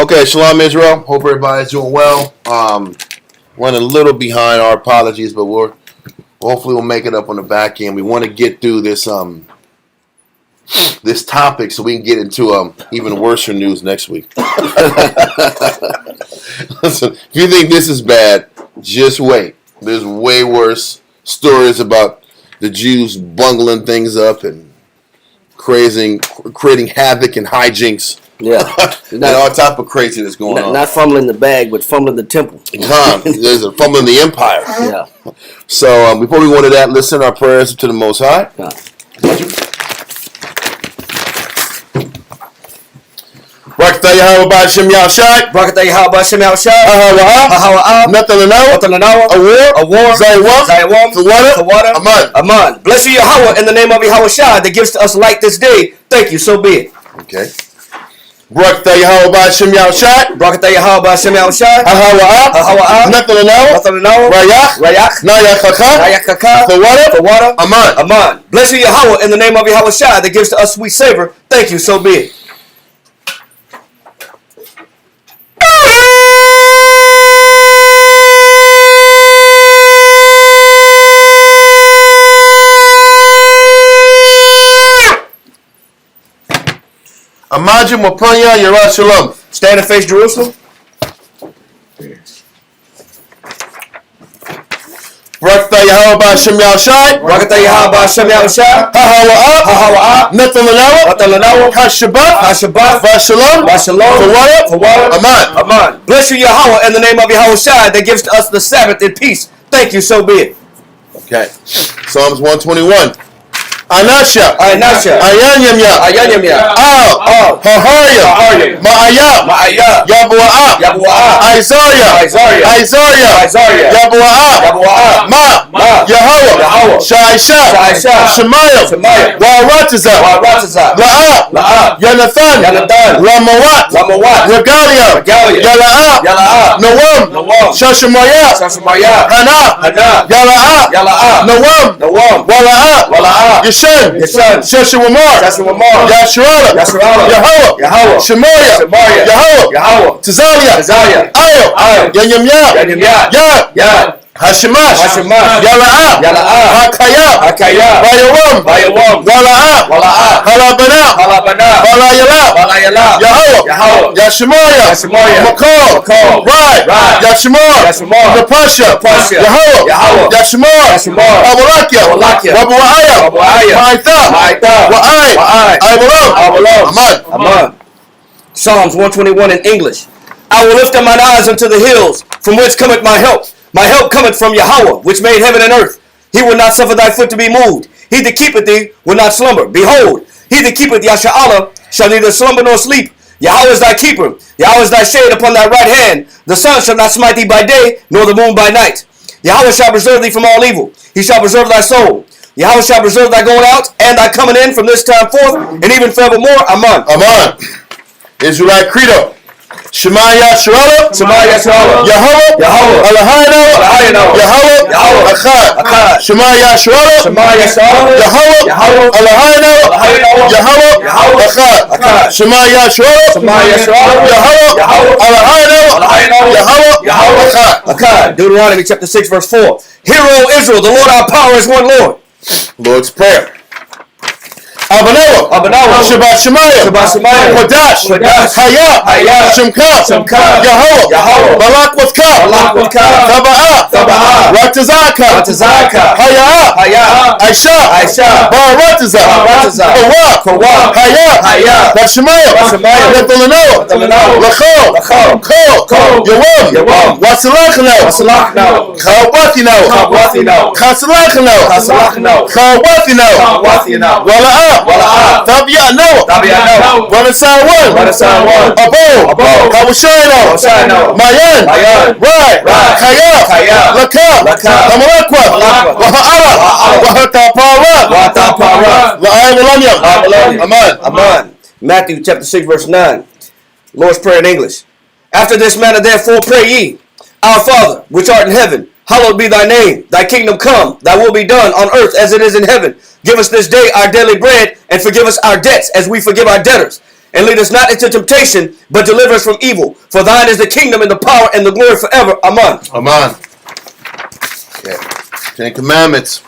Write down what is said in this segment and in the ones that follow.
Okay, Shalom Israel. Hope everybody's doing well. Running a little behind. Our apologies, but hopefully we'll make it up on the back end. We want to get through this this topic so we can get into even worse news next week. Listen, if you think this is bad, just wait. There's way worse stories about the Jews bungling things up and creating havoc and hijinks. Yeah. And all type of craziness going on. Not fumbling the bag, but fumbling the temple. There's a fumbling the empire. Yeah. So before we go into that, let's send our prayers to the Most High. Barakatah Yahweh B'Shem Yahushai. Barakatah Yahweh B'Shem Yahushai. Ahawa'ah. Nathanawa. Awar. Zayawam. Tawada. Aman. Bless you, Yahweh, in the name of Yahushai that gives to us light this day. Thank you, so be it. Okay. Barakatah Yahweh B'Shem Yahushai. Barakatah Yahweh B'Shem Yahushai. Ahawa'ah. Nathanawa. Rayak. Nayakaka. Tawada. Aman. Bless you, Yahweh, in the name of Yahushai that gives to us sweet savor. Thank you, so be it. Amajim Wapanya Yerah Shalom. Stand and face Jerusalem. Barakatah Yahweh B'Shem Yahushai. Barakatah Yahweh B'Shem Yahushai. Ahawa'ah. Nathanawa. Hashabbat. Vashalom. Tawada. Aman. Bless you, Yahweh, in the name of Yahushai that gives to us the Sabbath in peace. Thank you, so be it. Okay. Psalms 121. Anasha. Ayanyamya. Haharya. Ma'aya. Yabu'ah. Isaiah. Yabu'ah. Ma. Yahweh. Shaisha. Shemaiah. Wa'aratiza. La'ah. Yanathan. Ramawat. Regalia. Yala'ah. Nawam. Shashamaya. Hana. Yala'ah. Nawam. Wala'ah. Yeshen. Sheshawamar. Yasharala. Yahweh. Shemaiah. Yahweh. Tazalia. Ayo. Yanyamya. Yad. Hashimash. Yala'ah. Hakaya. Bayawam. Wala'ah. Halabana. Balayala. Yahweh. Yashimaya. Makol. Rai. Yashimar. Napasha. Yahweh. Yashimar. Abalakia. Wabu'aya. Ma'itha. Wa'ai. Abalam. Aman. Psalms 121 in English. I will lift up mine eyes unto the hills, from whence cometh my help. My help cometh from Yahweh, which made heaven and earth. He will not suffer thy foot to be moved. He that keepeth thee will not slumber. Behold, he that keepeth Yasha'Allah shall neither slumber nor sleep. Yahweh is thy keeper. Yahweh is thy shade upon thy right hand. The sun shall not smite thee by day, nor the moon by night. Yahweh shall preserve thee from all evil. He shall preserve thy soul. Yahweh shall preserve thy going out and thy coming in from this time forth, and even forevermore. Aman. Israelite Credo. Shema Yasharala. Yahweh. Eloheinu. Yahweh. Echad. Shema Yasharala. Yahweh. Eloheinu. Yahweh. Echad. Shema Yasharala. Yahweh. Eloheinu. Yahweh. Echad. Deuteronomy chapter 6 verse 4. Hear, O Israel, the Lord our power is one Lord. Lord's Prayer. Abanawa. Shabbat Shemaiah. Kodash. Hayah. Shemka. Yahweh. Balak with Ka. Taba'ah. Ratazaka. Hayah. Aisha. Baratiza. Kawah. Hayah. Bashemaiah. Nethalanawa. Lachol. Kol. Yawam. Wasalachanawa. Chawatinawa. Chasalachanawa. Chawatinawa. Wala'ah. Tobiads. One. Abo. Kawashayno. Mayan. Rai. Chaya. Laka. Amalakwa. Wahatapara. La'ay. Aman. Matthew chapter 6 verse 9. Lord's Prayer in English. After this manner therefore pray ye. Our Father, which art in heaven, hallowed be thy name. Thy kingdom come. Thy will be done on earth as it is in heaven. Give us this day our daily bread, and forgive us our debts as we forgive our debtors. And lead us not into temptation, but deliver us from evil. For thine is the kingdom and the power and the glory forever. Amen. Amen. Okay. Ten Commandments.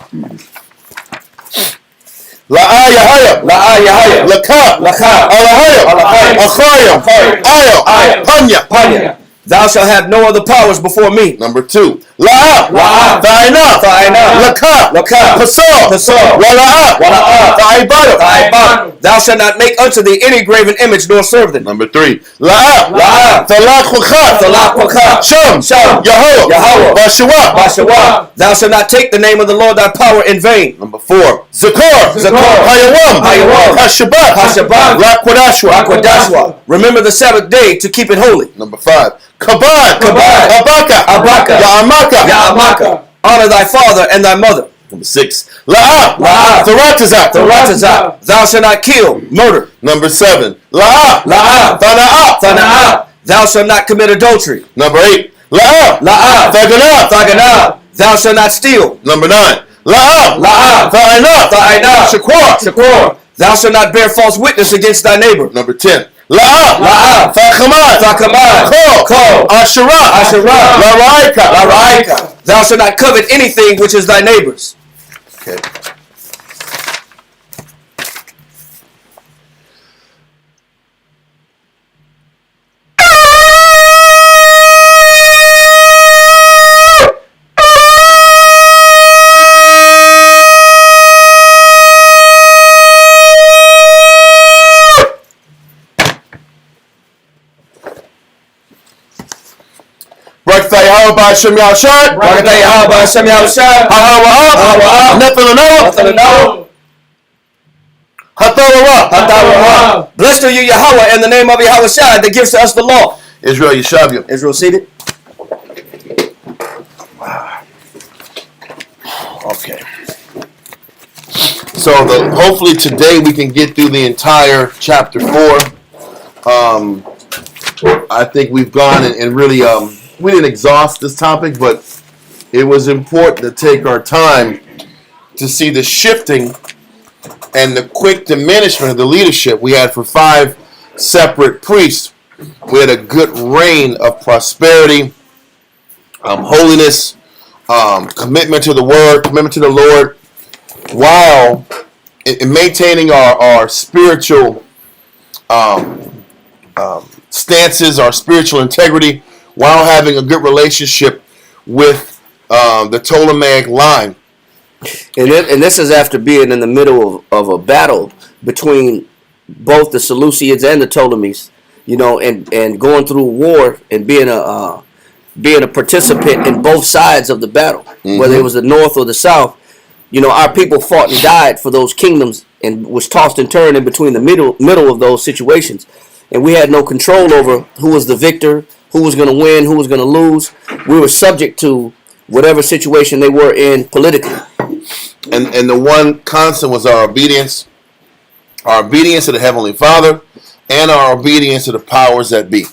La'ayahaya. La'ayahaya. Laka. Laka. Alahaya. Alahaya. Achaya. Ayo. Panya. Panya. Thou shalt have no other powers before me. Number 2. La'a. La'a. Tha'ina. Tha'ina. Laka. Laka. Pasor. Pasor. Wala'a. Wala'a. Tha'ibada. Tha'ibada. Thou shalt not make unto thee any graven image nor serve them. Number 3. La'a. La'a. Thalaqukha. Thalaqukha. Sham. Sham. Yahweh. Yahweh. Bashawa. Bashawa. Thou shalt not take the name of the Lord thy power in vain. Number 4. Zakor. Zakor. Hayawam. Hayawam. Hashabat. Hashabat. Rakwadashwa. Rakwadashwa. Remember the Sabbath day to keep it holy. Number 5. Kabad. Kabad. Abaka. Abaka. Ya'amaka. Ya'amaka. Honor thy father and thy mother. Number 6. La'a. La'a. Tharatazak. Tharatazak. Thou shalt not kill, murder. Number 7. La'a. La'a. Thana'a. Thana'a. Thou shalt not commit adultery. Number 8. La'a. La'a. Thagana. Thagana. Thou shalt not steal. Number 9. La'a. La'a. Tha'ina. Tha'ina. Shakur. Shakur. Thou shalt not bear false witness against thy neighbor. Number 10. La'a. La'a. Tha'kamad. Tha'kamad. Ko. Ashara. Ashara. La'raika. La'raika. Thou shalt not covet anything which is thy neighbor's. Okay. Barakatah Yahweh Ba'Shem Yahushua. Barakatah Yahweh Ba'Shem Yahushua. Hahawa. Nephilim. Hatarawa. Blessed are you, Yahweh, in the name of Yahweh Shai that gives to us the law. Israel Yeshavia. Israel seated. Okay. So hopefully today we can get through the entire chapter 4. I think we've gone and really we didn't exhaust this topic, but it was important to take our time to see the shifting and the quick diminishment of the leadership we had for 5 separate priests. We had a good reign of prosperity, holiness, commitment to the word, commitment to the Lord, while in maintaining our spiritual stances, our spiritual integrity, while having a good relationship with the Ptolemaic line. And this is after being in the middle of a battle between both the Seleucids and the Ptolemies, and going through war and being a participant in both sides of the battle, whether it was the north or the south. Our people fought and died for those kingdoms and was tossed and turned in between the middle of those situations. And we had no control over who was the victor, who was going to win, who was going to lose. We were subject to whatever situation they were in politically. And the one constant was our obedience to the Heavenly Father and our obedience to the powers that be.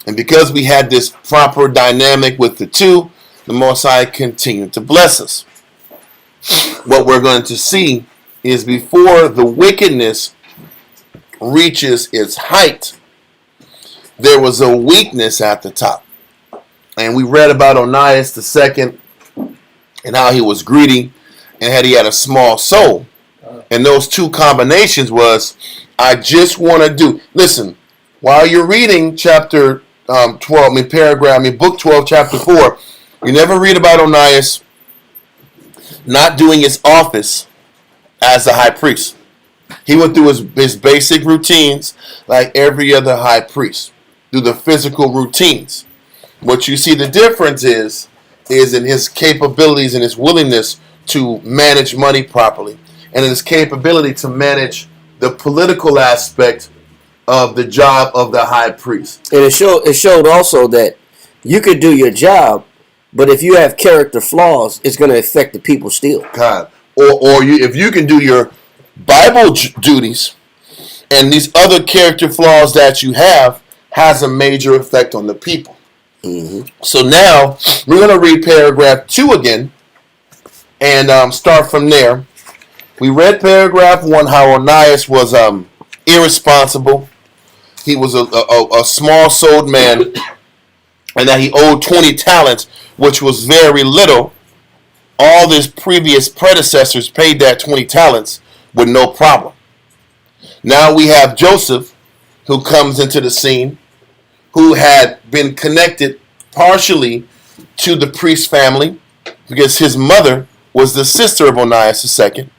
And because we had this proper dynamic with the two, the Most High continued to bless us. What we're going to see is before the wickedness reaches its height, there was a weakness at the top. And we read about Onias II and how he was greedy and how he had a small soul. And those two combinations was, I just want to do. Listen, while you're reading chapter 12, book 12, chapter 4, you never read about Onias not doing his office as a high priest. He went through his basic routines like every other high priest, through the physical routines. What you see the difference is in his capabilities and his willingness to manage money properly, and in his capability to manage the political aspect of the job of the high priest. And it showed also that you could do your job, but if you have character flaws, it's going to affect the people still. God, or if you can do your Bible duties, and these other character flaws that you have has a major effect on the people. So now we're going to read paragraph 2 again and start from there. We read paragraph 1, how Onias was irresponsible, he was a small-souled man, and that he owed 20 talents, which was very little. All his previous predecessors paid that 20 talents with no problem. Now we have Joseph, who comes into the scene, who had been connected partially to the priest family, because his mother was the sister of Onias II.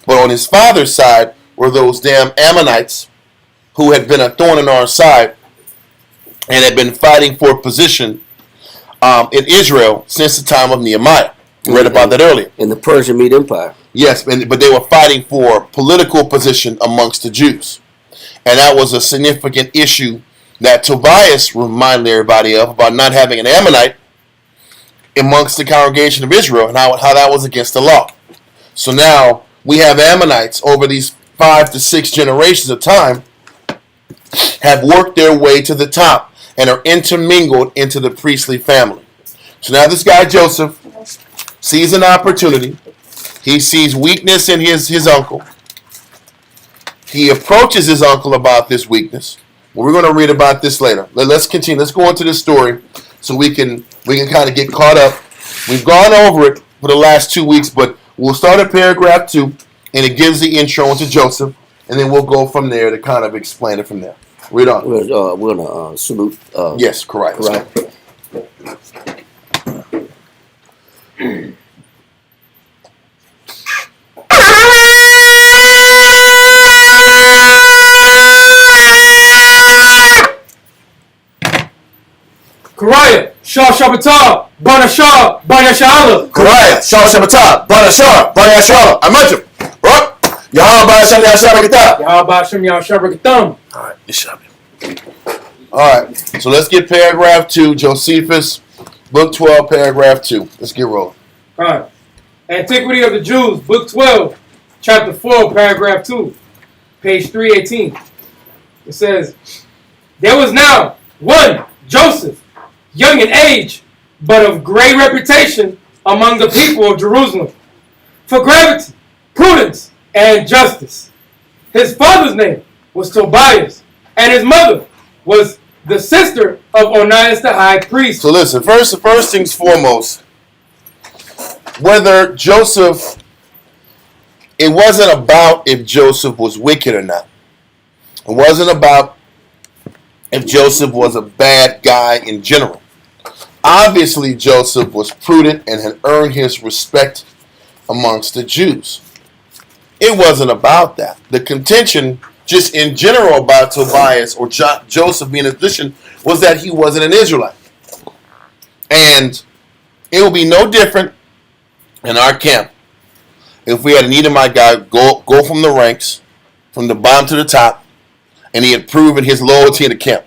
But on his father's side were those damn Ammonites who had been a thorn in our side and had been fighting for position in Israel since the time of Nehemiah. We read about that earlier. In the Persian Mede Empire. Yes, but they were fighting for political position amongst the Jews. And that was a significant issue that Tobias reminded everybody of, about not having an Ammonite amongst the congregation of Israel, and how that was against the law. So now we have Ammonites over these 5 to 6 generations of time have worked their way to the top and are intermingled into the priestly family. So now this guy Joseph sees an opportunity. He sees weakness in his uncle. He approaches his uncle about this weakness. We're going to read about this later. Let's continue. Let's go into this story so we can kind of get caught up. We've gone over it for the last 2 weeks, but we'll start at paragraph 2, and it gives the intro into Joseph, and then we'll go from there to kind of explain it from there. Read on. We're going to salute. Yes, correct. Right. Kariah, Shah Shabbatah, Banashah, Banashala. Kariah, Shah Shabbatah, Banashah, Banashala. I mentioned. Right? Yahweh Ba'ashem Yahshabakatah. Yahweh Ba'ashem Yahshabakatam. All right, Yahshabak. All right, so let's get paragraph 2, Josephus, book 12, paragraph 2. Let's get rolling. Alright. Antiquity of the Jews, book 12, chapter 4, paragraph 2, page 318. It says, there was now one Joseph, young in age, but of great reputation among the people of Jerusalem, for gravity, prudence, and justice. His father's name was Tobias, and his mother was the sister of Onias the high priest. So listen, first things foremost, whether Joseph, it wasn't about if Joseph was wicked or not. It wasn't about if Joseph was a bad guy in general. Obviously, Joseph was prudent and had earned his respect amongst the Jews. It wasn't about that. The contention, just in general, about Tobias or Joseph being in a position was that he wasn't an Israelite. And it will be no different in our camp if we had an Edomite guy go from the ranks, from the bottom to the top, and he had proven his loyalty in the camp.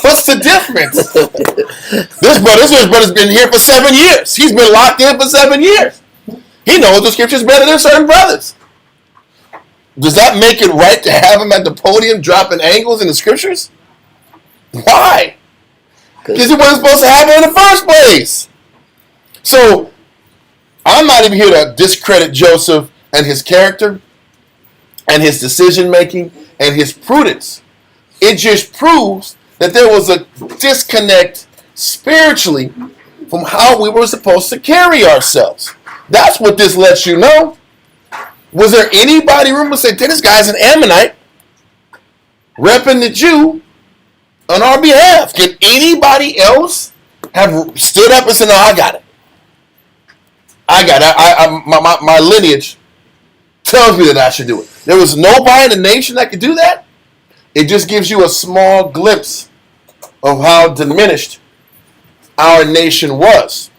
What's the difference? This brother's been here for 7 years. He's been locked in for 7 years. He knows the scriptures better than certain brothers. Does that make it right to have him at the podium dropping angles in the scriptures? Why? Because it wasn't supposed to happen in the first place. So, I'm not even here to discredit Joseph and his character and his decision making and his prudence. It just proves that there was a disconnect spiritually from how we were supposed to carry ourselves. That's what this lets you know. Was there anybody room to say, this guy's an Ammonite repping the Jew on our behalf? Can anybody else have stood up and said, no, I got it. My lineage tells me that I should do it. There was nobody in the nation that could do that. It just gives you a small glimpse of how diminished our nation was.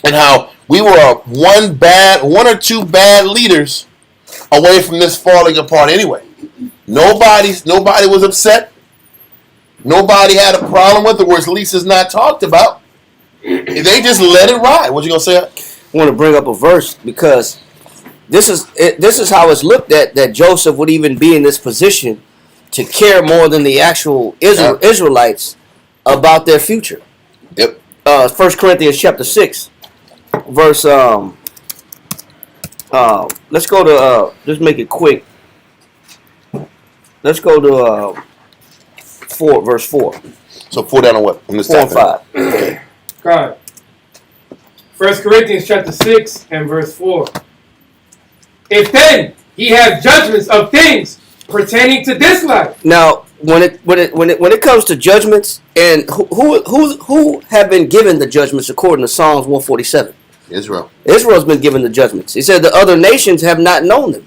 And how we were one or two bad leaders away from this falling apart anyway. Nobody was upset. Nobody had a problem with it, or at least it's not talked about. They just let it ride. What you gonna say? I want to bring up a verse because this is how it's looked at, that Joseph would even be in this position to care more than the actual Israelites about their future. Yep. 1 Corinthians chapter 6, verse. Let's go to. Just make it quick. let's go to 4, verse 4. So 4 down on what? On this 4 and 5. God. 1 Corinthians chapter 6 and verse 4. If then ye have judgments of things pertaining to this life. Now, when it comes to judgments, and who have been given the judgments according to Psalms 147? Israel. Israel's been given the judgments. He said the other nations have not known them.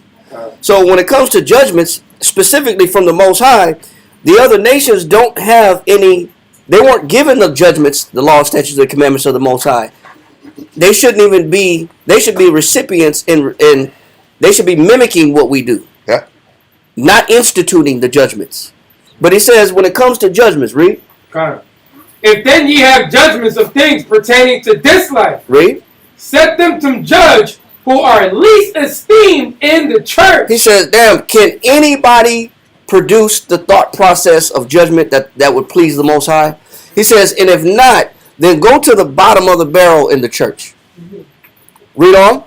So when it comes to judgments, specifically from the Most High, the other nations don't have any. They weren't given the judgments, the law, statutes, and commandments of the Most High. They shouldn't even be. They should be recipients in. They should be mimicking what we do. Yeah. Not instituting the judgments. But he says when it comes to judgments, read. God. If then ye have judgments of things pertaining to this life, Read. set them to judge who are least esteemed in the church. He says, damn, can anybody produce the thought process of judgment that would please the Most High? He says, and if not, then go to the bottom of the barrel in the church. Read on.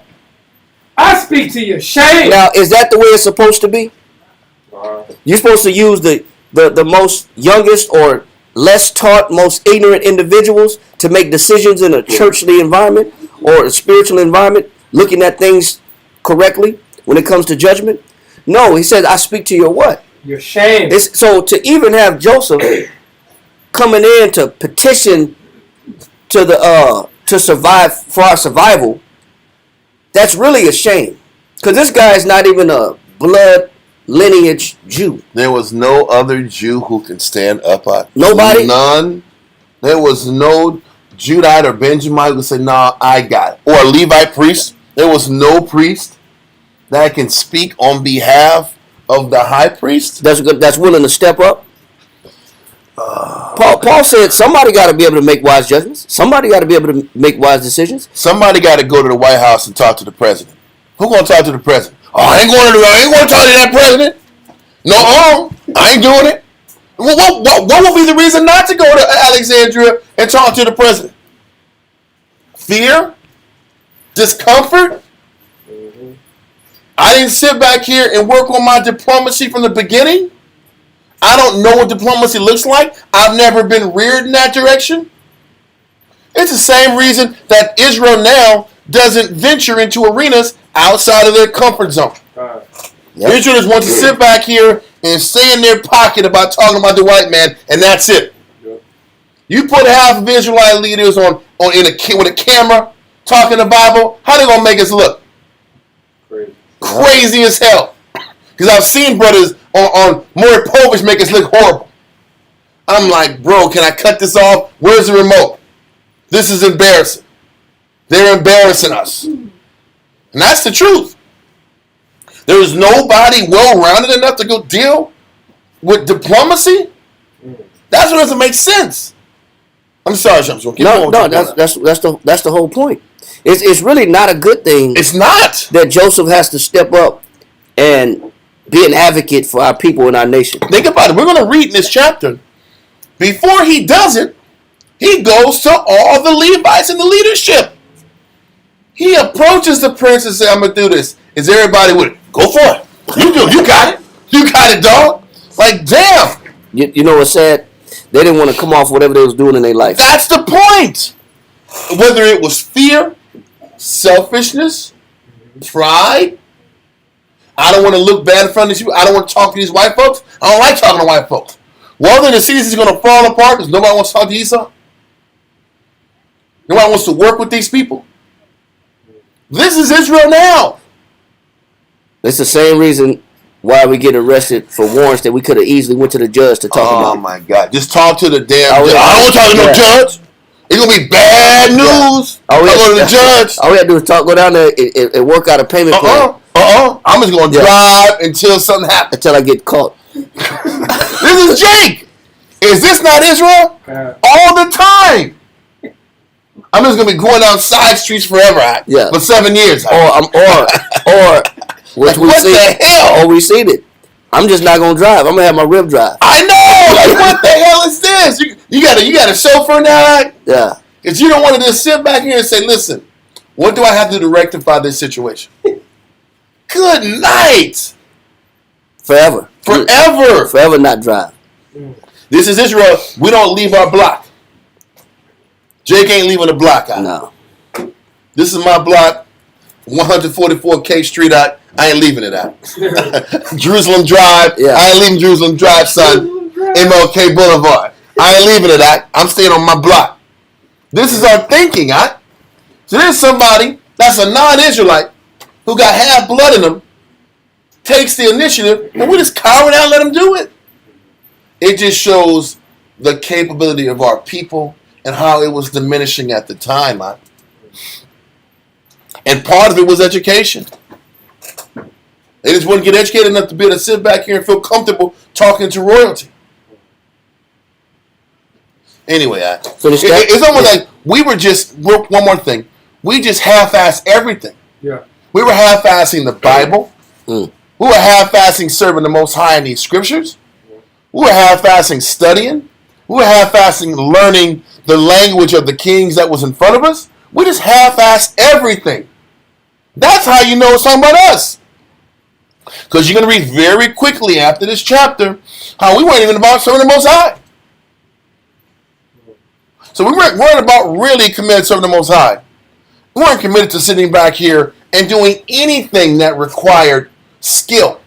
I speak to your shame. Now, is that the way it's supposed to be? You're supposed to use the most youngest or less taught, most ignorant individuals to make decisions in a churchly environment or a spiritual environment, looking at things correctly when it comes to judgment? No, he says, I speak to your what? Your shame. So to even have Joseph coming in to petition to survive for our survival, that's really a shame. Because this guy is not even a blood lineage Jew. There was no other Jew who can stand up. Nobody? None. There was no Judite or Benjamite who could say, "Nah, I got it." Or a Levite priest. There was no priest that can speak on behalf of the high priest. That's willing to step up. Paul said somebody got to be able to make wise judgments. Somebody got to be able to make wise decisions. Somebody got to go to the White House and talk to the president. Who gonna talk to the president? Oh, I ain't going to talk to that president. No, I ain't doing it. What would be the reason not to go to Alexandria and talk to the president? Fear? Discomfort? I didn't sit back here and work on my diplomacy from the beginning. I don't know what diplomacy looks like. I've never been reared in that direction. It's the same reason that Israel now doesn't venture into arenas outside of their comfort zone. Yep. Israel wants to sit back here and stay in their pocket about talking about the white man, and that's it. Yep. You put half of Israelite leaders with a camera talking the Bible, how they gonna make us look? Crazy as hell. Because I've seen brothers on Maury Povich make us look horrible. I'm like, bro, can I cut this off? Where's the remote? This is embarrassing. They're embarrassing us. And that's the truth. There is nobody well-rounded enough to go deal with diplomacy. That's what doesn't make sense. I'm sorry, Shams. No, that's the whole point. It's really not a good thing. It's not that Joseph has to step up and be an advocate for our people and our nation. Think about it. We're going to read in this chapter. Before he does it, he goes to all the Levites in the leadership. He approaches the prince and says, I'm going to do this. Is everybody with it? Go for it. You do. You got it. You got it, dog. Like, damn. You know what's sad? They didn't want to come off whatever they was doing in their life. That's the point. Whether it was fear, selfishness, pride. I don't want to look bad in front of you. I don't want to talk to these white folks. I don't like talking to white folks. Well, then the season is going to fall apart because nobody wants to talk to Esau. Nobody wants to work with these people. This is Israel now. It's the same reason why we get arrested for warrants that we could have easily went to the judge to talk about. Oh, my God. Just talk to the damn judge. I don't want to talk to no judge. It's going to be bad news. I'll go to the judge. All we have to do is go down there and work out a payment plan. I'm just going to drive until something happens. Until I get caught. This is Jake. Is this not Israel? All the time. I'm just going to be going down side streets forever for 7 years. Or like, what the hell? Or we seen it. I'm just not going to drive. I'm going to have my rib drive. I know. Like, what the hell is this? You got a chauffeur now? Yeah. Because you don't want to just sit back here and say, listen, what do I have to do to rectify this situation? Good night. Forever. Forever. Forever not drive. This is Israel. We don't leave our block. Jake ain't leaving the block out. No. This is my block, 144 K Street out. I ain't leaving it out. Jerusalem Drive. Yeah. I ain't leaving Jerusalem Drive, son. MLK Boulevard. I ain't leaving it out. I'm staying on my block. This is our thinking, huh? So there's somebody that's a non-Israelite who got half blood in them, takes the initiative, and we just cower down and let them do it. It just shows the capability of our people and how it was diminishing at the time, huh? And part of it was education. They just wouldn't get educated enough to be able to sit back here and feel comfortable talking to royalty. Anyway, so it's almost like we were just, one more thing, we just half-assed everything. Yeah. We were half-assing the Bible. We were half-assing serving the Most High in these scriptures. We were half-assing studying. We were half-assing learning the language of the kings that was in front of us. We just half-assed everything. That's how you know it's talking about us. Because you're going to read very quickly after this chapter how we weren't even about serving the Most High. So we weren't about really committed to serving the Most High. We weren't committed to sitting back here and doing anything that required skill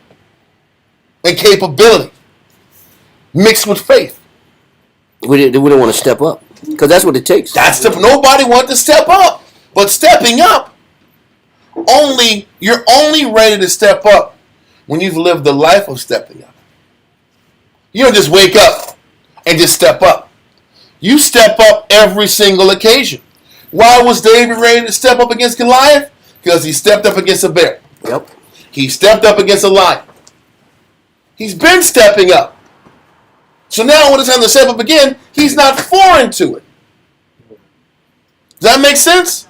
and capability mixed with faith. We didn't want to step up because that's what it takes. Nobody wanted to step up. But stepping up, you're only ready to step up when you've lived the life of stepping up. You don't just wake up and just step up. You step up every single occasion. Why was David ready to step up against Goliath? Because he stepped up against a bear. Yep. He stepped up against a lion. He's been stepping up. So now when it's time to step up again, he's not foreign to it. Does that make sense?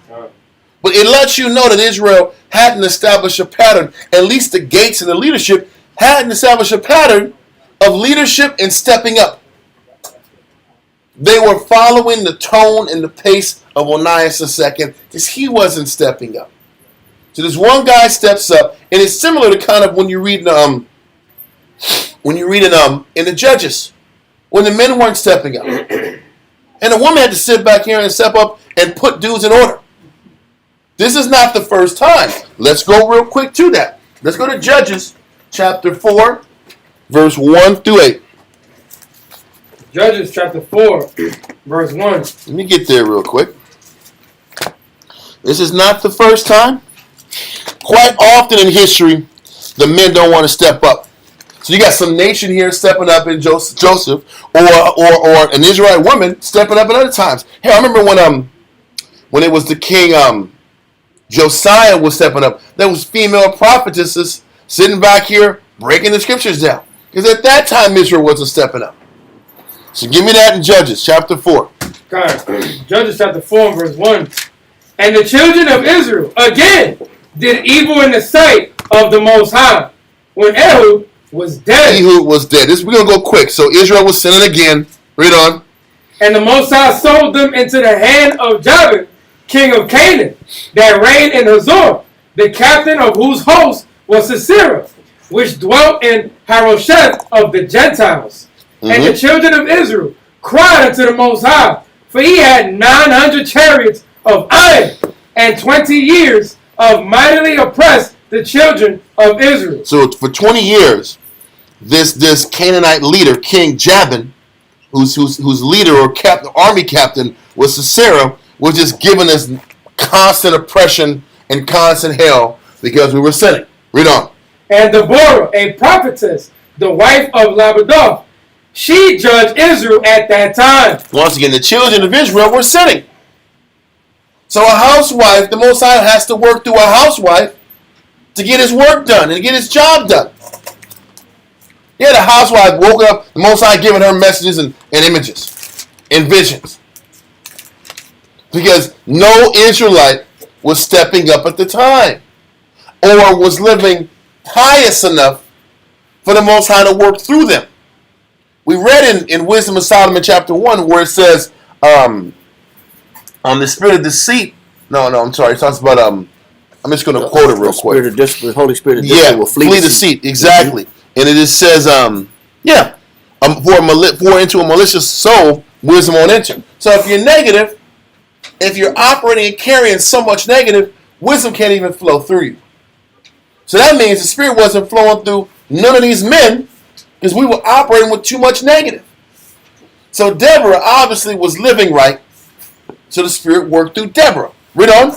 But it lets you know that Israel hadn't established a pattern. At least the gates and the leadership hadn't established a pattern of leadership and stepping up. They were following the tone and the pace of Onias II because he wasn't stepping up. So this one guy steps up, and it's similar to kind of when you read in the Judges, when the men weren't stepping up, and the woman had to sit back here and step up and put dudes in order. This is not the first time. Let's go real quick to that. Let's go to Judges chapter 4, verse 1 through 8. Judges chapter 4, verse 1. Let me get there real quick. This is not the first time. Quite often in history, the men don't want to step up. So you got some nation here stepping up in Joseph, or an Israelite woman stepping up at other times. Hey, I remember when it was the king Josiah was stepping up. There was female prophetesses sitting back here breaking the scriptures down. Because at that time Israel wasn't stepping up. So give me that in Judges chapter 4. God, Judges chapter 4, verse 1. And the children of Israel again did evil in the sight of the Most High when Ehud was dead. Ehud was dead. We're going to go quick. So Israel was sinning again. Read on. And the Most High sold them into the hand of Jabin, king of Canaan, that reigned in Hazor, the captain of whose host was Sisera, which dwelt in Harosheth of the Gentiles. And the children of Israel cried unto the Most High, for he had 900 chariots of iron, and 20 years of mightily oppressed the children of Israel. So for 20 years, this Canaanite leader, King Jabin, whose leader or army captain was Sisera, was just giving us constant oppression and constant hell because we were sinning. Read on. And Deborah, a prophetess, the wife of Labadoth, she judged Israel at that time. Once again, the children of Israel were sinning. So a housewife, the Most High has to work through a housewife to get his work done and get his job done. Yeah, the housewife woke up, the Most High giving her messages and images and visions. Because no Israelite was stepping up at the time or was living pious enough for the Most High to work through them. We read in Wisdom of Solomon chapter 1 where it says, on the spirit of deceit. No, I'm sorry. It talks about, I'm just going to quote it real quick. The Holy Spirit of discipline will flee deceit. Exactly. And it just says, pour into a malicious soul, wisdom won't enter. So if you're negative, if you're operating and carrying so much negative, wisdom can't even flow through you. So that means the Spirit wasn't flowing through none of these men because we were operating with too much negative. So Deborah obviously was living right. So the Spirit worked through Deborah. Read on.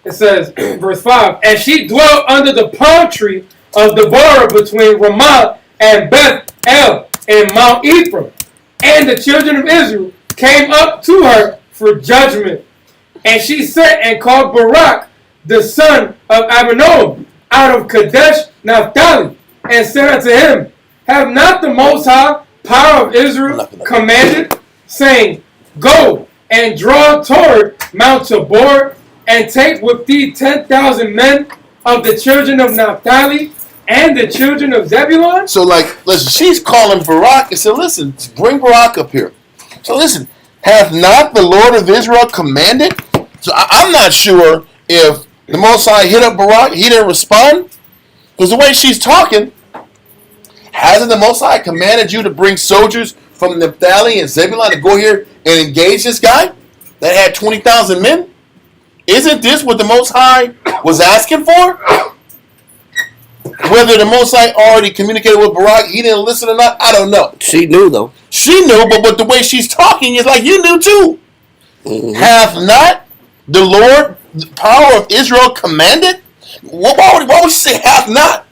It says, verse 5, and she dwelt under the palm tree of Deborah between Ramah and Beth El in Mount Ephraim. And the children of Israel came up to her for judgment. And she sent and called Barak, the son of Abinoam, out of Kadesh Naphtali, and said unto him, have not the Most High power of Israel commanded, saying, go and draw toward Mount Tabor, and take with thee 10,000 men of the children of Naphtali and the children of Zebulun? So, listen, she's calling Barak and said, listen, bring Barak up here. So, listen, hath not the Lord of Israel commanded? So, I'm not sure if the Most High hit up Barak, he didn't respond. Because the way she's talking, hasn't the Most High commanded you to bring soldiers from Naphtali and Zebulun to go here and engage this guy that had 20,000 men? Isn't this what the Most High was asking for? Whether the Most High already communicated with Barak, he didn't listen or not, I don't know. She knew, though. She knew, but the way she's talking is like you knew too. Mm-hmm. Hath not the Lord, the power of Israel, commanded? Why would she say hath not?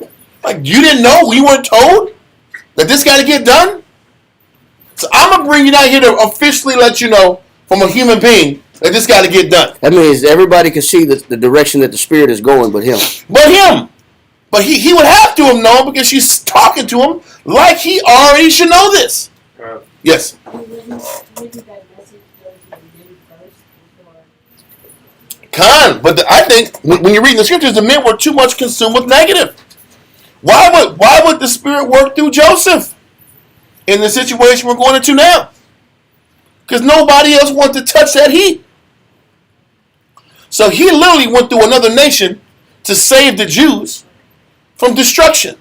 Like you didn't know? We weren't told that this got to get done? So I'm going to bring you down here to officially let you know from a human being that this got to get done. That means everybody can see the direction that the Spirit is going but him. But him. But he would have to have known because she's talking to him like he already should know this. Yes. But I think when you're reading the scriptures, the men were too much consumed with negative. Why would the Spirit work through Joseph in the situation we're going into now? Because nobody else wanted to touch that heat. So he literally went through another nation to save the Jews from destruction.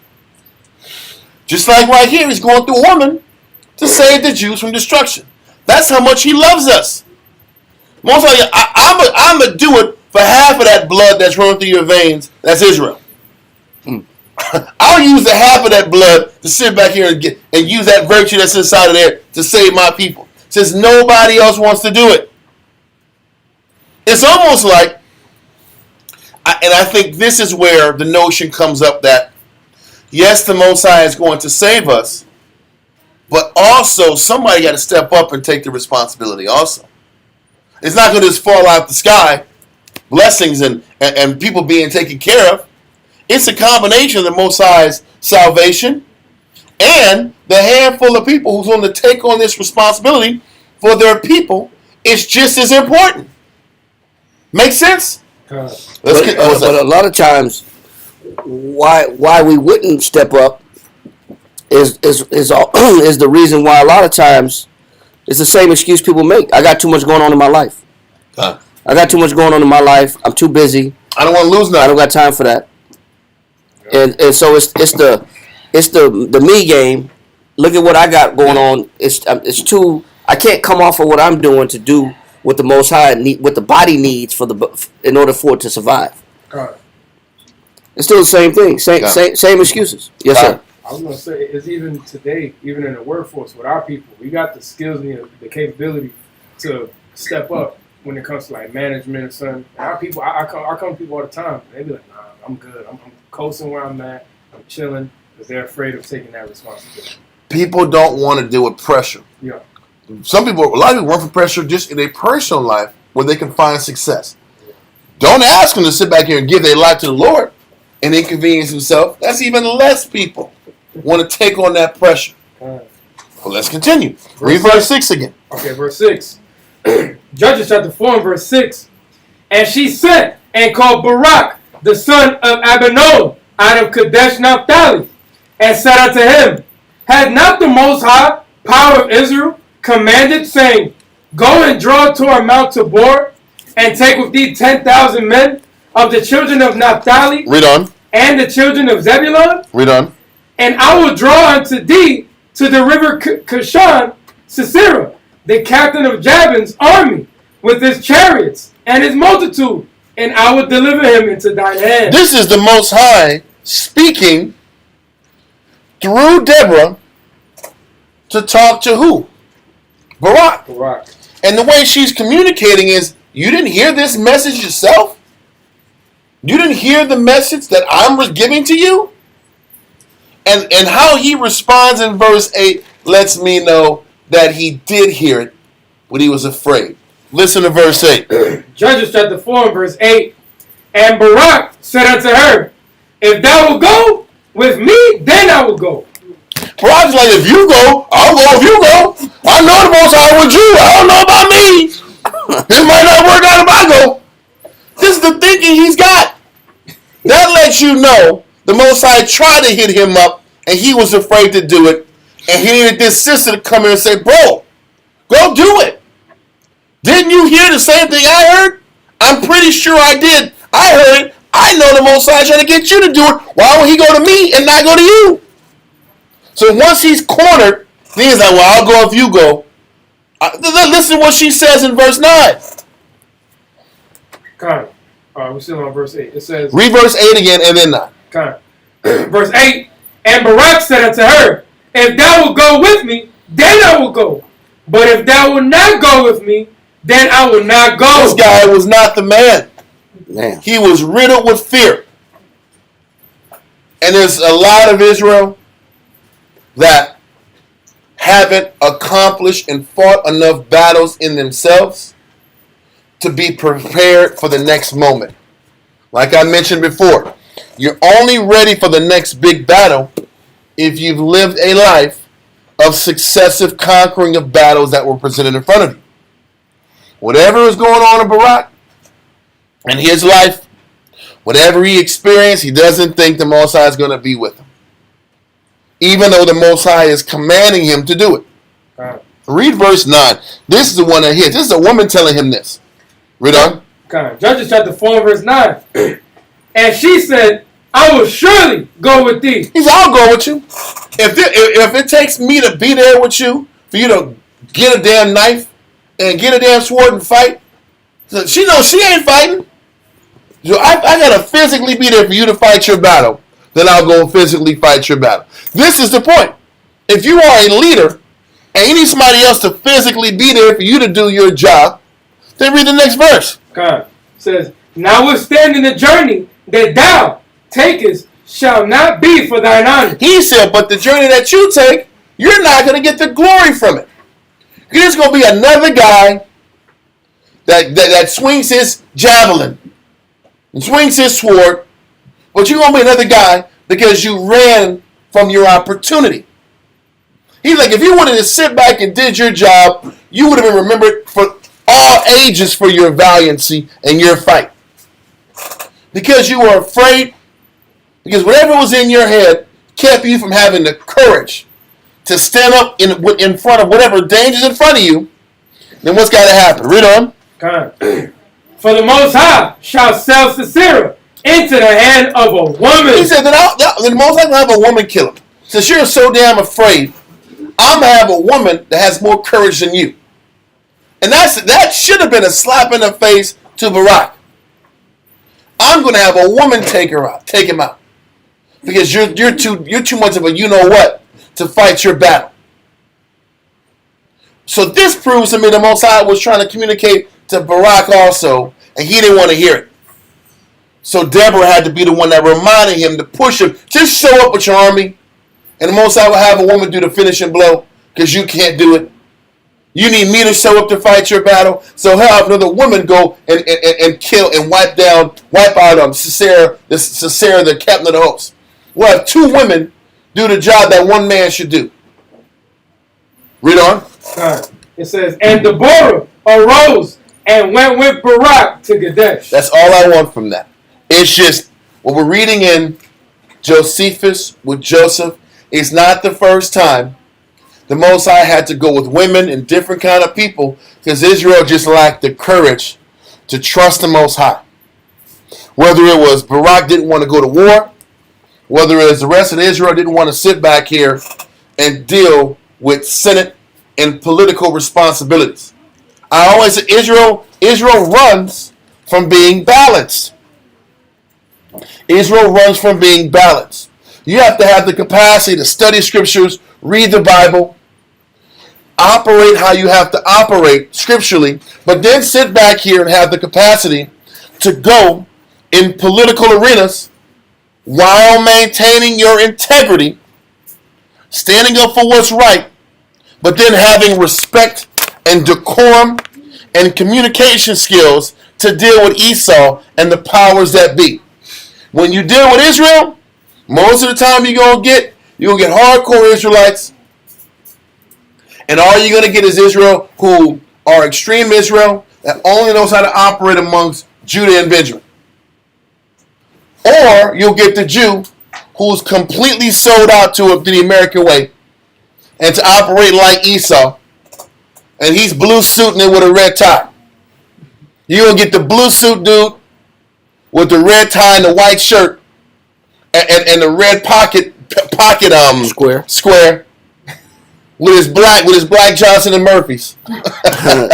Just like right here, he's going through a woman to save the Jews from destruction. That's how much he loves us. Most of you, I'm going to do it for half of that blood that's running through your veins. That's Israel. I'll use the half of that blood to sit back here and use that virtue that's inside of there to save my people. Since nobody else wants to do it. It's almost like, and I think this is where the notion comes up that, yes, the Most High is going to save us, but also somebody got to step up and take the responsibility also. It's not going to just fall out the sky, blessings and people being taken care of. It's a combination of the Most High's salvation and the handful of people who's going to take on this responsibility for their people. It's just as important. Make sense? But a lot of times, why we wouldn't step up is the reason why a lot of times it's the same excuse people make. I got too much going on in my life. I got too much going on in my life. I'm too busy. I don't want to lose nothing. I don't got time for that. And so it's the me game. Look at what I got going on. It's too. I can't come off of what I'm doing to do what the Most High what the body needs in order for it to survive. It's still the same thing. Same excuses. Yes, sir. I was gonna say it's even today, even in the workforce with our people, we got the skills and the capability to step up when it comes to like management and something. And our people, I come to people all the time. They be like, "Nah, I'm good. I'm coasting where I'm at. I'm chilling," because they're afraid of taking that responsibility. People don't want to deal with pressure. Yeah. A lot of people run from pressure just in their personal life where they can find success. Don't ask them to sit back here and give their life to the Lord and inconvenience themselves. That's even less people want to take on that pressure. Well, let's continue. Read verse 6 again. Okay, verse 6. Judges chapter 4 and verse 6. And she sent and called Barak, the son of Abinoam, out of Kadesh Naphtali, and said unto him, had not the Most High, power of Israel, commanded, saying, go and draw toward Mount Tabor, and take with thee 10,000 men of the children of Naphtali, Read on. and the children of Zebulun? Read on. And I will draw unto thee to the river Kishon, Sisera, the captain of Jabin's army, with his chariots and his multitude, and I will deliver him into thine hand. This is the Most High speaking through Deborah to talk to who? Barak. Barak. And the way she's communicating is, you didn't hear this message yourself? You didn't hear the message that I'm giving to you? And how he responds in verse 8 lets me know that he did hear it, but he was afraid. Listen to verse 8. Judges chapter 4 and verse 8. And Barak said unto her, if thou wilt go with me, then I will go. Barak's like, if you go, I'll go. If you go, I know the Most High with you. I don't know about me. This might not work out if I go. This is the thinking he's got. That lets you know the Most High tried to hit him up, and he was afraid to do it. And he needed this sister to come in and say, bro, go do it. Didn't you hear the same thing I heard? I'm pretty sure I did. I heard it. I know the Most High trying to get you to do it. Why would he go to me and not go to you? So once he's cornered, then he's like, well, I'll go if you go. Listen to what she says in verse 9. Kind. We're still on verse 8. It says, Read verse 8 again and then 9. Kind. Verse 8. And Barak said unto her, if thou wilt go with me, then I will go. But if thou wilt not go with me, then I will not go. This guy was not the man. Man. He was riddled with fear. And there's a lot of Israel that haven't accomplished and fought enough battles in themselves to be prepared for the next moment. Like I mentioned before, you're only ready for the next big battle if you've lived a life of successive conquering of battles that were presented in front of you. Whatever is going on in Barak in his life, whatever he experienced, he doesn't think the Most High is going to be with him. Even though the Most High is commanding him to do it. Read verse 9. This is the one that hits. This is a woman telling him this. Read on. Judges chapter 4 verse 9. And she said, I will surely go with thee. He said, I'll go with you. If it takes me to be there with you, for you to get a damn knife and get a damn sword and fight, so she knows she ain't fighting. So I got to physically be there for you to fight your battle. Then I'll go physically fight your battle. This is the point. If you are a leader and you need somebody else to physically be there for you to do your job, then read the next verse. God says, notwithstanding the journey that thou takest shall not be for thine honor. He said, but the journey that you take, you're not going to get the glory from it. There's going to be another guy that swings his javelin and swings his sword, but you're going to be another guy because you ran from your opportunity. He's like, if you wanted to sit back and did your job, you would have been remembered for all ages for your valiancy and your fight. Because you were afraid, because whatever was in your head kept you from having the courage to stand up in front of whatever danger's in front of you, then what's got to happen? Read on. For the Most High shall sell Sisera into the hand of a woman. He said, then the Most High will have a woman kill him. Since you're so damn afraid, I'm going to have a woman that has more courage than you. And that should have been a slap in the face to Barak. I'm going to have a woman take him out. Because you're too much of a you-know-what to fight your battle. So this proves to me the Most High was trying to communicate to Barak also, and he didn't want to hear it. So Deborah had to be the one that reminded him to push him. Just show up with your army, and the Most High will have a woman do the finishing blow, because you can't do it. You need me to show up to fight your battle. So have another woman go and kill and wipe out Sisera, the captain of the host. We'll have two women do the job that one man should do. Read on. It says, and Deborah arose and went with Barak to Kadesh. That's all I want from that. It's just what we're reading in Josephus with Joseph. It's not the first time the Most High had to go with women and different kind of people because Israel just lacked the courage to trust the Most High. Whether it was Barak didn't want to go to war, Whether it's the rest of Israel didn't want to sit back here and deal with Senate and political responsibilities. I always say Israel runs from being balanced. Israel runs from being balanced. You have to have the capacity to study scriptures, read the Bible, operate how you have to operate scripturally, but then sit back here and have the capacity to go in political arenas while maintaining your integrity, standing up for what's right, but then having respect and decorum and communication skills to deal with Esau and the powers that be. When you deal with Israel, most of the time you're gonna get hardcore Israelites, and all you're gonna get is Israel who are extreme Israel that only knows how to operate amongst Judah and Benjamin. Or you'll get the Jew who's completely sold out to the American way and to operate like Esau, and he's blue suiting it with a red tie. You're gonna get the blue suit dude with the red tie and the white shirt and the red pocket square with his black Johnson and Murphys and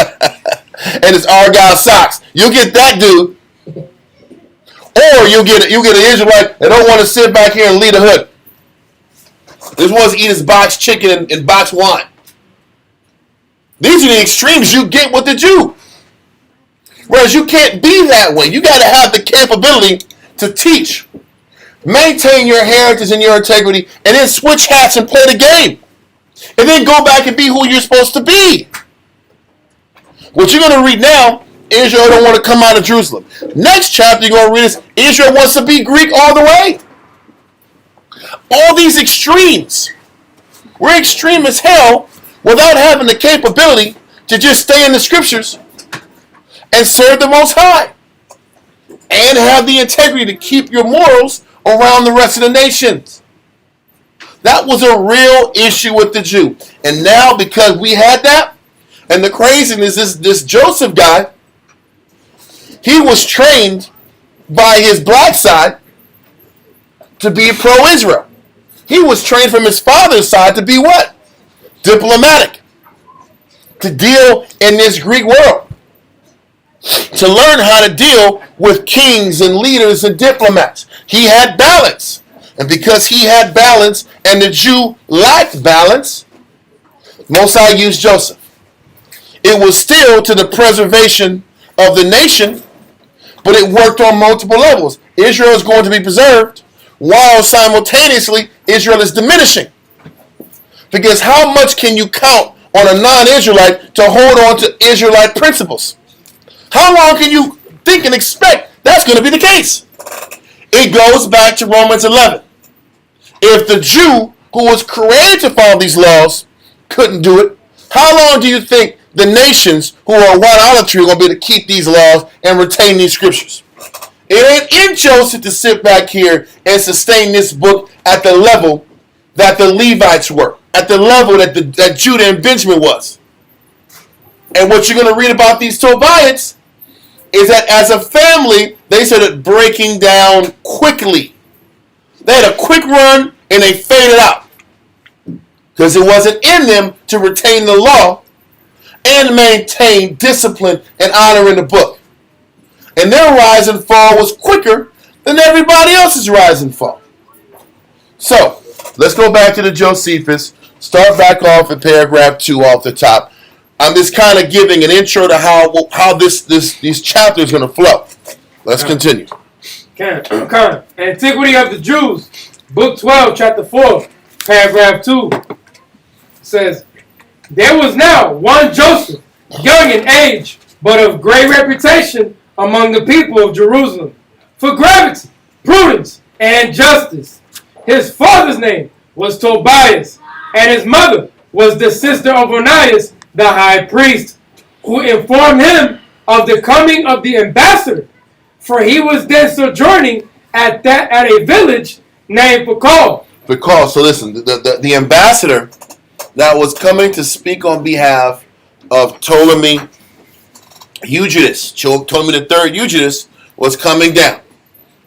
his Argyle socks. You'll get that dude, or you'll get an Israelite that don't want to sit back here and lead a hood. This wants to eat his boxed chicken and boxed wine. These are the extremes you get with the Jew. Whereas you can't be that way. You got to have the capability to teach, maintain your heritage and your integrity, and then switch hats and play the game. And then go back and be who you're supposed to be. What you're going to read now, Israel don't want to come out of Jerusalem. Next chapter you're going to read is Israel wants to be Greek all the way. All these extremes. We're extreme as hell without having the capability to just stay in the scriptures and serve the Most High. And have the integrity to keep your morals around the rest of the nations. That was a real issue with the Jew. And now because we had that, and the craziness is this Joseph guy, he was trained by his black side to be pro-Israel. He was trained from his father's side to be what? Diplomatic. To deal in this Greek world. To learn how to deal with kings and leaders and diplomats. He had balance. And because he had balance and the Jew lacked balance, Mosai used Joseph. It was still to the preservation of the nation, but it worked on multiple levels. Israel is going to be preserved while simultaneously Israel is diminishing. Because how much can you count on a non-Israelite to hold on to Israelite principles? How long can you think and expect that's going to be the case? It goes back to Romans 11. If the Jew who was created to follow these laws couldn't do it, how long do you think the nations who are one idolatry are going to be able to keep these laws and retain these scriptures? It ain't in Joseph to sit back here and sustain this book at the level that the Levites were, at the level that Judah and Benjamin was. And what you're going to read about these Tobiads is that as a family, they started breaking down quickly. They had a quick run and they faded out. Because it wasn't in them to retain the law and maintain discipline and honor in the book. And their rise and fall was quicker than everybody else's rise and fall. So, let's go back to the Josephus. Start back off at paragraph 2 off the top. I'm just kind of giving an intro to how these chapters are going to flow. Let's continue. Okay. Antiquity of the Jews, book 12, chapter 4, paragraph 2, says, there was now one Joseph, young in age, but of great reputation among the people of Jerusalem, for gravity, prudence, and justice. His father's name was Tobias, and his mother was the sister of Onias, the high priest, who informed him of the coming of the ambassador, for he was then sojourning at a village named Pakal. So listen, the ambassador that was coming to speak on behalf of Ptolemy Eugetus, Ptolemy the third Eugetus, was coming down.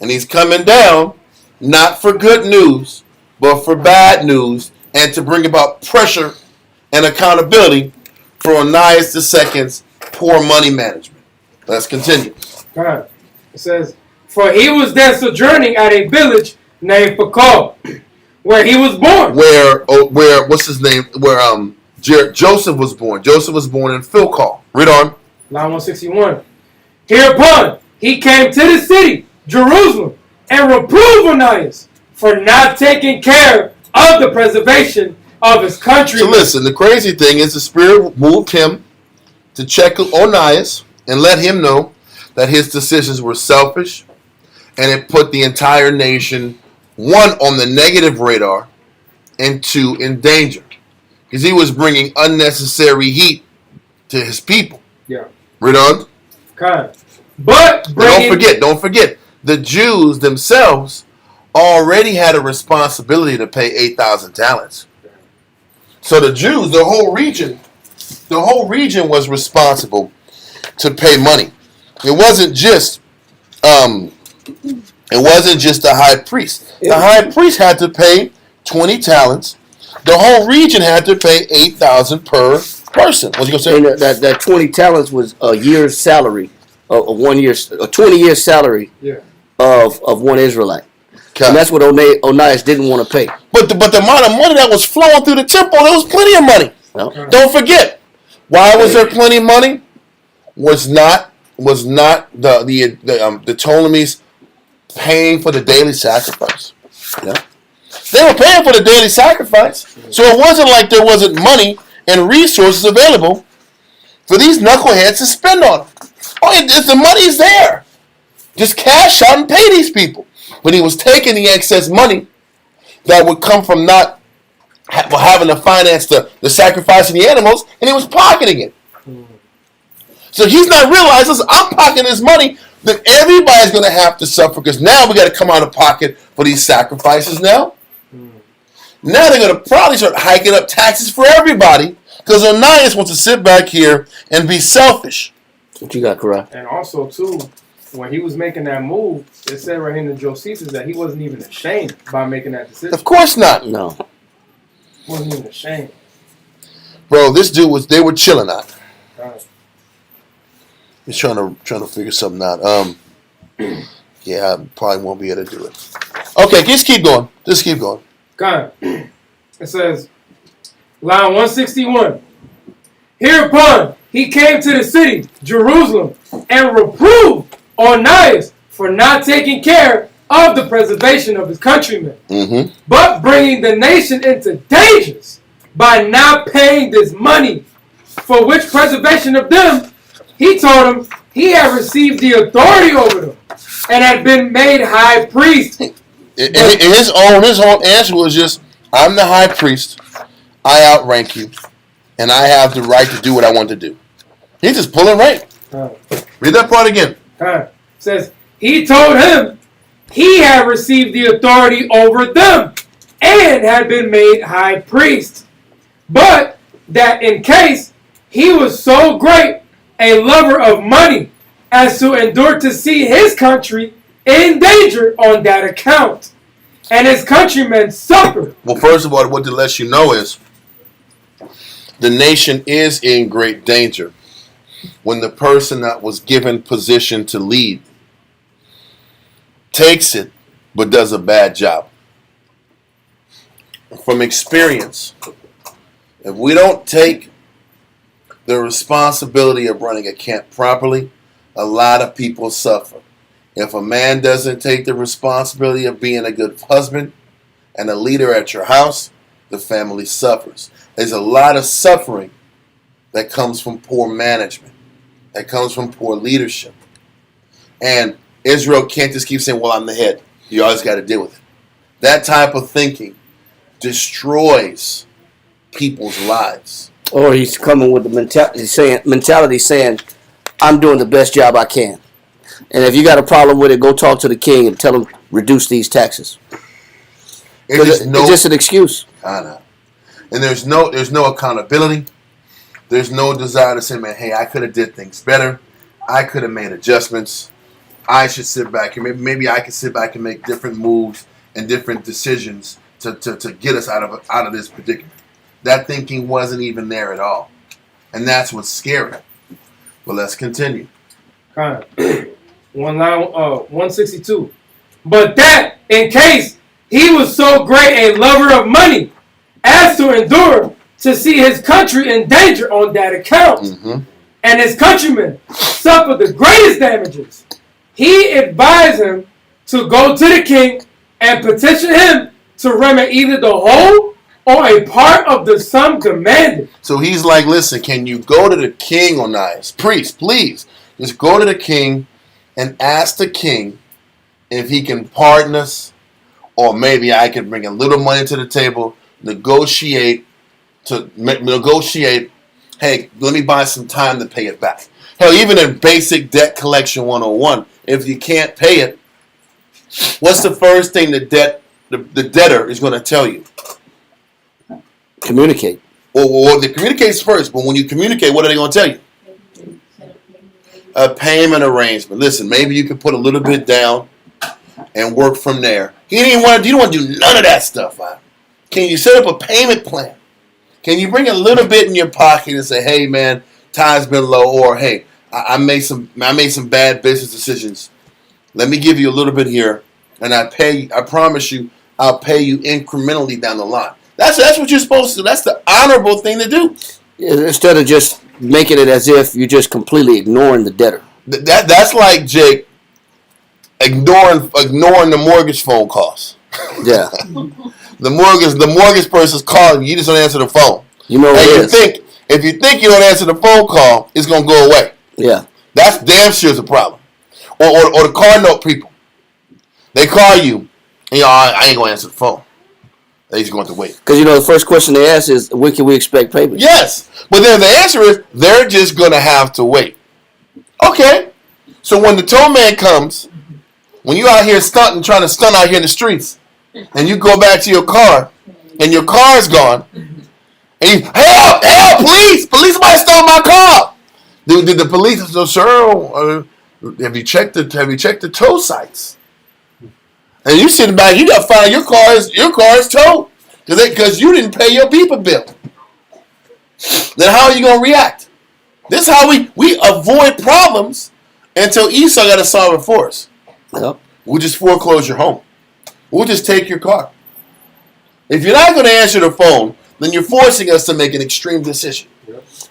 And he's coming down not for good news, but for bad news, and to bring about pressure and accountability for Onias II's poor money management. Let's continue. It says, for he was then sojourning at a village named Pakal, where he was born. Where what's his name? Where Joseph was born. Joseph was born in Philcall. Read on. Line 161. Hereupon he came to the city, Jerusalem, and reproved Onias for not taking care of the preservation of his country. So listen, the crazy thing is the Spirit moved him to check Onias and let him know that his decisions were selfish, and it put the entire nation, one, on the negative radar, and two, in danger. Because he was bringing unnecessary heat to his people. Yeah. Read on. But don't forget, the Jews themselves already had a responsibility to pay 8,000 talents. So the Jews, the whole region was responsible to pay money. It wasn't just the high priest. The high priest had to pay 20 talents. The whole region had to pay 8,000 per person. What you gonna say? And that 20 talents was a year's salary, a 20 year salary of one Israelite. Okay. And that's what Onias didn't want to pay. But the amount of money that was flowing through the temple, there was plenty of money. No. Don't forget, why was there plenty of money? Was not the Ptolemies paying for the daily sacrifice? Yeah. They were paying for the daily sacrifice. So it wasn't like there wasn't money and resources available for these knuckleheads to spend on them. If the money's there, just cash out and pay these people. But he was taking the excess money that would come from not having to finance the sacrifice of the animals, and he was pocketing it. So he's not realizing, I'm pocketing this money, that everybody's going to have to suffer, because now we got to come out of pocket for these sacrifices now. Now they're going to probably start hiking up taxes for everybody, because Onias wants to sit back here and be selfish. What you got, correct? And also, too, when he was making that move, it said right here in Josephus that he wasn't even ashamed by making that decision. Of course not. No. He wasn't even ashamed. Bro, this dude they were chilling out. He's trying to figure something out. Yeah, I probably won't be able to do it. Okay, just keep going. God. It says, line 161. Hereupon he came to the city, Jerusalem, and reproved Onias for not taking care of the preservation of his countrymen, but bringing the nation into dangers by not paying this money, for which preservation of them he told him he had received the authority over them and had been made high priest. His own answer was just, I'm the high priest, I outrank you, and I have the right to do what I want to do. He's just pulling rank. Read that part again. Says, he told him he had received the authority over them and had been made high priest. But that in case he was so great a lover of money as to endure to see his country in danger on that account, and his countrymen suffer. Well, first of all, what to let you know is the nation is in great danger when the person that was given position to lead takes it but does a bad job. From experience, if we don't take the responsibility of running a camp properly, a lot of people suffer. If a man doesn't take the responsibility of being a good husband and a leader at your house, the family suffers. There's a lot of suffering that comes from poor management, that comes from poor leadership. And Israel can't just keep saying, well, I'm the head. You always got to deal with it. That type of thinking destroys people's lives. Or he's coming with the mentality saying, I'm doing the best job I can. And if you got a problem with it, go talk to the king and tell him reduce these taxes. It's just an excuse. I know. And there's no accountability. There's no desire to say, man, hey, I could have did things better. I could have made adjustments. I should sit back and maybe I could sit back and make different moves and different decisions to get us out of this predicament. That thinking wasn't even there at all. And that's what's scary. But let's continue. Kind of. 162. But that, in case he was so great a lover of money, as to endure to see his country in danger on that account, and his countrymen suffer the greatest damages, he advised him to go to the king and petition him to remit either the whole or a part of the sum demanded. So he's like, listen, can you go to the king, Onias? Priest, please. Just go to the king and ask the king if he can pardon us, or maybe I can bring a little money to the table, negotiate. Hey, let me buy some time to pay it back. Hell, even in basic debt collection 101, if you can't pay it, what's the first thing the debtor is going to tell you? Communicate. Well, they communicates first, but when you communicate, what are they going to tell you? A payment arrangement. Listen, maybe you can put a little bit down and work from there. You don't want to do none of that stuff. Huh? Can you set up a payment plan? Can you bring a little bit in your pocket and say, hey man, time's been low, or hey, I made some bad business decisions. Let me give you a little bit here, and I promise you, I'll pay you incrementally down the line. That's what you're supposed to do. That's the honorable thing to do. Instead of just making it as if you're just completely ignoring the debtor. That's like Jake ignoring the mortgage phone calls. Yeah. The mortgage person's calling you. You just don't answer the phone. You know what it is. If you think you don't answer the phone call, it's gonna go away. Yeah. That's damn sure is a problem. Or the car note people. They call you, and I ain't gonna answer the phone. They just going to wait. Because the first question they ask is, when can we expect payment? Yes, but then the answer is they're just gonna have to wait. Okay, so when the tow man comes, when you out here trying to stunt out here in the streets, and you go back to your car, and your car's gone, and you help, please, somebody stole my car. Did the police say, sir, have you checked the tow sites? And you sitting back, you got to find your car is towed because you didn't pay your beeper bill. Then how are you gonna react? This is how we avoid problems until Esau got to solve it for us. Yep. We'll just foreclose your home. We'll just take your car. If you're not going to answer the phone, then you're forcing us to make an extreme decision.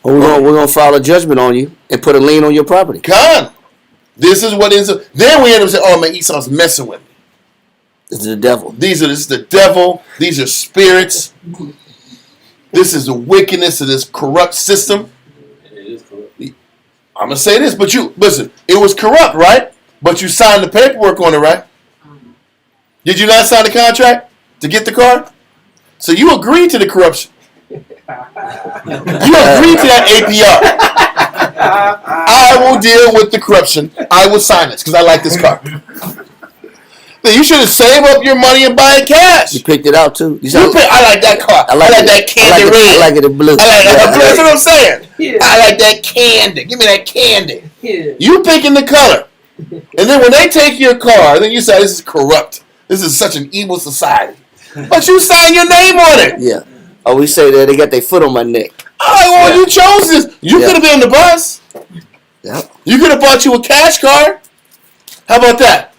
Well, we're gonna file a judgment on you and put a lien on your property. Come on. This is what is. Then we end up saying, "Oh man, Esau's messing with me." This is the devil. This is the devil. These are spirits. This is the wickedness of this corrupt system. It is corrupt. I'm gonna say this, but you listen. It was corrupt, right? But you signed the paperwork on it, right? Did you not sign the contract to get the car? So you agreed to the corruption. You agreed to that APR. I will deal with the corruption. I will sign this because I like this car. Then you should have saved up your money and buy it cash. You picked it out too. I like that car. I like that candy red. I like it in blue. That's what I'm saying. Yeah. I like that candy. Give me that candy. Yeah. You picking the color. And then when they take your car, then you say, this is corrupt. This is such an evil society. But you sign your name on it. Yeah. Oh, we say that they got their foot on my neck. Oh, well, you chose this. You could have been on the bus. Yeah. You could have bought you a cash card. How about that?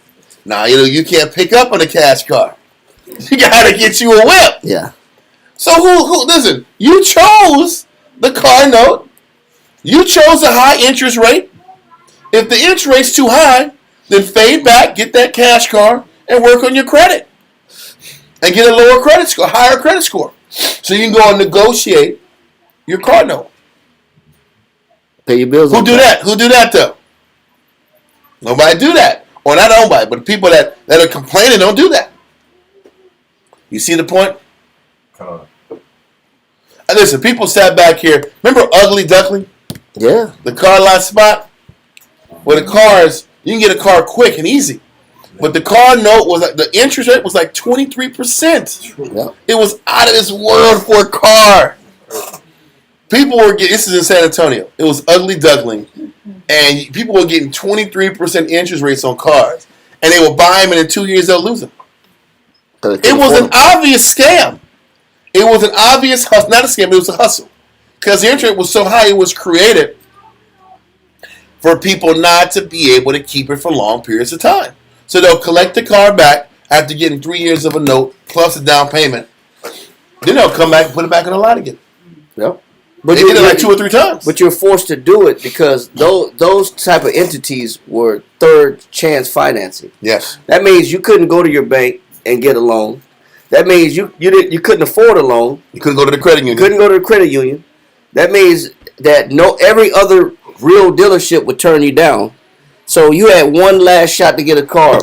Nah, you can't pick up on a cash card. You got to get you a whip. Yeah. So who? Listen, you chose the car note. You chose a high interest rate. If the interest rate's too high, then fade back, get that cash card, and work on your credit. And get a lower credit score, higher credit score. So you can go and negotiate your car note. Pay your bills. Who do that? Who do that though? Nobody do that. Or not nobody, but the people that are complaining don't do that. You see the point? And listen, people sat back here. Remember Ugly Duckling? Yeah. The car lot spot? Where the cars, you can get a car quick and easy. But the car note was like, the interest rate was like 23%. Yeah. It was out of this world for a car. People were getting, this is in San Antonio. It was Ugly Duckling. And people were getting 23% interest rates on cars. And they would buy them and in 2 years they'll lose them. It was an obvious scam. It was an obvious hustle. Not a scam, it was a hustle. Because the interest was so high, it was created for people not to be able to keep it for long periods of time. So they'll collect the car back after getting 3 years of a note plus a down payment. Then they'll come back and put it back on the lot again. Yep. But they did it like 2 or 3 times. But you're forced to do it because those type of entities were third chance financing. Yes. That means you couldn't go to your bank and get a loan. That means you couldn't afford a loan. You couldn't go to the credit union. Couldn't go to the credit union. That means that every other real dealership would turn you down. So you had one last shot to get a car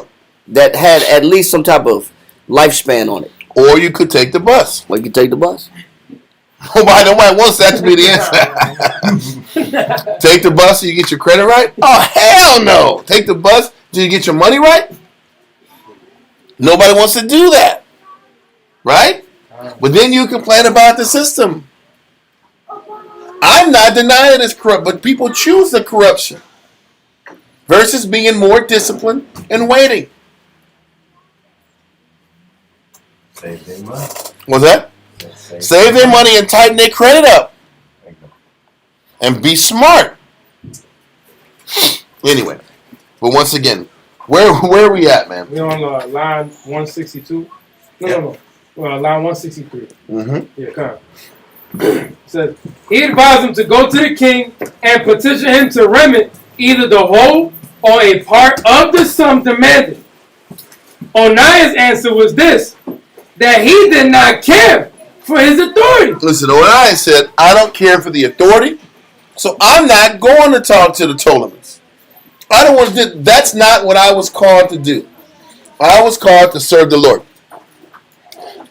that had at least some type of lifespan on it. Or you could take the bus. Or you could take the bus. Nobody wants that to be the answer. Take the bus so you get your credit right? Oh, hell no. Take the bus so you get your money right? Nobody wants to do that. Right? But then you complain about the system. I'm not denying it's corrupt, but people choose the corruption versus being more disciplined and waiting. Save their money. What's that? Save their money and tighten their credit up. And be smart. Anyway, but once again, where are we at, man? We're on line 162. No. Line 163. Mm-hmm. Yeah, come on. It says, he advised him to go to the king and petition him to remit either the whole or a part of the sum demanded. Oniah's answer was this, that he did not care for his authority. Listen, Oniah said, I don't care for the authority, so I'm not going to talk to the Ptolemies. I don't want to do, that's not what I was called to do. I was called to serve the Lord.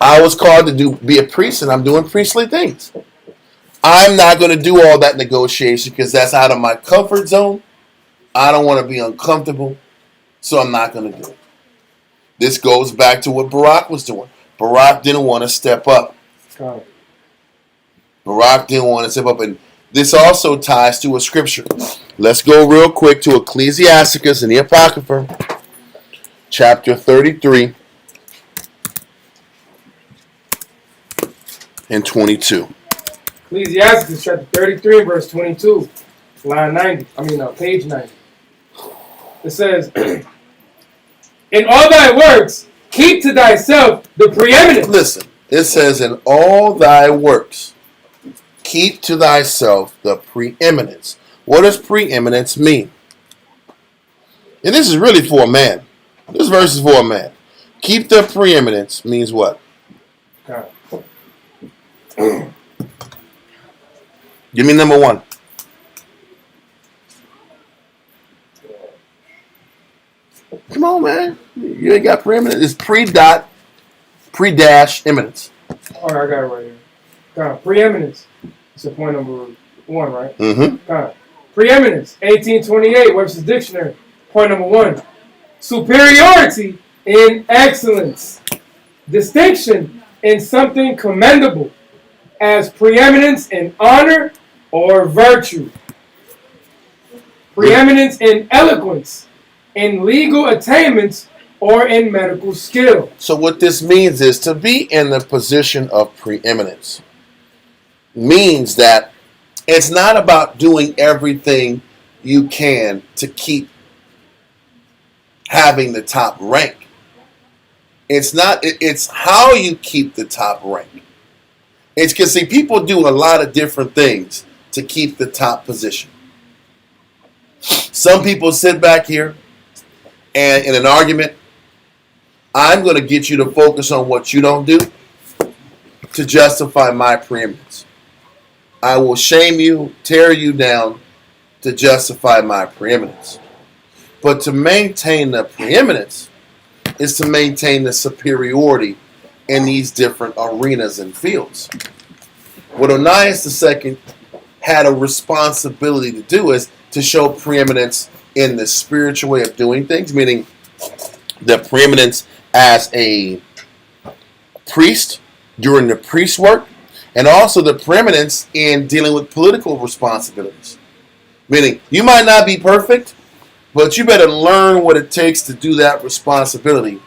I was called to be a priest, and I'm doing priestly things. I'm not going to do all that negotiation because that's out of my comfort zone. I don't want to be uncomfortable, so I'm not going to do it. This goes back to what Barak was doing. Barak didn't want to step up. Barak didn't want to step up, and this also ties to a scripture. Let's go real quick to Ecclesiasticus in the Apocrypha, chapter 33 and 22. Ecclesiastes chapter 33 verse 22, line 90. Page 90. It says, in all thy works, keep to thyself the preeminence. Listen, it says, in all thy works, keep to thyself the preeminence. What does preeminence mean? And this is really for a man. This verse is for a man. Keep the preeminence means what? Give me number one. Come on, man. You ain't got preeminence. It's pre-dash eminence. All right, I got it right here. Preeminence. It's a point number 1, right? Mm-hmm. Preeminence, 1828, Webster's Dictionary. Point number 1. Superiority in excellence. Distinction in something commendable, as preeminence in honor or virtue. Preeminence in eloquence, in legal attainments, or in medical skill. So what this means is to be in the position of preeminence means that it's not about doing everything you can to keep having the top rank. It's how you keep the top rank. It's because, see, people do a lot of different things to keep the top position. Some people sit back here and in an argument, I'm going to get you to focus on what you don't do to justify my preeminence. I will shame you, tear you down to justify my preeminence. But to maintain the preeminence is to maintain the superiority in these different arenas and fields. What Onias II had a responsibility to do is to show preeminence in the spiritual way of doing things, meaning the preeminence as a priest during the priest work, and also the preeminence in dealing with political responsibilities. Meaning, you might not be perfect, but you better learn what it takes to do that responsibility.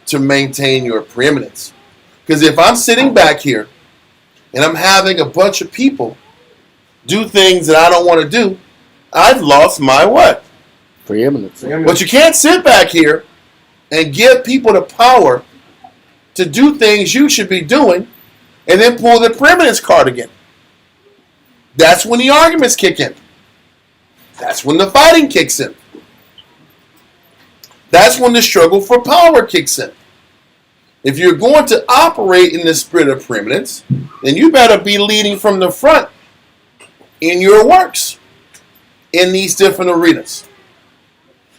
to maintain your preeminence. Because if I'm sitting back here and I'm having a bunch of people do things that I don't want to do, I've lost my what? Preeminence. But you can't sit back here and give people the power to do things you should be doing and then pull the preeminence card again. That's when the arguments kick in. That's when the fighting kicks in. That's when the struggle for power kicks in. If you're going to operate in the spirit of preeminence, then you better be leading from the front in your works in these different arenas.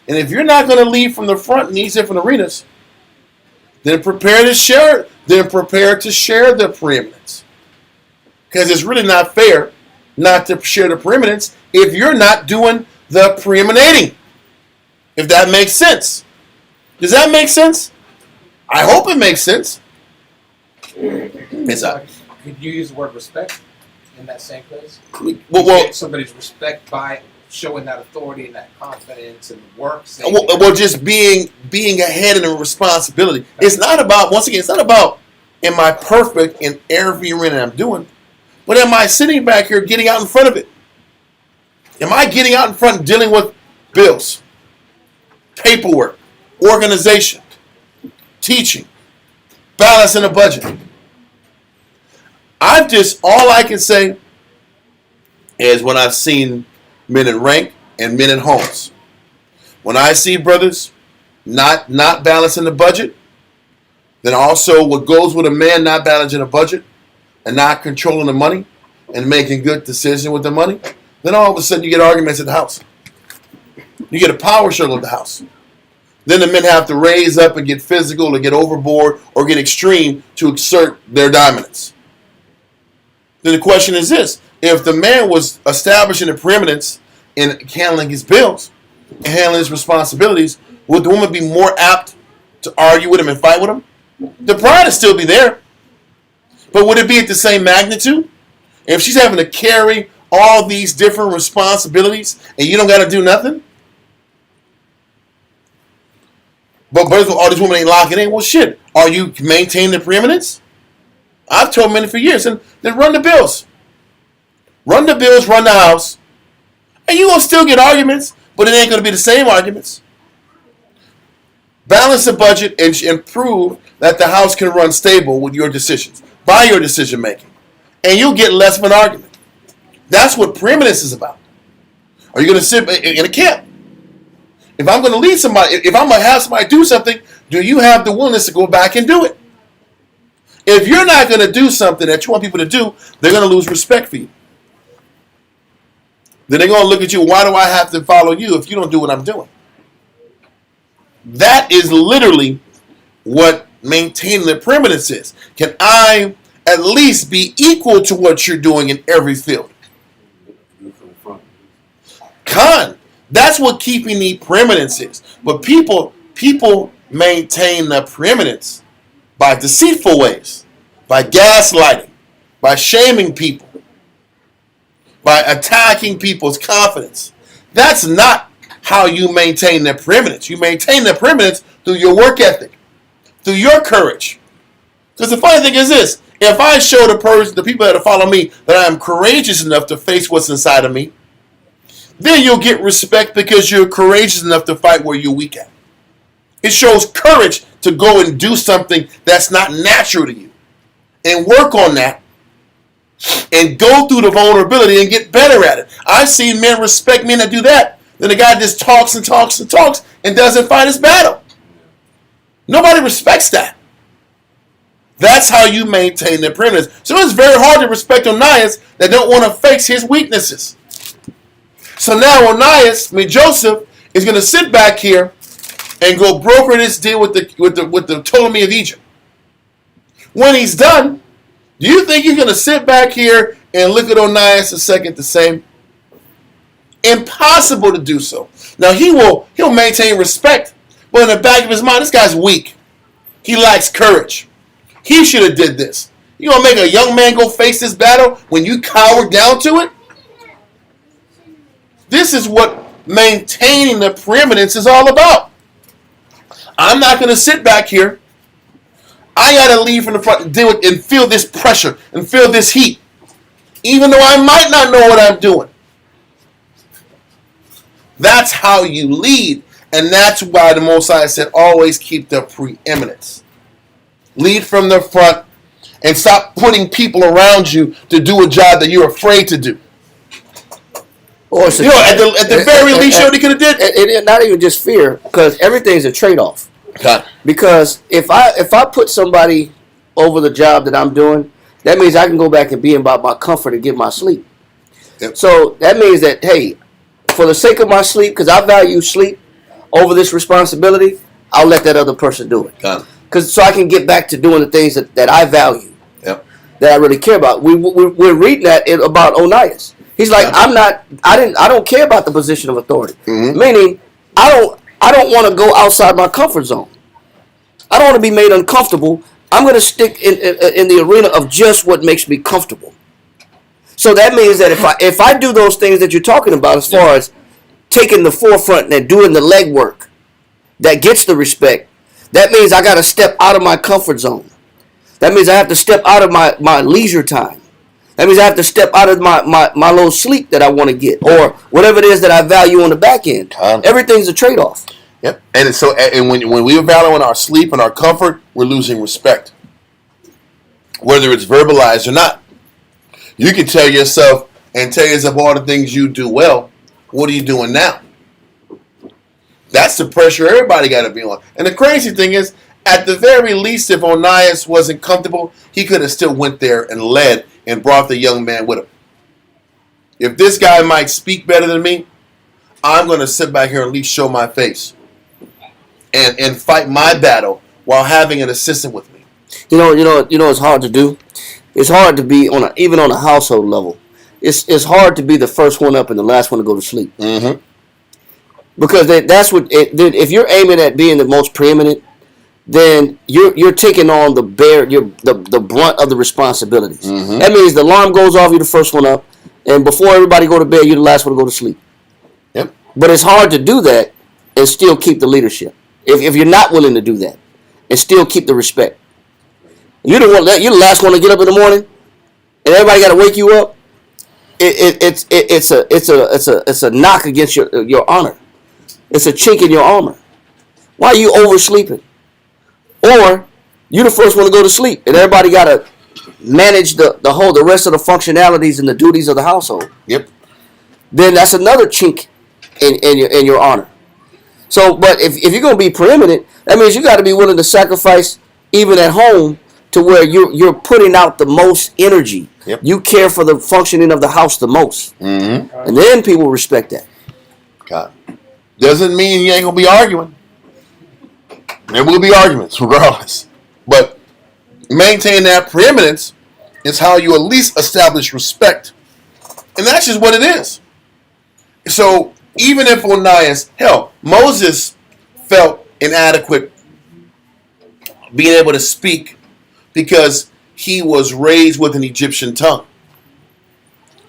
And if you're not going to lead from the front in these different arenas, then prepare to share. Then prepare to share the preeminence, because it's really not fair not to share the preeminence if you're not doing the preeminating. If that makes sense, does that make sense? I hope it makes sense. Could you use the word respect in that same place? Well, Get somebody's respect by showing that authority and that confidence and works. Well, just being ahead in the responsibility. It's not about, once again, it's not about am I perfect in every arena I'm doing, but am I sitting back here getting out in front of it? Am I getting out in front and dealing with bills, paperwork, organization, teaching, balancing a budget? All I can say is when I've seen men in rank and men in homes. When I see brothers not balancing the budget, then also what goes with a man not balancing a budget and not controlling the money and making good decisions with the money, then all of a sudden you get arguments at the house. You get a power struggle at the house. Then the men have to raise up and get physical or get overboard or get extreme to exert their dominance. Then the question is this: if the man was establishing a preeminence in handling his bills and handling his responsibilities, would the woman be more apt to argue with him and fight with him? The pride would still be there, but would it be at the same magnitude? If she's having to carry all these different responsibilities and you don't got to do nothing? But all these women ain't locking in. Well, shit. Are you maintaining the preeminence? I've told men for years, and then run the bills. Run the bills, run the house. And you're going to still get arguments, but it ain't going to be the same arguments. Balance the budget and prove that the house can run stable with your decisions, by your decision making. And you'll get less of an argument. That's what preeminence is about. Are you going to sit in a camp? If I'm going to lead somebody, if I'm going to have somebody do something, do you have the willingness to go back and do it? If you're not going to do something that you want people to do, they're going to lose respect for you. Then they're going to look at you, why do I have to follow you if you don't do what I'm doing? That is literally what maintaining the preeminence is. Can I at least be equal to what you're doing in every field? That's what keeping the preeminence is. But people maintain the preeminence by deceitful ways, by gaslighting, by shaming people, by attacking people's confidence. That's not how you maintain the preeminence. You maintain the preeminence through your work ethic, through your courage. Because the funny thing is this: if I show the people that follow me, that I am courageous enough to face what's inside of me, then you'll get respect because you're courageous enough to fight where you're weak at. It shows courage to go and do something that's not natural to you and work on that and go through the vulnerability and get better at it. I've seen men respect men that do that. Then the guy just talks and talks and talks and doesn't fight his battle. Nobody respects that. That's how you maintain the preeminence. So it's very hard to respect Onias that don't want to face his weaknesses. So now Joseph is going to sit back here and go broker this deal with the Ptolemy of Egypt. When he's done, do you think he's going to sit back here and look at Onias a second the same? Impossible to do so. Now he'll maintain respect, but in the back of his mind, this guy's weak. He lacks courage. He should have did this. You gonna make a young man go face this battle when you cower down to it? This is what maintaining the preeminence is all about. I'm not going to sit back here I gotta lead from the front and deal with and feel this pressure and feel this heat, even though I might not know what I'm doing. That's how you lead, and that's why the Most High said, always keep the preeminence. Lead from the front, and stop putting people around you to do a job that you're afraid to do. Or at the very least, you could have did. And not even just fear, because everything's a trade-off. God. Because if I put somebody over the job that I'm doing, that means I can go back and be about my comfort and get my sleep. Yep. So that means that, hey, for the sake of my sleep, because I value sleep over this responsibility, I'll let that other person do it. God. So I can get back to doing the things that I value. Yep. That I really care about. We're reading that about Onias. He's like, Yeah. I don't care about the position of authority. Mm-hmm. Meaning, I don't want to go outside my comfort zone. I don't want to be made uncomfortable. I'm going to stick in the arena of just what makes me comfortable. So that means that if I do those things that you're talking about, as far as taking the forefront and doing the legwork that gets the respect, that means I got to step out of my comfort zone. That means I have to step out of my leisure time. That means I have to step out of my little sleep that I want to get, or whatever it is that I value on the back end. Everything's a trade-off. Yep. And when we are valuing our sleep and our comfort, we're losing respect, whether it's verbalized or not. You can tell yourself all the things you do well. What are you doing now? That's the pressure everybody got to be on. And the crazy thing is, at the very least, if Onias wasn't comfortable, he could have still went there and led and brought the young man with him. If this guy might speak better than me, I'm going to sit back here and at least show my face and fight my battle while having an assistant with me. You know, it's hard to do. It's hard to be even on a household level. It's hard to be the first one up and the last one to go to sleep. Mm-hmm. Because that's what. If you're aiming at being the most preeminent, then you're taking on the brunt of the responsibilities. Mm-hmm. That means the alarm goes off, you're the first one up, and before everybody go to bed, you're the last one to go to sleep. Yep. But it's hard to do that and still keep the leadership. If you're not willing to do that and still keep the respect, you're the last one to get up in the morning, and everybody got to wake you up. It's a knock against your honor. It's a chink in your armor. Why are you oversleeping? Or you're the first one to go to sleep, and everybody got to manage the rest of the functionalities and the duties of the household. Yep. Then that's another chink in your honor. So, but if you're going to be preeminent, that means you got to be willing to sacrifice even at home to where you're putting out the most energy. Yep. You care for the functioning of the house the most. Mm-hmm. And then people respect that. God. Doesn't mean you ain't going to be arguing. There will be arguments regardless. But maintain that preeminence is how you at least establish respect. And that's just what it is. So even if Onias, Moses felt inadequate being able to speak because he was raised with an Egyptian tongue.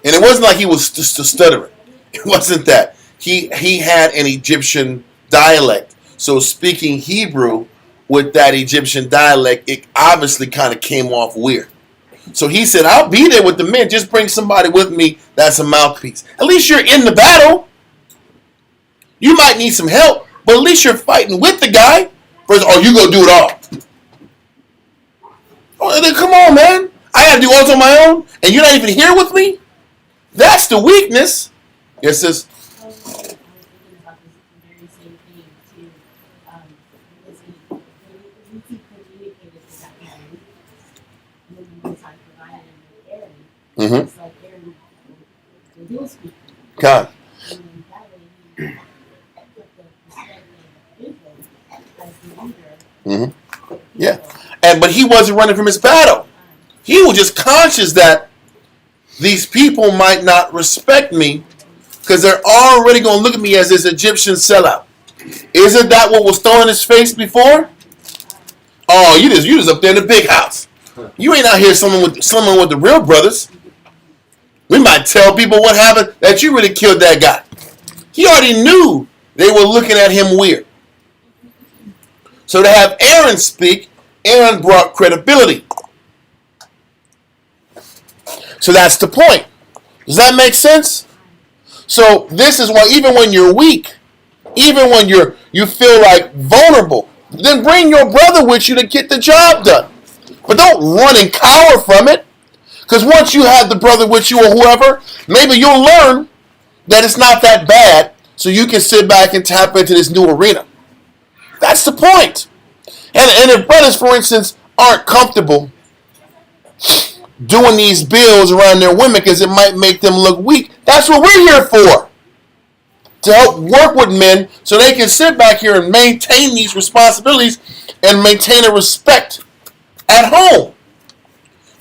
And it wasn't like he was just stuttering. It wasn't that. He had an Egyptian dialect. So speaking Hebrew with that Egyptian dialect, it obviously kind of came off weird. So he said, I'll be there with the men. Just bring somebody with me that's a mouthpiece. At least you're in the battle. You might need some help, but at least you're fighting with the guy. Versus, you go do it all. Oh, then come on, man. I got to do all on my own, and you're not even here with me? That's the weakness. Yes, sis. Mm-hmm. God. Mm-hmm. Yeah. But he wasn't running from his battle. He was just conscious that these people might not respect me because they're already going to look at me as this Egyptian sellout. Isn't that what was thrown in his face before? Oh, you just up there in the big house. You ain't out here slumming with the real brothers. We might tell people what happened, that you really killed that guy. He already knew they were looking at him weird. So to have Aaron speak Aaron brought credibility. So that's the point. Does that make sense? So this is why even when you're weak, even when you feel like vulnerable, then bring your brother with you to get the job done. But don't run and cower from it. Because once you have the brother with you or whoever, maybe you'll learn that it's not that bad, so you can sit back and tap into this new arena. That's the point. And if brothers, for instance, aren't comfortable doing these bills around their women because it might make them look weak, that's what we're here for. To help work with men so they can sit back here and maintain these responsibilities and maintain a respect at home.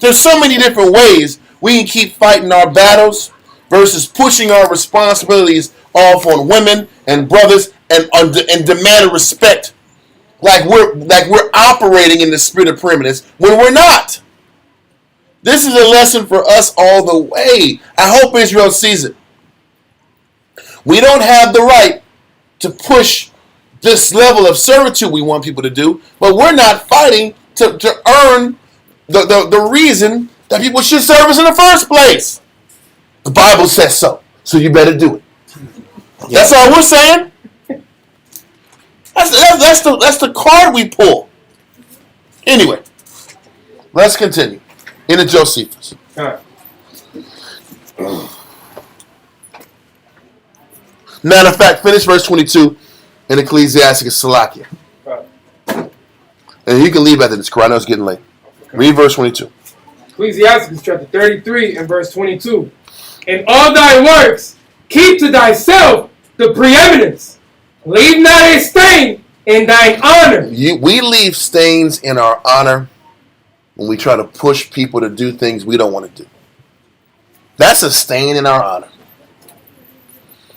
There's so many different ways we can keep fighting our battles versus pushing our responsibilities off on women and brothers and demand respect like we're operating in the spirit of preeminence when we're not. This is a lesson for us all the way. I hope Israel sees it. We don't have the right to push this level of servitude we want people to do, but we're not fighting to earn the reason that people should serve us in the first place. The Bible says so, so you better do it. That's all we're saying. That's the card we pull. Anyway, let's continue. Into Josephus. All right. Matter of fact, finish verse 22 in Ecclesiasticus Salakia. Right. And you can leave after this, because I know it's getting late. Okay. Read verse 22. Ecclesiastes chapter 33 and verse 22. In all thy works, keep to thyself the preeminence. Leave not a stain in thine honor. We leave stains in our honor when we try to push people to do things we don't want to do. That's a stain in our honor.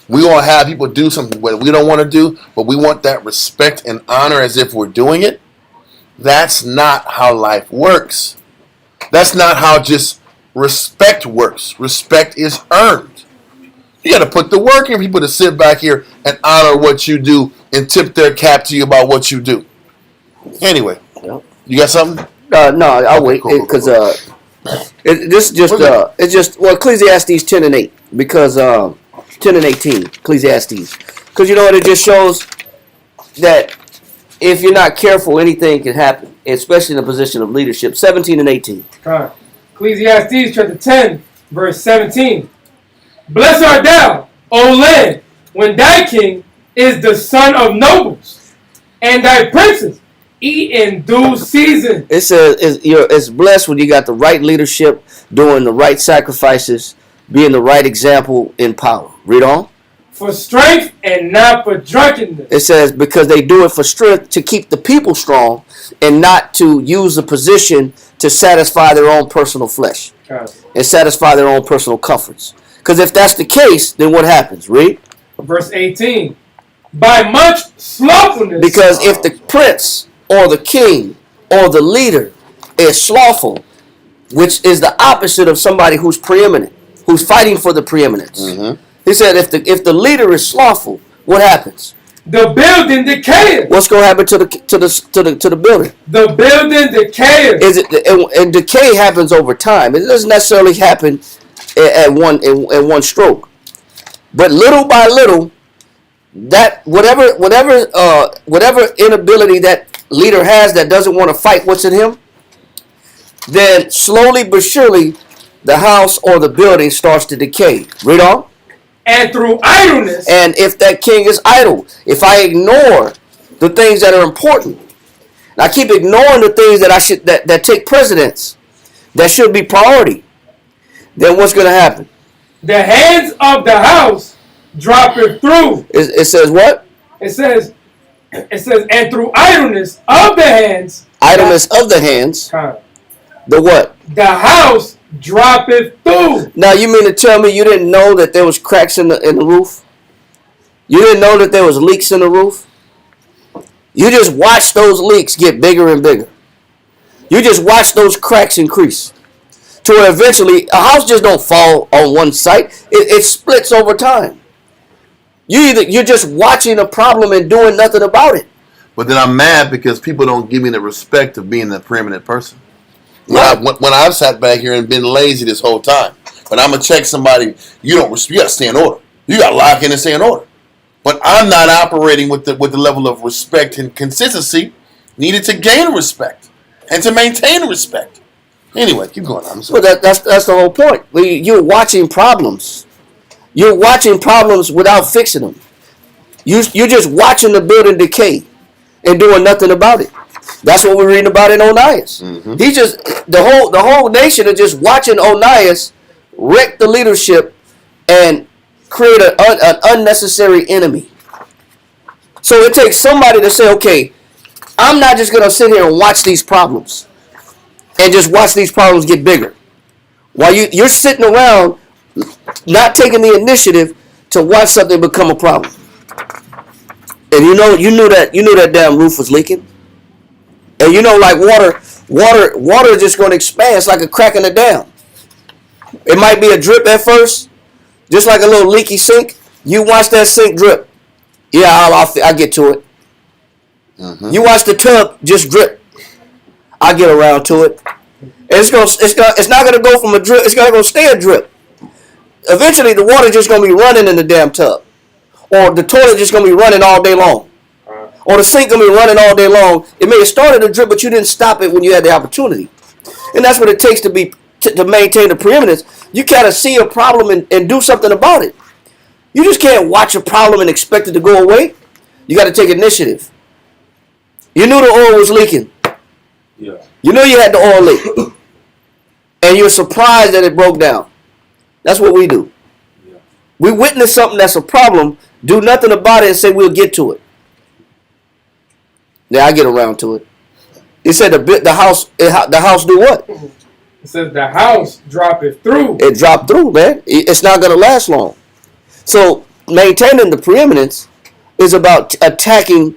We want to have people do something that we don't want to do, but we want that respect and honor as if we're doing it. That's not how life works. That's not how just respect works. Respect is earned. You got to put the work in people to sit back here and honor what you do and tip their cap to you about what you do. Anyway, you got something? No, I'll wait because it's just Ecclesiastes 10 and 8 because 10 and 18 Ecclesiastes because you know what, it just shows that if you're not careful, anything can happen, especially in a position of leadership. 17 and 18. Right. Ecclesiastes chapter 10 verse 17. Blessed art thou, O land, when thy king is the son of nobles, and thy princes eat in due season. It says it's blessed when you got the right leadership, doing the right sacrifices, being the right example in power. Read on. For strength and not for drunkenness. It says because they do it for strength to keep the people strong and not to use the position to satisfy their own personal flesh and satisfy their own personal comforts. Because if that's the case, then what happens? Read. Verse 18. By much slothfulness. Because if the prince or the king or the leader is slothful, which is the opposite of somebody who's preeminent, who's fighting for the preeminence. Mm-hmm. He said if the leader is slothful, what happens? The building decays. What's going to happen to the building? The building decays. And decay happens over time. It doesn't necessarily happen at one stroke, but little by little, that whatever inability that leader has that doesn't want to fight what's in him, then slowly but surely the house or the building starts to decay. Read on. And through idleness. And if that king is idle, if I ignore the things that are important, and I keep ignoring the things that take precedence, that should be priority, then what's going to happen? The hands of the house droppeth through. It says what? It says, and through idleness of the hands. Idleness of the hands. The what? The house droppeth through. Now you mean to tell me you didn't know that there was cracks in the roof? You didn't know that there was leaks in the roof? You just watched those leaks get bigger and bigger. You just watched those cracks increase. To where eventually a house just don't fall on one site. It splits over time. You're just watching a problem and doing nothing about it. But then I'm mad because people don't give me the respect of being the preeminent person. Right. When I've sat back here and been lazy this whole time, when I'm gonna check somebody, you gotta stay in order. You gotta lock in and stay in order. But I'm not operating with the level of respect and consistency needed to gain respect and to maintain respect. Anyway, keep going. I'm sorry. Well, that's the whole point. You're watching problems. You're watching problems without fixing them. You're just watching the building decay and doing nothing about it. That's what we're reading about in Onias. Mm-hmm. He just the whole nation is just watching Onias wreck the leadership and create an unnecessary enemy. So it takes somebody to say, okay, I'm not just going to sit here and watch these problems and just watch these problems get bigger. While you're sitting around not taking the initiative to watch something become a problem. And you knew that damn roof was leaking. And like water is just going to expand. It's like a crack in the dam. It might be a drip at first, just like a little leaky sink. You watch that sink drip. Yeah, I'll get to it. Mm-hmm. You watch the tub just drip. I'll get around to it. And it's not gonna go from a drip. It's gonna stay a drip. Eventually, the water just gonna be running in the damn tub, or the toilet just gonna be running all day long, or the sink gonna be running all day long. It may have started a drip, but you didn't stop it when you had the opportunity. And that's what it takes to maintain the preeminence. You gotta see a problem and do something about it. You just can't watch a problem and expect it to go away. You got to take initiative. You knew the oil was leaking. Yeah. You knew you had the oil leak. And you're surprised that it broke down. That's what we do. Yeah. We witness something that's a problem, do nothing about it, and say we'll get to it. Yeah, I get around to it. It said the house do what? It says the house droppeth through. It dropped through, man. It's not going to last long. So maintaining the preeminence is about attacking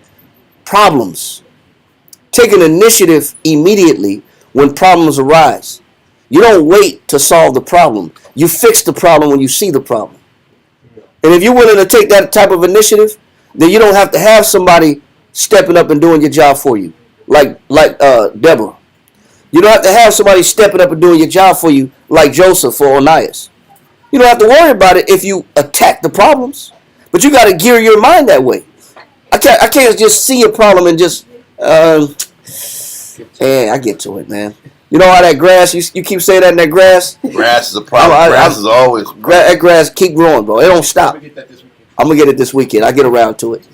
problems, taking initiative immediately when problems arise. You don't wait to solve the problem. You fix the problem when you see the problem. And if you're willing to take that type of initiative, then you don't have to have somebody stepping up and doing your job for you, like Deborah. You don't have to have somebody stepping up and doing your job for you, like Joseph or Onias. You don't have to worry about it if you attack the problems, but you got to gear your mind that way. I can't just see a problem and just, I get to it, man. You know how that grass, you keep saying that in that grass? Grass is a problem. Grass is always a problem. That grass keep growing, bro. It don't stop. I'm going to get it this weekend. I get around to it.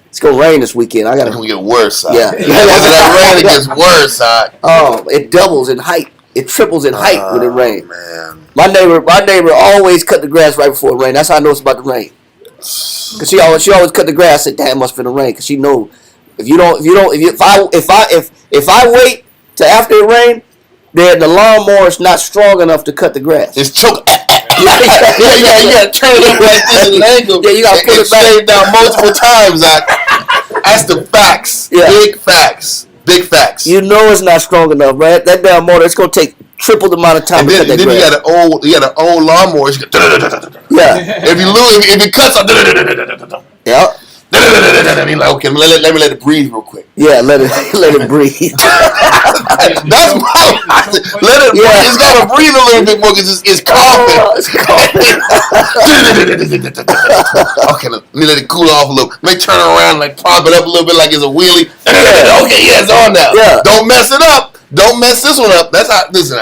It's going to rain this weekend. It's going to get worse, huh? Yeah. After that rain, it gets worse, huh? Oh, it doubles in height. It triples in height when it rains. Man. My neighbor always cut the grass right before it rain. That's how I know it's about to rain. Cause she always cut the grass. Said, "Damn, must be the rain." Cause she know if I wait till after it rain, then the lawnmower is not strong enough to cut the grass. It's choke. Yeah. Turn it up like this and angle. Yeah, you gotta pull it back. Straight down multiple times. That's the facts. Yeah. Big facts. Big facts. You know it's not strong enough, right? That damn motor, it's gonna take triple the amount of time to cut that grass. you got an old lawnmower. Yeah. If it cuts off, Yeah. I mean, like, okay, let me let it breathe real quick. Yeah, let it breathe. That's why let it. Yeah. It's got to breathe a little bit more because it's coughing. It's coughing. Okay, let me let it cool off a little. Let me turn it around, like prop it up a little bit, like it's a wheelie. Okay, yeah, it's on now. Yeah. Don't mess it up. Don't mess this one up. That's how. Listen,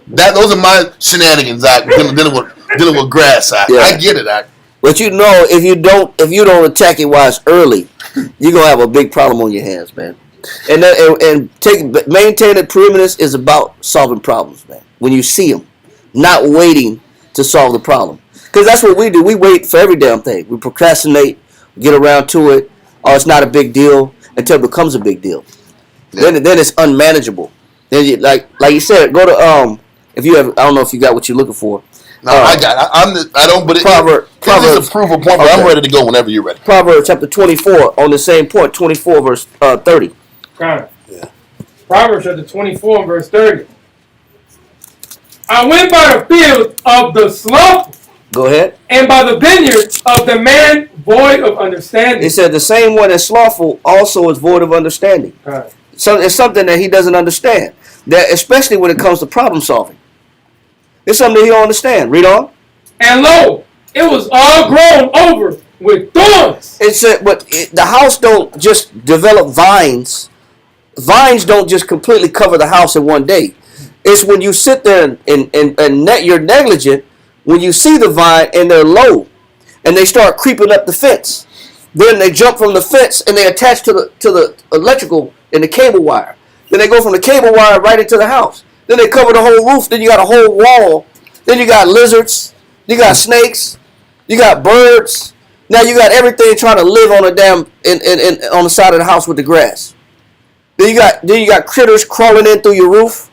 those are my shenanigans. Dealing with grass. I get it. But if you don't attack it while it's early, you're gonna have a big problem on your hands, man. And maintaining preeminence is about solving problems, man. When you see them, not waiting to solve the problem, because that's what we do. We wait for every damn thing. We procrastinate, get around to it. Oh, it's not a big deal until it becomes a big deal. Yeah. Then it's unmanageable. Then like you said, go to if you have, I don't know if you got what you're looking for. No, I got it. I don't, but it's a proof of point, but I'm ready to go whenever you're ready. Proverbs chapter 24, on the same point, 24 verse 30. Yeah. Proverbs chapter 24 verse 30. I went by the field of the sloth. Go ahead. And by the vineyard of the man void of understanding. It said the same one that's slothful also is void of understanding. Right. So it's something that he doesn't understand. That especially when it comes to problem solving. It's something that he don't understand. Read on. And lo, it was all grown over with thorns. It said, but the house don't just develop vines. Vines don't just completely cover the house in one day. It's when you sit there and you're negligent, when you see the vine and they're low, and they start creeping up the fence. Then they jump from the fence and they attach to the electrical and the cable wire. Then they go from the cable wire right into the house. Then they cover the whole roof. Then you got a whole wall. Then you got lizards. You got snakes. You got birds. Now you got everything trying to live on a damn on the side of the house with the grass. Then you got critters crawling in through your roof.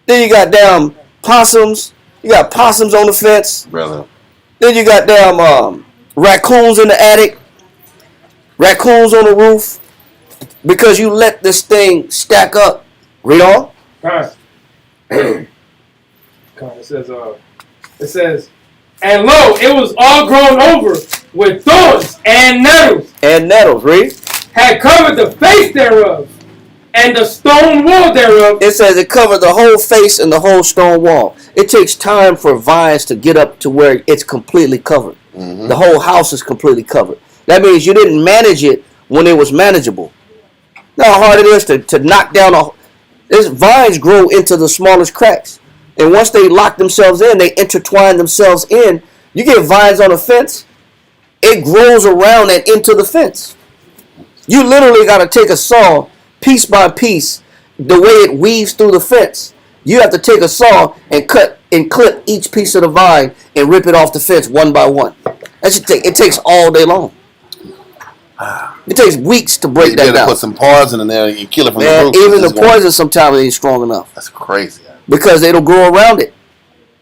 Then you got damn possums. You got possums on the fence. Brother. Then you got damn raccoons in the attic. Raccoons on the roof. Because you let this thing stack up. Read on. Right. It says, and lo, it was all grown over with thorns and nettles. And nettles, read. Had covered the face thereof, and the stone wall thereof. It says it covered the whole face and the whole stone wall. It takes time for vines to get up to where it's completely covered. Mm-hmm. The whole house is completely covered. That means you didn't manage it when it was manageable. You know how hard it is to knock down these vines grow into the smallest cracks. And once they lock themselves in, they intertwine themselves in. You get vines on a fence, it grows around and into the fence. You literally got to take a saw, piece by piece, the way it weaves through the fence. You have to take a saw and cut and clip each piece of the vine and rip it off the fence one by one. It takes all day long. It takes weeks to break that down. Put some poison in there and you kill it from the root. Even the poison sometimes ain't strong enough. That's crazy. Because it'll grow around it.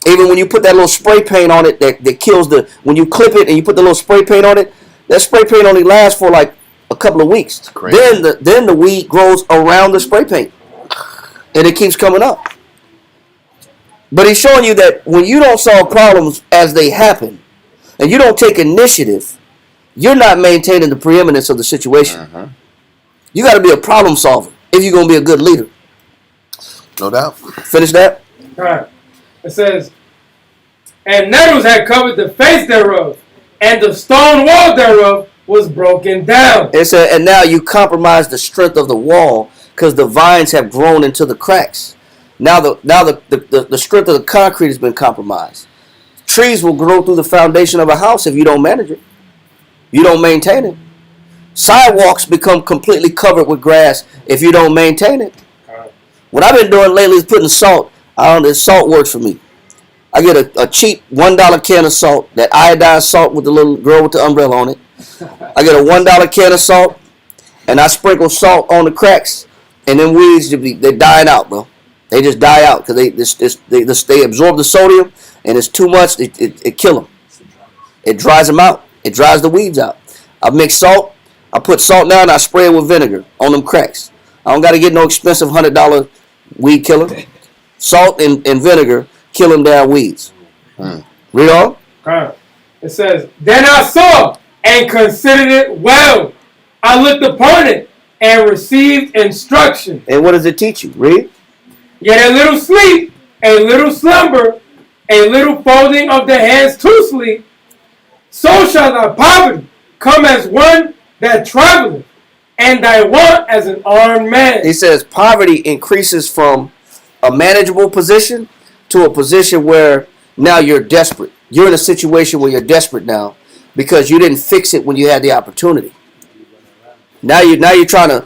Even when you put that little spray paint on it that kills when you clip it and you put the little spray paint on it, that spray paint only lasts for like a couple of weeks. Then the weed grows around the spray paint. And it keeps coming up. But he's showing you that when you don't solve problems as they happen, and you don't take initiative, you're not maintaining the preeminence of the situation. Uh-huh. You got to be a problem solver if you're going to be a good leader. No doubt. Finish that. All right. It says, and nettles had covered the face thereof, and the stone wall thereof was broken down. It said, and now you compromise the strength of the wall because the vines have grown into the cracks. Now the strength of the concrete has been compromised. Trees will grow through the foundation of a house if you don't manage it. You don't maintain it. Sidewalks become completely covered with grass if you don't maintain it. What I've been doing lately is putting salt. Salt works for me. I get a cheap $1 can of salt, that iodized salt with the little girl with the umbrella on it. I get a $1 can of salt, and I sprinkle salt on the cracks, and then weeds, they're dying out, bro. They just die out because they absorb the sodium, and it's too much. It kill them. It dries them out. It dries the weeds out. I mix salt. I put salt down, and I spray it with vinegar on them cracks. I don't got to get no expensive $100 weed killer. Salt and vinegar kill them down weeds. Read on. It says, then I saw and considered it well. I looked upon it and received instruction. And what does it teach you? Read. Yet a little sleep, a little slumber, a little folding of the hands to sleep, so shall thy poverty come as one that traveleth, and thy want as an armed man. He says poverty increases from a manageable position to a position where now you're desperate. You're in a situation where you're desperate now because you didn't fix it when you had the opportunity. Now you're trying to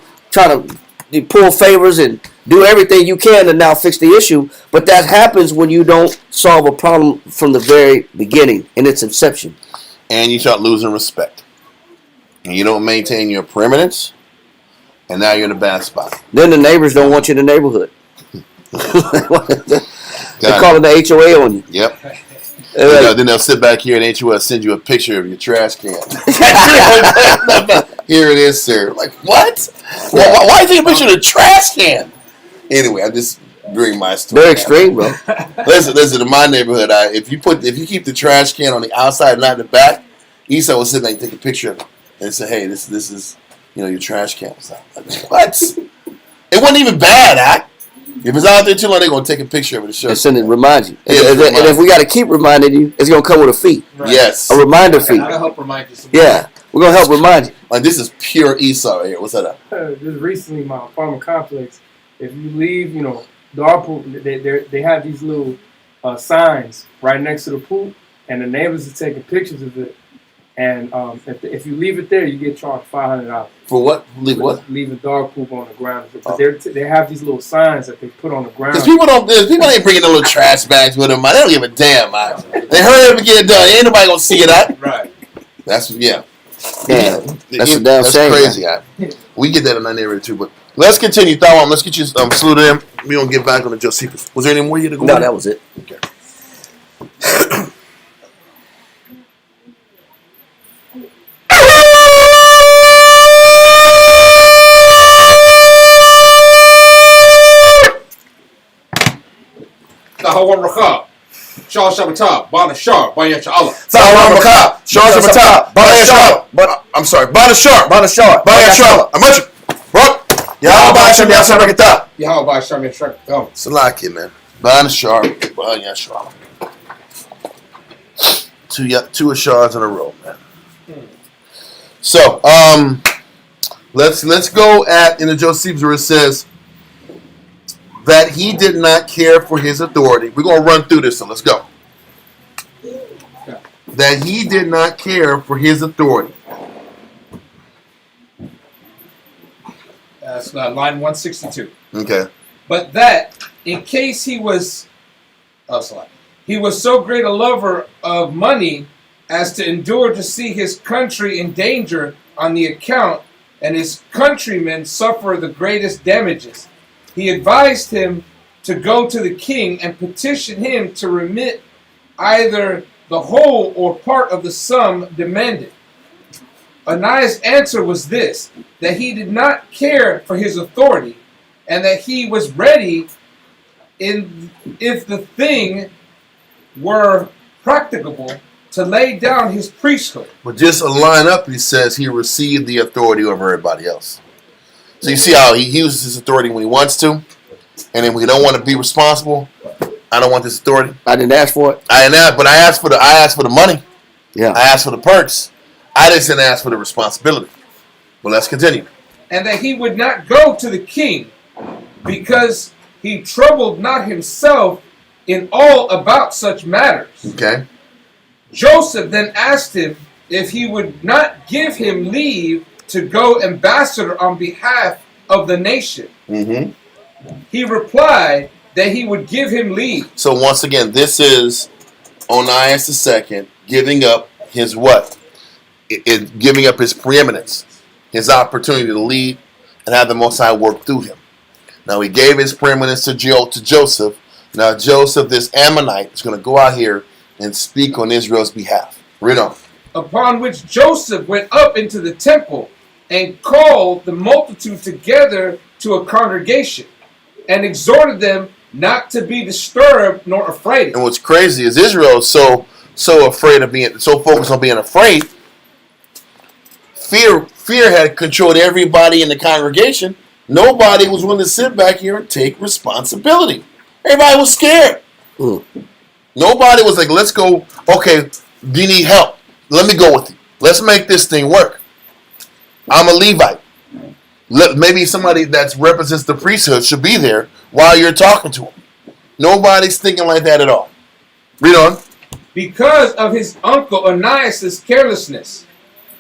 pull favors and do everything you can to now fix the issue, but that happens when you don't solve a problem from the very beginning in its inception. And you start losing respect. And you don't maintain your preeminence, and now you're in a bad spot. Then the neighbors don't want you in the neighborhood. They're calling the HOA on you. Yep. Then they'll sit back here and HOA send you a picture of your trash can. Here it is, sir. Like, what? Why is it a picture of the trash can? Anyway, I just bring my story. Very extreme, bro. Listen. In my neighborhood, if you keep the trash can on the outside, not the back, Esau was sitting there and take a picture of it and say, "Hey, this is your trash can." Like, what? It wasn't even bad, Act. If it's out there too long, they're gonna take a picture of it and show. And send it, remind you. Yeah, and if we got to keep reminding you, it's gonna come with a fee. Right. Yes. A reminder fee. That'll help remind you. Yeah, we're gonna help remind you. Like this is pure Esau right here. What's that? Just recently, my apartment complex. If you leave, dog poop, they have these little signs right next to the poop, and the neighbors are taking pictures of it. And if you leave it there, you get charged $500 For what? Leave what? Leaving dog poop on the ground. But they have these little signs that they put on the ground. Because people ain't bringing no little trash bags with them. Man. They don't give a damn. Man. They hurry up and get it done. Ain't nobody gonna see it out. Right. That's Yeah, that's a damn shame. Crazy. We get that in our neighborhood too. But let's continue. Thawam, let's get you saluted in. We gonna get back on the Josephus. Was there any more you to go? No, that was it. Okay. Tahawaraka. Shah Shabbatah. Bana Shah. Banya Sha'Allah. Thawam Rakab. Shah Shabbatah. Bana Shah. I'm sorry. Bana Shah. Bana Shah. Bana Shah. I'm with you. What? Yahweh Hashem Yashem Rakatah. Yahweh Hashem Yashrak. Go. Salaki, man. Bana Shah. Bana Shah. Two Ashars in a row, man. So, let's go in the Josephus where it says that he did not care for his authority. We're gonna run through this, so let's go. That he did not care for his authority. That's line 162. Okay. But that, in case he was so great a lover of money as to endure to see his country in danger on the account, and his countrymen suffer the greatest damages. He advised him to go to the king and petition him to remit either the whole or part of the sum demanded. Onias' answer was this, that he did not care for his authority, and that he was ready if the thing were practicable to lay down his priesthood. But just a line up, he says he received the authority over everybody else. So you see how he uses his authority when he wants to, and then when he don't want to be responsible. I don't want this authority. I didn't ask for it. I didn't ask, but I asked for the money. Yeah. I asked for the perks. I just didn't ask for the responsibility. Well, let's continue. And that he would not go to the king, because he troubled not himself in all about such matters. Okay. Joseph then asked him if he would not give him leave to go ambassador on behalf of the nation. Mm-hmm. He replied that he would give him leave. So once again, this is Onias II giving up his what? Giving up his preeminence, his opportunity to lead and have the Most High work through him. Now he gave his preeminence to Joseph. Now Joseph, this Ammonite, is going to go out here and speak on Israel's behalf. Read on. Upon which Joseph went up into the temple and called the multitude together to a congregation and exhorted them not to be disturbed nor afraid. And what's crazy is Israel is so afraid of being, so focused on being afraid. Fear had controlled everybody in the congregation. Nobody was willing to sit back here and take responsibility. Everybody was scared. Nobody was like, let's go. Okay, do you need help? Let me go with you. Let's make this thing work. I'm a Levite. Maybe somebody that represents the priesthood should be there while you're talking to him. Nobody's thinking like that at all. Read on. Because of his uncle Onias' carelessness,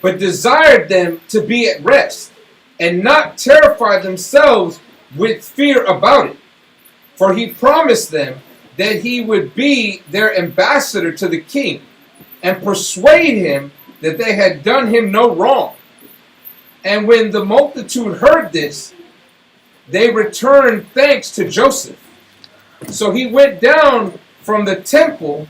but desired them to be at rest and not terrify themselves with fear about it. For he promised them that he would be their ambassador to the king and persuade him that they had done him no wrong. And when the multitude heard this, they returned thanks to Joseph. So he went down from the temple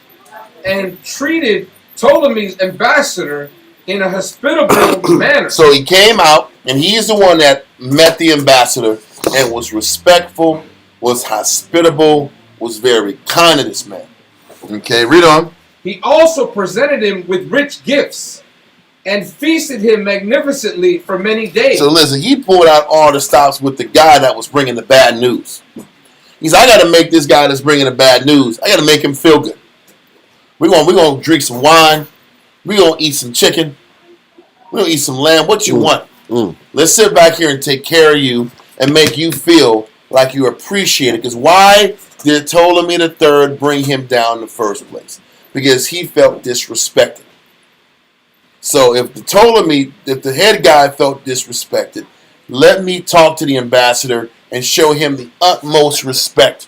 and treated Ptolemy's ambassador in a hospitable manner. So he came out, and he's the one that met the ambassador and was respectful, was hospitable, was very kind to this man. Okay, read on. He also presented him with rich gifts and feasted him magnificently for many days. So listen, he pulled out all the stops with the guy that was bringing the bad news. He said, I got to make this guy that's bringing the bad news, I got to make him feel good. We're gonna drink some wine. We're going to eat some chicken. We're going to eat some lamb. What you want? Let's sit back here and take care of you and make you feel like you appreciate it. Because why did Ptolemy III bring him down in the first place? Because he felt disrespected. So if the head guy felt disrespected, let me talk to the ambassador and show him the utmost respect.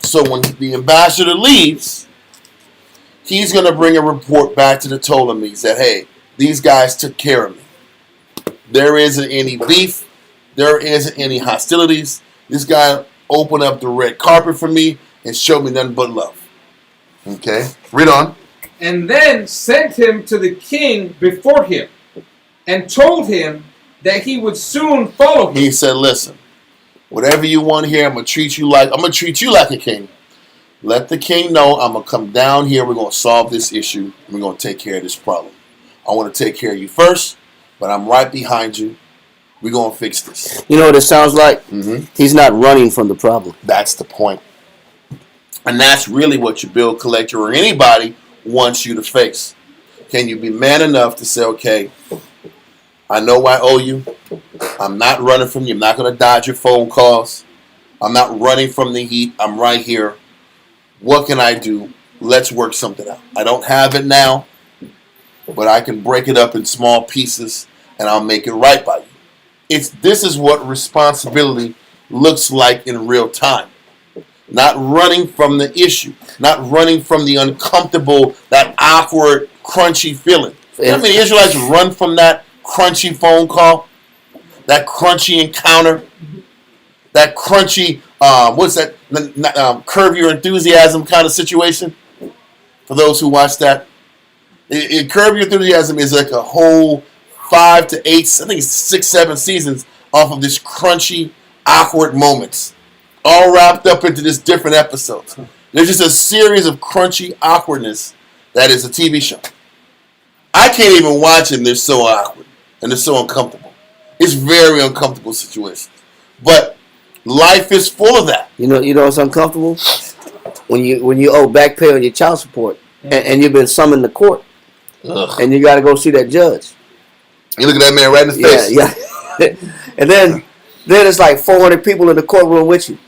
So when the ambassador leaves, he's going to bring a report back to the Ptolemies that, hey, these guys took care of me. There isn't any beef. There isn't any hostilities. This guy opened up the red carpet for me and showed me nothing but love. Okay, read on. And then sent him to the king before him, and told him that he would soon follow him. He said, listen, whatever you want here, I'm going to treat you like a king. Let the king know I'm going to come down here. We're going to solve this issue. We're going to take care of this problem. I want to take care of you first, but I'm right behind you. We're going to fix this. You know what it sounds like? Mm-hmm. He's not running from the problem. That's the point. And that's really what your bill collector or anybody wants you to face. Can you be man enough to say, okay, I know I owe you. I'm not running from you. I'm not going to dodge your phone calls. I'm not running from the heat. I'm right here. What can I do? Let's work something out. I don't have it now, but I can break it up in small pieces and I'll make it right by you. This is what responsibility looks like in real time. Not running from the issue. Not running from the uncomfortable, that awkward, crunchy feeling. You know how many Israelites run from that crunchy phone call? That crunchy encounter? That crunchy, curb your enthusiasm kind of situation? For those who watch that. Curb Your Enthusiasm is like a whole 5 to 8, I think it's 6, 7 seasons off of this crunchy, awkward moments. All wrapped up into this different episodes. There's just a series of crunchy awkwardness that is a TV show. I can't even watch them. They're so awkward and they're so uncomfortable. It's very uncomfortable situation. But life is full of that. You know what's uncomfortable? When you owe back pay on your child support and you've been summoned to court. Ugh. And you got to go see that judge. You look at that man right in his face. Yeah. And then it's like 400 people in the courtroom with you.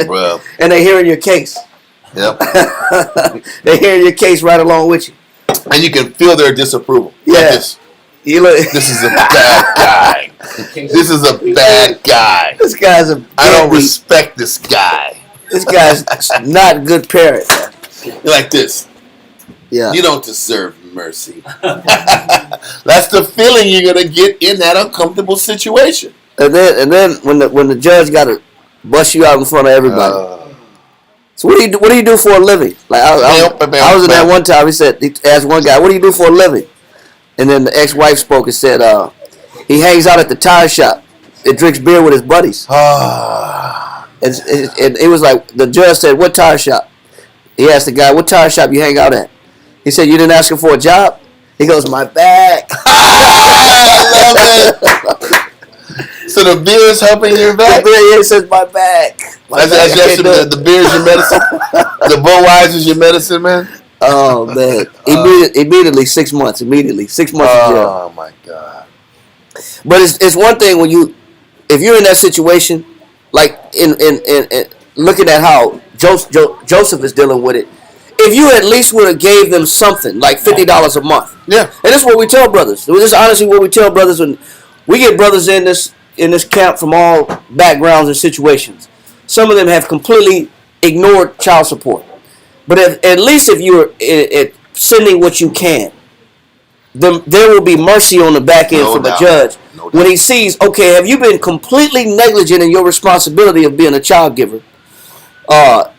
Well, and they're hearing your case. Yep. They're hearing your case right along with you. And you can feel their disapproval. Yeah. Like this. This is a bad guy. This is a bad guy. This guy's a I don't respect this guy. This guy's not a good parent. You're like this. Yeah. You don't deserve mercy. That's the feeling you're gonna get in that uncomfortable situation. And then when the judge got to bust you out in front of everybody. So what do you do for a living? Like I was in there one time. He asked one guy, "What do you do for a living?" And then the ex-wife spoke and said, "He hangs out at the tire shop and drinks beer with his buddies." And it was like the judge said, "What tire shop?" He asked the guy, "What tire shop you hang out at?" He said, "You didn't ask him for a job?" He goes, "My back." I love it. So the beer is helping your back? The beer says my back. The beer is your medicine? The Budweiser is your medicine, man? Oh, man. Immediately 6 months. Immediately. 6 months in jail. Oh, my God. But it's one thing if you're in that situation, like in looking at how Joseph is dealing with it, if you at least would have gave them something, like $50 a month. Yeah. And this is what we tell brothers. This is honestly what we tell brothers when we get brothers in this camp from all backgrounds and situations. Some of them have completely ignored child support. But at least if you're sending what you can, there will be mercy on the back end from the judge. When he sees, okay, have you been completely negligent in your responsibility of being a child giver? Or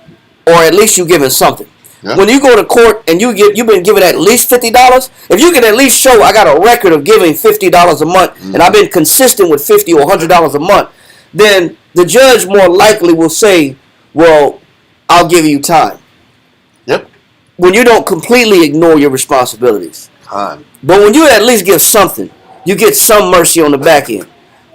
at least you giving something. Yeah. When you go to court and you've been given at least $50, if you can at least show I got a record of giving $50 a month and I've been consistent with $50 or $100 a month, then the judge more likely will say, well, I'll give you time. Yep. When you don't completely ignore your responsibilities. Time. But when you at least give something, you get some mercy on the back end.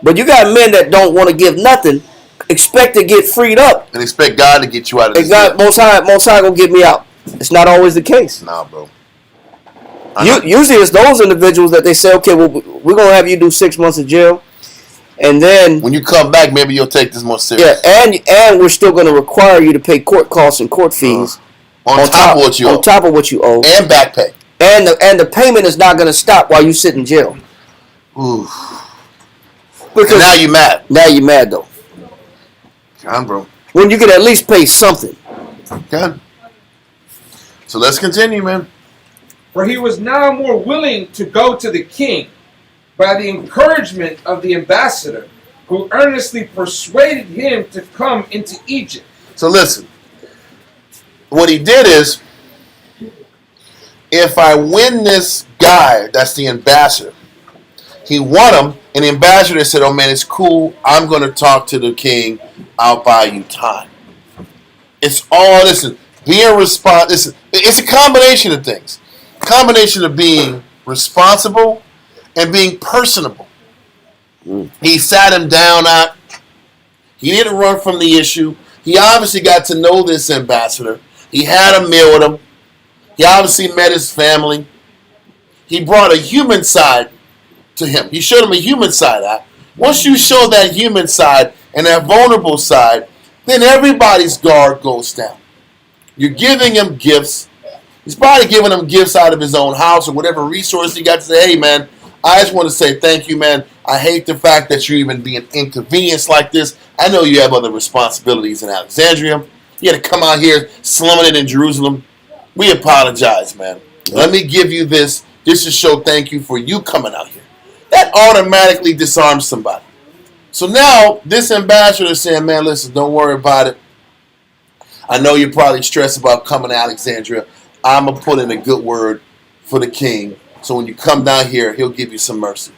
But you got men that don't want to give nothing, expect to get freed up. And expect God to get you out of this. And God, most high gonna get me out. It's not always the case. Nah, bro. Usually it's those individuals that they say, okay, well, we're going to have you do 6 months of jail. And then when you come back, maybe you'll take this more serious. Yeah, and we're still going to require you to pay court costs and court fees. On top of what you owe. On top of what you owe. And back pay. And the payment is not going to stop while you sit in jail. Ooh. Because and now you're mad. Now you're mad, though. God, bro. When you can at least pay something. God. So let's continue, man. For he was now more willing to go to the king by the encouragement of the ambassador, who earnestly persuaded him to come into Egypt. So listen, what he did is, if I win this guy, that's the ambassador, he won him, and the ambassador said, oh man, it's cool, I'm going to talk to the king, I'll buy you time. It's all, listen, being responsible, it's a combination of things. Combination of being responsible and being personable. He sat him down. He didn't run from the issue. He obviously got to know this ambassador. He had a meal with him. He obviously met his family. He brought a human side to him. He showed him a human side. Once you show that human side and that vulnerable side, then everybody's guard goes down. You're giving him gifts. He's probably giving him gifts out of his own house or whatever resource he got to say, hey, man, I just want to say thank you, man. I hate the fact that you're even being inconvenienced like this. I know you have other responsibilities in Alexandria. You had to come out here slumming it in Jerusalem. We apologize, man. Let me give you this just to show thank you for you coming out here. That automatically disarms somebody. So now this ambassador is saying, man, listen, don't worry about it. I know you're probably stressed about coming to Alexandria. I'm going to put in a good word for the king. So when you come down here, he'll give you some mercy.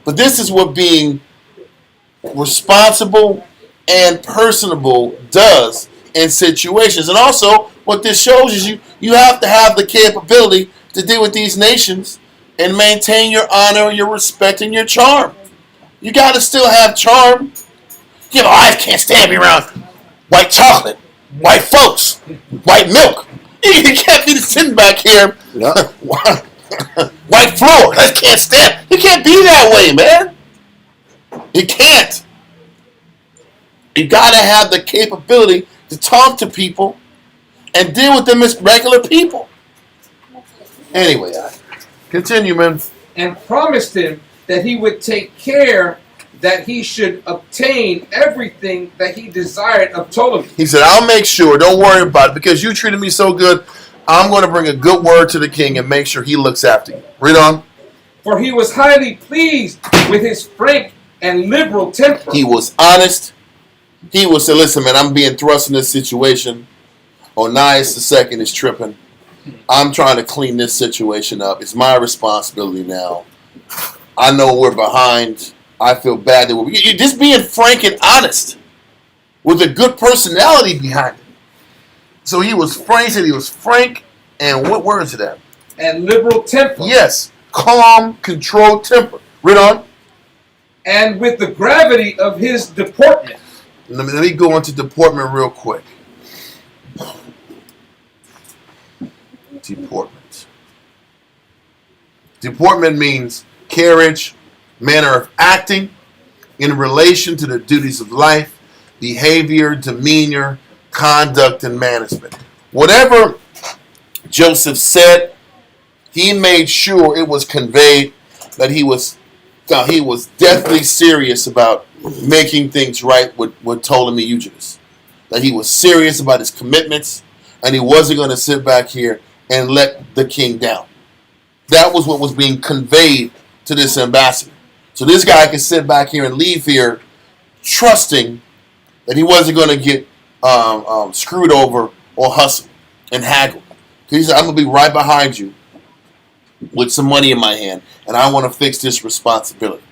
But this is what being responsible and personable does in situations. And also, what this shows is you have to have the capability to deal with these nations and maintain your honor, your respect, and your charm. You got to still have charm. You know, I can't stand me around white chocolate, white folks, white milk. You can't be sitting back here. Yeah. White floor. I can't stand. You can't be that way, man. You can't. You got to have the capability to talk to people and deal with them as regular people. Anyway, continue, man. And promised him that he would take care that he should obtain everything that he desired of Ptolemy. He said, I'll make sure. Don't worry about it. Because you treated me so good, I'm going to bring a good word to the king and make sure he looks after you. Read on. For he was highly pleased with his frank and liberal temper. He was honest. He was saying, listen, man, I'm being thrust in this situation. Onias II is tripping. I'm trying to clean this situation up. It's my responsibility now. I know we're behind. I feel bad that you're just being frank and honest with a good personality behind it. So he was frank, he was frank, and what word is that? And liberal temper. Yes, calm, controlled temper. Read on. And with the gravity of his deportment. Let me go into deportment real quick. Deportment. Deportment means carriage, manner of acting in relation to the duties of life, behavior, demeanor, conduct, and management. Whatever Joseph said, he made sure it was conveyed that he was definitely serious about making things right with Ptolemy Eugenus. That he was serious about his commitments, and he wasn't going to sit back here and let the king down. That was what was being conveyed to this ambassador. So this guy can sit back here and leave here trusting that he wasn't going to get screwed over or hustled and haggled. He said, I'm going to be right behind you with some money in my hand, and I want to fix this responsibility.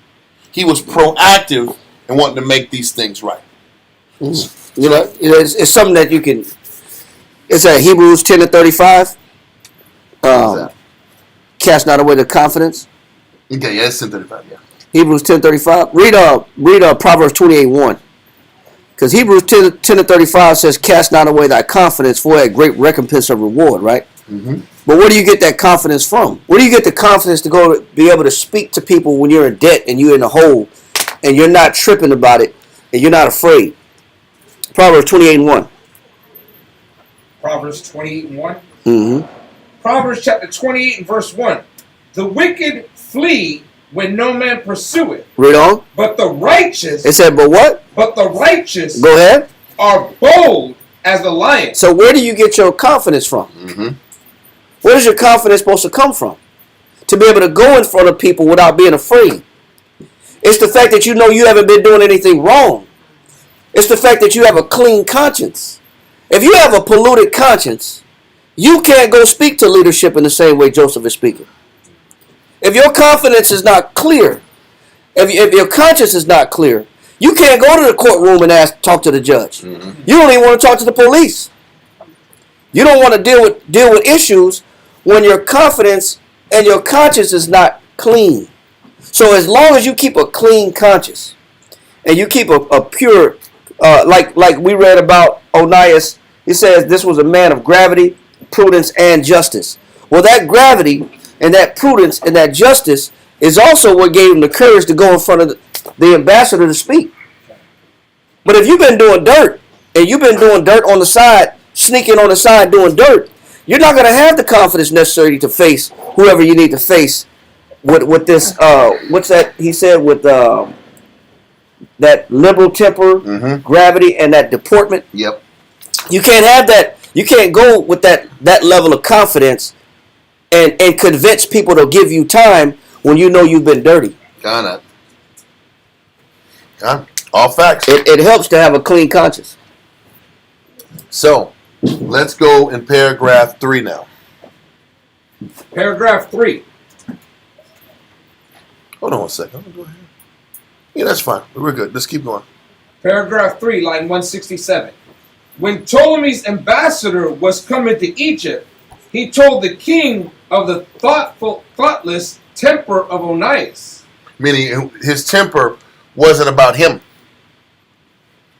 He was proactive in wanting to make these things right. You know, it's something that you can. It's at Hebrews 10:35. cast not away the confidence. Okay, yeah, it's 10:35. Yeah. Hebrews 10:35. Read Proverbs 28:1. Because Hebrews 10:35 says, "Cast not away thy confidence, for a great recompense of reward." Right. Mm-hmm. But where do you get that confidence from? Where do you get the confidence to go be able to speak to people when you're in debt and you're in a hole, and you're not tripping about it and you're not afraid? Proverbs 28:1. Proverbs 28:1. Mm-hmm. Proverbs chapter 28 and verse 1. The wicked flee when no man pursueth, Read on. but the righteous. It said, but what? But the righteous Go ahead. are bold as the lion. So where do you get your confidence from? Mm-hmm. Where is your confidence supposed to come from? To be able to go in front of people without being afraid. It's the fact that you know you haven't been doing anything wrong. It's the fact that you have a clean conscience. If you have a polluted conscience, you can't go speak to leadership in the same way Joseph is speaking. If your confidence is not clear, if your conscience is not clear, you can't go to the courtroom and talk to the judge. Mm-hmm. You don't even want to talk to the police. You don't want to deal with issues when your confidence and your conscience is not clean. So as long as you keep a clean conscience and you keep a pure, like we read about Onias, he says this was a man of gravity, prudence, and justice. Well, that gravity and that prudence and that justice is also what gave him the courage to go in front of the ambassador to speak. But if you've been doing dirt, and you've been doing dirt on the side, sneaking on the side doing dirt, you're not going to have the confidence necessary to face whoever you need to face with this, what's that he said, with that liberal temper, Mm-hmm. gravity, and that deportment. Yep. You can't have that. You can't go with that level of confidence and convince people to give you time when you know you've been dirty. Got it. All facts. It helps to have a clean conscience. So, let's go in paragraph 3 now. Paragraph 3. Hold on one second. Go ahead. Yeah, that's fine. We're good. Let's keep going. Paragraph 3, line 167. When Ptolemy's ambassador was coming to Egypt, he told the king of the thoughtless temper of Onias. Meaning his temper wasn't about him.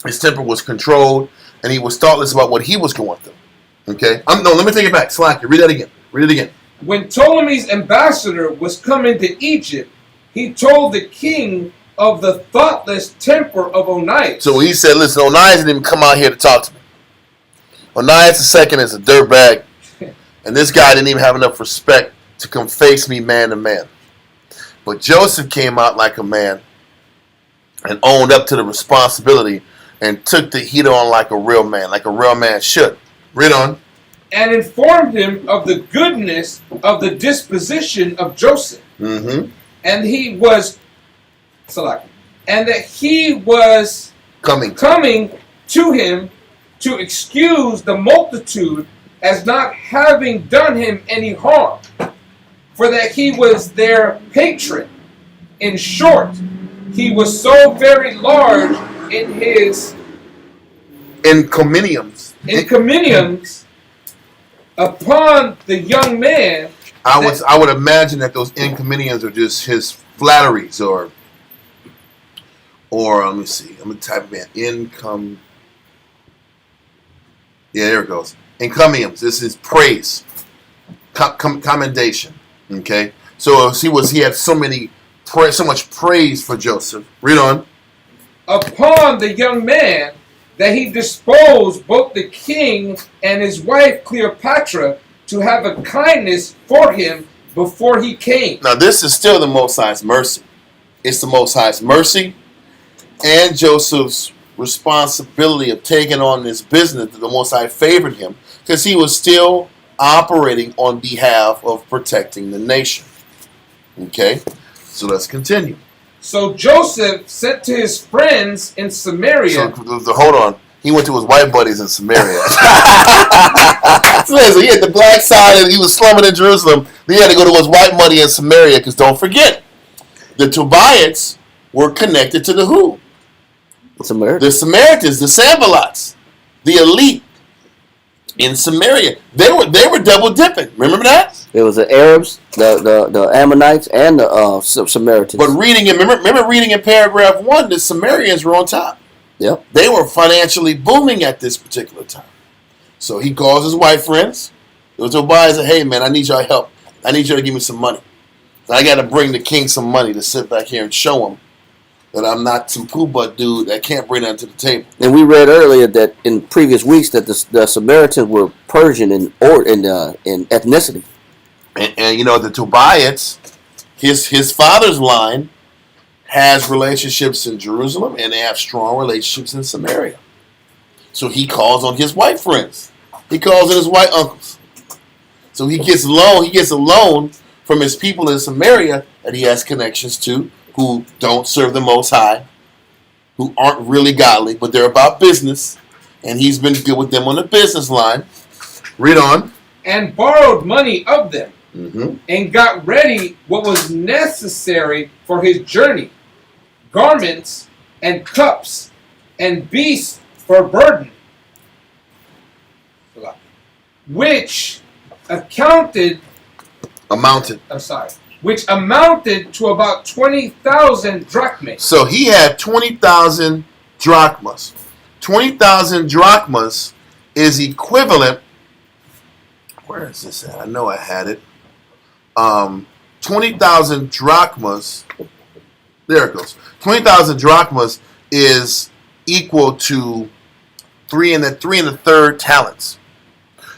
His temper was controlled, and he was thoughtless about what he was going through. Okay? No, let me take it back. Slack it. Read that again. Read it again. When Ptolemy's ambassador was coming to Egypt, he told the king of the thoughtless temper of Onias. So he said, listen, Onias didn't even come out here to talk to me. Onias II is a dirtbag, and this guy didn't even have enough respect to come face me man to man. But Joseph came out like a man and owned up to the responsibility and took the heat on like a real man should. Read on. And informed him of the goodness of the disposition of Joseph. Mm-hmm. And he was and that he was Coming to him to excuse the multitude as not having done him any harm, for that he was their patron. In short, he was so very large in his encomiums upon the young man. I would imagine that those encomiums are just his flatteries or let me see. I'm gonna type in income. Yeah, there it goes. Encomiums. This is praise, commendation. Okay, so he had so much praise for Joseph. Read on. Upon the young man that he disposed both the king and his wife Cleopatra to have a kindness for him before he came. Now this is still the Most High's mercy. It's the Most High's mercy and Joseph's responsibility of taking on this business that the Most High favored him because he was still operating on behalf of protecting the nation. Okay, so let's continue. So Joseph sent to his friends in Samaria. So hold on. He went to his white buddies in Samaria. So he had the black side and he was slumming in Jerusalem. Then he had to go to his white buddy in Samaria because don't forget, the Tobiads were connected to the who? The The Samaritans, the Sanballats, the elite in Samaria. They were double dipping. Remember that? It was the Arabs, the Ammonites, and the Samaritans. But remember reading in paragraph 1, the Samaritans were on top. Yep. They were financially booming at this particular time. So he calls his white friends. It was Tobias and said, hey man, I need your help. I need you to give me some money. I got to bring the king some money to sit back here and show him that I'm not some poo-butt dude that can't bring that to the table. And we read earlier that in previous weeks that the Samaritans were Persian in ethnicity. And you know, the Tobiads, his father's line has relationships in Jerusalem, and they have strong relationships in Samaria. So he calls on his white friends. He calls on his white uncles. So he gets a loan from his people in Samaria that he has connections to, who don't serve the Most High, who aren't really godly, but they're about business, and he's been good with them on the business line. Read on. And borrowed money of them, Mm-hmm. and got ready what was necessary for his journey, garments and cups and beasts for burden, which amounted to about 20,000 drachmas. So he had 20,000 drachmas. 20,000 drachmas is equivalent. Where is this at? I know I had it. 20,000 drachmas. There it goes. 20,000 drachmas is equal to 3 1/3 talents,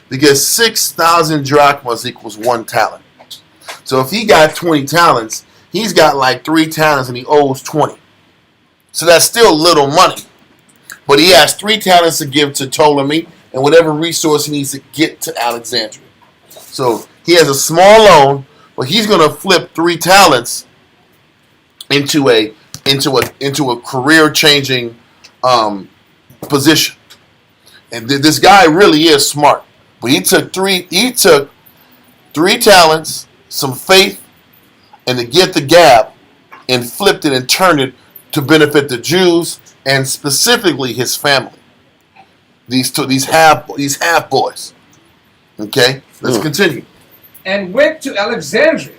because 6,000 drachmas equals 1 talent. So if he got 20 talents, he's got like 3 talents and he owes 20. So that's still little money. But he has 3 talents to give to Ptolemy and whatever resource he needs to get to Alexandria. So he has a small loan, but he's going to flip 3 talents into a career-changing position. And this guy really is smart. But he took 3 talents, some faith, and to get the gap, and flipped it and turned it to benefit the Jews and specifically his family. These half boys. Okay, let's continue. And went to Alexandria.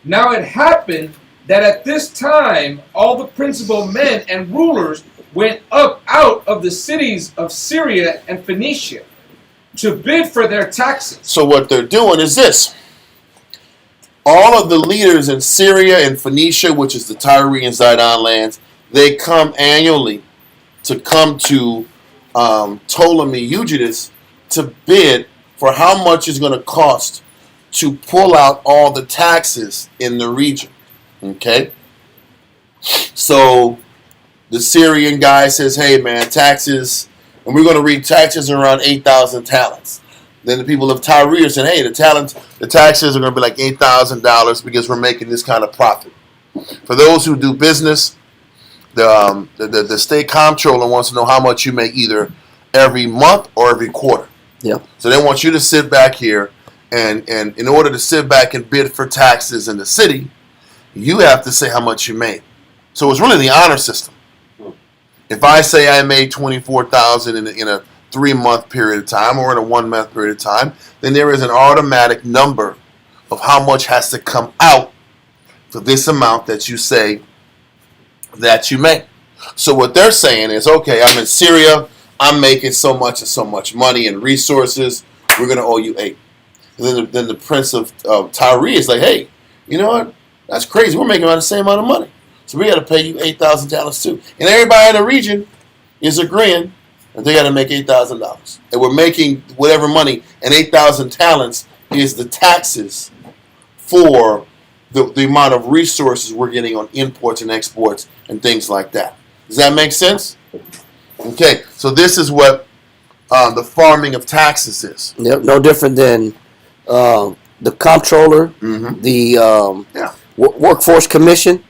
Now it happened that at this time all the principal men and rulers went up out of the cities of Syria and Phoenicia to bid for their taxes. So what they're doing is this. All of the leaders in Syria and Phoenicia, which is the Tyre and Zidon lands, they come annually to come to Ptolemy Eugetus to bid for how much it's going to cost to pull out all the taxes in the region. Okay? So the Syrian guy says, hey man, taxes, and we're going to read taxes around 8,000 talents. Then the people of Tyre said, hey, the taxes are going to be like $8,000 because we're making this kind of profit. For those who do business, the state comptroller wants to know how much you make either every month or every quarter. Yep. So they want you to sit back here, and in order to sit back and bid for taxes in the city, you have to say how much you made. So it's really the honor system. If I say I made $24,000 in a 3-month period of time or in a 1-month period of time, then there is an automatic number of how much has to come out for this amount that you say that you make. So what they're saying is, okay, I'm in Syria, I'm making so much and so much money and resources, we're going to owe you 8. And then the prince of Tyre is like, hey, you know what? That's crazy. We're making about the same amount of money. So we got to pay you 8,000 talents too. And everybody in the region is agreeing that they got to make $8,000. And we're making whatever money, and 8,000 talents is the taxes for the amount of resources we're getting on imports and exports and things like that. Does that make sense? Okay, so this is what the farming of taxes is. Yep, no different than the comptroller, the workforce commission,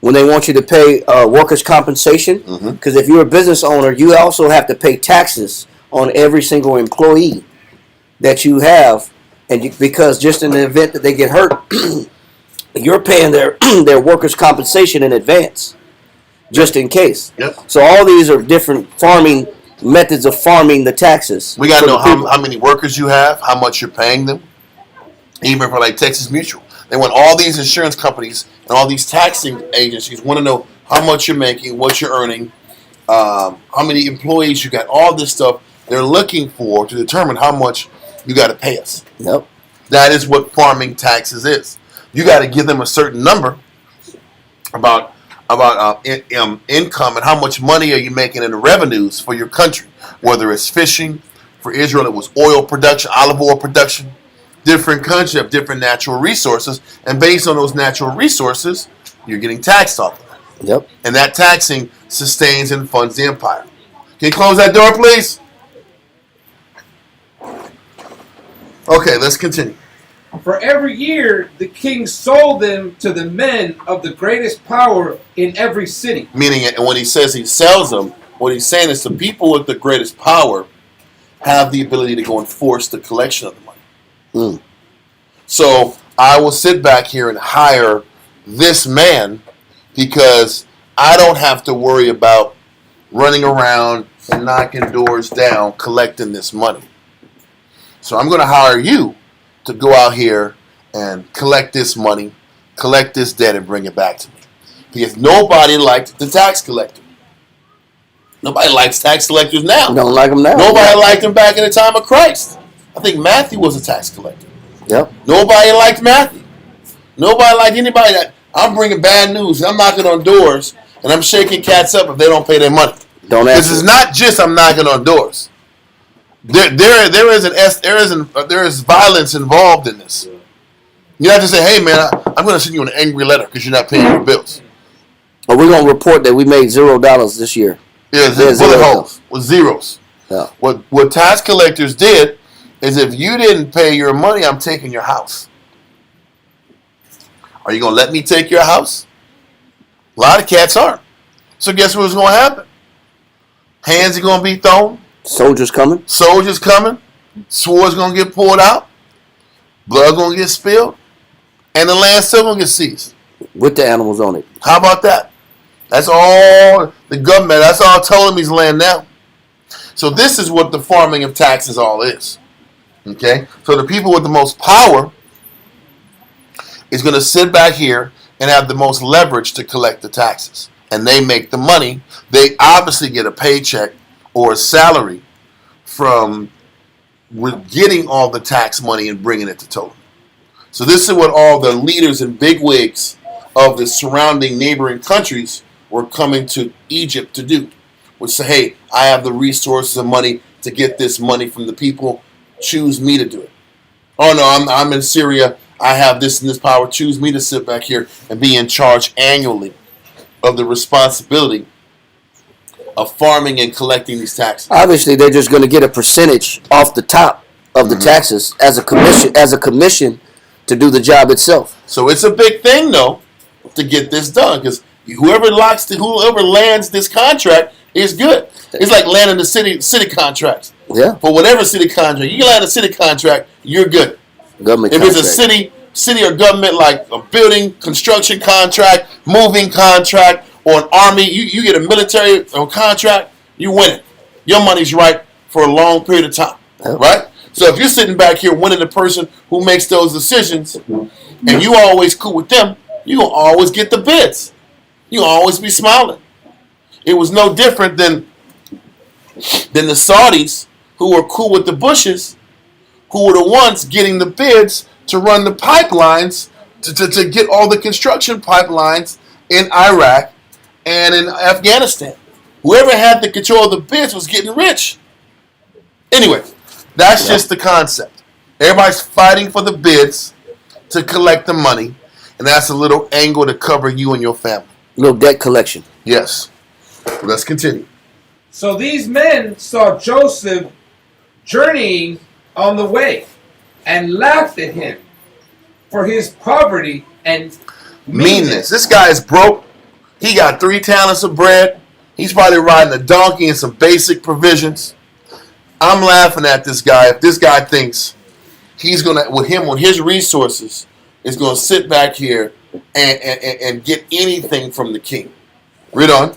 when they want you to pay workers' compensation. Because if you're a business owner, you also have to pay taxes on every single employee that you have, and because just in the event that they get hurt, you're paying their workers' compensation in advance, just in case. Yep. So all these are different farming methods of farming the taxes. We got to for know the people. how many workers you have, how much you're paying them. Even for like Texas Mutual, they want all these insurance companies and all these taxing agencies want to know how much you're making, what you're earning, how many employees you got, all this stuff they're looking for to determine how much you got to pay us. Yep. That is what farming taxes is. You got to give them a certain number about income and how much money are you making in the revenues for your country, whether it's fishing. For Israel, it was oil production, olive oil production. Different countries have different natural resources, and based on those natural resources, you're getting taxed off of it. Yep. And that taxing sustains and funds the empire. Can you close that door, please? Okay, let's continue. For every year, the king sold them to the men of the greatest power in every city. Meaning, and when he says he sells them, what he's saying is the people with the greatest power have the ability to go and force the collection of the money. So I will sit back here and hire this man because I don't have to worry about running around and knocking doors down collecting this money. So I'm going to hire you to go out here and collect this money, collect this debt, and bring it back to me. Because nobody liked the tax collector. Nobody likes tax collectors now. Don't like them now. Nobody liked him back in the time of Christ. I think Matthew was a tax collector. Yep. Nobody liked Matthew. Nobody liked anybody that I'm bringing bad news. I'm knocking on doors and I'm shaking cats up if they don't pay their money. Don't This answer. is not just I'm knocking on doors. There is violence involved in this. You have to say, hey man, I'm going to send you an angry letter because you're not paying your bills. Or we're gonna report that we made $0 this year. Yeah, There's bullet zero. holes with zeros. Yeah. What tax collectors did is if you didn't pay your money, I'm taking your house. Are you going to let me take your house? A lot of cats aren't. So guess what's going to happen? Hands are going to be thrown. Soldiers coming. Soldiers coming. Swords going to get pulled out. Blood going to get spilled. And the land still going to get seized. With the animals on it. How about that? That's all the government, that's all Ptolemy's land now. So this is what the farming of taxes all is. Okay? So the people with the most power is going to sit back here and have the most leverage to collect the taxes. And they make the money. They obviously get a paycheck or a salary from getting all the tax money and bringing it to Ptolemy. So this is what all the leaders and bigwigs of the surrounding neighboring countries were coming to Egypt to do. Would say, hey, I have the resources and money to get this money from the people. Choose me to do it. Oh no, I'm in Syria. I have this and this power. Choose me to sit back here and be in charge annually of the responsibility of farming and collecting these taxes. Obviously, they're just going to get a percentage off the top of the taxes as a commission to do the job itself. So it's a big thing, though, to get this done, because whoever lands this contract is good. It's like landing the city contracts. Yeah. For whatever city contract, you can land a city contract, you're good. Government If contract. it's a city or government, like a building construction contract, moving contract, or an army, you get a military contract, you win it. Your money's right for a long period of time, right? So if you're sitting back here winning the person who makes those decisions, and you always cool with them, you're going to always get the bids. You'll always be smiling. It was no different than the Saudis, who were cool with the Bushes, who were the ones getting the bids to run the pipelines, to get all the construction pipelines in Iraq and in Afghanistan. Whoever had the control of the bids was getting rich. Anyway, that's just the concept. Everybody's fighting for the bids to collect the money, and that's a little angle to cover you and your family. Little debt collection. Yes. Let's continue. So these men saw Joseph journeying on the way and laughed at him for his poverty and Meanness. This guy is broke. He got 3 talents of bread. He's probably riding a donkey and some basic provisions. I'm laughing at this guy. If this guy thinks he's going to, with his resources, is going to sit back here and get anything from the king. Read on.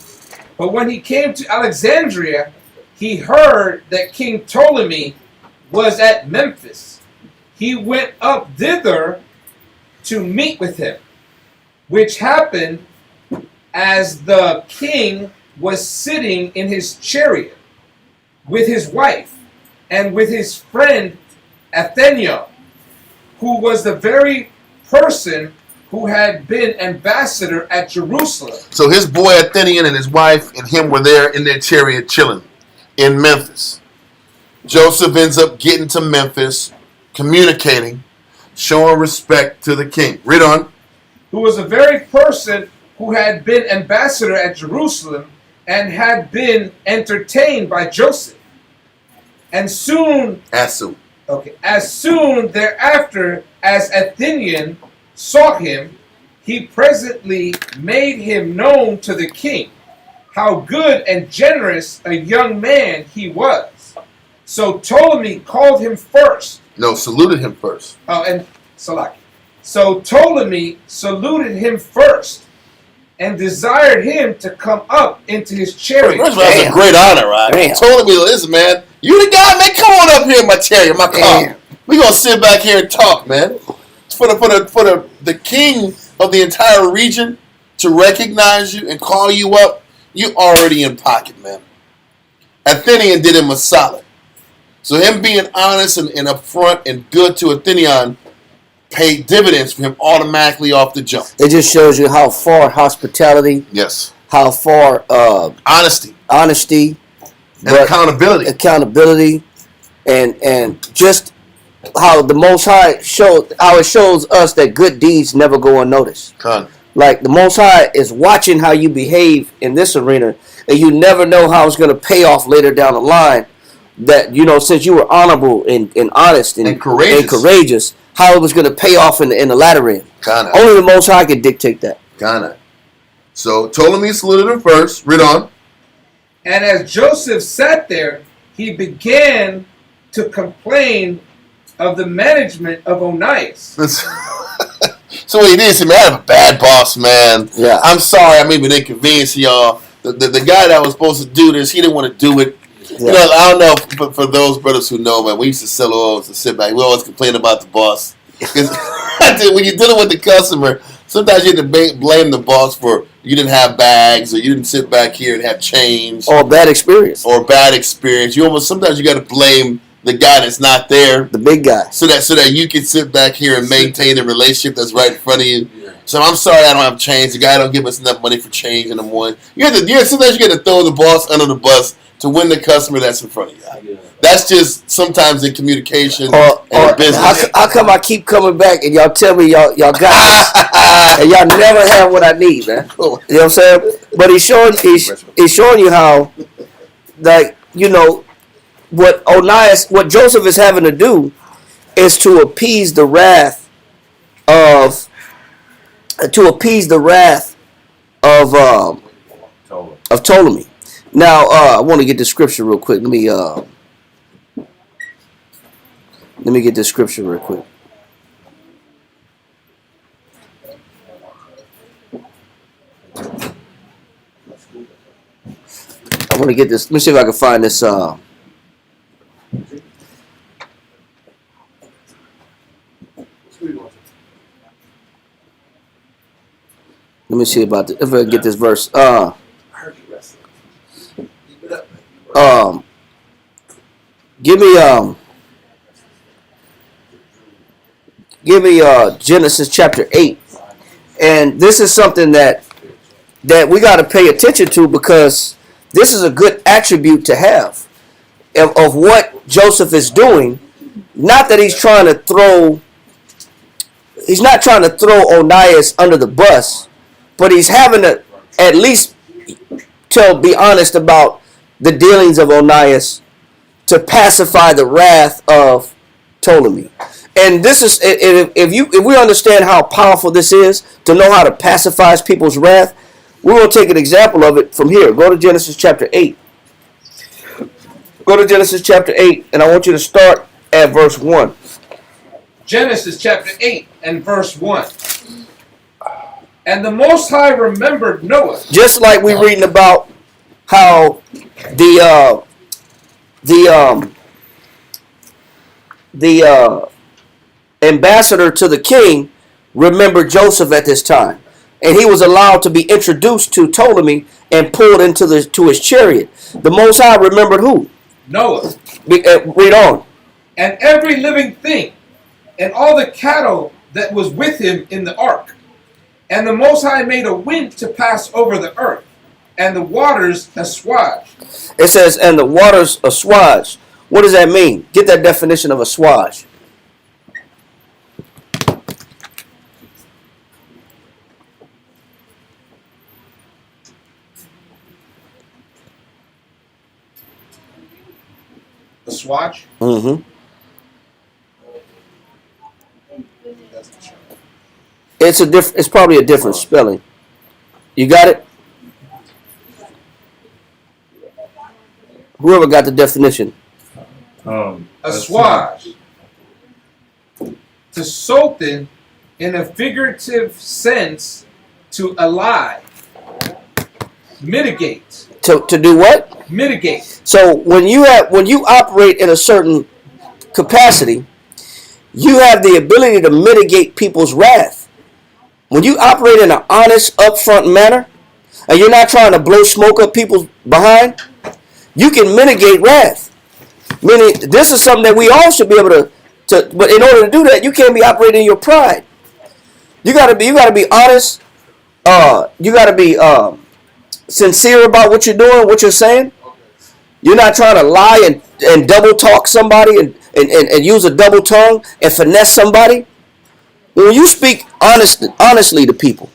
But when he came to Alexandria, he heard that King Ptolemy was at Memphis, he went up thither to meet with him, which happened as the king was sitting in his chariot with his wife and with his friend Athenion, who was the very person who had been ambassador at Jerusalem. So his boy Athenian and his wife and him were there in their chariot chilling in Memphis. Joseph ends up getting to Memphis, communicating, showing respect to the king. Read on. Who was the very person who had been ambassador at Jerusalem and had been entertained by Joseph. And soon, as soon thereafter as Athenian saw him, he presently made him known to the king, how good and generous a young man he was. So Ptolemy called him first. No, saluted him first. Oh, and Salaki. So Ptolemy saluted him first and desired him to come up into his chariot. First of all, that's a great honor, right? He told me, listen, man, you the guy, man, come on up here in my chariot, my car. We gonna sit back here and talk, man. For the king of the entire region to recognize you and call you up, you already in pocket, man. Athenian did him a solid. So him being honest and upfront and good to Athenion paid dividends for him automatically off the jump. It just shows you how far hospitality, yes, how far honesty, and accountability, and just how the Most High it shows us that good deeds never go unnoticed. Like the Most High is watching how you behave in this arena, and you never know how it's going to pay off later down the line. That, you know, since you were honorable and honest and courageous, how it was going to pay off in the latter end. Only the Most High can dictate that. So Ptolemy saluted him first. Read on. And as Joseph sat there, he began to complain of the management of Onias. So what he did is, man, I have a bad boss, man. Yeah. I'm sorry, I'm even inconveniencing y'all. The guy that was supposed to do this, he didn't want to do it. Yeah. You know, I don't know, but for those brothers who know, man, we used to sell oils and sit back. We always complain about the boss. Because when you're dealing with the customer, sometimes you have to blame the boss for you didn't have bags or you didn't sit back here and have change. Or bad experience. Sometimes you got to blame the guy that's not there. The big guy. So that you can sit back here and maintain the relationship that's right in front of you. Yeah. So I'm sorry I don't have change. The guy don't give us enough money for change in the morning. Sometimes you got to throw the boss under the bus to win the customer that's in front of you. Yeah. That's just sometimes in communication and business. How come I keep coming back and y'all tell me y'all got this, and y'all never have what I need, man? You know what I'm saying? But he's showing you how, like, you know, what Joseph is having to do is to appease the wrath of Ptolemy. Now, I want to get the scripture real quick. Let me get the scripture real quick. I want to get this. Let me see if I can find this. Let me see about this. If I can get this verse. Give me Genesis chapter 8. And this is something that we got to pay attention to, because this is a good attribute to have of what Joseph is doing. Not that he's not trying to throw Onias under the bus, but he's having to at least be honest about the dealings of Onias to pacify the wrath of Ptolemy. And this is, if we understand how powerful this is, to know how to pacify people's wrath, we're going to take an example of it from here. Go to Genesis chapter 8. Go to Genesis chapter 8, and I want you to start at verse 1. Genesis chapter 8 and verse 1. And the Most High remembered Noah. Just like we're reading about how the ambassador to the king remembered Joseph at this time, and he was allowed to be introduced to Ptolemy and pulled into his chariot. The Most High remembered who? Noah, Read on. and every living thing, and all the cattle that was with him in the ark. And the Most High made a wind to pass over the earth, and the waters assuaged. It says, and the waters assuaged. What does that mean? Get that definition of assuage. Assuage? Mm-hmm. It's probably a different spelling. You got it? Whoever got the definition. Assuage. To soten in a figurative sense, to allay. Mitigate. To do what? Mitigate. So when you operate in a certain capacity, you have the ability to mitigate people's wrath. When you operate in an honest, upfront manner, and you're not trying to blow smoke up people's behind, you can mitigate wrath. Meaning, this is something that we all should be able to. But in order to do that, you can't be operating in your pride. You gotta be honest. You gotta be sincere about what you're doing, what you're saying. You're not trying to lie and double talk somebody and use a double tongue and finesse somebody. When you speak honestly to people,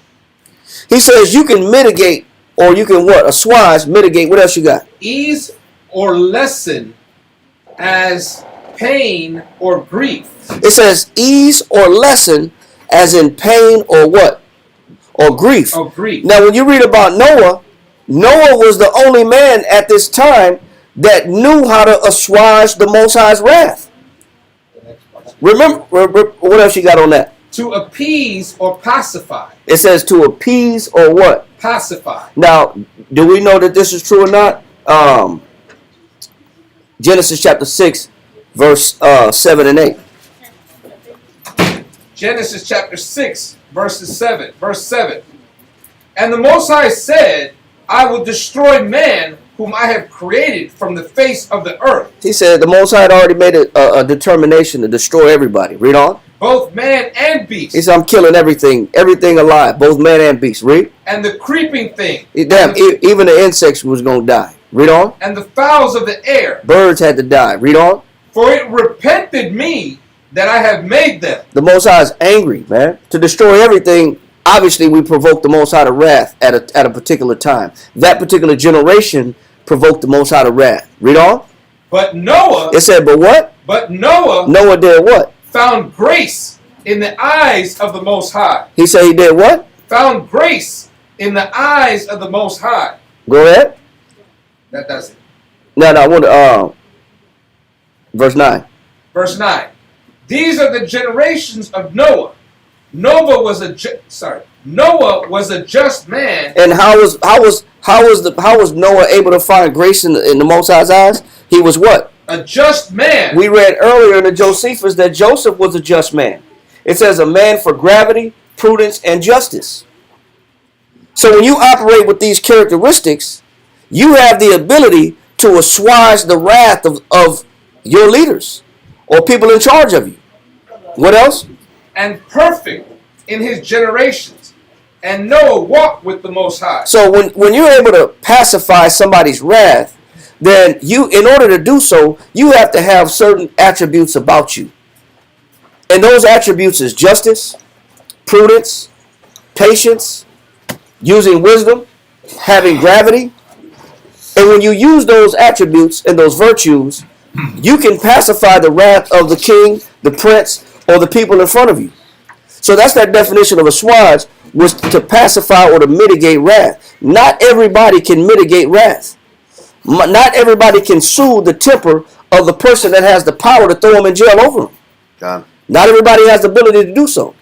he says you can mitigate, or you can what? Assuage, mitigate. What else you got? Ease or lessen as pain or grief. It says ease or lessen as in pain or what? Or grief. Or grief. Now when you read about Noah, Noah was the only man at this time that knew how to assuage the Most High's wrath. Remember, what else you got on that? To appease or pacify. It says to appease or what? Pacify. Now, do we know that this is true or not? Genesis chapter 6, verse 7 and 8. Genesis chapter 6, verse 7. And the Most High said, I will destroy man whom I have created from the face of the earth. He said the Most High had already made a determination to destroy everybody. Read on. Both man and beast. He said, I'm killing everything alive, both man and beast. Read. And the creeping thing. Damn, even the insects was going to die. Read on. And the fowls of the air. Birds had to die. Read on. For it repented me that I have made them. The Most High is angry, man. To destroy everything, obviously we provoke the Most High to wrath at a particular time. That particular generation provoked the Most High to wrath. Read on. But Noah. It said, but what? But Noah. Noah did what? Found grace in the eyes of the Most High. He said he did what? Found grace in the eyes of the Most High. Go ahead. That does it. No, I want to, verse 9. Verse 9. These are the generations of Noah. Noah was a just man. And how was Noah able to find grace in the Most High's eyes? He was what? A just man. We read earlier in the Josephus that Joseph was a just man. It says a man for gravity, prudence, and justice. So when you operate with these characteristics, you have the ability to assuage the wrath of your leaders or people in charge of you. What else? And perfect in his generations. And Noah walked with the Most High. So when you're able to pacify somebody's wrath, then in order to do so, you have to have certain attributes about you. And those attributes is justice, prudence, patience, using wisdom, having gravity. And when you use those attributes and those virtues, you can pacify the wrath of the king, the prince, or the people in front of you. So that's that definition of assuage, was to pacify or to mitigate wrath. Not everybody can mitigate wrath. Not everybody can soothe the temper of the person that has the power to throw him in jail over him. God. Not everybody has the ability to do so.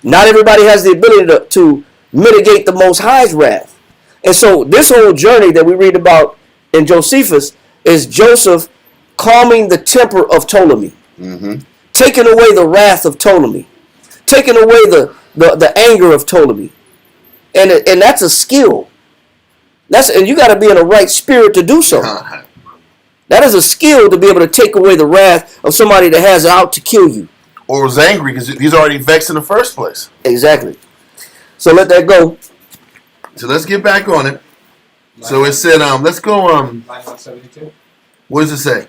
Not everybody has the ability to mitigate the Most High's wrath. And so this whole journey that we read about in Josephus is Joseph calming the temper of Ptolemy, Mm-hmm. taking away the wrath of Ptolemy, taking away the anger of Ptolemy. And that's a skill. And you got to be in the right spirit to do so. That is a skill to be able to take away the wrath of somebody that has out to kill you. Or was angry because he's already vexed in the first place. Exactly. So let that go. So let's get back on it. So it said, let's go, Line 172. what does it say?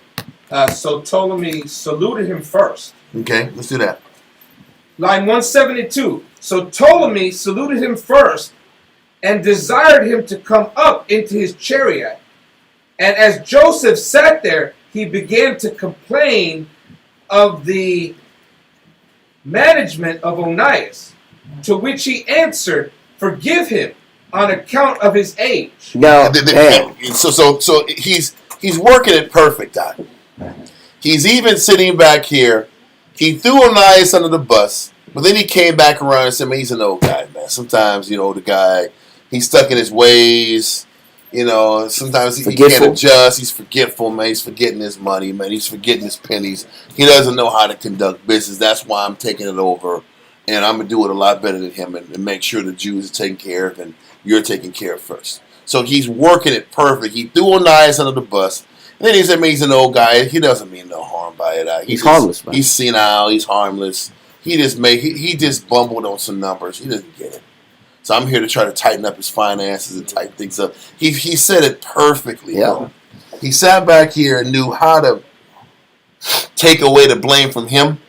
So Ptolemy saluted him first. Okay, let's do that. Line 172. So Ptolemy saluted him first and desired him to come up into his chariot. And as Joseph sat there, he began to complain of the management of Onias, to which he answered, "Forgive him on account of his age." Now, So he's working it perfect, Doc. He's even sitting back here. He threw Onias under the bus, but then he came back around and said, "Man, he's an old guy, man. Sometimes, the guy, he's stuck in his ways. Sometimes he can't adjust. He's forgetful, man. He's forgetting his money, man. He's forgetting his pennies. He doesn't know how to conduct business. That's why I'm taking it over, and I'm going to do it a lot better than him and make sure the Jews are taken care of and you're taken care of first." So he's working it perfect. He threw Onias under the bus. And then he said, "Man, he's an old guy. He doesn't mean no harm by it. He's harmless, man. He's senile. He's harmless. He just bumbled on some numbers. He doesn't get it. So I'm here to try to tighten up his finances and tighten things up." He said it perfectly. Yeah. He sat back here and knew how to take away the blame from him,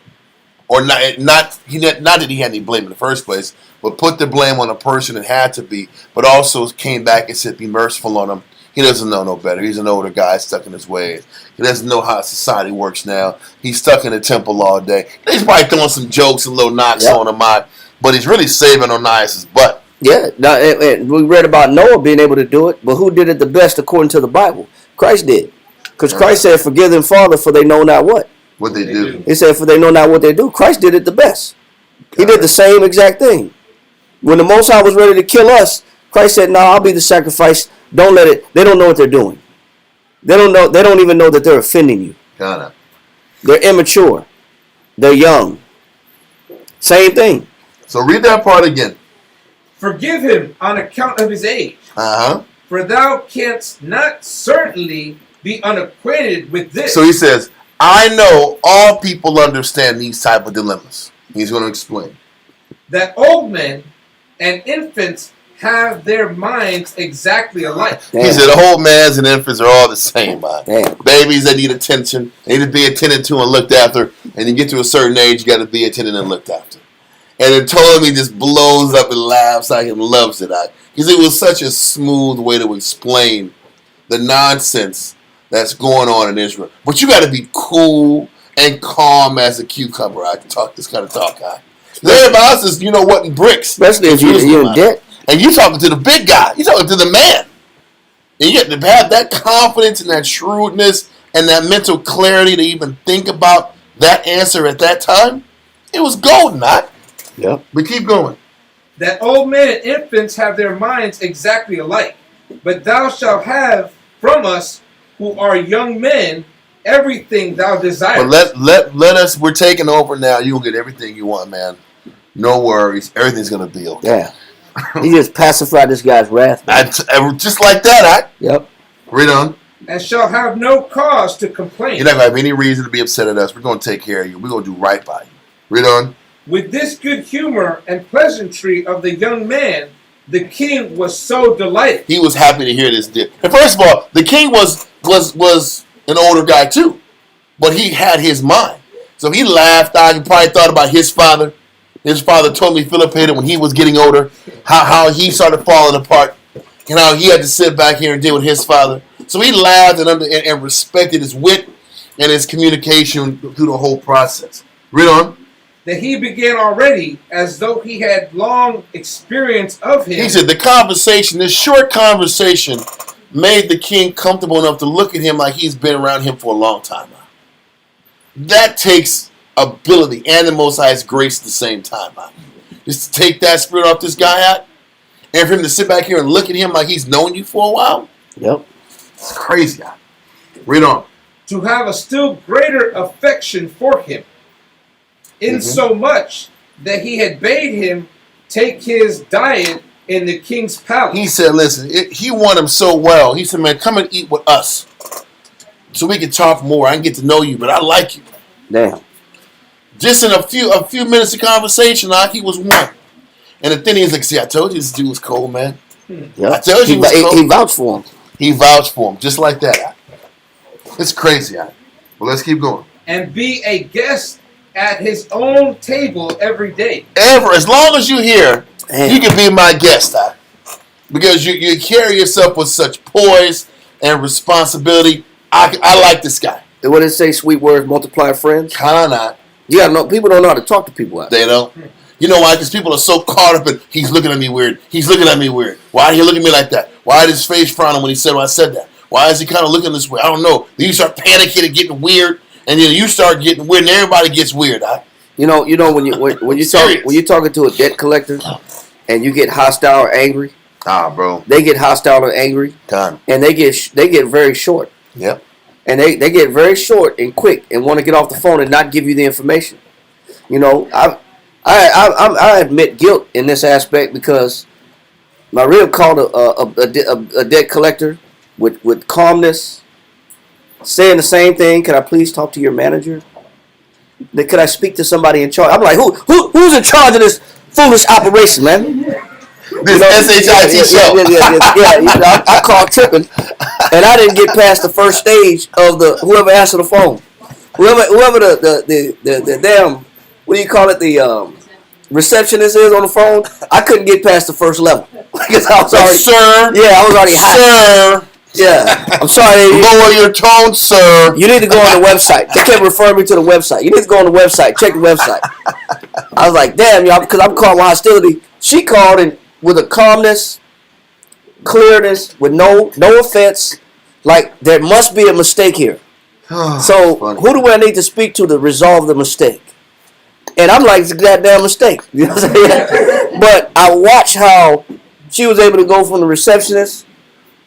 or not that he had any blame in the first place, but put the blame on a person that had to be, but also came back and said, "Be merciful on him. He doesn't know no better. He's an older guy stuck in his ways. He doesn't know how society works now. He's stuck in the temple all day." He's probably throwing some jokes and little knocks on him, but he's really saving Onias' butt. Yeah. Now, and we read about Noah being able to do it, but who did it the best according to the Bible? Christ did. Because Christ said, "Forgive them, Father, for they know not what." What they do. He said, "For they know not what they do." Christ did it the best. He did the same exact thing. When the Most High was ready to kill us, Christ said, "No, I'll be the sacrifice. Don't let it." They don't know what they're doing. They don't know. They don't even know that they're offending you. Kinda. They're immature. They're young. Same thing. So read that part again. "Forgive him on account of his age. Uh-huh. For thou canst not certainly be unacquainted with this." So he says, "I know all people understand these type of dilemmas." He's going to explain. "That old men and infants have their minds exactly alike." Damn. He said the old mans and infants are all the same, man. Damn. Babies that need attention, they need to be attended to and looked after. And you get to a certain age, you got to be attended and looked after. And it totally just blows up and laughs like and loves it. Because it was such a smooth way to explain the nonsense that's going on in Israel. But you got to be cool and calm as a cucumber. I can talk this kind of talk. Everybody else is, what, in bricks. Especially if you're in debt. And you talking to the big guy. You talking to the man. And you get to have that confidence and that shrewdness and that mental clarity to even think about that answer at that time. It was golden, not. Yep. But keep going. "That old men and infants have their minds exactly alike. But thou shalt have from us who are young men everything thou desirest." But let us, we're taking over now. You'll get everything you want, man. No worries. Everything's going to be okay. Yeah. He just pacified this guy's wrath. Just like that, Yep. Read on. "And shall have no cause to complain. You're not going to have any reason to be upset at us. We're going to take care of you. We're going to do right by you. Read on. With this good humor and pleasantry of the young man, the king was so delighted." He was happy to hear this. And first of all, the king was an older guy too, but he had his mind. So he laughed out. He probably thought about his father. His father told me Philip hated when he was getting older, how he started falling apart, and how he had to sit back here and deal with his father. So he laughed and respected his wit and his communication through the whole process. Read on. "That he began already as though he had long experience of him." He said this short conversation, made the king comfortable enough to look at him like he's been around him for a long time now. That takes ability and the Most High's grace at the same time. Just to take that spirit off this guy out, and for him to sit back here and look at him like he's known you for a while. Yep. It's crazy. Read on. to have a still greater affection for him, insomuch that he had bade him take his diet in the king's palace. He said, listen, he wanted him so well. He said, man, come and eat with us so we can talk more. I can get to know you, but I like you. Damn. Just in a few minutes of conversation, he was one. And the thing is, like, see, I told you this dude was cold, man. Yep. I told you he was cold. He vouched for him. He vouched for him, just like that. It's crazy. Well, let's keep going. And be a guest at his own table every day. As long as you're here, you can be my guest, because you carry yourself with such poise and responsibility. I like this guy. What did it say? Sweet words multiply friends. Kinda not. You gotta know. People don't know how to talk to people. They don't. You know why? Because people are so caught up in, he's looking at me weird. He's looking at me weird. Why did he look at me like that? Why did his face frown when he said when I said that? Why is he kind of looking this way? I don't know. Then you start panicking and getting weird, and then you start getting weird, and everybody gets weird. You know when you're talking to a debt collector, and you get hostile or angry. Bro. They get hostile or angry. Done. And they get very short. Yep. And they get very short and quick and want to get off the phone and not give you the information. You know, I admit guilt in this aspect because my rib called a debt collector with calmness, saying the same thing. Can I please talk to your manager? Could I speak to somebody in charge? I'm like, who's in charge of this foolish operation, man? This SHIT show. Yeah. I called tripping, and I didn't get past the first stage of whoever answered the phone. Whoever the damn, what do you call it, the receptionist is on the phone. I couldn't get past the first level because I was already, sir. Yeah, I was already hot. Sir. Yeah, I'm sorry. Lower your tone, sir. You need to go on the website. They kept referring me to the website. You need to go on the website. Check the website. I was like, damn, y'all, because I'm caught with hostility. She called and with a calmness, clearness, with no offense. Like, there must be a mistake here. So, who do I need to speak to resolve the mistake? And I'm like, it's a goddamn mistake. You know what I'm saying? But I watched how she was able to go from the receptionist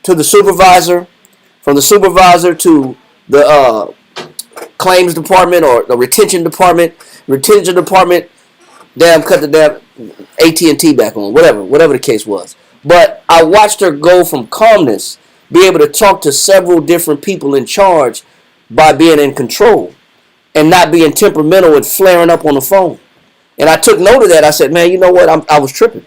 to the supervisor, from the supervisor to the claims department or the retention department. Retention department, damn, cut the damn AT&T back on, whatever the case was. But I watched her go from calmness, be able to talk to several different people in charge by being in control and not being temperamental and flaring up on the phone. And I took note of that. I said, man, you know what? I was tripping.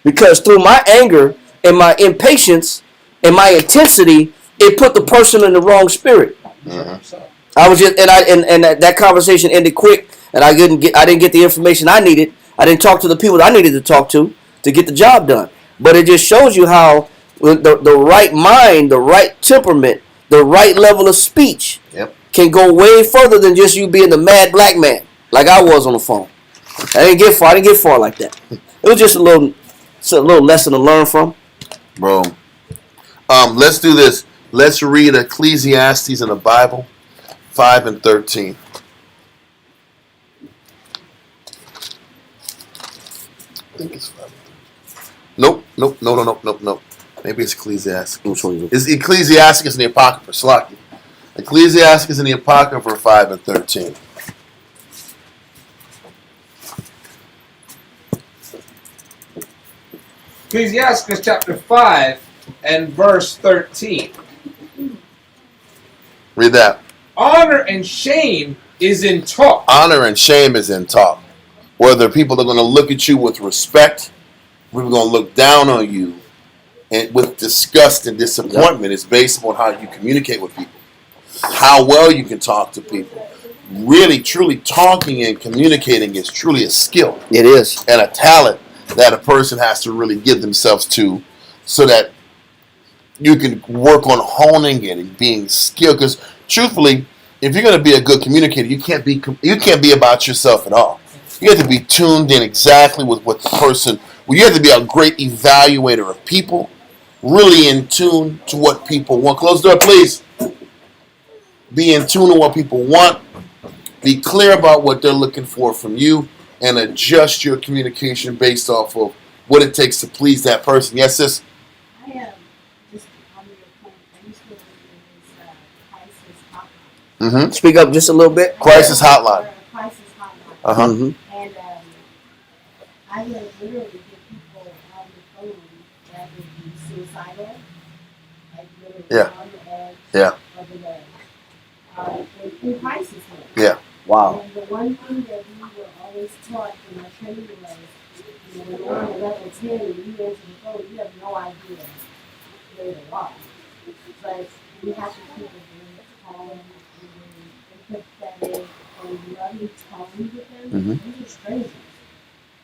Because through my anger and my impatience and my intensity, it put the person in the wrong spirit. Mm-hmm. I was just, and that conversation ended quick, and I didn't get the information I needed. I didn't talk to the people I needed to talk to get the job done. But it just shows you how the right mind, the right temperament, the right level of speech can go way further than just you being the mad black man like I was on the phone. I didn't get far like that. It was just a little lesson to learn from. Bro, let's do this. Let's read Ecclesiastes in the Bible, 5 and 13. I think it's 5. Nope. Maybe it's Ecclesiastes. It's Ecclesiastes in the Apocrypha. Slocky. Ecclesiastes in the Apocrypha, 5 and 13. Ecclesiastes chapter 5 and verse 13. Read that. Honor and shame is in talk. Honor and shame is in talk. Whether people are going to look at you with respect, we're going to look down on you and with disgust and disappointment is based upon how you communicate with people. How well you can talk to people. Really, truly talking and communicating is truly a skill. It is. And a talent that a person has to really give themselves to so that you can work on honing it and being skilled. Because truthfully, if you're going to be a good communicator, you can't be about yourself at all. You have to be tuned in exactly with what the person. Well, you have to be a great evaluator of people, really in tune to what people want. Close the door, please. Be in tune to what people want. Be clear about what they're looking for from you, and adjust your communication based off of what it takes to please that person. Yes, sis? I am just on your point. I used to live in this place, Papa. Mm-hmm. Speak up just a little bit. Crisis hotline. Crisis hotline. Uh-huh. Mm-hmm. And I would literally get people on the phone that would be suicidal, like literally Yeah. on the edge Yeah. of the bed, in crisis mode. Yeah. Wow. And the one thing that we were always taught in our training was, when you're on a level 10 and you enter the phone, you have no idea where they are. But we have to keep a very calm and empathetic and loving tone with them. Mhm. These are strangers.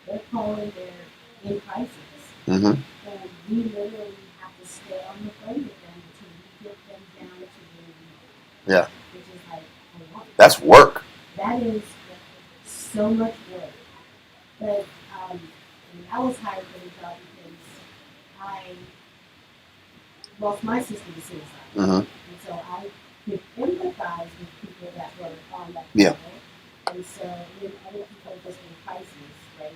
They're calling, they're in crisis. Mm-hmm. And we literally have to stay on the phone with them until we get them down to where we are. Yeah. Which is like a lot. That's work. That is so much work. But I was hired for the job because I lost my sister to suicide. Mm-hmm. And so I could empathize with people that were on that Yeah. level. And so when other people just in crisis, right,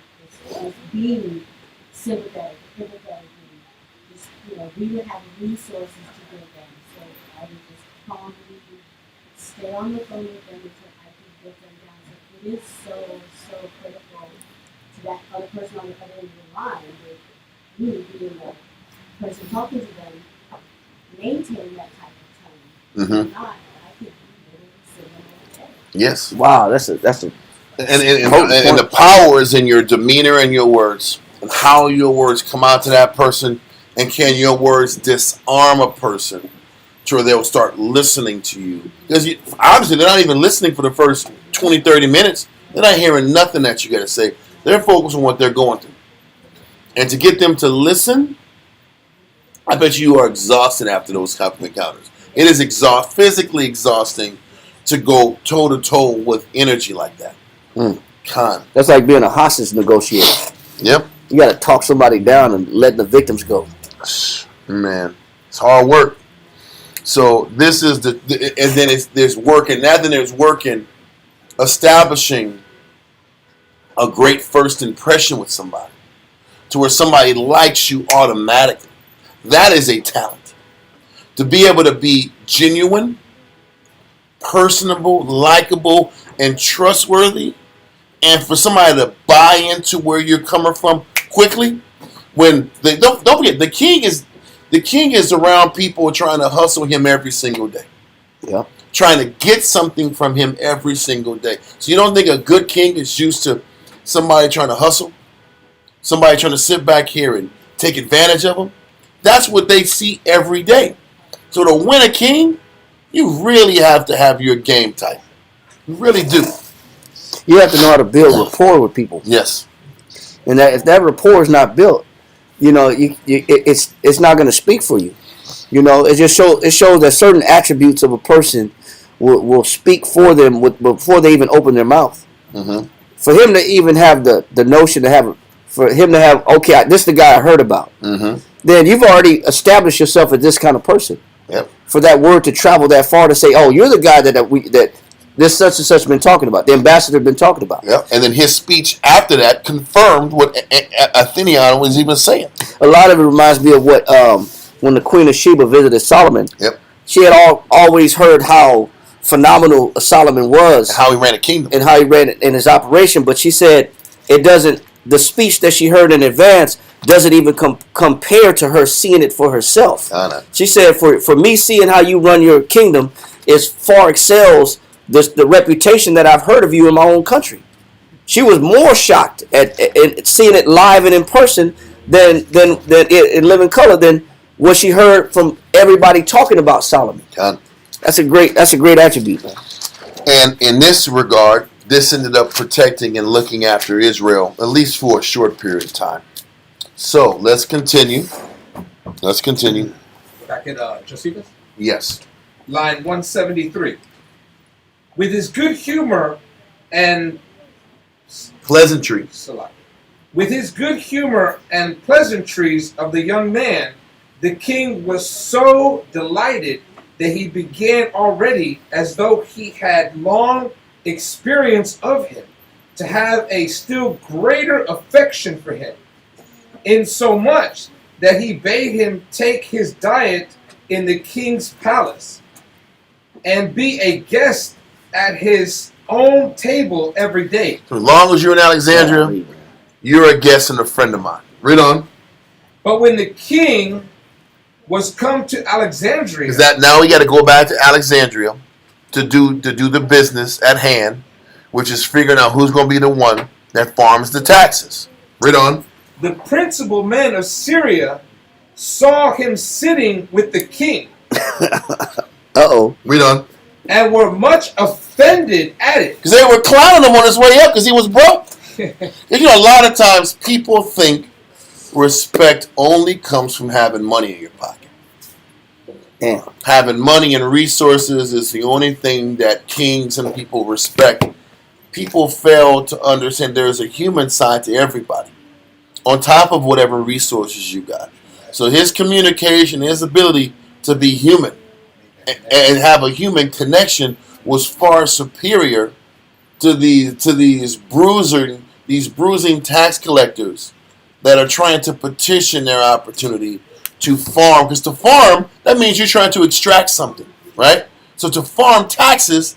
it's being sympathetic, empathetic, and just, we would have resources to give them. So I would just calmly stay on the phone with them until I could get them down. So it is so critical to that other person on the other end of the line, with you being the person talking to them, maintain that type of tone. Mm-hmm. If not, I could literally send them on the head. Yes. Wow. That's a. And the power is in your demeanor and your words, and how your words come out to that person, and can your words disarm a person to where they'll start listening to you. Because obviously they're not even listening for the first 20, 30 minutes. They're not hearing nothing that you got to say. They're focused on what they're going through. And to get them to listen, I bet you are exhausted after those type of encounters. It is physically exhausting to go toe-to-toe with energy like that. That's like being a hostage negotiator. Yep. You got to talk somebody down and let the victims go. Man, it's hard work. So this is and then there's work, and then there's work in establishing a great first impression with somebody, to where somebody likes you automatically. That is a talent. To be able to be genuine, personable, likable, and trustworthy, and for somebody to buy into where you're coming from quickly. When they don't forget, the king is around people trying to hustle him every single day. Yeah. Trying to get something from him every single day. So you don't think a good king is used to somebody trying to hustle? Somebody trying to sit back here and take advantage of them? That's what they see every day. So to win a king, you really have to have your game tight. You really do. You have to know how to build rapport with people. Yes. And that if that rapport is not built, it's not going to speak for you. It shows that certain attributes of a person will speak for them before they even open their mouth. Mm-hmm. For him to even have the notion to have, for him to have, okay, this is the guy I heard about. Mm-hmm. Then you've already established yourself as this kind of person. Yep. For that word to travel that far to say, oh, you're the guy that this such and such been talking about. The ambassador been talking about. Yep. And then his speech after that confirmed what Athenion was even saying. A lot of it reminds me of what when the Queen of Sheba visited Solomon. Yep. She had always heard how phenomenal Solomon was, How he ran a kingdom. and how he ran it in his operation. But she said it doesn't. The speech that she heard in advance doesn't even compare to her seeing it for herself. She said, for me seeing how you run your kingdom is far excels the reputation that I've heard of you in my own country. She was more shocked at seeing it live and in person than in living color than what she heard from everybody talking about Solomon. That's a great attribute. And in this regard, this ended up protecting and looking after Israel, at least for a short period of time. So let's continue. Back at Josephus? Yes. Line 173. With his good humor and Pleasantries. with his good humor and pleasantries of the young man, the king was so delighted that he began already, as though he had long experience of him, to have a still greater affection for him, insomuch that he bade him take his diet in the king's palace. and be a guest at his own table every day. So as long as you're in Alexandria, you're a guest and a friend of mine. Read on. But when the king was come to Alexandria, Is that now we got to go back to Alexandria to do the business at hand, which is figuring out who's going to be the one that farms the taxes. Read on. the principal men of Syria saw him sitting with the king, Read on. and were much offended at it. Because they were clowning him on his way up because he was broke. You know, a lot of times people think respect only comes from having money in your pocket. Having money and resources is the only thing that kings and people respect. People fail to understand there is a human side to everybody, on top of whatever resources you got. So his communication, his ability to be human and have a human connection was far superior to these bruising tax collectors that are trying to petition their opportunity to farm. Because to farm, that means you're trying to extract something, right? So to farm taxes,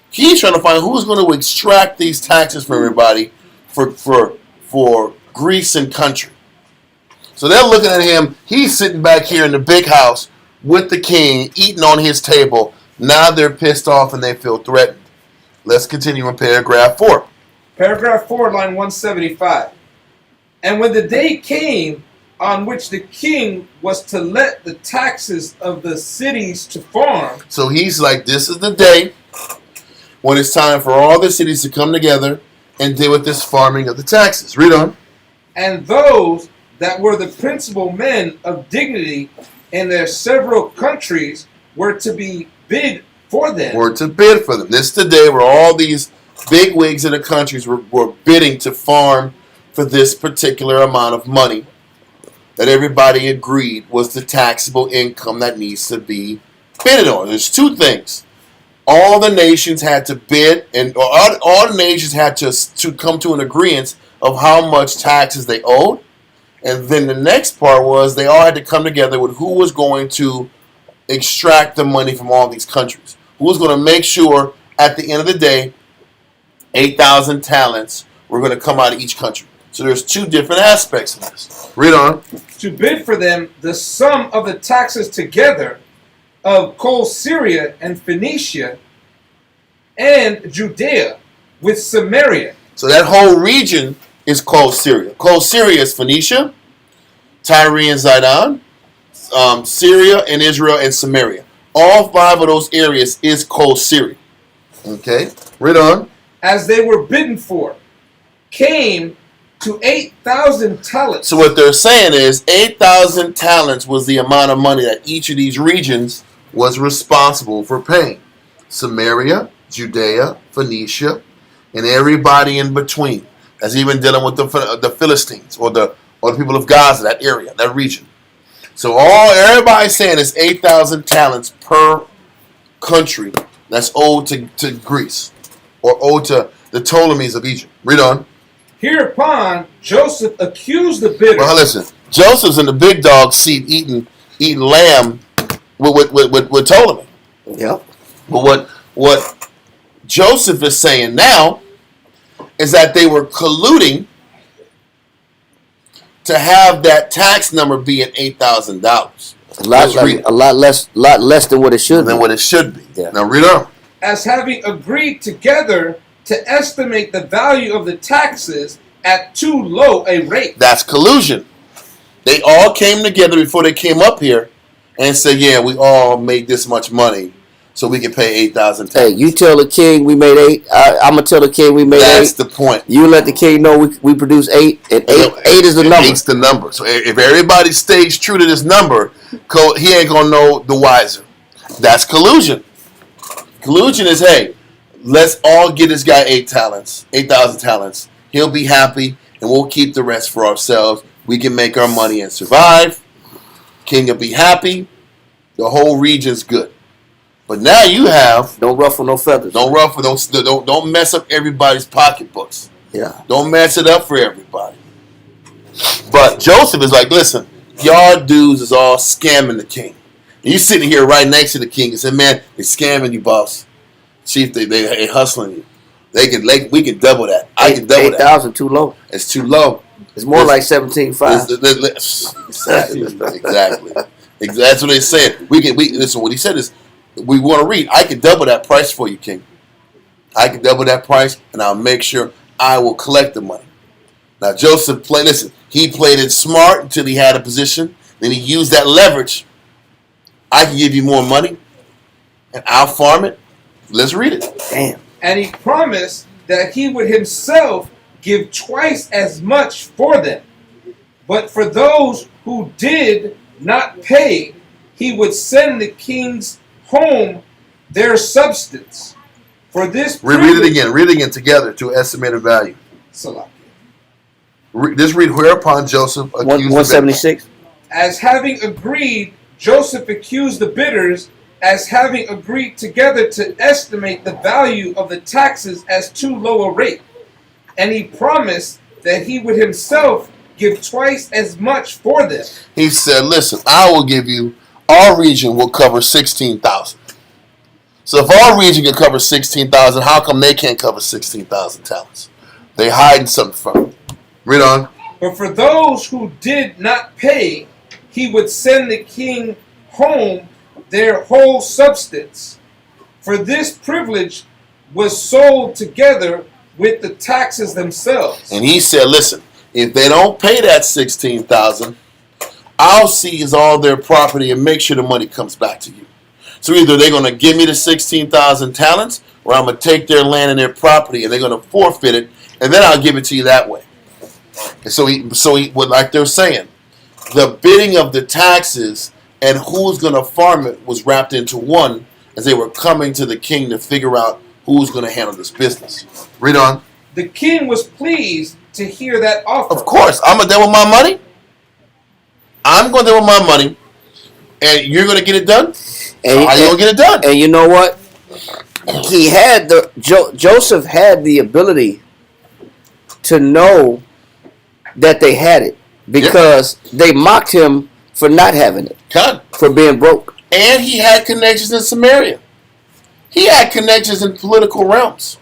he's trying to find who's going to extract these taxes from everybody for Greece and country. So they're looking at him. He's sitting back here in the big house with the king, eating on his table. Now they're pissed off and they feel threatened. Let's continue in paragraph 4. Paragraph 4, line 175. And when the day came on which the king was to let the taxes of the cities to farm. So he's like, this is the day when it's time for all the cities to come together and deal with this farming of the taxes. Read on. And those that were the principal men of dignity in their several countries were to be bid for them. Were to bid for them. This is the day where all these big wigs in the countries were bidding to farm for this particular amount of money that everybody agreed was the taxable income that needs to be bidded on. There's two things. All the nations had to bid, and all the nations had to come to an agreement of how much taxes they owed. And then the next part was they all had to come together with who was going to extract the money from all these countries. Who was going to make sure at the end of the day, 8,000 talents were going to come out of each country. So there's two different aspects of this. Read on. To bid for them the sum of the taxes together of Col Syria and Phoenicia and Judea with Samaria. So that whole region is called Syria. Called Syria is Phoenicia, Tyre and Zidon, Syria and Israel and Samaria. All 5 of those areas is called Syria. Okay, read on. As they were bidden for, came to 8,000 talents. So what they're saying is 8,000 talents was the amount of money that each of these regions was responsible for paying. Samaria, Judea, Phoenicia, and everybody in between. That's even dealing with the Philistines or the people of Gaza, that area, that region. So everybody's saying is 8,000 talents per country that's owed to Greece or owed to the Ptolemies of Egypt. Read on. Hereupon Joseph accused the bidders. Well, listen. Joseph's in the big dog seat eating lamb with Ptolemy. Yep. But what Joseph is saying now is that they were colluding to have that tax number be at $8,000. A lot less than what it should be. Than what it should be. Yeah. Now read on. As having agreed together to estimate the value of the taxes at too low a rate. That's collusion. They all came together before they came up here and said, yeah, we all made this much money so we can pay 8,000 taxes. Hey, you tell the king we made 8. I'm going to tell the king we made 8. That's the point. You let the king know we produce 8. And 8 is the number. 8's the number. So if everybody stays true to this number, he ain't going to know the wiser. That's collusion. Collusion is, hey, let's all get this guy 8,000 talents. He'll be happy, and we'll keep the rest for ourselves. We can make our money and survive. King will be happy. The whole region's good. But now you have Don't ruffle no feathers. don't mess up everybody's pocketbooks. Yeah. Don't mess it up for everybody. But Joseph is like, listen, y'all dudes is all scamming the king. You sitting here right next to the king and say, man, they're scamming you, boss. Chief, they hustling you. We could double that. I can double that. 8,000 too low. It's too low. It's more like 17,500. Exactly. That's what they said. Listen, what he said is, we want to read. I can double that price for you, king. I can double that price, and I'll make sure I will collect the money. Now, Joseph he played it smart until he had a position. Then he used that leverage. I can give you more money, and I'll farm it. Let's read it. Damn. And he promised that he would himself give twice as much for them. But for those who did not pay, he would send the king's home their substance. For this Read it again. Read it again together to estimated value. Salakia. Just read whereupon Joseph accused 176. As having agreed, Joseph accused the bidders as having agreed together to estimate the value of the taxes as too low a rate. And he promised that he would himself give twice as much for them. He said, listen, I will give you, our region will cover 16,000. So if our region can cover 16,000, how come they can't cover 16,000 talents? They hiding something from it. Read on. But for those who did not pay, he would send the king home their whole substance. For this privilege was sold together with the taxes themselves. And he said, listen, if they don't pay that 16,000, I'll seize all their property and make sure the money comes back to you. So either they're going to give me the 16,000 talents, or I'm going to take their land and their property and they're going to forfeit it, and then I'll give it to you that way. And so he, like they're saying, the bidding of the taxes and who's going to farm it was wrapped into one as they were coming to the king to figure out who's going to handle this business. Read on. The king was pleased to hear that offer. Of course, I'm going to deal with my money. I'm going to deal with my money, and you're going to get it done. And how you going to get it done? And you know what? He had Joseph had the ability to know that they had it because they mocked him for not having it, for being broke. And he had connections in Samaria. He had connections in political realms.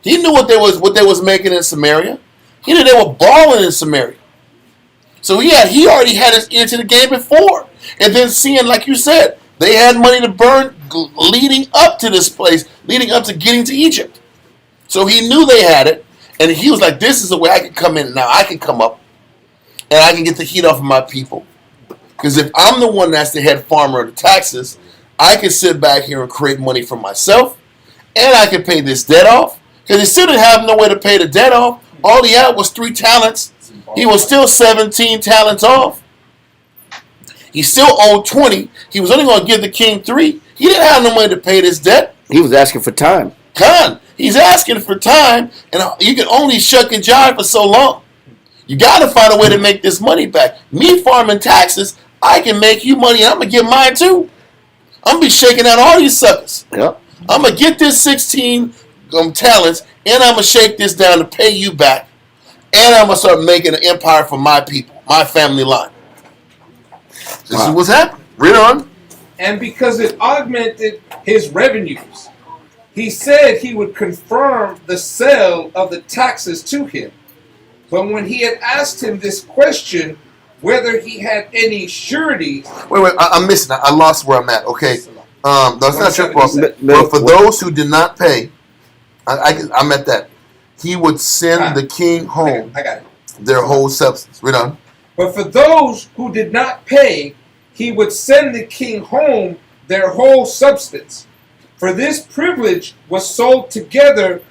He knew what they was making in Samaria. He knew they were balling in Samaria. So he already had his ear to the game before. And then seeing, like you said, they had money to burn leading up to this place, leading up to getting to Egypt. So he knew they had it. And he was like, this is the way I can come in now. I can come up and I can get the heat off of my people. Because if I'm the one that's the head farmer of the taxes, I can sit back here and create money for myself, and I can pay this debt off. Because he still didn't have no way to pay the debt off. All he had was 3 talents. He was still 17 talents off. He still owed 20. He was only going to give the king 3. He didn't have no money to pay this debt. He was asking for time. He's asking for time, and you can only shuck and jive for so long. You got to find a way to make this money back. Me farming taxes, I can make you money, and I'm going to get mine too. I'm going to be shaking out all these suckers. Yep. I'm going to get this 16 talents, and I'm going to shake this down to pay you back. And I'm going to start making an empire for my people, my family line. This is what's happening. Read on. And because it augmented his revenues, he said he would confirm the sale of the taxes to him. But when he had asked him this question, whether he had any sureties... Wait, I'm missing. I lost where I'm at. Okay. That's not your fault. But for those who did not pay, I'm at that. He would send the king home I got it. Their whole substance. Read on. But for those who did not pay, he would send the king home their whole substance. For this privilege was sold together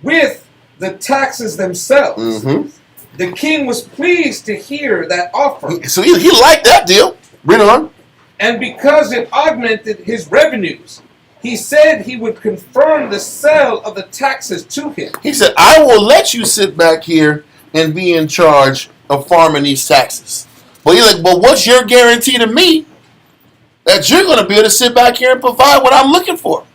with the taxes themselves. Mm-hmm. The king was pleased to hear that offer. So he liked that deal. Read on. And because it augmented his revenues, he said he would confirm the sale of the taxes to him. He said, I will let you sit back here and be in charge of farming these taxes. But he's like, but what's your guarantee to me that you're going to be able to sit back here and provide what I'm looking for?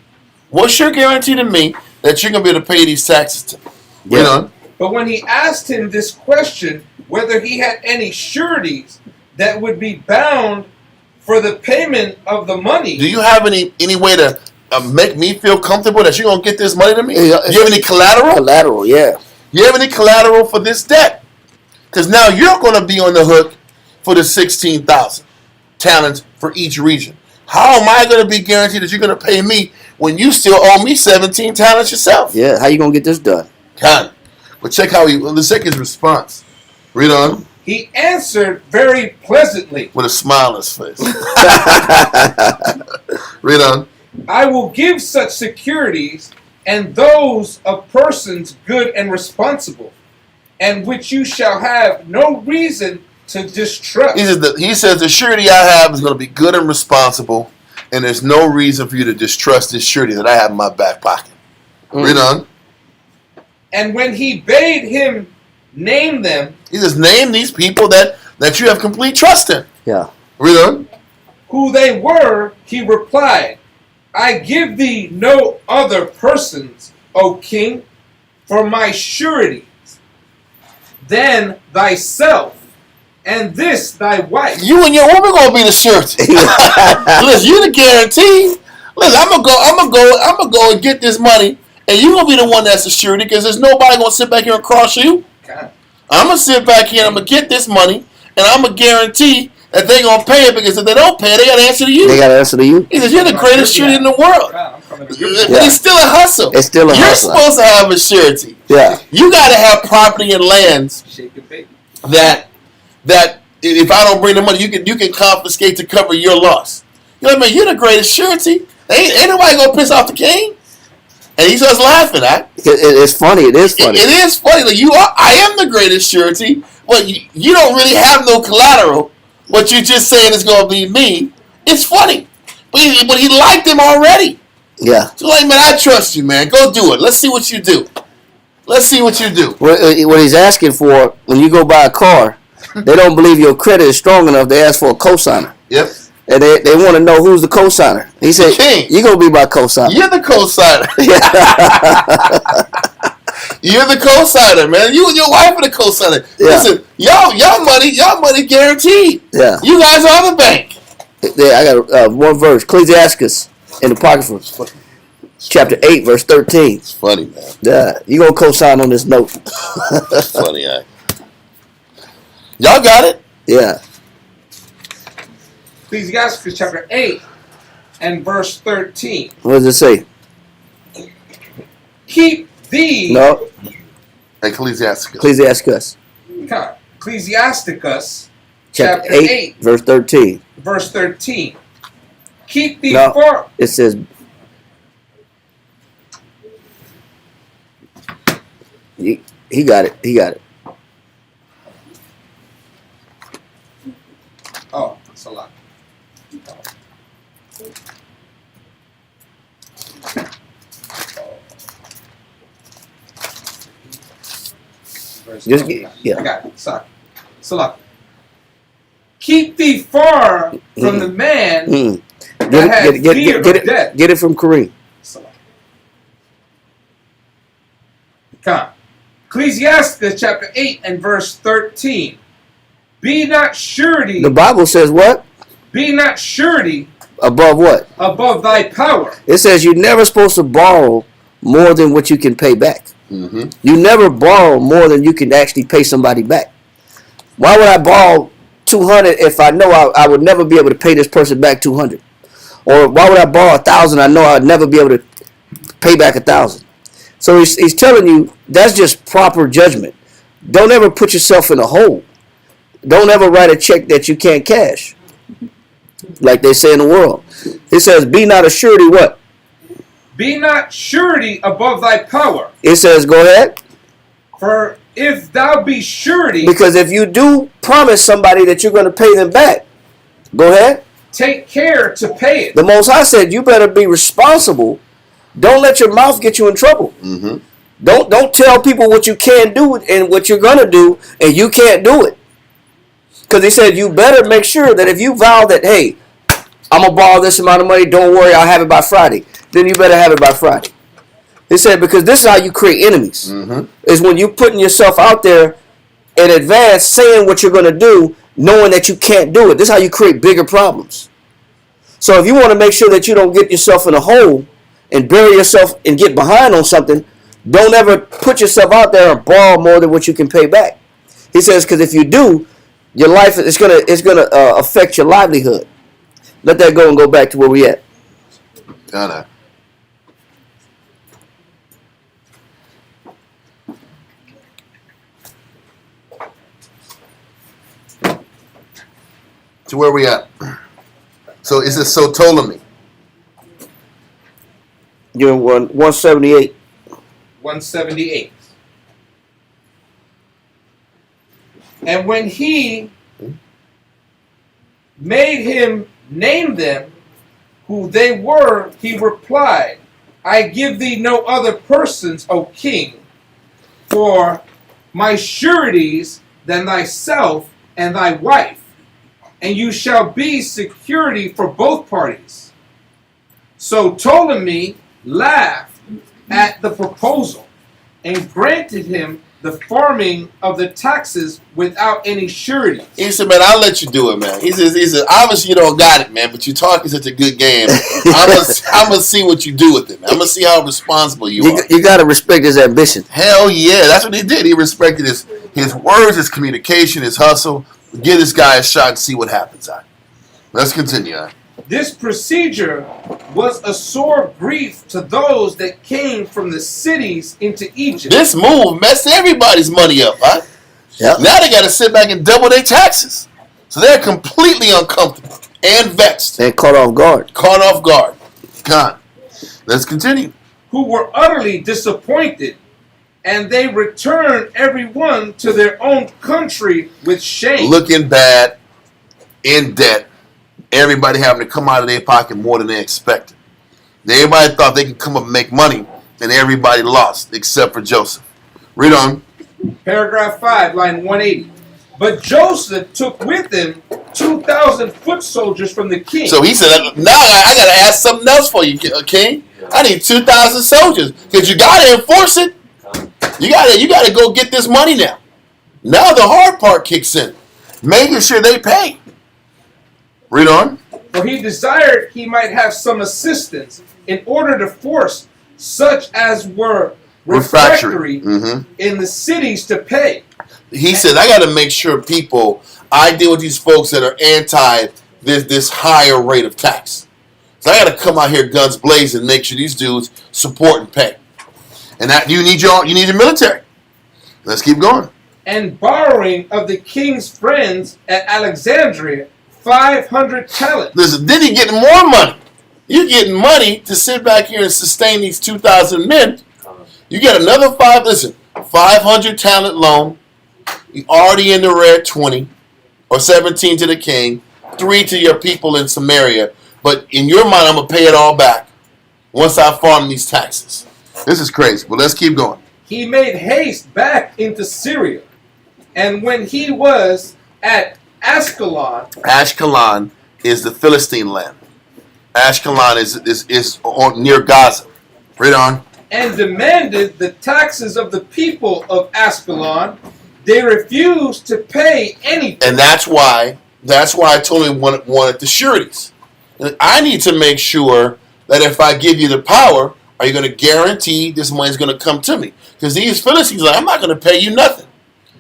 What's your guarantee to me that you're going to be able to pay these taxes to me? Read on. But when he asked him this question, whether he had any sureties that would be bound for the payment of the money. Do you have any way to make me feel comfortable that you're going to get this money to me? Yeah, Do you have any collateral? Collateral, yeah. You have any collateral for this debt? Because now you're going to be on the hook for the 16,000 talents for each region. How am I going to be guaranteed that you're going to pay me when you still owe me 17 talents yourself? Yeah, how you going to get this done? God. But check let's check his response. Read on. He answered very pleasantly, With a smile on his face. Read on. I will give such securities and those of persons good and responsible, and which you shall have no reason to distrust. He says the surety I have is going to be good and responsible, and there's no reason for you to distrust this surety that I have in my back pocket. Read on. And when he bade him name them, He says, name these people that you have complete trust in. Yeah. Read on. who they were, he replied, I give thee no other persons, O king, for my sureties, than thyself, and this thy wife. You and your woman gonna be the surety. Listen, you the guarantee. Listen, I'm gonna go and get this money, and you gonna be the one that's the surety because there's nobody gonna sit back here and cross you. God. I'm gonna sit back here and I'm gonna get this money, and I'm gonna guarantee that they gonna pay it because if they don't pay it, they gotta answer to you. They got to answer to you. He says, you're the greatest surety in the world. God, I'm coming to But you. it's still a hustle. It's still a You're hustle. supposed to have a surety. Yeah. You got to have property and lands Shake the baby. that if I don't bring the money, you can confiscate to cover your loss. You know what I mean? You're the greatest surety. Ain't nobody gonna piss off the king. And he starts laughing at. It's funny. It is funny. It is funny. Like I am the greatest surety. Well, you don't really have no collateral. What you're just saying is gonna be me. It's funny, but he liked him already. Yeah. So like, man, I trust you, man. Go do it. Let's see what you do. Let's see what you do. What he's asking for when you go buy a car, they don't believe your credit is strong enough. They ask for a cosigner. Yep. And they want to know who's the cosigner. He said, you're going to be my cosigner. You're the cosigner. You're the cosigner, man. You and your wife are the cosigner. Yeah. Listen, y'all money guaranteed. Yeah. You guys are the bank. I got one verse. Ecclesiasticus in the Apocrypha, chapter 8, verse 13. It's funny, man. Yeah. You're going to cosign on this note. It's funny, y'all got it? Yeah. Ecclesiasticus chapter 8 and verse 13. What does it say? Keep thee. No. Ecclesiasticus. Ecclesiasticus. God. Ecclesiasticus Chapter 8, verse 13. verse 13. Keep thee No. far. It says, he got it. He got it. Oh, that's a lot. Just get, yeah. I got it. Sorry. Salak. Keep thee far from the man Mm. that has fear of death. Get it from Kareem. Salak. Come. Ecclesiasticus chapter 8 and verse 13. Be not surety. The Bible says what? Be not surety Above what? above thy power. It says you're never supposed to borrow more than what you can pay back. Mm-hmm. You never borrow more than you can actually pay somebody back. Why would I borrow $200 if I know I would never be able to pay this person back $200? Or why would I borrow $1,000? I know I'd never be able to pay back $1,000. So he's telling you that's just proper judgment. Don't ever put yourself in a hole. Don't ever write a check that you can't cash, like they say in the world. It says, be not a surety what? Be not surety above thy power. It says, go ahead. For if thou be surety, Because if you do promise somebody that you're going to pay them back, go ahead. take care to pay it. The Most High said you better be responsible. Don't let your mouth get you in trouble. Mm-hmm. Don't tell people what you can do and what you're going to do, and you can't do it. Because he said you better make sure that if you vow that, hey, I'm going to borrow this amount of money, don't worry, I'll have it by Friday, then you better have it by Friday. He said because this is how you create enemies. Mm-hmm. Is when you're putting yourself out there in advance, saying what you're going to do, knowing that you can't do it. This is how you create bigger problems. So if you want to make sure that you don't get yourself in a hole and bury yourself and get behind on something, don't ever put yourself out there and borrow more than what you can pay back. He says, because if you do, your life is gonna affect your livelihood. Let that go and go back to where we at. Got it. To where we at? So is it so Ptolemy? You're in 178. 178. And when he made him name them who they were, he replied, I give thee no other persons, O king, for my sureties than thyself and thy wife, and you shall be security for both parties. So Ptolemy laughed at the proposal and granted him the farming of the taxes without any surety. He said, man, I'll let you do it, man. He said, obviously you don't got it, man, but you're talking such a good game. I'm going to see what you do with it, man. I'm going to see how responsible you are. You got to respect his ambition. Hell yeah. That's what he did. He respected his words, his communication, his hustle. Give this guy a shot and see what happens. Let's continue. This procedure was a sore grief to those that came from the cities into Egypt. This move messed everybody's money up, huh? Yep. Now they got to sit back and double their taxes. So they're completely uncomfortable and vexed. And caught off guard. Caught off guard. God. Let's continue. Who were utterly disappointed, and they returned everyone to their own country with shame. Looking bad, in debt. Everybody having to come out of their pocket more than they expected. Everybody thought they could come up and make money, and everybody lost, except for Joseph. Read on. Paragraph 5, line 180. But Joseph took with him 2,000 foot soldiers from the king. So he said, now I got to ask something else for you, king. I need 2,000 soldiers, because you got to enforce it. You got to go get this money now. Now the hard part kicks in. Making sure they pay. Read on. For he desired he might have some assistance in order to force such as were refractory in the cities to pay. He said, I got to make sure I deal with these folks that are anti this higher rate of tax. So I got to come out here guns blazing and make sure these dudes support and pay. And that you need your military. Let's keep going. And borrowing of the king's friends at Alexandria 500 talents. Listen, then he getting more money. You're getting money to sit back here and sustain these 2,000 men. You get another 500 talent loan. You already in the red 20 or 17 to the king, 3 to your people in Samaria. But in your mind, I'm going to pay it all back once I farm these taxes. This is crazy, but let's keep going. He made haste back into Syria. And when he was at Ashkelon is the Philistine land. Ashkelon is near Gaza. Read on. And demanded the taxes of the people of Ashkelon, they refused to pay anything. And that's why I totally wanted the sureties. I need to make sure that if I give you the power, are you going to guarantee this money's going to come to me? Because these Philistines are like, I'm not going to pay you nothing.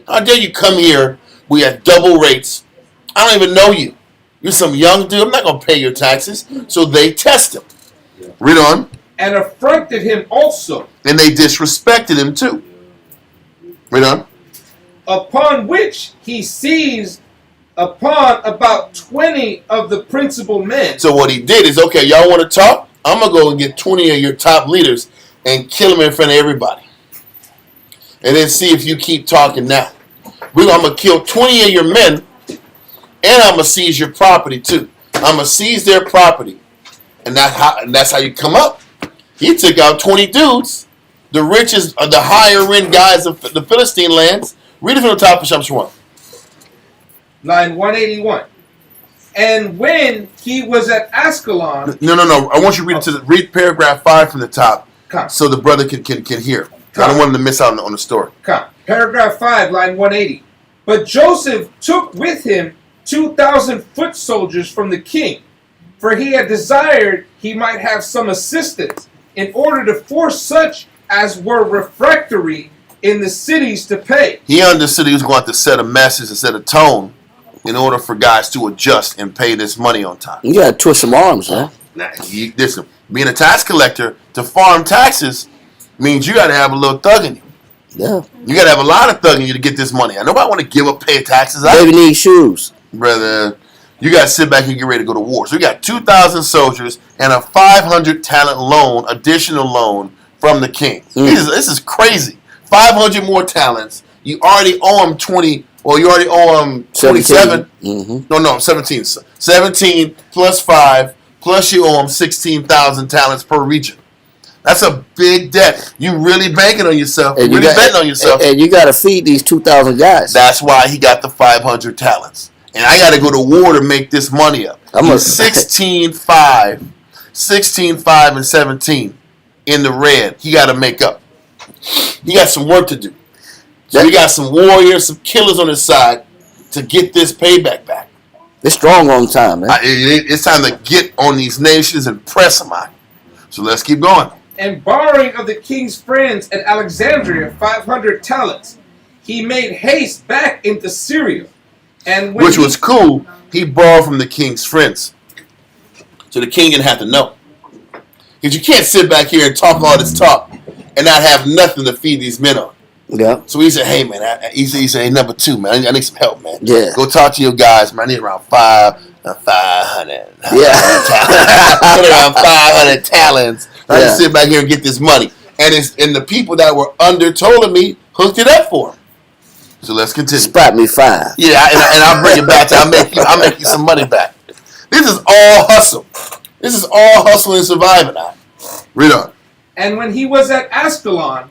How dare you come here? We have double rates. I don't even know you. You're some young dude. I'm not going to pay your taxes. So they test him. Read on. And affronted him also. And they disrespected him too. Read on. Upon which he seized upon about 20 of the principal men. So what he did is, okay, y'all want to talk? I'm going to go and get 20 of your top leaders and kill them in front of everybody. And then see if you keep talking now. I'm going to kill 20 of your men, and I'm going to seize your property too. I'm going to seize their property. And that's how you come up. He took out 20 dudes, the richest, the higher end guys of the Philistine lands. Read it from the top of chapter 1. Line 181. And when he was at Ashkelon... No. I want you to read paragraph 5 from the top so the brother can hear. I don't want him to miss out on the story. Paragraph 5, line 180. But Joseph took with him 2,000 foot soldiers from the king, For he had desired he might have some assistance in order to force such as were refractory in the cities to pay. He understood he was going to have to set a message and set a tone in order for guys to adjust and pay this money on time. You gotta twist some arms, man. Now, listen, being a tax collector to farm taxes means you got to have a little thug in you. Yeah. You got to have a lot of thug in you to get this money. And nobody want to give up pay taxes. Baby needs shoes. Brother, you got to sit back and get ready to go to war. So we got 2,000 soldiers and a 500 talent loan, additional loan from the king. This is crazy. 500 more talents. You already owe him 20, or you already owe him 27. No, 17. 17 plus 5, plus you owe him 16,000 talents per region. That's a big debt. You really banking on yourself. And you really betting on yourself. And you got to feed these 2,000 guys. That's why he got the 500 talents. And I got to go to war to make this money up. I'm 16-5, 16-5, and 17 in the red. He got to make up. He got some work to do. So he got some warriors, some killers on his side to get this payback back. It's strong on time, man. It's time to get on these nations and press them out. So let's keep going. And borrowing of the king's friends at Alexandria 500 talents, he made haste back into Syria. And when Which was cool. He borrowed from the king's friends. So the king didn't have to know. Because you can't sit back here and talk all this talk and not have nothing to feed these men on. Yeah. So he said, hey, man. He said, hey, number 2, man. I need some help, man. Yeah. Go talk to your guys, man. I need around 500. Yeah. I need around 500 talents. I Yeah. just sit back here and get this money. And the people that were under told me hooked it up for him. So let's continue. Spot me 5. Yeah, and I'll bring it back. I'll make you some money back. This is all hustle. This is all hustle and surviving. Read on. And when he was at Ascalon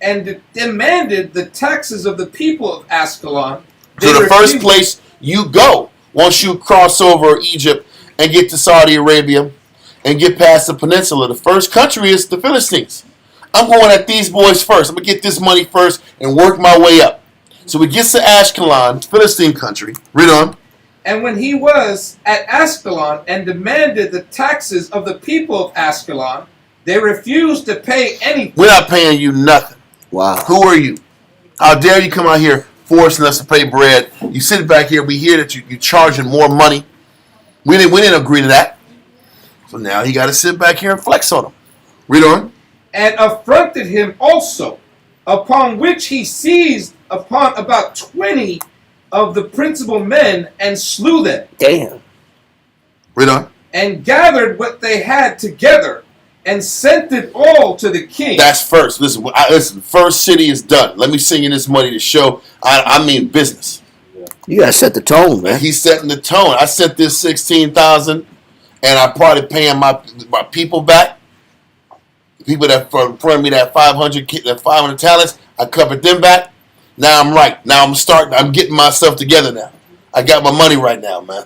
and demanded the taxes of the people of Ascalon, So the first place you go once you cross over Egypt and get to Saudi Arabia and get past the peninsula, the first country is the Philistines. I'm going at these boys first. I'm going to get this money first and work my way up. So we get to Ashkelon, Philistine country. Read on. And when he was at Ascalon and demanded the taxes of the people of Ascalon, they refused to pay anything. We're not paying you nothing. Wow. Who are you? How dare you come out here forcing us to pay bread? You sit back here. We hear that you're charging more money. We didn't agree to that. So now he got to sit back here and flex on them. Read on. And affronted him also, upon which he seized upon about 20 of the principal men and slew them. Damn. Read on. And gathered what they had together and sent it all to the king. That's first. Listen, first city is done. Let me send you this money to show I mean business. You got to set the tone, man. He's setting the tone. I sent this 16,000 and I probably paying my people back. People that from me that 500 talents, I covered them back. Now I'm right. Now I'm getting myself together now. I got my money right now, man.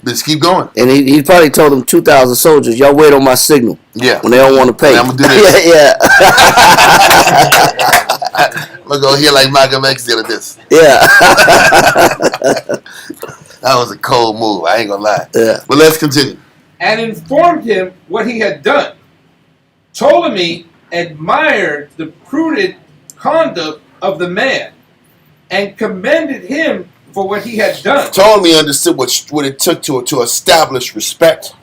Let's keep going. And he probably told them 2,000 soldiers, y'all wait on my signal. Yeah. When they don't want to pay. And I'm going to do this. Yeah. I'm going to go here like Malcolm X did with this. Yeah. That was a cold move. I ain't going to lie. Yeah. But let's continue. And informed him what he had done. Ptolemy admired the prudent conduct of the man and commended him for what he had done. Ptolemy understood what it took to establish respect.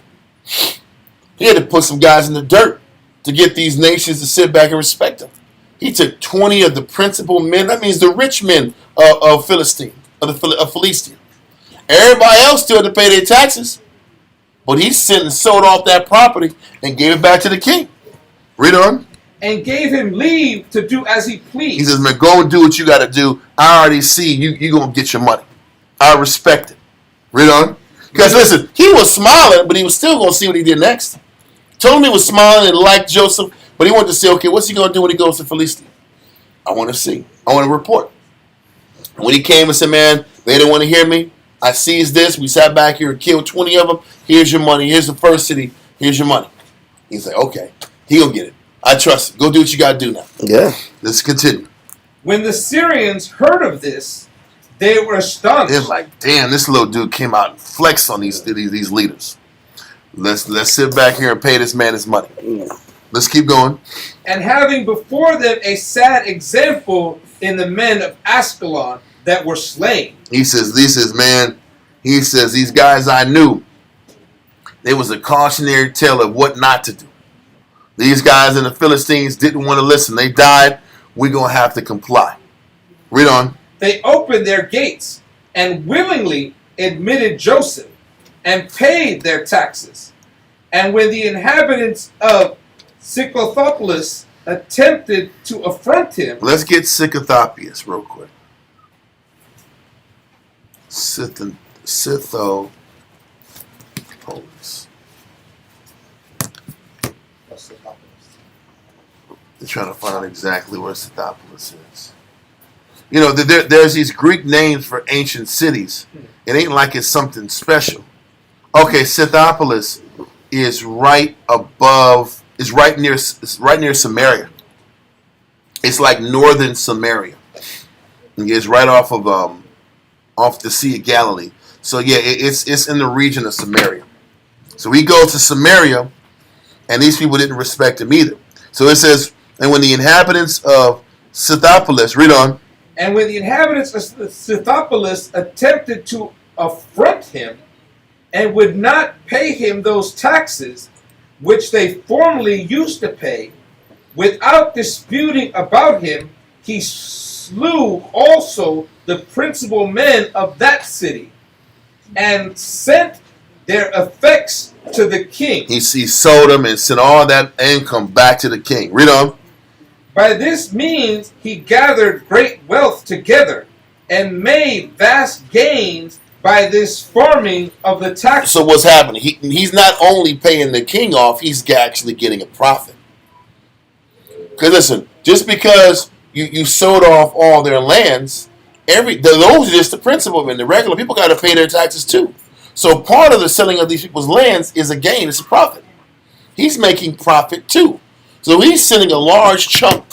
He had to put some guys in the dirt to get these nations to sit back and respect him. He took 20 of the principal men. That means the rich men of Philistine, of Philistia. Everybody else still had to pay their taxes, but he sent and sold off that property and gave it back to the king. Read on. And gave him leave to do as he pleased. He says, man, go and do what you got to do. I already see you going to get your money. I respect it. Read on. Because listen, he was smiling, but he was still going to see what he did next. Ptolemy was smiling and liked Joseph, but he wanted to say, okay, what's he going to do when he goes to Philistia? I want to see. I want to report. And when he came and said, man, they didn't want to hear me. I seized this. We sat back here and killed 20 of them. Here's your money. Here's the first city. Here's your money. He's like, okay, he going to get it. I trust him. Go do what you got to do now. Yeah. Let's continue. When the Syrians heard of this, they were astonished. They're like, damn, this little dude came out and flexed on these leaders. Let's sit back here and pay this man his money. Let's keep going. And having before them a sad example in the men of Ascalon that were slain. He says, these guys I knew, there was a cautionary tale of what not to do. These guys in the Philistines didn't want to listen. They died. We're going to have to comply. Read on. They opened their gates and willingly admitted Joseph and paid their taxes. And when the inhabitants of Scythopolis attempted to affront him. Let's get Scythopolis real quick. Scythopolis. They're trying to find out exactly where Scythopolis is. You know, there's these Greek names for ancient cities. It ain't like it's something special. Okay, Scythopolis is right above. It's right near Samaria. It's like northern Samaria. It's right off the Sea of Galilee. So yeah, it's in the region of Samaria. So he goes to Samaria, and these people didn't respect him either. So it says, and when the inhabitants of Scythopolis, read on. And when the inhabitants of Scythopolis attempted to affront him, and would not pay him those taxes which they formerly used to pay, without disputing about him, he slew also the principal men of that city, and sent their effects to the king. He sold them and sent all that income back to the king. Read on. By this means he gathered great wealth together, and made vast gains by this farming of the taxes. So what's happening? He's not only paying the king off, he's actually getting a profit. Because listen, just because you sold off all their lands, those are just the principal men. The regular people got to pay their taxes too. So part of the selling of these people's lands is a gain, it's a profit. He's making profit too. So he's sending a large chunk.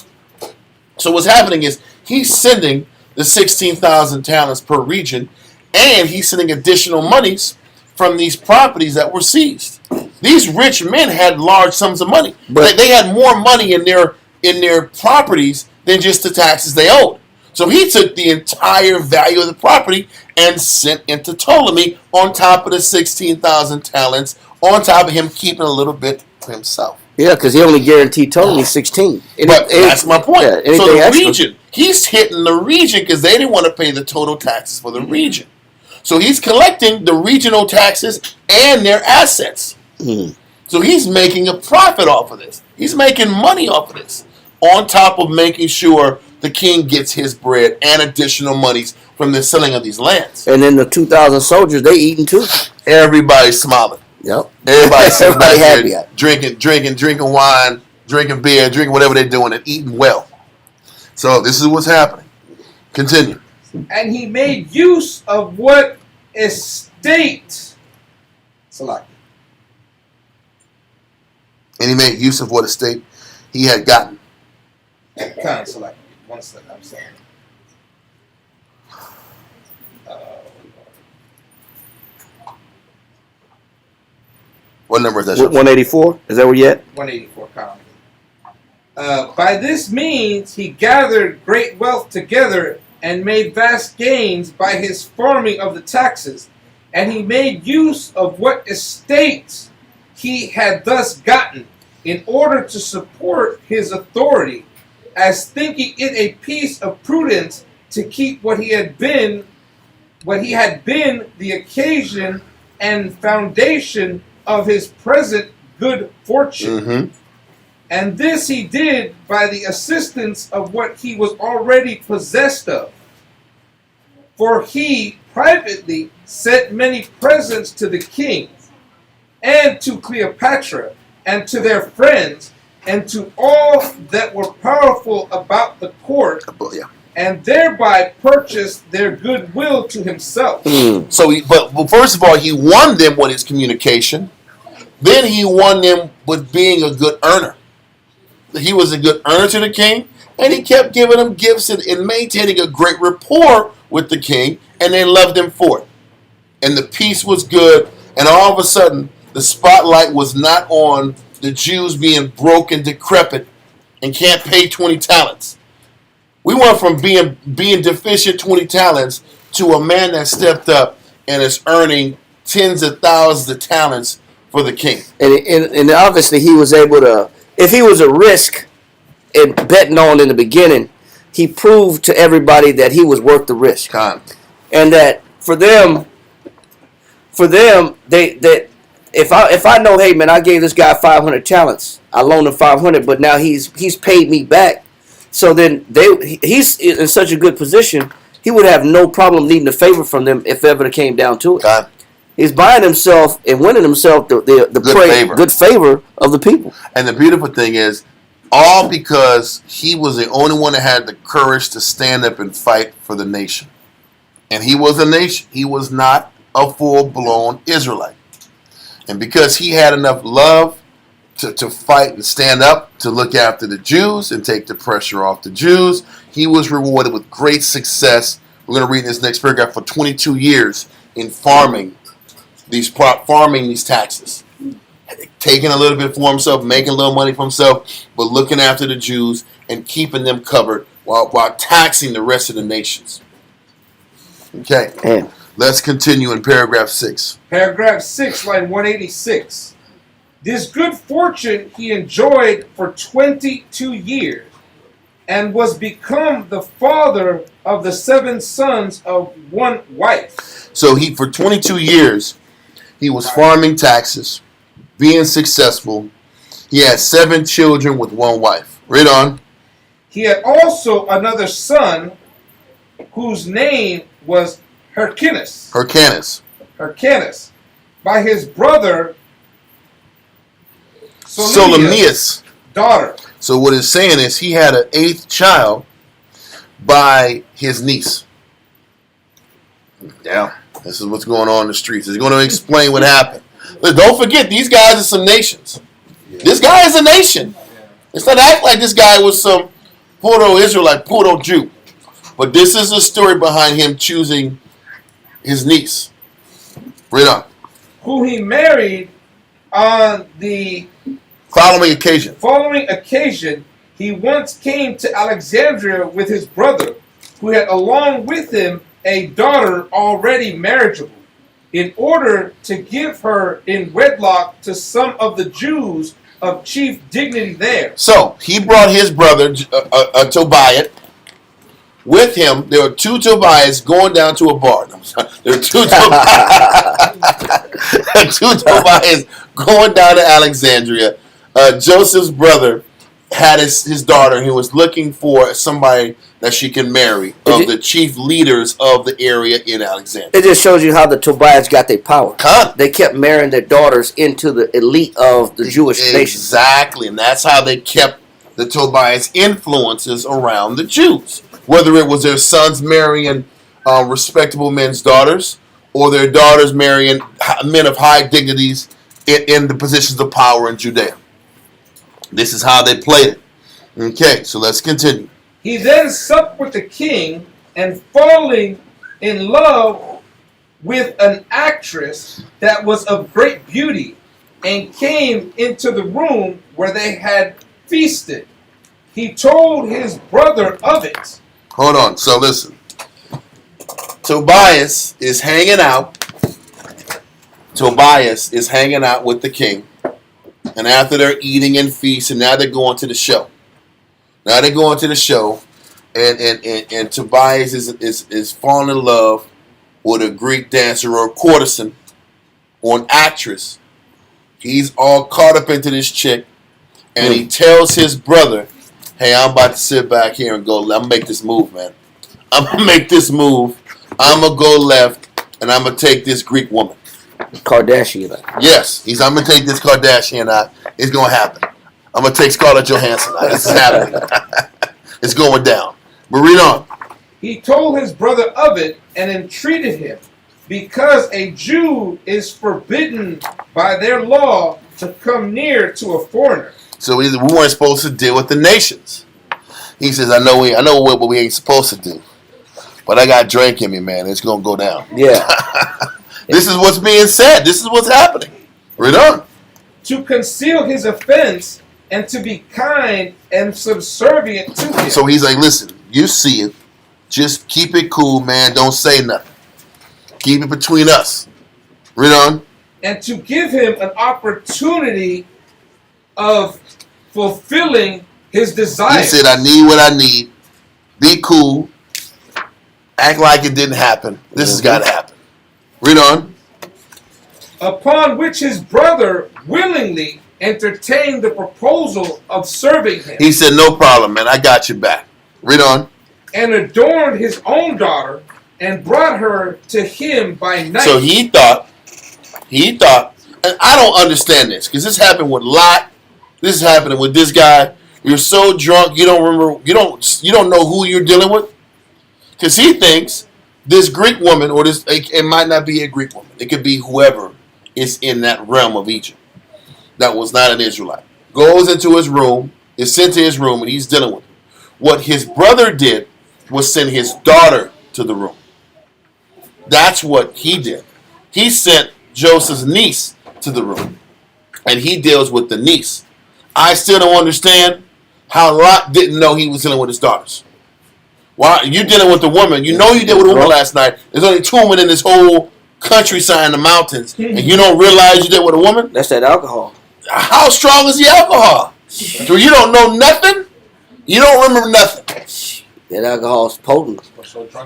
So what's happening is he's sending the 16,000 talents per region, and he's sending additional monies from these properties that were seized. These rich men had large sums of money. But they had more money in their properties than just the taxes they owed. So he took the entire value of the property and sent into Ptolemy on top of the 16,000 talents, on top of him keeping a little bit for himself. Yeah, because he only guaranteed Ptolemy 16. But that's my point. Yeah, so the region, he's hitting the region because they didn't want to pay the total taxes for the region. So he's collecting the regional taxes and their assets. So he's making a profit off of this. He's making money off of this, on top of making sure the king gets his bread and additional monies from the selling of these lands. And then the 2,000 soldiers, they eating too. Everybody's smiling. Yep. Everybody happy. Drinking wine, drinking beer, drinking whatever they're doing, and eating well. So this is what's happening. Continue. And he made use of what estate. Select. And he made use of what estate he had gotten. Kind of select. One second. I'm sorry. What number is that? 184? Is that where you at? 184 column. By this means he gathered great wealth together and made vast gains by his farming of the taxes. And he made use of what estates he had thus gotten in order to support his authority, as thinking it a piece of prudence to keep what he had been the occasion and foundation of his present good fortune. And this he did by the assistance of what he was already possessed of. For he privately sent many presents to the king, and to Cleopatra, and to their friends, and to all that were powerful about the court, and thereby purchased their goodwill to himself. So, but first of all, he won them with his communication. Then he won them with being a good earner. He was a good earner to the king, and he kept giving them gifts and maintaining a great rapport with the king, and they loved him for it. And the peace was good, and all of a sudden, the spotlight was not on the Jews being broke and decrepit and can't pay 20 talents. We went from being deficient 20 talents to a man that stepped up and is earning tens of thousands of talents for the king. And obviously he was able to, if he was a risk in betting on in the beginning, he proved to everybody that he was worth the risk. God. And that for them, that if I know, hey man, I gave this guy 500 talents, I loaned him 500, but now he's paid me back. So then he's in such a good position, he would have no problem needing a favor from them if ever it came down to it. God. He's buying himself and winning himself the good favor of the people. And the beautiful thing is, all because he was the only one that had the courage to stand up and fight for the nation. And he was a nation. He was not a full-blown Israelite. And because he had enough love to fight and stand up, to look after the Jews and take the pressure off the Jews, he was rewarded with great success. We're going to read this next paragraph for 22 years in farming these taxes. Taking a little bit for himself, making a little money for himself, but looking after the Jews and keeping them covered while taxing the rest of the nations. Okay. Man. Let's continue in paragraph 6. Paragraph 6, line 186. This good fortune he enjoyed for 22 years and was become the father of the 7 sons of one wife. So for 22 years, he was farming taxes, being successful. He had 7 children with one wife. Read on. He had also another son whose name was Hyrcanus, by his brother Solomnius' daughter. So what it's saying is he had an 8th child by his niece. Yeah, this is what's going on in the streets. It's going to explain what happened. But don't forget, these guys are some nations. This guy is a nation. It's not act like this guy was some Proto-Israelite, Proto-Jew. But this is the story behind him choosing his niece. Read on. Who he married on the following occasion. He once came to Alexandria with his brother, who had along with him a daughter already marriageable, in order to give her in wedlock to some of the Jews of chief dignity there. So he brought his brother, Tobias, with him. There were 2 Tobias going down to a bar. There were 2 Tobias going down to Alexandria. Joseph's brother had his daughter, and he was looking for somebody that she can marry of the chief leaders of the area in Alexandria. It just shows you how the Tobiads got their power. Huh? They kept marrying their daughters into the elite of the Jewish nation. Exactly, and that's how they kept the Tobias influences around the Jews. Whether it was their sons marrying respectable men's daughters, or their daughters marrying men of high dignities in the positions of power in Judea. This is how they played it. Okay, so let's continue. He then supped with the king, and falling in love with an actress that was of great beauty, and came into the room where they had feasted. He told his brother of it. Hold on. So listen. Tobias is hanging out. With the king. And after they're eating and feasting, now they're going to the show. And Tobias is falling in love with a Greek dancer or a courtesan or an actress. He's all caught up into this chick. And he tells his brother, hey, I'm about to sit back here and go, I'm going to make this move, man. I'm going to make this move. I'm going to go left, and I'm going to take this Greek woman. Kardashian. Yes, I'm going to take this Kardashian out. It's going to happen. I'm going to take Scarlett Johansson out. This is happening. It's going down. But read on. He told his brother of it and entreated him, because a Jew is forbidden by their law to come near to a foreigner. So we weren't supposed to deal with the nations. He says, I know what we ain't supposed to do. But I got drink in me, man. It's going to go down. Yeah. This is what's being said. This is what's happening. Read on. To conceal his offense and to be kind and subservient to him. So he's like, listen, you see it. Just keep it cool, man. Don't say nothing. Keep it between us. Read on. And to give him an opportunity of fulfilling his desires. He said, I need what I need. Be cool. Act like it didn't happen. This has got to happen. Read on. Upon which his brother willingly entertained the proposal of serving him. He said, no problem, man. I got you back. Read on. And adorned his own daughter and brought her to him by night. So he thought, and I don't understand this because this happened with Lot. This is happening with this guy. You're so drunk you don't remember, you don't know who you're dealing with, because he thinks this Greek woman, or this, it might not be a Greek woman. It could be whoever is in that realm of Egypt that was not an Israelite. Goes into his room, is sent to his room, and he's dealing with it. What his brother did was send his daughter to the room. That's what he did. He sent Joseph's niece to the room, and he deals with the niece. I still don't understand how Lot didn't know he was dealing with his daughters. Why you dealing with the woman? You know you did with a woman last night. There's only 2 women in this whole countryside in the mountains, and you don't realize you did with a woman? That's that alcohol. How strong is the alcohol? So you don't know nothing? You don't remember nothing. That alcohol's potent.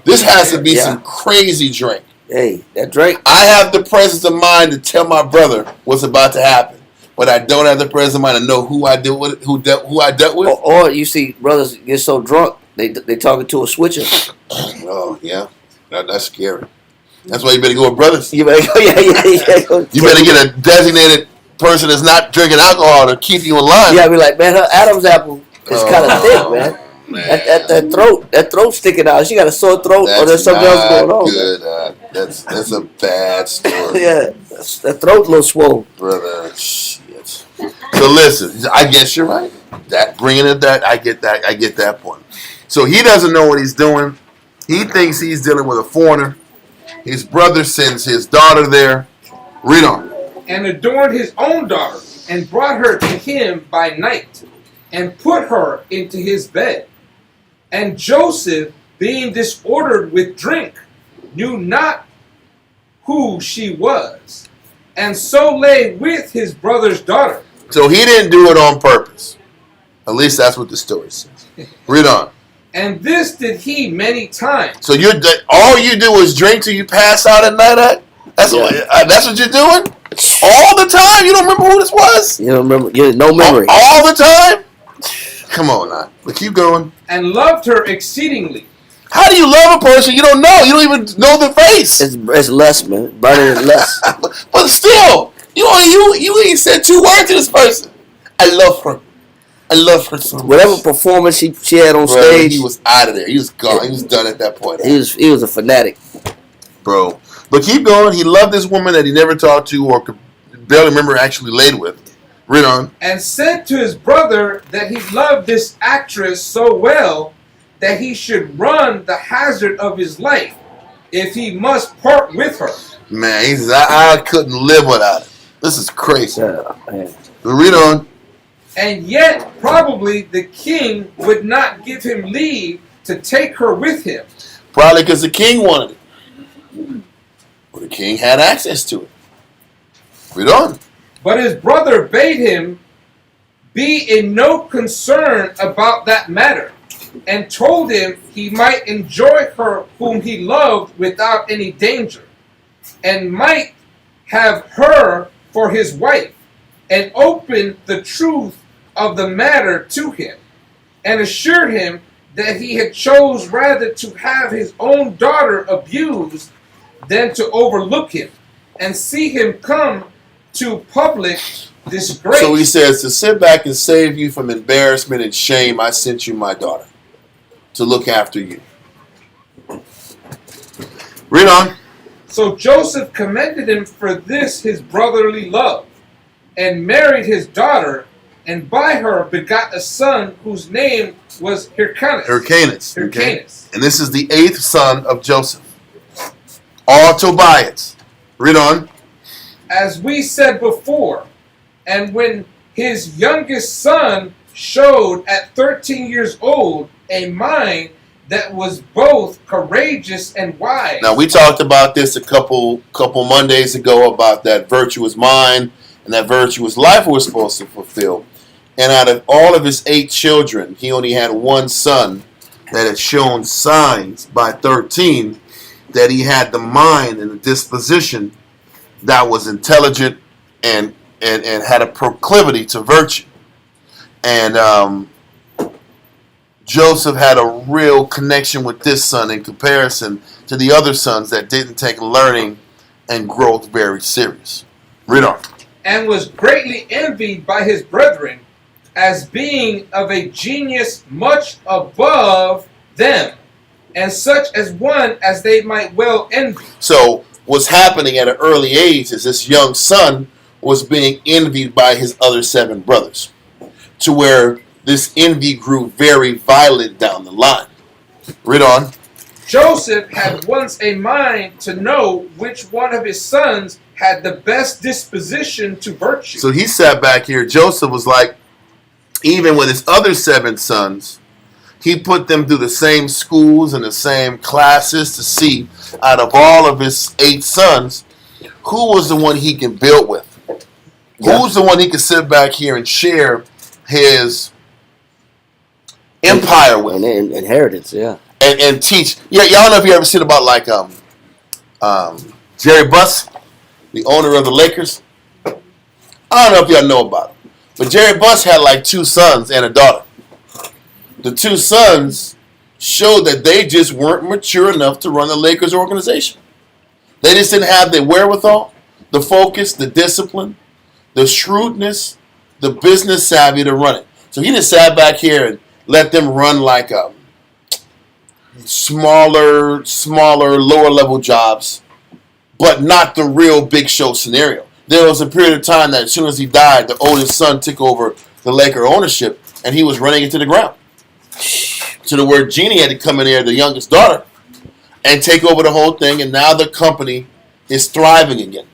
This has to be some crazy drink. Hey, that drink. I have the presence of mind to tell my brother what's about to happen, but I don't have the presence of mind to know who I dealt with. Who I dealt with. Or you see, brothers get so drunk they talking to a switcher. Oh yeah, that's scary. That's why you better go with brothers. You better go, yeah. You better get a designated person that's not drinking alcohol to keep you in line. Yeah, be like, man, her Adam's apple is kind of thick, man. That throat sticking out. She got a sore throat, or there's something else going on. Good. That's a bad story. Yeah, that throat a little swollen. Brother, shit. So listen, I guess you're right. I get that point. So he doesn't know what he's doing. He thinks he's dealing with a foreigner. His brother sends his daughter there. Read on. And adorned his own daughter and brought her to him by night and put her into his bed. And Joseph, being disordered with drink, knew not who she was, and so lay with his brother's daughter. So he didn't do it on purpose. At least that's what the story says. Read on. And this did he many times. So all you do is drink till you pass out at night? That's what you're doing? All the time? You don't remember who this was? You don't remember? You no memory. All the time? Come on now. But keep going. And loved her exceedingly. How do you love a person you don't know? You don't even know the face. It's less, man. Burning is less. But still, you ain't said 2 words to this person. I love her. I love her so much. Whatever performance she had on stage, he was out of there. He was gone. He was done at that point. He was a fanatic, bro. But keep going. He loved this woman that he never talked to or could barely remember actually laid with. Read on. And said to his brother that he loved this actress so well that he should run the hazard of his life if he must part with her. Man, he says, I couldn't live without it. This is crazy. man. Read on. And yet, probably the king would not give him leave to take her with him. Probably because the king wanted it. Or the king had access to it. Read on. But his brother bade him be in no concern about that matter, and told him he might enjoy her whom he loved without any danger, and might have her for his wife, and opened the truth of the matter to him, and assured him that he had chose rather to have his own daughter abused than to overlook him, and see him come to public disgrace. So he says, to sit back and save you from embarrassment and shame, I sent you my daughter to look after you. Read on. So Joseph commended him for this his brotherly love, and married his daughter, and by her begot a son whose name was Hyrcanus. And this is the 8th son of Joseph. All Tobiads. Read on. as we said before, and when his youngest son showed at 13 years old a mind that was both courageous and wise. Now we talked about this a couple Mondays ago about that virtuous mind and that virtuous life we're supposed to fulfill. And out of all of his 8 children, he only had one son that had shown signs by 13 that he had the mind and the disposition that was intelligent and had a proclivity to virtue. And Joseph had a real connection with this son in comparison to the other sons that didn't take learning and growth very serious. Read on. And was greatly envied by his brethren as being of a genius much above them, and such as one as they might well envy. So what's happening at an early age is this young son was being envied by his other 7 brothers, to where this envy grew very violent down the line. Read on. Joseph had once a mind to know which one of his sons had the best disposition to virtue. So he sat back here. Joseph was like, even with his other 7 sons, he put them through the same schools and the same classes to see, out of all of his 8 sons, who was the one he can build with. Yeah. Who's the one he can sit back here and share his empire with. And inheritance, yeah. And teach. Yeah, y'all know if you ever seen about like Jerry Buss, the owner of the Lakers. I don't know if y'all know about him. But Jerry Buss had like 2 sons and a daughter. The 2 sons showed that they just weren't mature enough to run the Lakers organization. They just didn't have the wherewithal, the focus, the discipline, the shrewdness, the business savvy to run it. So he just sat back here and let them run like smaller, lower level jobs, but not the real big show scenario. There was a period of time that as soon as he died, the oldest son took over the Laker ownership, and he was running it to the ground. To the where Jeannie had to come in there, the youngest daughter, and take over the whole thing, and now the company is thriving again.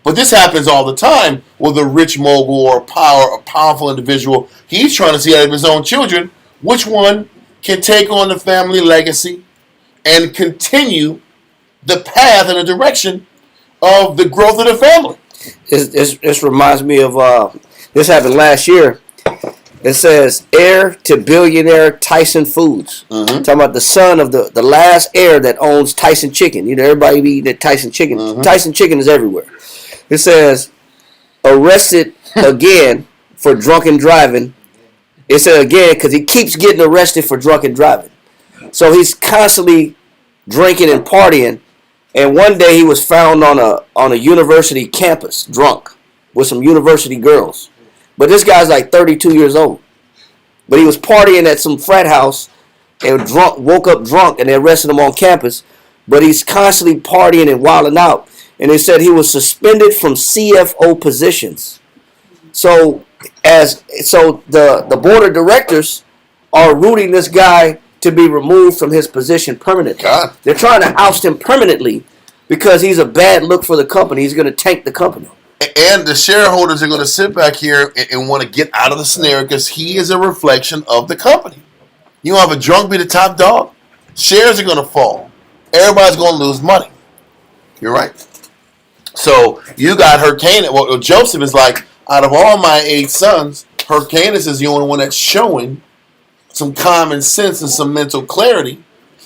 But this happens all the time with a rich mogul or a powerful individual. He's trying to see out of his own children which one can take on the family legacy and continue the path and the direction of the growth of the family. This reminds me of, this happened last year. It says, heir to billionaire Tyson Foods. Mm-hmm. Talking about the son of the last heir that owns Tyson Chicken. You know, everybody be eating that Tyson Chicken. Mm-hmm. Tyson Chicken is everywhere. It says, arrested again for drunken driving. It said again because he keeps getting arrested for drunken driving. So he's constantly drinking and partying. And one day he was found on a university campus drunk with some university girls. But this guy's like 32 years old. But he was partying at some frat house and woke up drunk, and they arrested him on campus. But he's constantly partying and wilding out. And they said he was suspended from CFO positions. So the board of directors are rooting this guy to be removed from his position permanently. God. They're trying to oust him permanently because he's a bad look for the company. He's going to tank the company. And the shareholders are going to sit back here and want to get out of the scenario because he is a reflection of the company. You have a drunk be the top dog, shares are going to fall. Everybody's going to lose money. You're right. So you got Hyrcanus. Well, Joseph is like, out of all my 8 sons, Hyrcanus is the only one that's showing some common sense and some mental clarity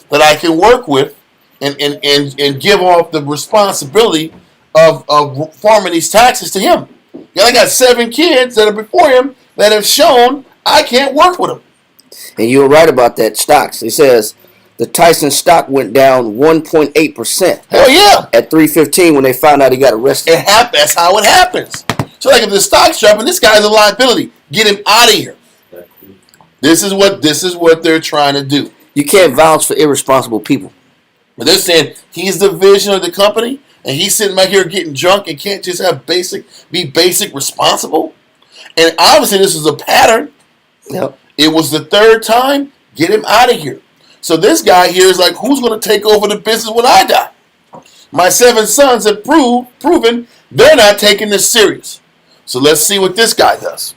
that I can work with and give off the responsibility of farming these taxes to him. Yeah, I got 7 kids that are before him that have shown I can't work with him. And you were right about that stocks. It says the Tyson stock went down 1.8%. Hell yeah. At 3:15 when they found out he got arrested. That's how it happens. So like if the stock's dropping, this guy's a liability. Get him out of here. This is what they're trying to do. You can't vouch for irresponsible people. But they're saying he's the vision of the company, and he's sitting back here getting drunk and can't just be basic responsible. And obviously this is a pattern. Yep. It was the 3rd time. Get him out of here. So this guy here is like, who's going to take over the business when I die? My 7 sons have proven they're not taking this serious. So let's see what this guy does.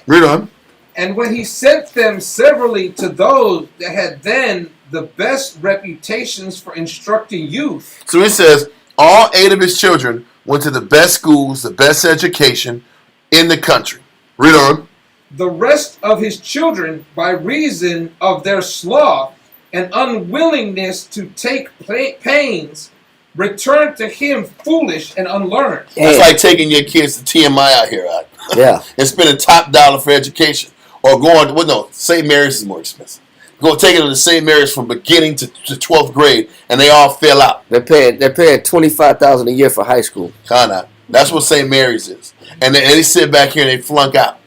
Read on. And when he sent them severally to those that had then the best reputations for instructing youth. So he says all 8 of his children went to the best schools, the best education in the country. Read on. The rest of his children, by reason of their sloth and unwillingness to take pains, returned to him foolish and unlearned. It's like taking your kids to TMI out here, right? Yeah. And spending top dollar for education. Or going, well, no, St. Mary's is more expensive. Go taking them to St. Mary's from beginning to 12th grade, and they all fail out. They're paying $25,000 a year for high school. Kinda. That's what St. Mary's is. And they sit back here and they flunk out.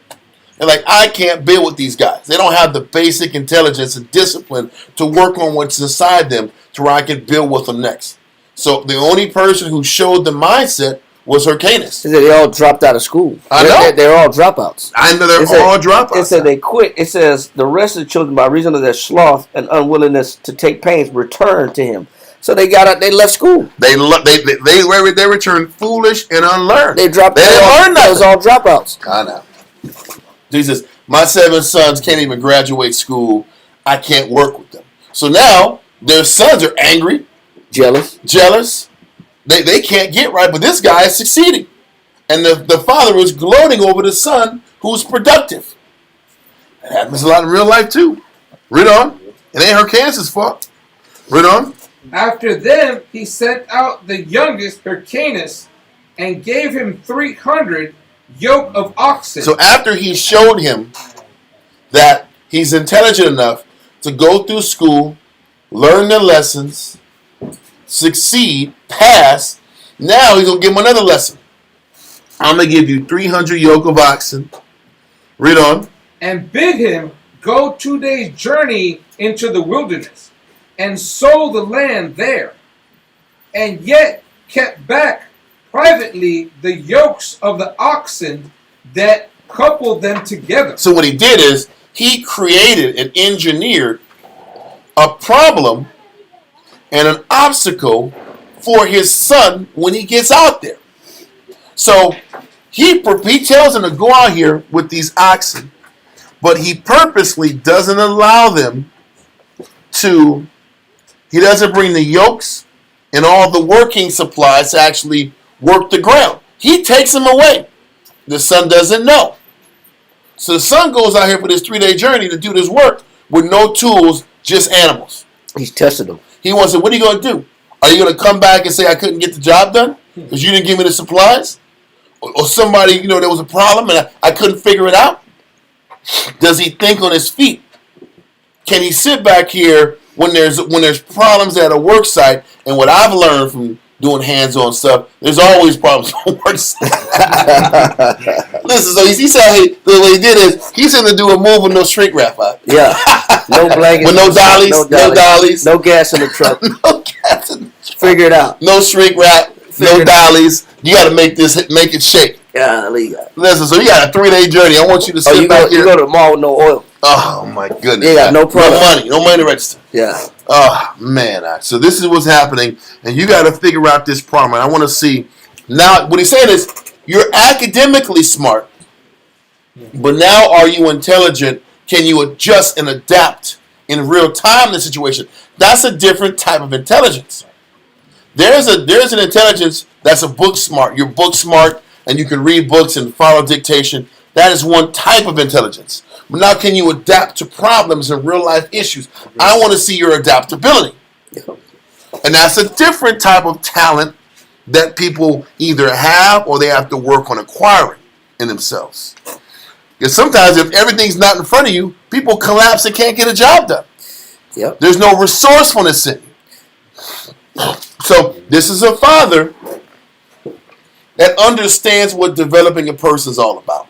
They're like, I can't build with these guys. They don't have the basic intelligence and discipline to work on what's inside them to where I can build with them next. So the only person who showed the mindset was Hyrcanus. They all dropped out of school. I know. They're all dropouts. I know they're all dropouts. It said they quit. It says the rest of the children, by reason of their sloth and unwillingness to take pains, returned to him. So they got out. They left school. They returned foolish and unlearned. They dropped. They didn't learn nothing. Those all dropouts. I know. Jesus, my 7 sons can't even graduate school. I can't work with them. So now their sons are angry, jealous. They can't get right, but this guy is succeeding. And the father was gloating over the son who's productive. That happens a lot in real life too. Read on. It ain't Hyrcanus' fault. Read on. After them, he sent out the youngest, Hyrcanus, and gave him 300 yoke of oxen. So after he showed him that he's intelligent enough to go through school, learn the lessons, succeed, pass, now he's going to give him another lesson. I'm going to give you 300 yoke of oxen. Read on. And bid him go 2 days' journey into the wilderness and sow the land there, and yet kept back privately the yokes of the oxen that coupled them together. So what he did is he created and engineered a problem and an obstacle for his son when he gets out there. So he tells him to go out here with these oxen, but he purposely doesn't allow them to, he doesn't bring the yokes and all the working supplies to actually work the ground. He takes them away. The son doesn't know. So the son goes out here for this 3-day journey to do this work with no tools, just animals. He's tested them. He wants to, what are you going to do? Are you going to come back and say I couldn't get the job done because you didn't give me the supplies? Or somebody, there was a problem and I couldn't figure it out? Does he think on his feet? Can he sit back here when there's problems at a work site? And what I've learned from doing hands-on stuff, there's always problems on work site. Listen, so he said, hey, what he did is he said to do a move with no shrink wrap out. Yeah. No blankets. With no dollies. No dollies. No gas in the truck. No gas in the truck. Figure it out. No shrink wrap. No dollies. You got to make it shake. Yeah, listen, so you got a 3-day journey. I want you to sit back here. You go to the mall with no oil. Oh, my goodness. You got no product. No money to register. Yeah. Oh, man. So this is what's happening, and you got to figure out this problem. And I want to see, now, what he's saying is, you're academically smart, but now are you intelligent? Can you adjust and adapt in real time to the situation? That's a different type of intelligence. There's an intelligence that's a book smart. You're book smart, and you can read books and follow dictation. That is one type of intelligence. But now can you adapt to problems and real life issues? I want to see your adaptability. And that's a different type of talent that people either have or they have to work on acquiring in themselves. Because sometimes if everything's not in front of you, people collapse and can't get a job done. Yep. There's no resourcefulness in you. So this is a father that understands what developing a person is all about.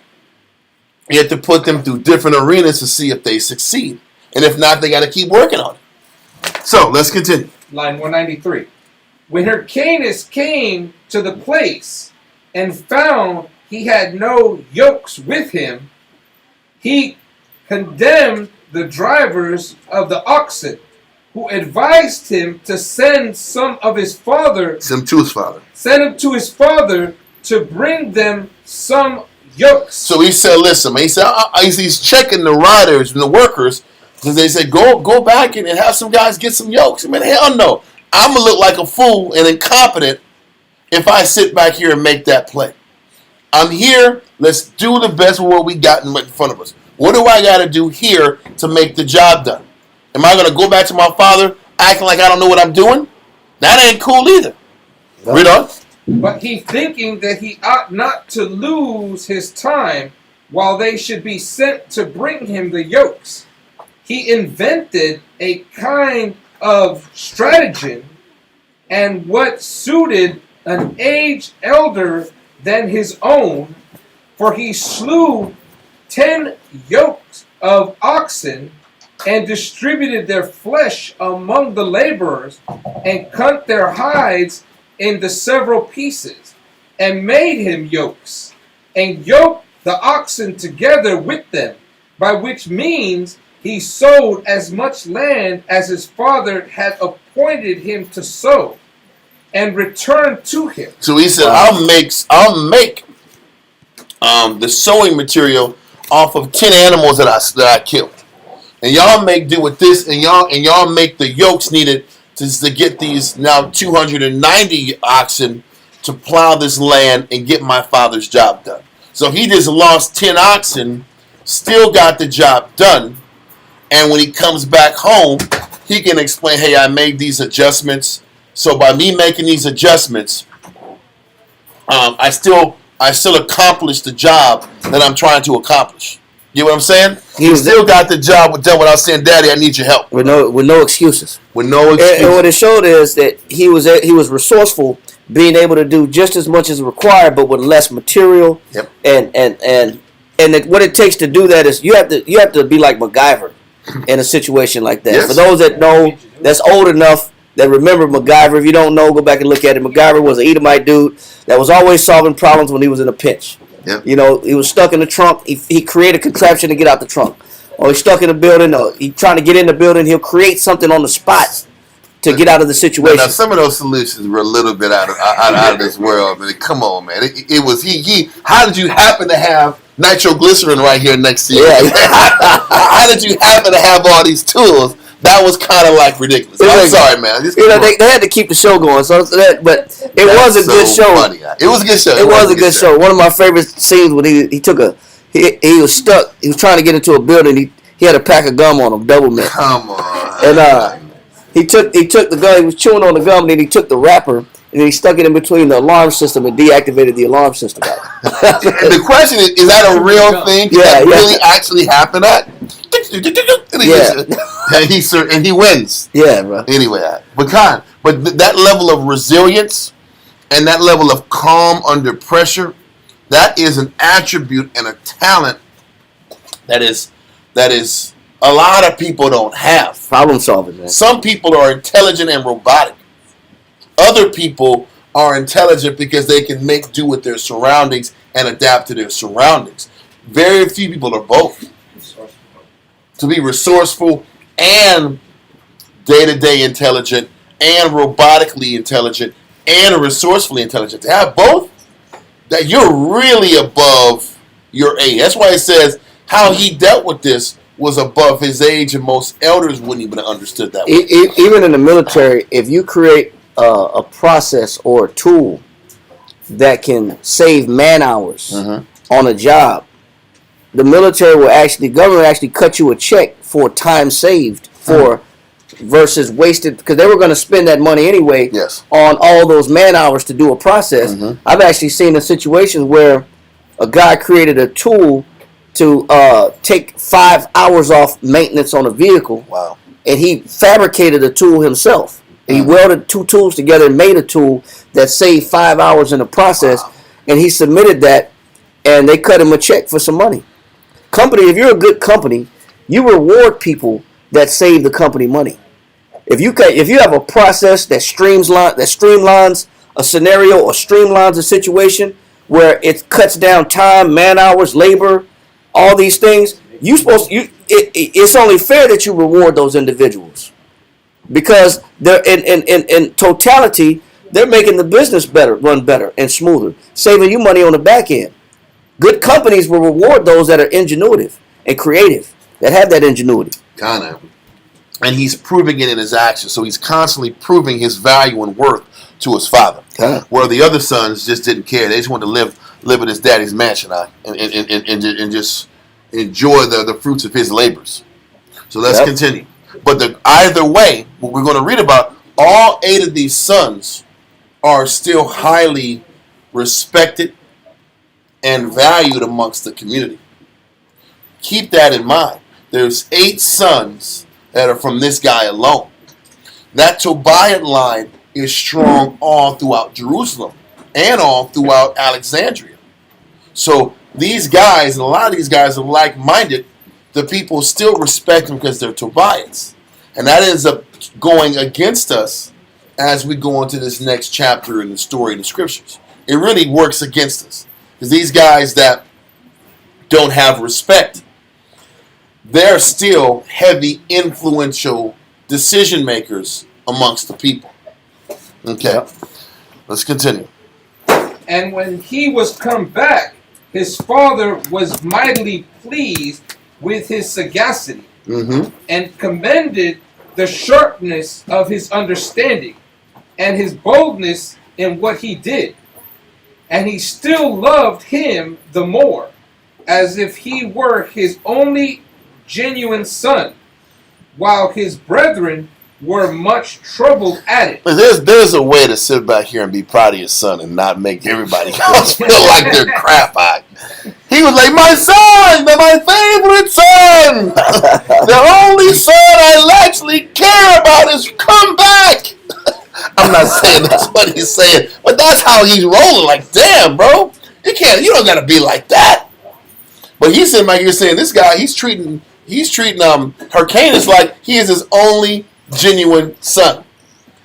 You have to put them through different arenas to see if they succeed. And if not, they got to keep working on it. So let's continue. Line 193. When Hyrcanus came to the place and found he had no yokes with him, he condemned the drivers of the oxen who advised him to send some of his father, Send him to his father. send him to his father to bring them some yokes. So he said, listen, man. He said, he's checking the riders and the workers because they said, go back and have some guys get some yokes. I mean, hell no. I'm going to look like a fool and incompetent if I sit back here and make that play. I'm here. Let's do the best with what we got in front of us. What do I got to do here to make the job done? Am I going to go back to my father acting like I don't know what I'm doing? That ain't cool either. Read on. But he, thinking that he ought not to lose his time while they should be sent to bring him the yokes, he invented a kind of stratagem, and what suited an age elder than his own, for he slew 10 yokes of oxen and distributed their flesh among the laborers, and cut their hides in the several pieces, and made him yokes, and yoked the oxen together with them, by which means he sowed as much land as his father had appointed him to sow, and returned to him. So he said, I'll make the sewing material off of 10 animals that I killed. And y'all make do with this, and y'all make the yokes needed to get these now 290 oxen to plow this land and get my father's job done. So he just lost 10 oxen, still got the job done, and when he comes back home, he can explain, hey, I made these adjustments. So by me making these adjustments, I still accomplished the job that I'm trying to accomplish. You know what I'm saying? He still got the job done without saying, "Daddy, I need your help." With no excuses. With no excuses. And what it showed is that he was resourceful, being able to do just as much as required, but with less material. Yep. And what it takes to do that is you have to be like MacGyver in a situation like that. Yes. For those that know, that's old enough, that remember MacGyver. If you don't know, go back and look at it. MacGyver was an Edomite dude that was always solving problems when he was in a pinch. Yep. You know, he was stuck in the trunk. He created a contraption to get out the trunk. Or he's stuck in a building, or he's trying to get in the building. He'll create something on the spot to get out of the situation. Now, some of those solutions were a little bit out of this world. Man, come on, man. It was he. How did you happen to have nitroglycerin right here next to you? Yeah. How did you happen to have all these tools? That was kind of like ridiculous. I'm sorry, man. They had to keep the show going, but it was a good show. Funny. It was a good show. It was a good show. One of my favorite scenes when he was stuck. He was trying to get into a building. He had a pack of gum on him, double mint. Come on. And he took the gum. He was chewing on the gum, and then he took the wrapper and he stuck it in between the alarm system and deactivated the alarm system. And the question is that a real thing? Did that really actually happen? And he wins. Yeah, bro. Anyway, but that level of resilience and that level of calm under pressure, that is an attribute and a talent that is a lot of people don't have. Problem solving, man. Some people are intelligent and robotic. Other people are intelligent because they can make do with their surroundings and adapt to their surroundings. Very few people are both. To be resourceful and day-to-day intelligent and robotically intelligent and resourcefully intelligent. To have both, that you're really above your age. That's why it says how he dealt with this was above his age, and most elders wouldn't even have understood that. Even in the military, if you create a process or a tool that can save man hours on a job, the military government actually cut you a check for time saved versus wasted, because they were going to spend that money anyway on all those man hours to do a process. I've actually seen a situation where a guy created a tool to take 5 hours off maintenance on a vehicle. Wow. And he fabricated a tool himself. He welded 2 tools together and made a tool that saved 5 hours in the process. Wow. And he submitted that, and they cut him a check for some money. Company, if you're a good company, you reward people that save the company money. If you have a process that streamlines a scenario or streamlines a situation where it cuts down time, man hours, labor, all these things, it's only fair that you reward those individuals. because they're in totality, they're making the business run better and smoother, saving you money on the back end. Good companies will reward those that are ingenuitive and creative, that have that ingenuity. Kind of. And he's proving it in his actions. So he's constantly proving his value and worth to his father. Where the other sons just didn't care. They just wanted to live in his daddy's mansion and just enjoy the fruits of his labors. So let's continue. But either way, what we're going to read about, all 8 of these sons are still highly respected and valued amongst the community. Keep that in mind. There's 8 sons that are from this guy alone. That Tobiad line is strong all throughout Jerusalem and all throughout Alexandria. So these guys, and a lot of these guys are like-minded, the people still respect them because they're Tobiads. And that ends up going against us as we go into this next chapter in the story of the scriptures. It really works against us. Because these guys that don't have respect, they're still heavy, influential decision makers amongst the people. Okay, let's continue. And when he was come back, his father was mightily pleased with his sagacity, and commended the sharpness of his understanding and his boldness in what he did. And he still loved him the more, as if he were his only genuine son, while his brethren were much troubled at it. There's a way to sit back here and be proud of your son and not make everybody else feel like they're crap. He was like, my son, my favorite son, the only son I actually care about is come back. I'm not saying that's what he's saying, but that's how he's rolling. Like, damn, bro, you don't gotta be like that. But he's sitting back here saying, this guy, he's treating Hyrcanus like he is his only genuine son.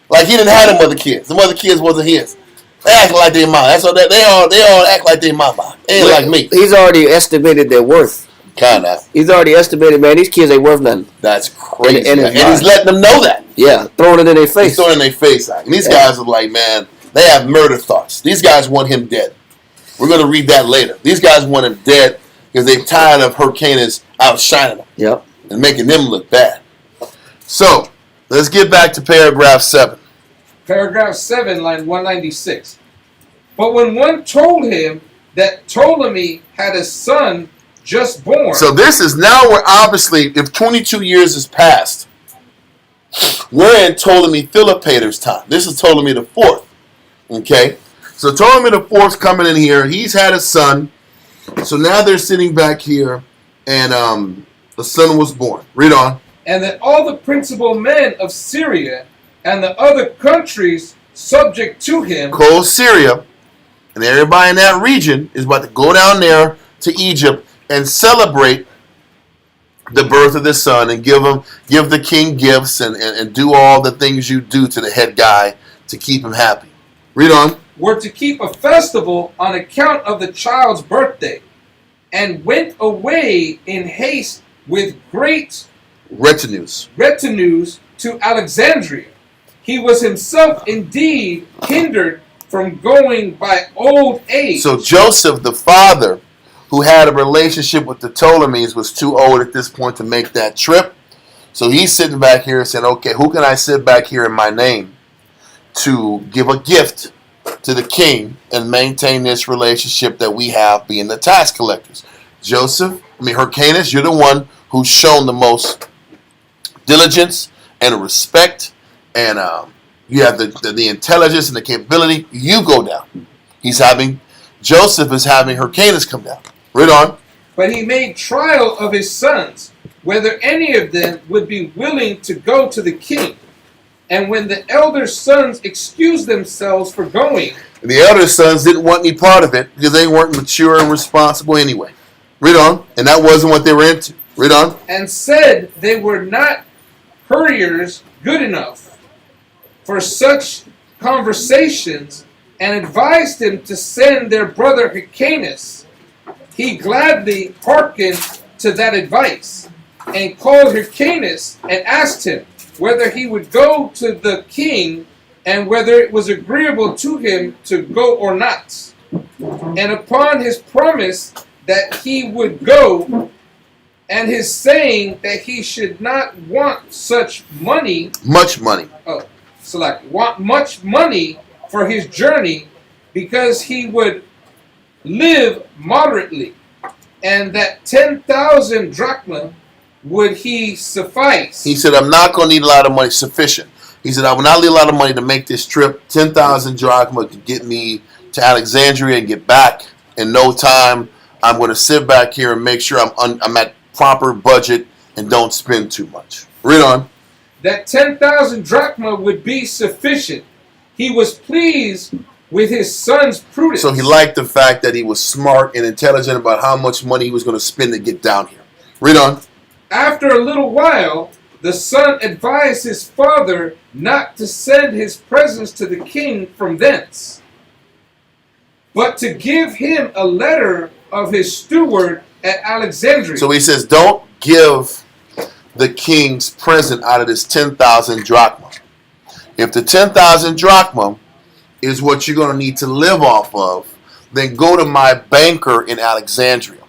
Like he didn't have them other kids. The other kids wasn't his. They act like their mama. That's what they all act like their mama. They ain't like me. He's already estimated their worth. Kinda. He's already estimated, man, these kids ain't worth nothing. That's crazy. And he's letting them know that. Yeah, throwing it in their face. He's throwing it in their face. And these guys are like, man, they have murder thoughts. These guys want him dead. We're going to read that later. These guys want him dead because they're tired of Hyrcanus outshining them. Yep. And making them look bad. So, let's get back to paragraph 7. Paragraph 7, line 196. But when one told him that Ptolemy had a son just born. So this is now where obviously, if 22 years has passed, we're in Ptolemy Philopator's time. This is Ptolemy the Fourth. Okay? So Ptolemy the Fourth's coming in here. He's had a son. So now they're sitting back here, and the son was born. Read on. And that all the principal men of Syria and the other countries subject to him. Called Syria. And everybody in that region is about to go down there to Egypt and celebrate the birth of the son and give the king gifts and do all the things you do to the head guy to keep him happy. Read on. Were to keep a festival on account of the child's birthday, and went away in haste with great retinues to Alexandria. He was himself indeed hindered from going by old age. So Joseph, the father, who had a relationship with the Ptolemies, was too old at this point to make that trip. So he's sitting back here and saying, okay, who can I sit back here in my name to give a gift to the king and maintain this relationship that we have being the tax collectors? Hyrcanus, you're the one who's shown the most diligence and respect, and you have the intelligence and the capability. You go down. Joseph is having Hyrcanus come down. Read on. But he made trial of his sons, whether any of them would be willing to go to the king. And when the elder sons excused themselves for going, the elder sons didn't want any part of it because they weren't mature and responsible anyway. Read on. And that wasn't what they were into. Read on. And said they were not couriers good enough for such conversations, and advised him to send their brother Hyrcanus. He gladly hearkened to that advice, and called Hyrcanus and asked him, whether he would go to the king, and whether it was agreeable to him to go or not. And upon his promise that he would go, and his saying that he should not want much money, want much money for his journey, because he would live moderately, and that 10,000 drachma would he suffice. He said, I'm not going to need a lot of money, sufficient. He said, I will not need a lot of money to make this trip. 10,000 drachma to get me to Alexandria and get back in no time. I'm going to sit back here and make sure I'm at proper budget and don't spend too much. Read on. That 10,000 drachma would be sufficient. He was pleased with his son's prudence. So he liked the fact that he was smart and intelligent about how much money he was going to spend to get down here. Read on. After a little while, the son advised his father not to send his presents to the king from thence, but to give him a letter of his steward at Alexandria. So he says, don't give the king's present out of this 10,000 drachma. If the 10,000 drachma is what you're going to need to live off of, then go to my banker in Alexandria.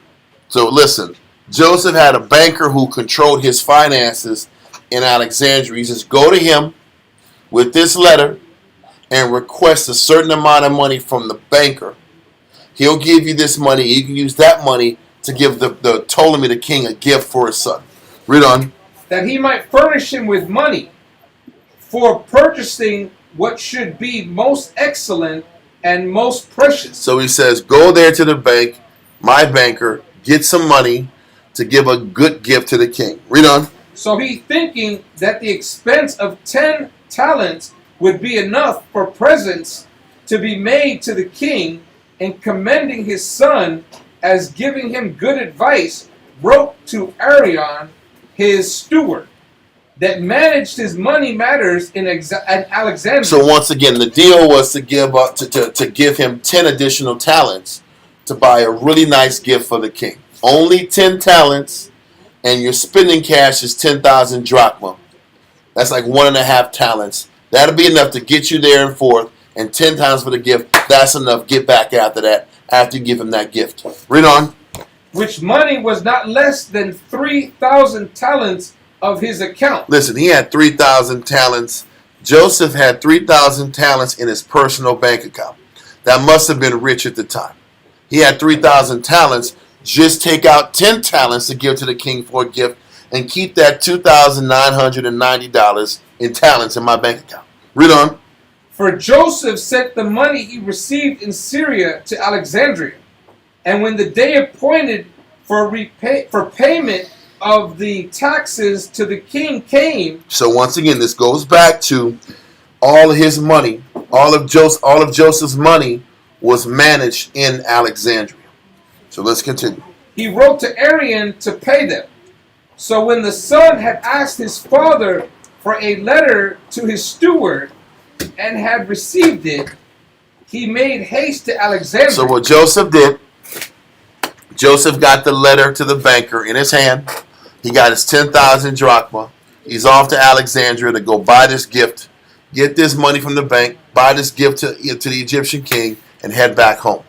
So listen, Joseph had a banker who controlled his finances in Alexandria. He says, go to him with this letter and request a certain amount of money from the banker. He'll give you this money. You can use that money to give the Ptolemy the king a gift for his son. Read on. That he might furnish him with money for purchasing what should be most excellent and most precious. So he says, go there to the bank, my banker, get some money to give a good gift to the king. Read on. So he, thinking that the expense of 10 talents would be enough for presents to be made to the king, and commending his son as giving him good advice, wrote to Arion, his steward, that managed his money matters in Alexandria. So once again, the deal was to give him 10 additional talents to buy a really nice gift for the king. Only 10 talents, and your spending cash is 10,000 drachma. That's like 1.5 talents. That'll be enough to get you there and forth, and 10 times for the gift. That's enough. Get back after that, after you give him that gift. Read on. Which money was not less than 3,000 talents of his account. Listen, he had 3,000 talents. Joseph had 3,000 talents in his personal bank account. That must have been rich at the time. He had 3,000 talents. Just take out 10 talents to give to the king for a gift and keep that $2,990 in talents in my bank account. Read on. For Joseph sent the money he received in Syria to Alexandria. And when the day appointed for payment of the taxes to the king came. So once again, this goes back to all of his money, all of Joseph's money was managed in Alexandria. So let's continue. He wrote to Arion to pay them. So when the son had asked his father for a letter to his steward and had received it, he made haste to Alexandria. So what Joseph did, Joseph got the letter to the banker in his hand. He got his 10,000 drachma. He's off to Alexandria to go buy this gift, get this money from the bank, buy this gift to the Egyptian king, and head back home.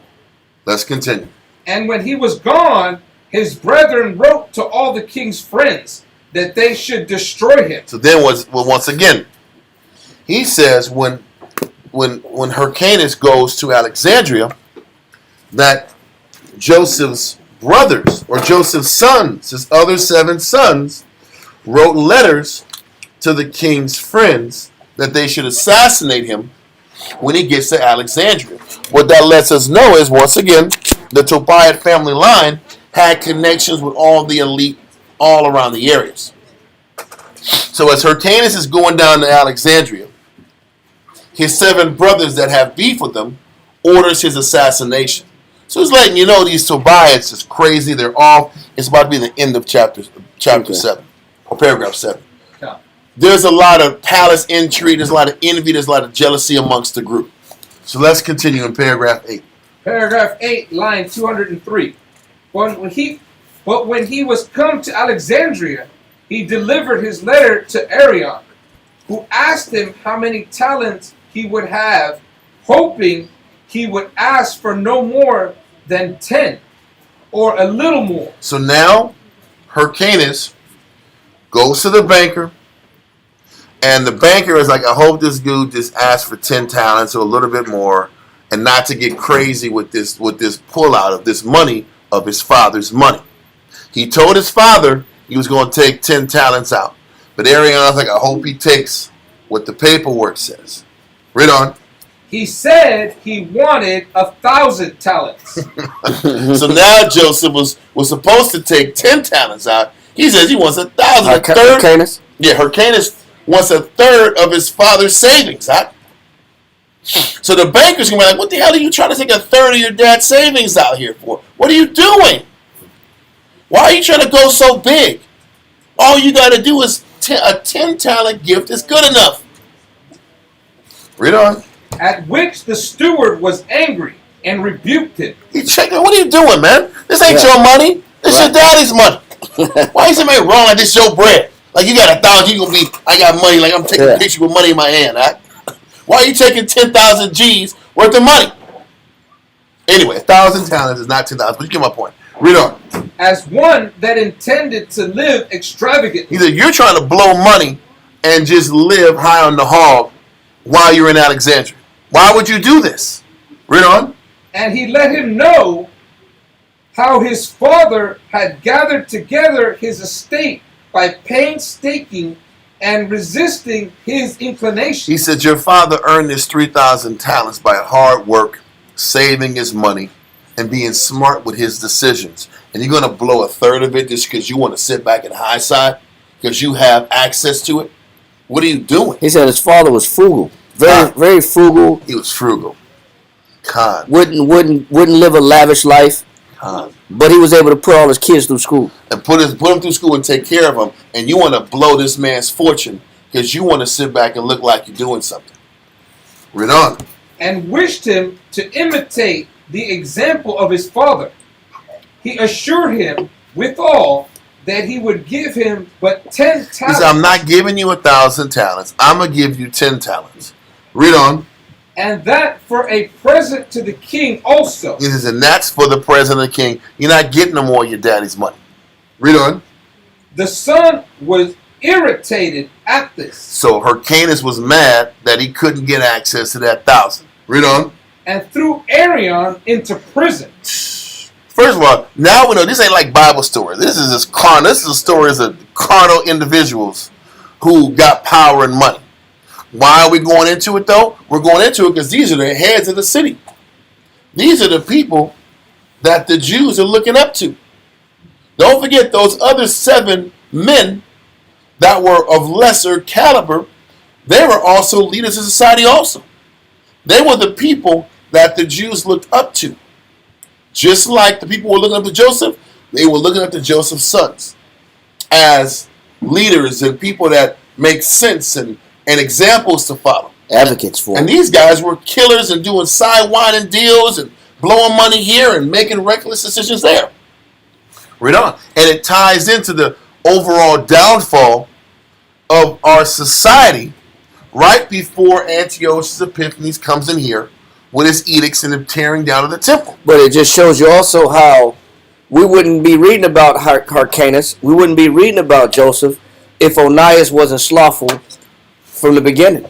Let's continue. And when he was gone, his brethren wrote to all the king's friends that they should destroy him. So then, once again, he says when Hyrcanus goes to Alexandria, that Joseph's brothers, or Joseph's sons, his other 7 sons, wrote letters to the king's friends that they should assassinate him when he gets to Alexandria. What that lets us know is, once again, the Tobiad family line had connections with all the elite all around the areas. So as Hyrcanus is going down to Alexandria, his 7 brothers that have beef with him orders his assassination. So it's letting you know these Tobiads is crazy. They're off. It's about to be the end of chapter 7, or paragraph 7. Yeah. There's a lot of palace intrigue. There's a lot of envy. There's a lot of jealousy amongst the group. So let's continue in paragraph 8. Paragraph 8, line 203. But when he was come to Alexandria, he delivered his letter to Arion, who asked him how many talents he would have, hoping he would ask for no more than 10, or a little more. So now Hyrcanus goes to the banker, and the banker is like, I hope this dude just asked for 10 talents or a little bit more, and not to get crazy with this pullout of this money, of his father's money. He told his father he was going to take 10 talents out. But Ariana's like, I hope he takes what the paperwork says. Read on. He said he wanted 1,000 talents. So now Joseph was supposed to take 10 talents out. He says he wants 1,000. Hyrcanus? Yeah, Hyrcanus wants 1/3 of his father's savings. Huh? So the banker's going to be like, what the hell are you trying to take 1/3 of your dad's savings out here for? What are you doing? Why are you trying to go so big? All you got to do is a 10 talent gift is good enough. Read on. At which the steward was angry and rebuked him. He checked him. What are you doing, man? This ain't your money. This your daddy's money. Why is somebody wrong like this your bread? Like you got 1,000, you gonna be, I got money, like I'm taking a picture with money in my hand. Huh? Why are you taking 10,000 G's worth of money? Anyway, 1,000 talents is not 10,000, but you get my point. Read on. As one that intended to live extravagantly. He said, you're trying to blow money and just live high on the hog while you're in Alexandria. Why would you do this? Read on. And he let him know how his father had gathered together his estate by painstaking and resisting his inclination. He said, your father earned this 3,000 talents by hard work, saving his money, and being smart with his decisions. And you're going to blow 1/3 of it just because you want to sit back and high side because you have access to it? What are you doing? He said his father was frugal. Very frugal. He was frugal. Con. Wouldn't live a lavish life. Con. But he was able to put all his kids through school. And put him through school and take care of him. And you want to blow this man's fortune because you want to sit back and look like you're doing something. Read on. And wished him to imitate the example of his father. He assured him withal that he would give him but 10 talents. He said, I'm not giving you 1,000 talents. I'm going to give you 10 talents. Read on. And that for a present to the king also. He says, and that's for the present of the king. You're not getting no more of your daddy's money. Read on. The son was irritated at this. So Hyrcanus was mad that he couldn't get access to that 1,000. Read on. And threw Arion into prison. First of all, now we know this ain't like Bible story. This is just carnal. This is a story of carnal individuals who got power and money. Why are we going into it though? We're going into it because these are the heads of the city. These are the people that the Jews are looking up to. Don't forget those other 7 men that were of lesser caliber. They were also leaders of society also. They were the people that the Jews looked up to. Just like the people were looking up to Joseph, they were looking up to Joseph's sons as leaders and people that make sense and examples to follow. Advocates for him. And these guys were killers and doing sidewinding deals and blowing money here and making reckless decisions there. Read on. And it ties into the overall downfall of our society right before Antiochus Epiphanes comes in here with his edicts and the tearing down of the temple. But it just shows you also how we wouldn't be reading about Hyrcanus, we wouldn't be reading about Joseph if Onias wasn't slothful from the beginning.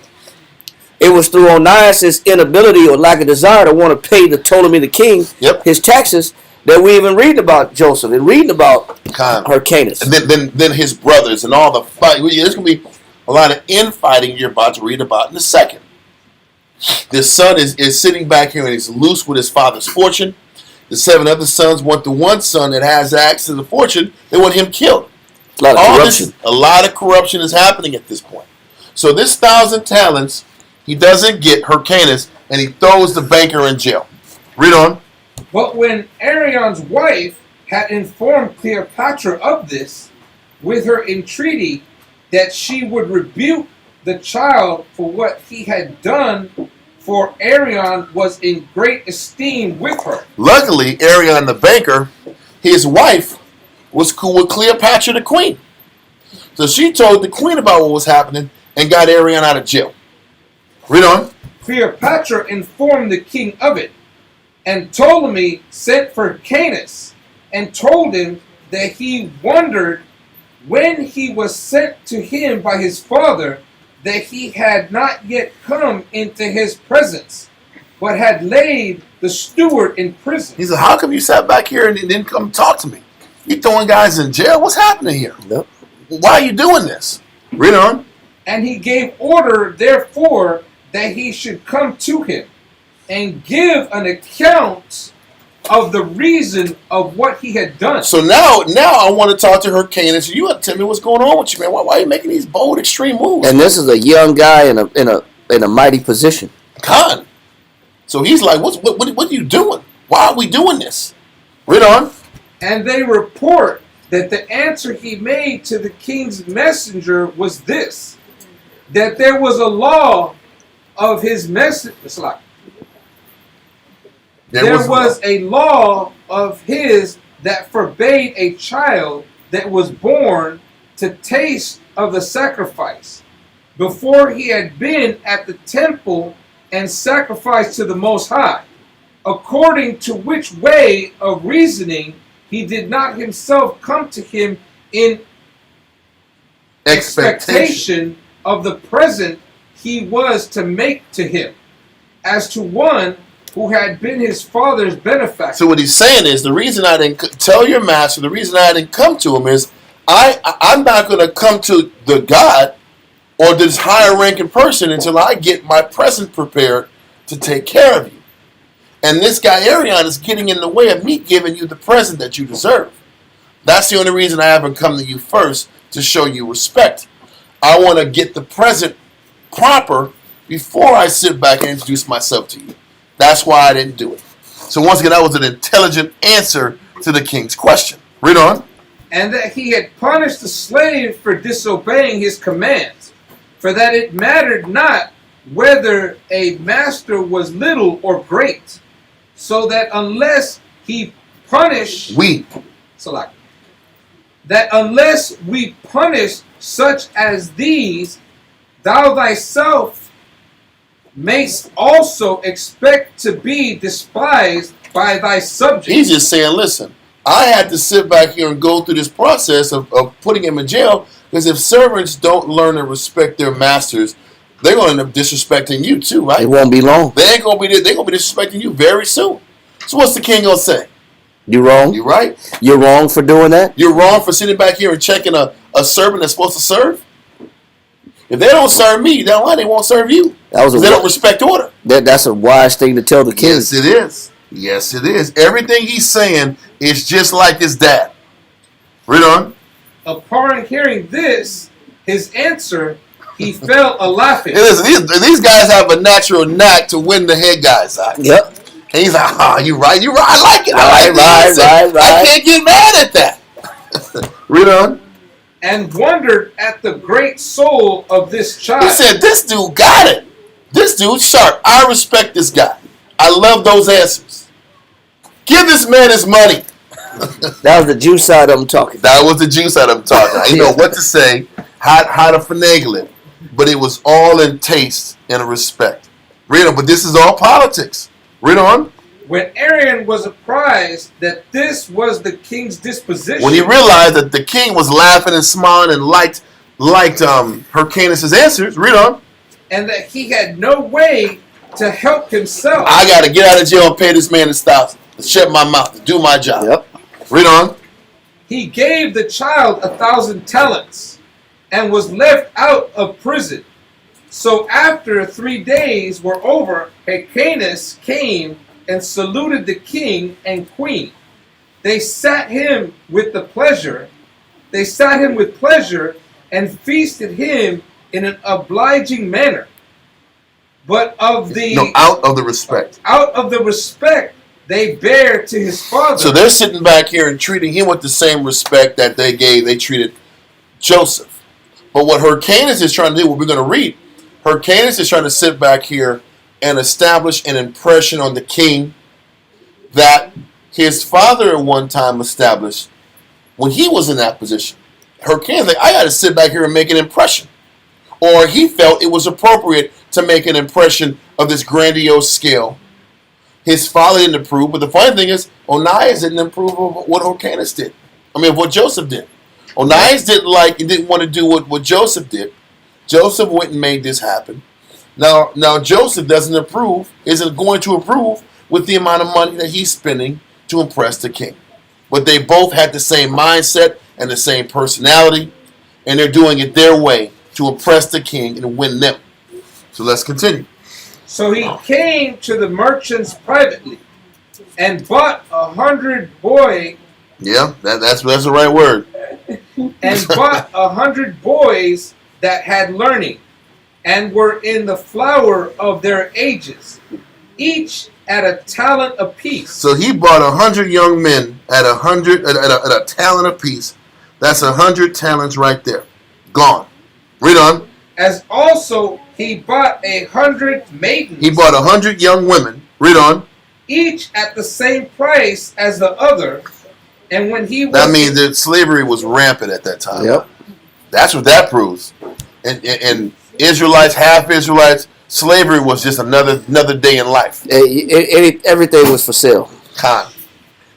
It was through Onias' inability or lack of desire to want to pay the Ptolemy the king his taxes that we even read about Joseph and reading about Hyrcanus. And then his brothers and all the fight. There's going to be a lot of infighting you're about to read about in a second. This son is sitting back here and he's loose with his father's fortune. The 7 other sons want the one son that has access to the fortune. They want him killed. A lot of corruption. A lot of corruption is happening at this point. So this 1,000 talents, he doesn't get Hyrcanus, and he throws the banker in jail. Read on. But when Arion's wife had informed Cleopatra of this, with her entreaty that she would rebuke the child for what he had done, for Arion was in great esteem with her. Luckily, Arion the banker, his wife, was cool with Cleopatra the queen. So she told the queen about what was happening, and got Arion out of jail. Read on. Cleopatra informed the king of it, and Ptolemy sent for Canis and told him that he wondered when he was sent to him by his father that he had not yet come into his presence, but had laid the steward in prison. He said, how come you sat back here and didn't come talk to me? You throwing guys in jail? What's happening here? Yep. Why are you doing this? Read on. And he gave order, therefore, that he should come to him and give an account of the reason of what he had done. So now I want to talk to Hyrcanus. You have to tell me what's going on with you, man. Why are you making these bold, extreme moves? And this is a young guy in a mighty position. Khan. So he's like, what are you doing? Why are we doing this? Read on. And they report that the answer he made to the king's messenger was this, that there was a law of his message. There was a law of his that forbade a child that was born to taste of the sacrifice before he had been at the temple and sacrificed to the Most High, according to which way of reasoning he did not himself come to him in expectation of the present he was to make to him, as to one who had been his father's benefactor. So what he's saying is, the reason I didn't tell your master, the reason I didn't come to him is, I'm not going to come to the God or this higher ranking person until I get my present prepared to take care of you. And this guy Arion is getting in the way of me giving you the present that you deserve. That's the only reason I haven't come to you first, to show you respect. I want to get the present proper before I sit back and introduce myself to you. That's why I didn't do it. So once again, that was an intelligent answer to the king's question. Read on. And that he had punished the slave for disobeying his commands, for that it mattered not whether a master was little or great, so that unless he punish that unless we punish such as these, thou thyself mayst also expect to be despised by thy subjects. He's just saying, listen, I had to sit back here and go through this process of putting him in jail, because if servants don't learn to respect their masters, they're going to end up disrespecting you too, right? It won't be long. They're going to be disrespecting you very soon. So what's the king going to say? You wrong. You right? You're wrong for doing that. You're wrong for sitting back here and checking a servant that's supposed to serve. If they don't serve me, then why they won't serve you? They don't respect order. That's a wise thing to tell the kids. Yes, it is. Yes, it is. Everything he's saying is just like his dad. Read on. Upon hearing this, his answer, he fell a laughing. Listen, these guys have a natural knack to win the head guys out. Yep. And he's like, oh, you right. I like it. Right. I can't get mad at that. Read on. And wondered at the great soul of this child. He said, this dude got it. This dude's sharp. I respect this guy. I love those answers. Give this man his money. That was the Jew side of him talking. That was the Jew side of him talking. I didn't know what to say, how to finagle it. But it was all in taste and respect. Read on. But this is all politics. Read on. When Arion was apprised that this was the king's disposition, when he realized that the king was laughing and smiling and liked Hyrcanus' answers, read on. And that he had no way to help himself. I got to get out of jail and pay this man his $1,000 to shut my mouth, to do my job. Yep. Read on. He gave the child 1,000 talents and was left out of prison. So after 3 days were over, Hyrcanus came and saluted the king and queen. They sat him with pleasure and feasted him in an obliging manner. But out of the respect they bear to his father. So they're sitting back here and treating him with the same respect that they treated Joseph. But what Hyrcanus is trying to do, what we're going to read, Hyrcanus is trying to sit back here and establish an impression on the king that his father at one time established when he was in that position. Hyrcanus, I got to sit back here and make an impression or he felt it was appropriate to make an impression of this grandiose scale. His father didn't approve, but the funny thing is, Onias didn't approve of what Hyrcanus did. Of what Joseph did. Onias didn't want to do what Joseph did. Joseph went and made this happen. Now Joseph isn't going to approve with the amount of money that he's spending to impress the king. But they both had the same mindset and the same personality, and they're doing it their way to impress the king and win them. So let's continue. So he came to the merchants privately and bought 100 boys. Yeah, that's the right word. And bought 100 boys that had learning and were in the flower of their ages, each at a talent apiece. So he bought 100 young men at a talent apiece. That's 100 talents right there. Gone. Read on. As also he bought 100 maidens. He bought 100 young women. Read on. Each at the same price as the other. And when he was... That means that slavery was rampant at that time. Yep. That's what that proves. And Israelites, half Israelites, slavery was just another day in life. Everything was for sale. Con.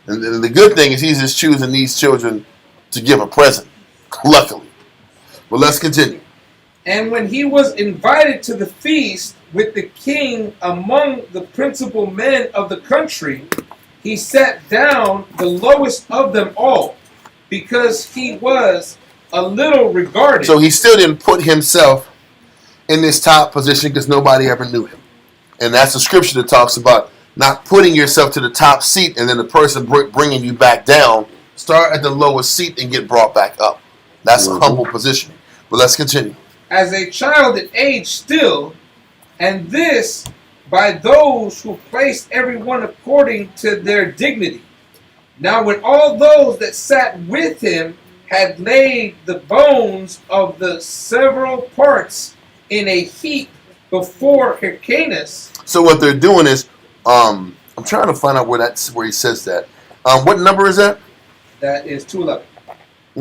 And the good thing is he's just choosing these children to give a present. Luckily. But let's continue. And when he was invited to the feast with the king among the principal men of the country, he sat down the lowest of them all, because he was a little regarded. So he still didn't put himself in this top position because nobody ever knew him. And that's the scripture that talks about not putting yourself to the top seat and then the person bringing you back down. Start at the lowest seat and get brought back up. That's a humble position. But let's continue. As a child in age still, and this by those who placed everyone according to their dignity. Now when all those that sat with him had laid the bones of the several parts in a heap before Hyrcanus. So what they're doing is, I'm trying to find out where he says that. What number is that? That is 211.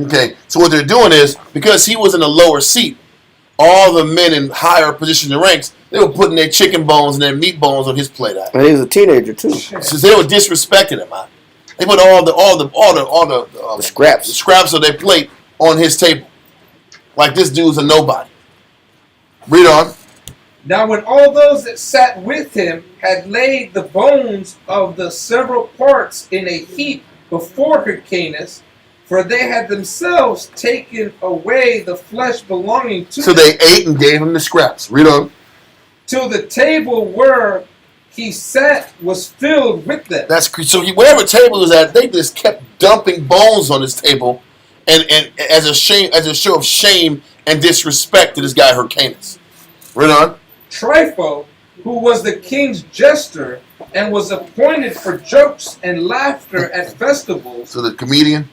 Okay, so what they're doing is, because he was in a lower seat, all the men in higher position and ranks, they were putting their chicken bones and their meat bones on his plate. And he was a teenager too. So they were disrespecting him. They put all the scraps of their plate on his table, like this dude's a nobody. Read on. Now when all those that sat with him had laid the bones of the several parts in a heap before Hyrcanus, for they had themselves taken away the flesh belonging to So them. they ate and gave him the scraps. Read on. Till the table where he sat was filled with them. That's so. Wherever table he was at, they just kept dumping bones on his table, and as a show of shame and disrespect to this guy Hyrcanus. Read on. Trypho, who was the king's jester and was appointed for jokes and laughter at festivals. So the comedian.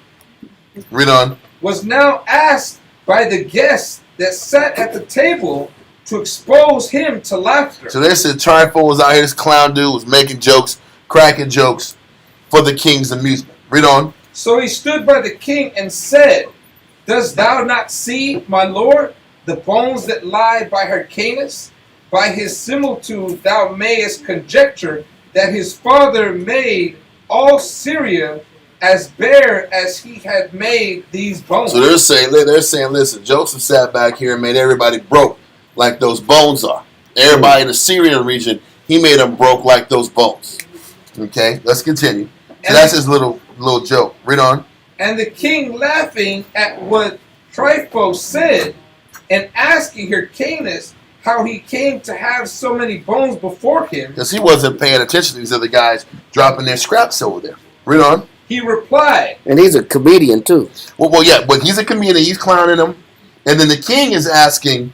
Read on. Was now asked by the guests that sat at the table to expose him to laughter. So they said Trypho was out here, this clown dude was making jokes, cracking jokes for the king's amusement. Read on. So he stood by the king and said, Dost thou not see, my lord, the bones that lie by Hyrcanus? By his similitude thou mayest conjecture that his father made all Syria as bare as he had made these bones. So they're saying, listen, Joseph sat back here and made everybody broke like those bones are. Everybody in the Syrian region, he made them broke like those bones. Okay, let's continue. So that's his little joke. Read on. And the king, laughing at what Trypho said, and asking Hyrcanus how he came to have so many bones before him, because he wasn't paying attention to these other guys dropping their scraps over there. Read on. he replied. And he's a comedian too. Well, yeah, but he's a comedian. He's clowning them, and then the king is asking,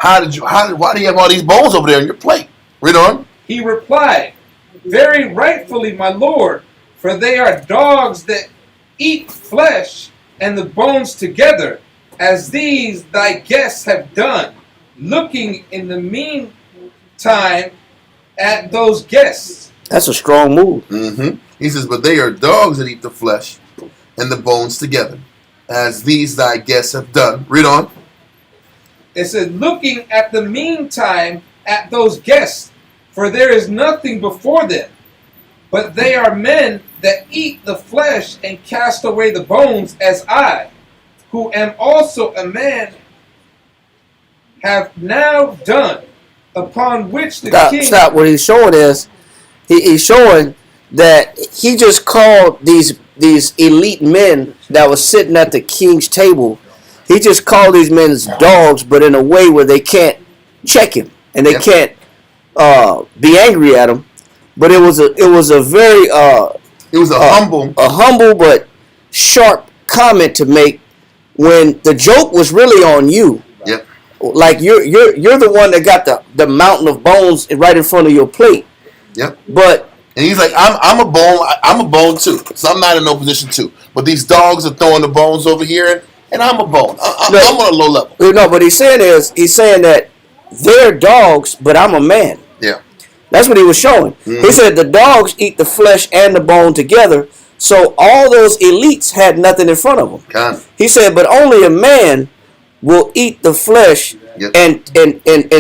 why do you have all these bones over there on your plate? Read on. He replied, Very rightfully, my lord, for they are dogs that eat flesh and the bones together, as these thy guests have done, looking in the meantime at those guests. That's a strong move. Mm-hmm. He says, but they are dogs that eat the flesh and the bones together, as these thy guests have done. Read on. It says, looking at the meantime at those guests, for there is nothing before them, but they are men that eat the flesh and cast away the bones, as I, who am also a man, have now done. Upon which the king... Stop. What he's showing is, he's showing that he just called these elite men that was sitting at the king's table. He just called these men dogs, but in a way where they can't check him and they can't be angry at him. But it was a very humble but sharp comment to make when the joke was really on you. Yep. Like you're the one that got the mountain of bones right in front of your plate. Yep. But and he's like, I'm a bone too, so I'm not in no position too. But these dogs are throwing the bones over here, and I'm a bone. I'm on a low level. No, but he's saying that they're dogs, but I'm a man. Yeah. That's what he was showing. Mm-hmm. He said the dogs eat the flesh and the bone together, so all those elites had nothing in front of them. God. He said, but only a man will eat the flesh and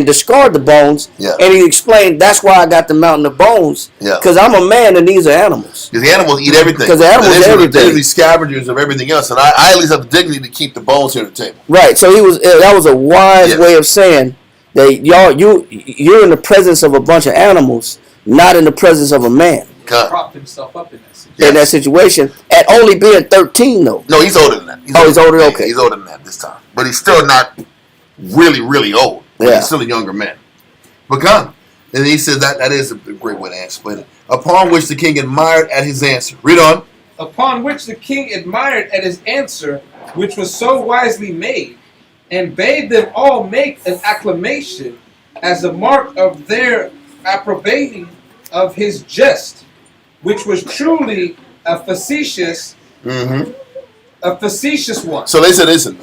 discard the bones. Yeah. And he explained that's why I got the mountain of bones. Because I'm a man and these are animals. Because the animals eat everything. Because the animals eat everything. They're the scavengers of everything else, and I at least have the dignity to keep the bones here at the table. Right. So that was a wise way of saying that you're in the presence of a bunch of animals, not in the presence of a man. Propped himself up in that situation. In that situation, at only being 13 though. No, he's older than that. He's older. Okay, he's older than that this time, but he's still not really, really old. Yeah. He's still a younger man. But come, and he says that is a great way to explain it. Upon which the king admired at his answer. Read on. Upon which the king admired at his answer, which was so wisely made, and bade them all make an acclamation as a mark of their approbating of his jest, which was truly a facetious one. So they said, listen,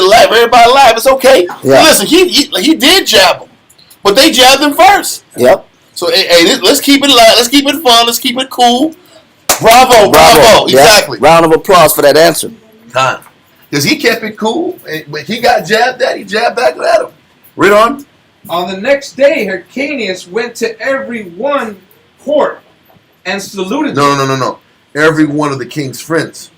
laugh, everybody laugh, it's okay. Yeah. Listen, he did jab them, but they jabbed him first. Yep. So hey, let's keep it light, let's keep it fun, let's keep it cool. Bravo. Exactly. Round of applause for that answer. Time. Because he kept it cool. When he got jabbed at, he jabbed back at him. Read on. On the next day, Hyrcanus went to every one court and saluted them. No. Every one of the king's friends.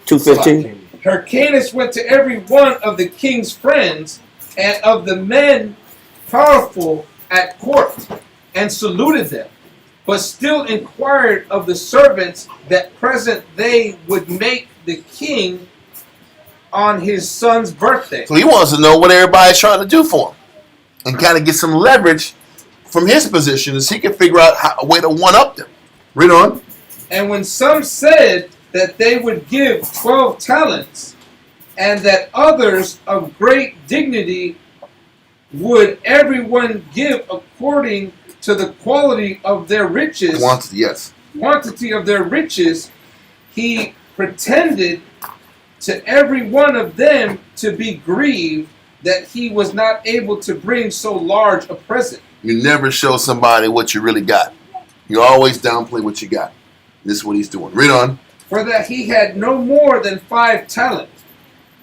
215. Hyrcanus went to every one of the king's friends and of the men powerful at court and saluted them, but still inquired of the servants that present they would make the king on his son's birthday. So he wants to know what everybody's trying to do for him and kind of get some leverage from his position so he can figure out a way to one-up them. Read on. And when some said that they would give 12 talents, and that others of great dignity would everyone give according to the quality of their riches. Quantity, yes. Quantity of their riches, he pretended to every one of them to be grieved that he was not able to bring so large a present. You never show somebody what you really got. You always downplay what you got. This is what he's doing. Read on. For that he had no more than 5 talents.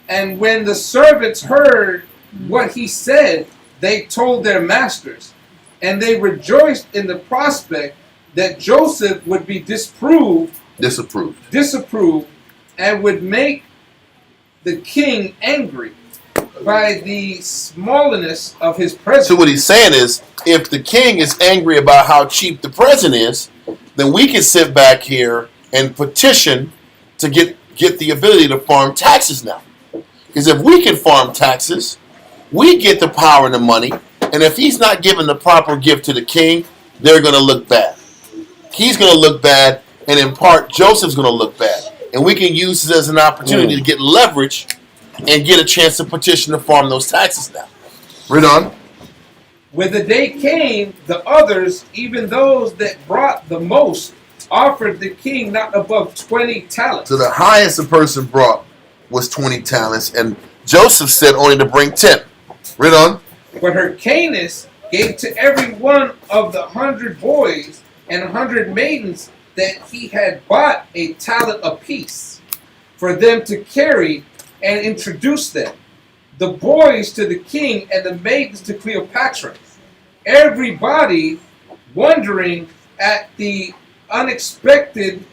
And when the servants heard what he said, they told their masters. And they rejoiced in the prospect that Joseph would be disapproved, and would make the king angry by the smallness of his present. So what he's saying is, if the king is angry about how cheap the present is, then we can sit back here and petition to get the ability to farm taxes now. Because if we can farm taxes, we get the power and the money. And if he's not giving the proper gift to the king, they're going to look bad. He's going to look bad, and in part, Joseph's going to look bad. And we can use this as an opportunity to get leverage and get a chance to petition to farm those taxes now. Read on. When the day came, the others, even those that brought the most, offered the king not above 20 talents. So the highest a person brought was 20 talents, and Joseph said only to bring 10. Read on. But Hyrcanus gave to every one of the 100 boys and 100 maidens that he had bought a talent apiece, for them to carry and introduce them. the boys to the king, and the maidens to Cleopatra. Everybody wondering at the unexpected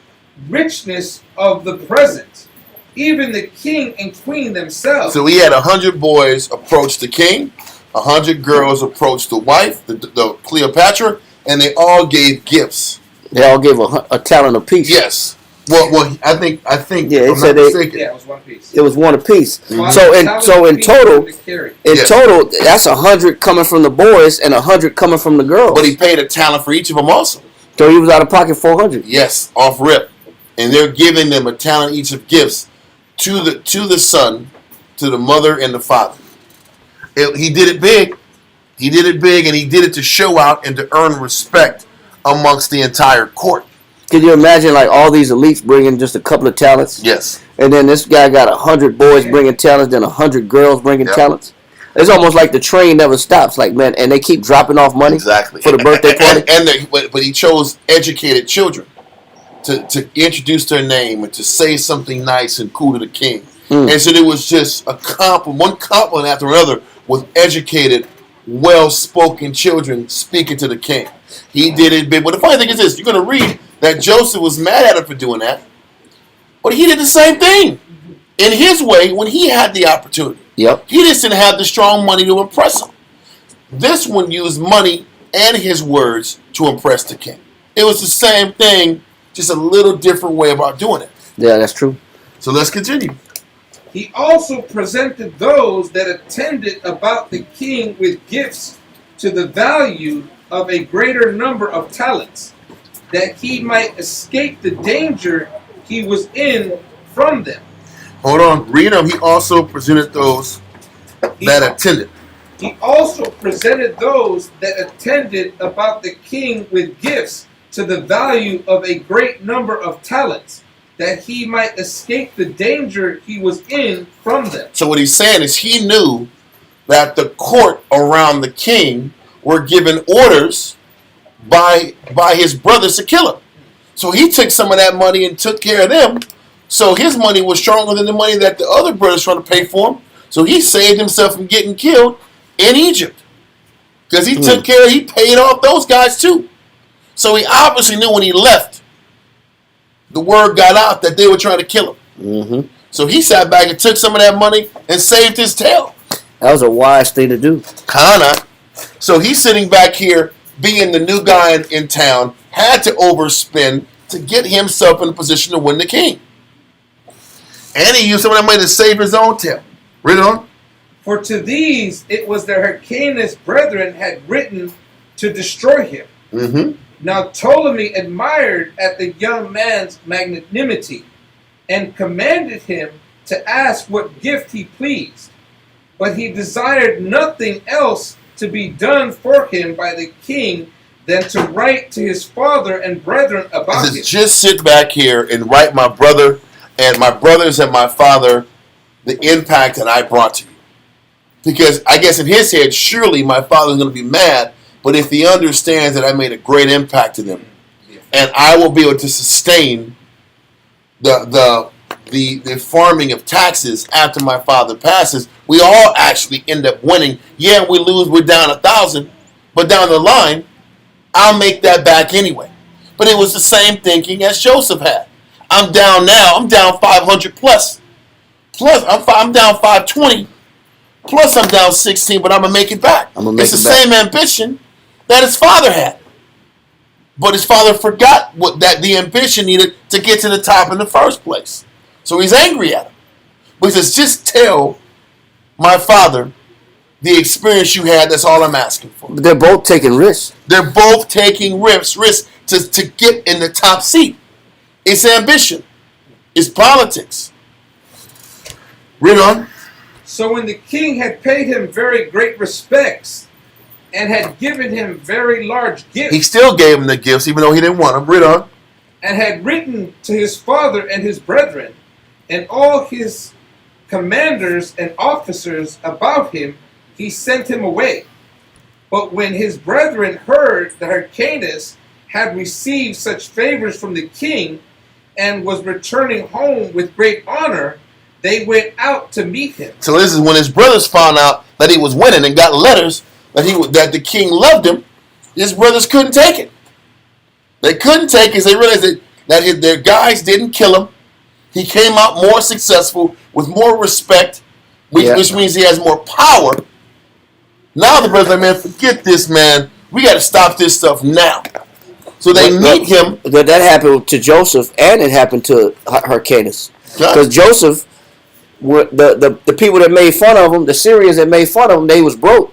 richness of the present. Even the king and queen themselves. So he had 100 boys approach the king, 100 girls approach the wife, the Cleopatra, and they all gave gifts. They all gave a talent apiece. Yes. Well, I think. Yeah, I'm not mistaken. Yeah, it was one piece. It was one apiece. Mhm. So in total, Yes. that's 100 coming from the boys and 100 coming from the girls. But he paid a talent for each of them also. So he was out of pocket 400. Yes, off rip, and they're giving them a talent each of gifts to the son, to the mother, and the father. He did it big. He did it big, and he did it to show out and to earn respect amongst the entire court. Can you imagine like all these elites bringing just a couple of talents? Yes. And then this guy got 100 boys bringing talents, then 100 girls bringing talents. It's almost like the train never stops. Like, man, and they keep dropping off money Exactly for the birthday party. But he chose educated children to introduce their name and to say something nice and cool to the king. And so there was just one compliment after another with educated, well-spoken children speaking to the king. He did it big. But the funny thing is this: you're going to read that Joseph was mad at him for doing that, but he did the same thing in his way when he had the opportunity. Yep. He just didn't have the strong money to impress him. This one used money and his words to impress the king. It was the same thing, just a little different way about doing it. Yeah, that's true. So let's continue. He also presented those that attended about the king with gifts to the value of a greater number of talents, that he might escape the danger he was in from them. Hold on. Read them. He also presented those that attended. He also presented those that attended about the king with gifts to the value of a great number of talents, that he might escape the danger he was in from them. So what he's saying is he knew that the court around the king were given orders by his brothers to kill him. So he took some of that money and took care of them. So his money was stronger than the money that the other brothers trying to pay for him. So he saved himself from getting killed in Egypt. Because he he paid off those guys too. So he obviously knew when he left, the word got out that they were trying to kill him. Mm-hmm. So he sat back and took some of that money and saved his tail. That was a wise thing to do. Kinda. So he's sitting back here, being the new guy in town, had to overspend to get himself in a position to win the king. And he used some of that money to save his own tail. Read on. For to these it was the Hyrcanus brethren had written to destroy him. Mm-hmm. Now Ptolemy admired at the young man's magnanimity, and commanded him to ask what gift he pleased. But he desired nothing else to be done for him by the king than to write to his father and brethren about him. Just sit back here and write my brother and my brothers and my father the impact that I brought to you. Because I guess in his head, surely my father's going to be mad, but if he understands that I made a great impact to them, and I will be able to sustain the farming of taxes after my father passes, we all actually end up winning. Yeah, we lose, we're down 1,000, but down the line, I'll make that back anyway. But it was the same thinking as Joseph had. I'm down now, I'm down 500 plus. Plus, I'm down 520. Plus, I'm down 16, but I'm going to make it back. It's the same ambition that his father had. But his father forgot the ambition needed to get to the top in the first place. So he's angry at him. But he says, just tell my father the experience you had. That's all I'm asking for. But they're both taking risks. They're both taking risks to get in the top seat. It's ambition. It's politics. Read on. So when the king had paid him very great respects, and had given him very large gifts, He still gave him the gifts, even though he didn't want them. Read on. and had written to his father and his brethren, and all his commanders and officers about him, he sent him away. But when his brethren heard that Hyrcanus had received such favors from the king, and was returning home with great honor, they went out to meet him. So this is when his brothers found out that he was winning and got letters that the king loved him. His brothers couldn't take it. They couldn't take it because they realized that their guys didn't kill him. He came out more successful with more respect, which means he has more power. Now the brothers are like, man, forget this, man. We got to stop this stuff now. So they meet him. That happened to Joseph, and it happened to Hyrcanus. Because Joseph, the people that made fun of him, the Syrians that made fun of him, they was broke.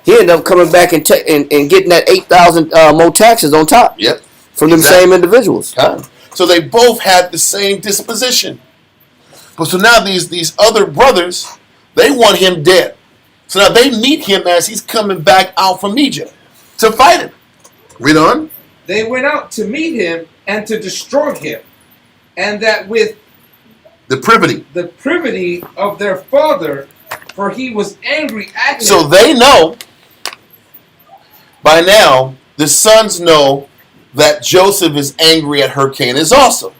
He ended up coming back and getting that 8,000 more taxes on top. Yep. From them same individuals. So they both had the same disposition. But so now these other brothers, they want him dead. So now they meet him as he's coming back out from Egypt to fight him. Read on. They went out to meet him and to destroy him, and that with the privity of their father, for he was angry at him. So they know, by now, the sons know that Joseph is angry at Hyrcanus also.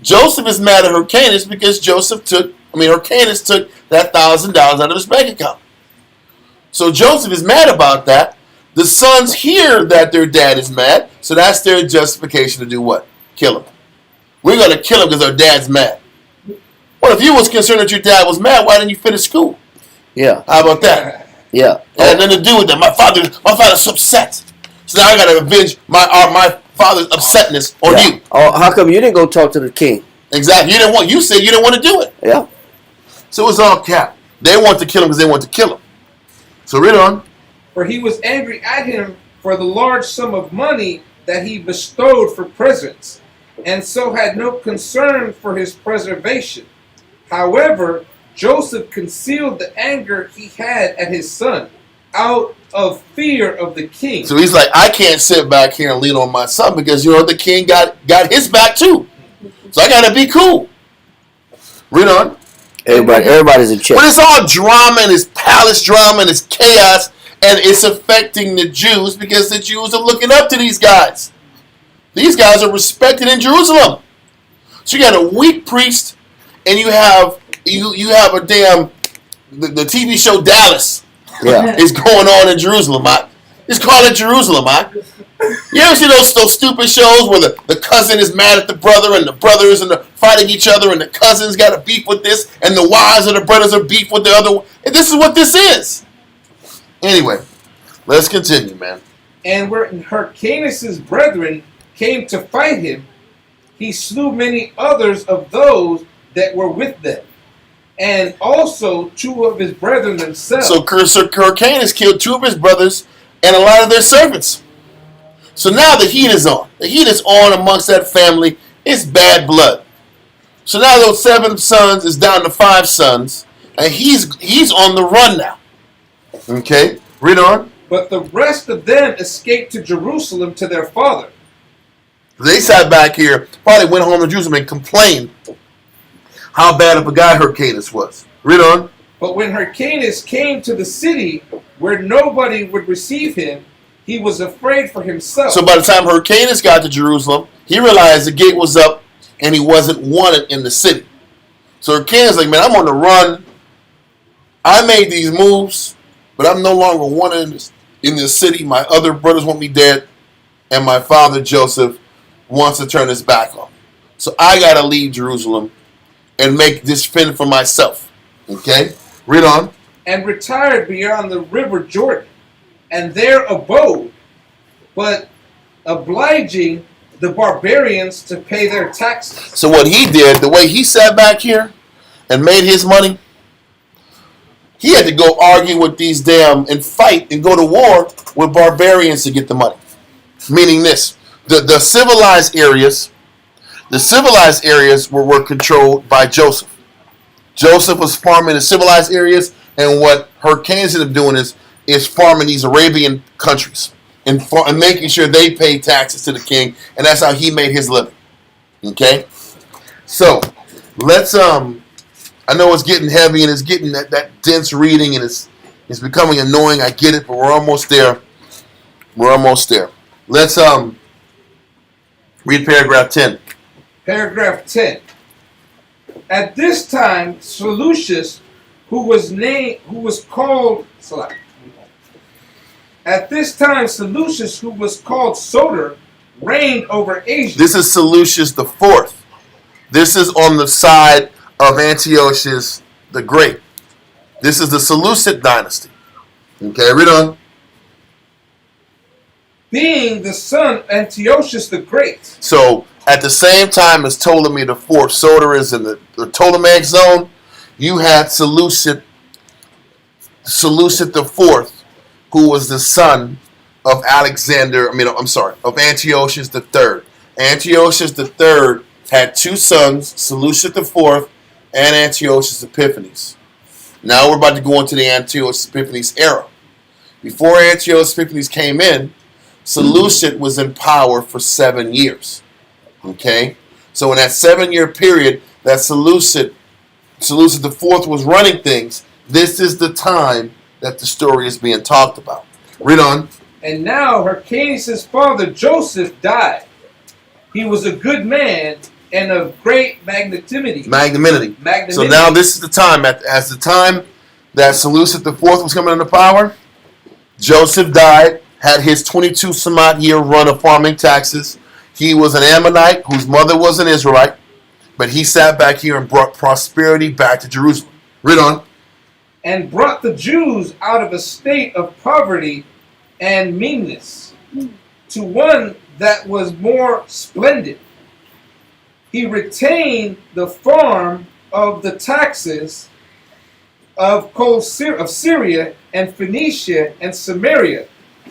Joseph is mad at Hyrcanus because Hyrcanus took that $1,000 out of his bank account. So Joseph is mad about that. The sons hear that their dad is mad, so that's their justification to do what? Kill him. We're going to kill him because our dad's mad. Well, if you was concerned that your dad was mad, why didn't you finish school? Yeah. How about that? Yeah. It had nothing to do with that. My father's upset. So now I got to avenge my father's upsetness on you. Oh, how come you didn't go talk to the king? Exactly. You said you didn't want to do it. Yeah. So it's all cap. They want to kill him because they want to kill him. So read on. For he was angry at him for the large sum of money that he bestowed for presents, and so had no concern for his preservation. However, Joseph concealed the anger he had at his son out of fear of the king. So he's like, I can't sit back here and lean on my son because the king got his back too. So I got to be cool. Read on. Everybody's in check. But it's all drama and it's palace drama and it's chaos, and it's affecting the Jews because the Jews are looking up to these guys. These guys are respected in Jerusalem. So you got a weak priest, and you have a damn the TV show Dallas. Yeah. Is going on in Jerusalem. Just call it Jerusalem. You ever see those stupid shows where the cousin is mad at the brother and the brothers and fighting each other and the cousins got a beef with this and the wives of the brothers are beef with the other one? And this is what this is. Anyway, let's continue, man. And when Hyrcanus' brethren came to fight him, he slew many others of those that were with them, and also 2 of his brethren themselves. So Hyrcanus killed 2 of his brothers and a lot of their servants. So now the heat is on. The heat is on amongst that family. It's bad blood. So now those 7 sons is down to 5 sons, and he's on the run now. Okay, read on. But the rest of them escaped to Jerusalem to their father. They sat back here, probably went home to Jerusalem and complained how bad of a guy Hyrcanus was. Read on. But when Hyrcanus came to the city where nobody would receive him, he was afraid for himself. So by the time Hyrcanus got to Jerusalem, he realized the gate was up and he wasn't wanted in the city. So Hyrcanus like, man, I'm on the run. I made these moves, but I'm no longer wanted in this city. My other brothers want me dead, and my father Joseph wants to turn his back on me. So I got to leave Jerusalem and make this fend for myself. Okay? Read on. And retired beyond the river Jordan, and there abode, but obliging the barbarians to pay their taxes. So what he did, the way he sat back here and made his money, he had to go argue with these and fight and go to war with barbarians to get the money. Meaning this, the civilized areas were controlled by Joseph. Joseph was farming the civilized areas, and what Hyrcanus ended up doing is farming these Arabian countries and making sure they pay taxes to the king, and that's how he made his living. Okay? So, let's I know it's getting heavy and it's getting that dense reading and it's becoming annoying. I get it, but we're almost there. Let's read paragraph 10. Paragraph 10. At this time, Seleucus, who was called Soter, reigned over Asia. This is Seleucus the Fourth. This is on the side of Antiochus the Great. This is the Seleucid dynasty. Okay, read on. Being the son of Antiochus the Great. So, at the same time as Ptolemy the Fourth, Soter is in the Ptolemaic zone, you had Seleucid the Fourth, who was the son of of Antiochus the Third. Antiochus the Third had two sons, Seleucus the Fourth and Antiochus Epiphanes. Now we're about to go into the Antiochus Epiphanes era. Before Antiochus Epiphanes came in, Seleucid was in power for 7 years. Okay? So in that 7-year period that Seleucid the Fourth was running things, this is the time that the story is being talked about. Read on. And now Hyrcanus' father Joseph died. He was a good man and of great magnanimity. So now this is the time, as the time that Seleucid the Fourth was coming into power, Joseph died, had his 22 some odd year run of farming taxes. He was an Ammonite whose mother was an Israelite, but he sat back here and brought prosperity back to Jerusalem. Read on. And brought the Jews out of a state of poverty and meanness to one that was more splendid. He retained the farm of the taxes of Syria and Phoenicia and Samaria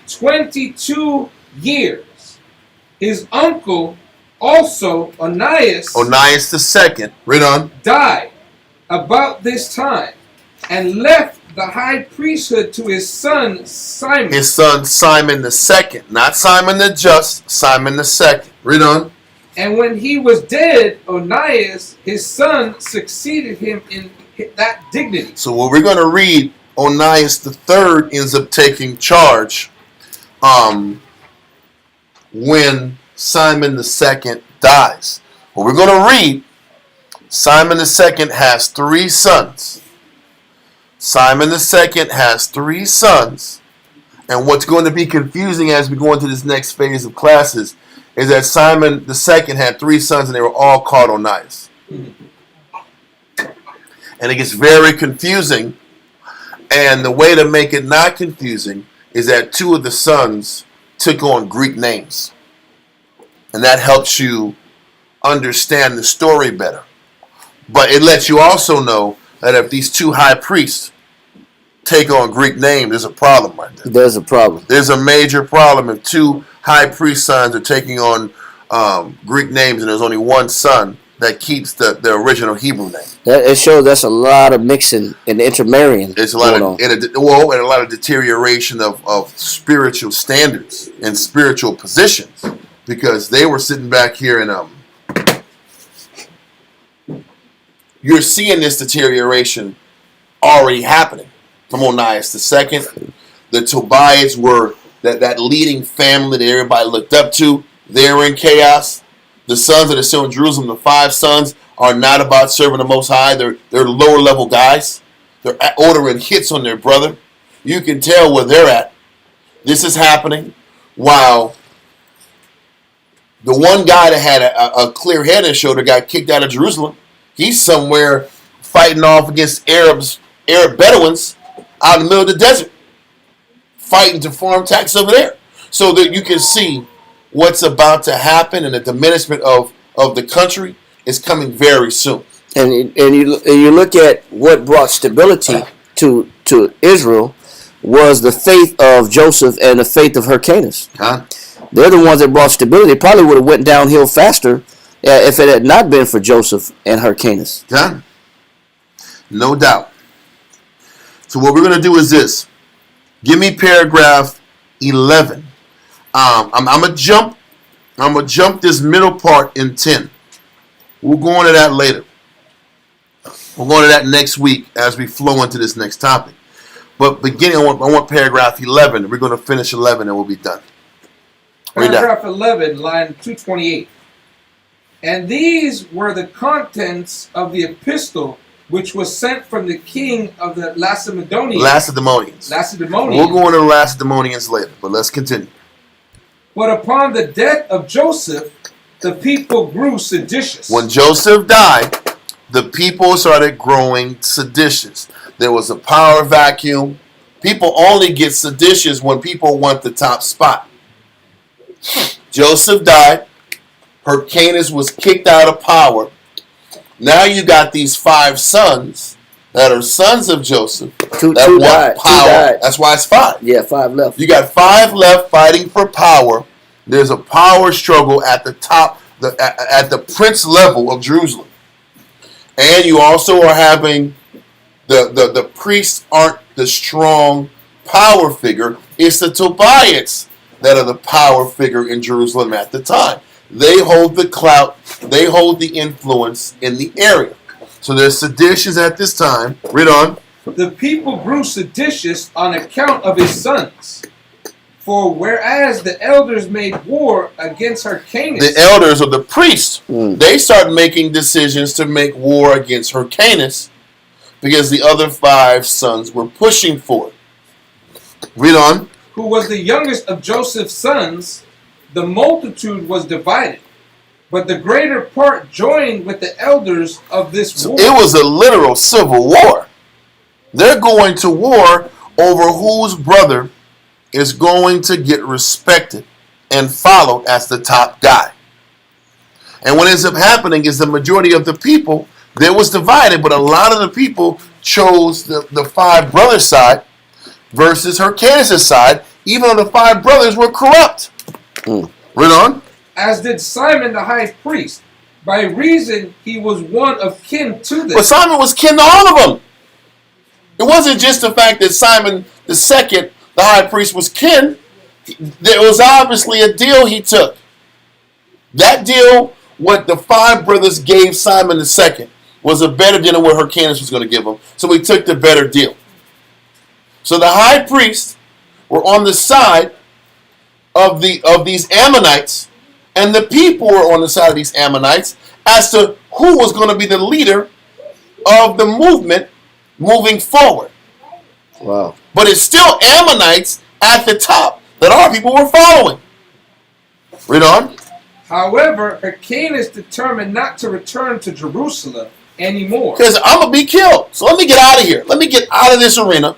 22 years. His uncle also, Onias the Second, read on, died about this time and left the high priesthood to his son Simon. His son Simon the Second, not Simon the Just, Simon the Second. Read on. And when he was dead, Onias, his son, succeeded him in that dignity. So what we're going to read, Onias the Third ends up taking charge when Simon the Second dies. What we're going to read, Simon the Second has 3 sons. Simon the Second has 3 sons. And what's going to be confusing as we go into this next phase of classes is that Simon the Second had 3 sons and they were all called Onias. And it gets very confusing. And the way to make it not confusing is that 2 of the sons took on Greek names. And that helps you understand the story better. But it lets you also know that if these 2 high priests take on Greek names, there's a problem right there. There's a problem. There's a major problem if 2 high priest sons are taking on Greek names and there's only one son that keeps the original Hebrew name. It shows that's a lot of mixing and intermarrying. There's a lot of and a lot of deterioration of spiritual standards and spiritual positions because they were sitting back here and you're seeing this deterioration already happening from Onias II. The Tobiads were that leading family that everybody looked up to. They were in chaos. The sons that are still in Jerusalem, the 5 sons, are not about serving the Most High. They're lower level guys. They're ordering hits on their brother. You can tell where they're at. This is happening while the one guy that had a clear head and shoulder got kicked out of Jerusalem. He's somewhere fighting off against Arab Bedouins out in the middle of the desert, fighting to farm tax over there, so that you can see what's about to happen and the diminishment of the country is coming very soon. And you look at what brought stability to Israel was the faith of Joseph and the faith of Hyrcanus. Huh? They're the ones that brought stability. It probably would have went downhill faster if it had not been for Joseph and Hyrcanus. Done. No doubt. So what we're going to do is this. Give me paragraph 11. I'm gonna jump this middle part in 10. We'll go into that later. We'll go into that next week as we flow into this next topic. But beginning, I want paragraph 11. We're going to finish 11 and we'll be done. Paragraph 11, line 228. And these were the contents of the epistle which was sent from the king of the Lacedaemonians. We'll go into the Lacedaemonians later, but let's continue. But upon the death of Joseph, the people grew seditious. When Joseph died, the people started growing seditious. There was a power vacuum. People only get seditious when people want the top spot. Joseph died. Hyrcanus was kicked out of power. Now you got these 5 sons that are sons of Joseph Two that want died. power. 2 died. That's why it's 5. Yeah, 5 left. You got 5 left fighting for power. There's a power struggle at the top, at the prince level of Jerusalem. And you also are having the priests aren't the strong power figure. It's the Tobiads that are the power figure in Jerusalem at the time. They hold the clout. They hold the influence in the area. So there's seditions at this time. Read on. The people grew seditious on account of his sons. For whereas the elders made war against Hyrcanus, The elders or the priests, they start making decisions to make war against Hyrcanus because the other 5 sons were pushing for it. Read on. who was the youngest of Joseph's sons, the multitude was divided, but the greater part joined with the elders of this war. It was a literal civil war. They're going to war over whose brother is going to get respected and followed as the top guy. And what ends up happening is the majority of the people, there was divided, but a lot of the people chose the 5 brothers side versus Hyrcanus' side, even though the 5 brothers were corrupt. Read on. As did Simon the high priest, by reason he was one of kin to them. But Simon was kin to all of them. It wasn't just the fact that Simon the second, the high priest, was kin. There was obviously a deal he took. That deal, what the 5 brothers gave Simon the second, was a better deal than what Hyrcanus was going to give him. So he took the better deal. So the high priests were on the side of these Ammonites, and the people were on the side of these Ammonites as to who was going to be the leader of the movement moving forward. Wow. But it's still Ammonites at the top that our people were following. Read on. However, Hyrcanus determined not to return to Jerusalem anymore. Because I'm going to be killed. So let me get out of here. Let me get out of this arena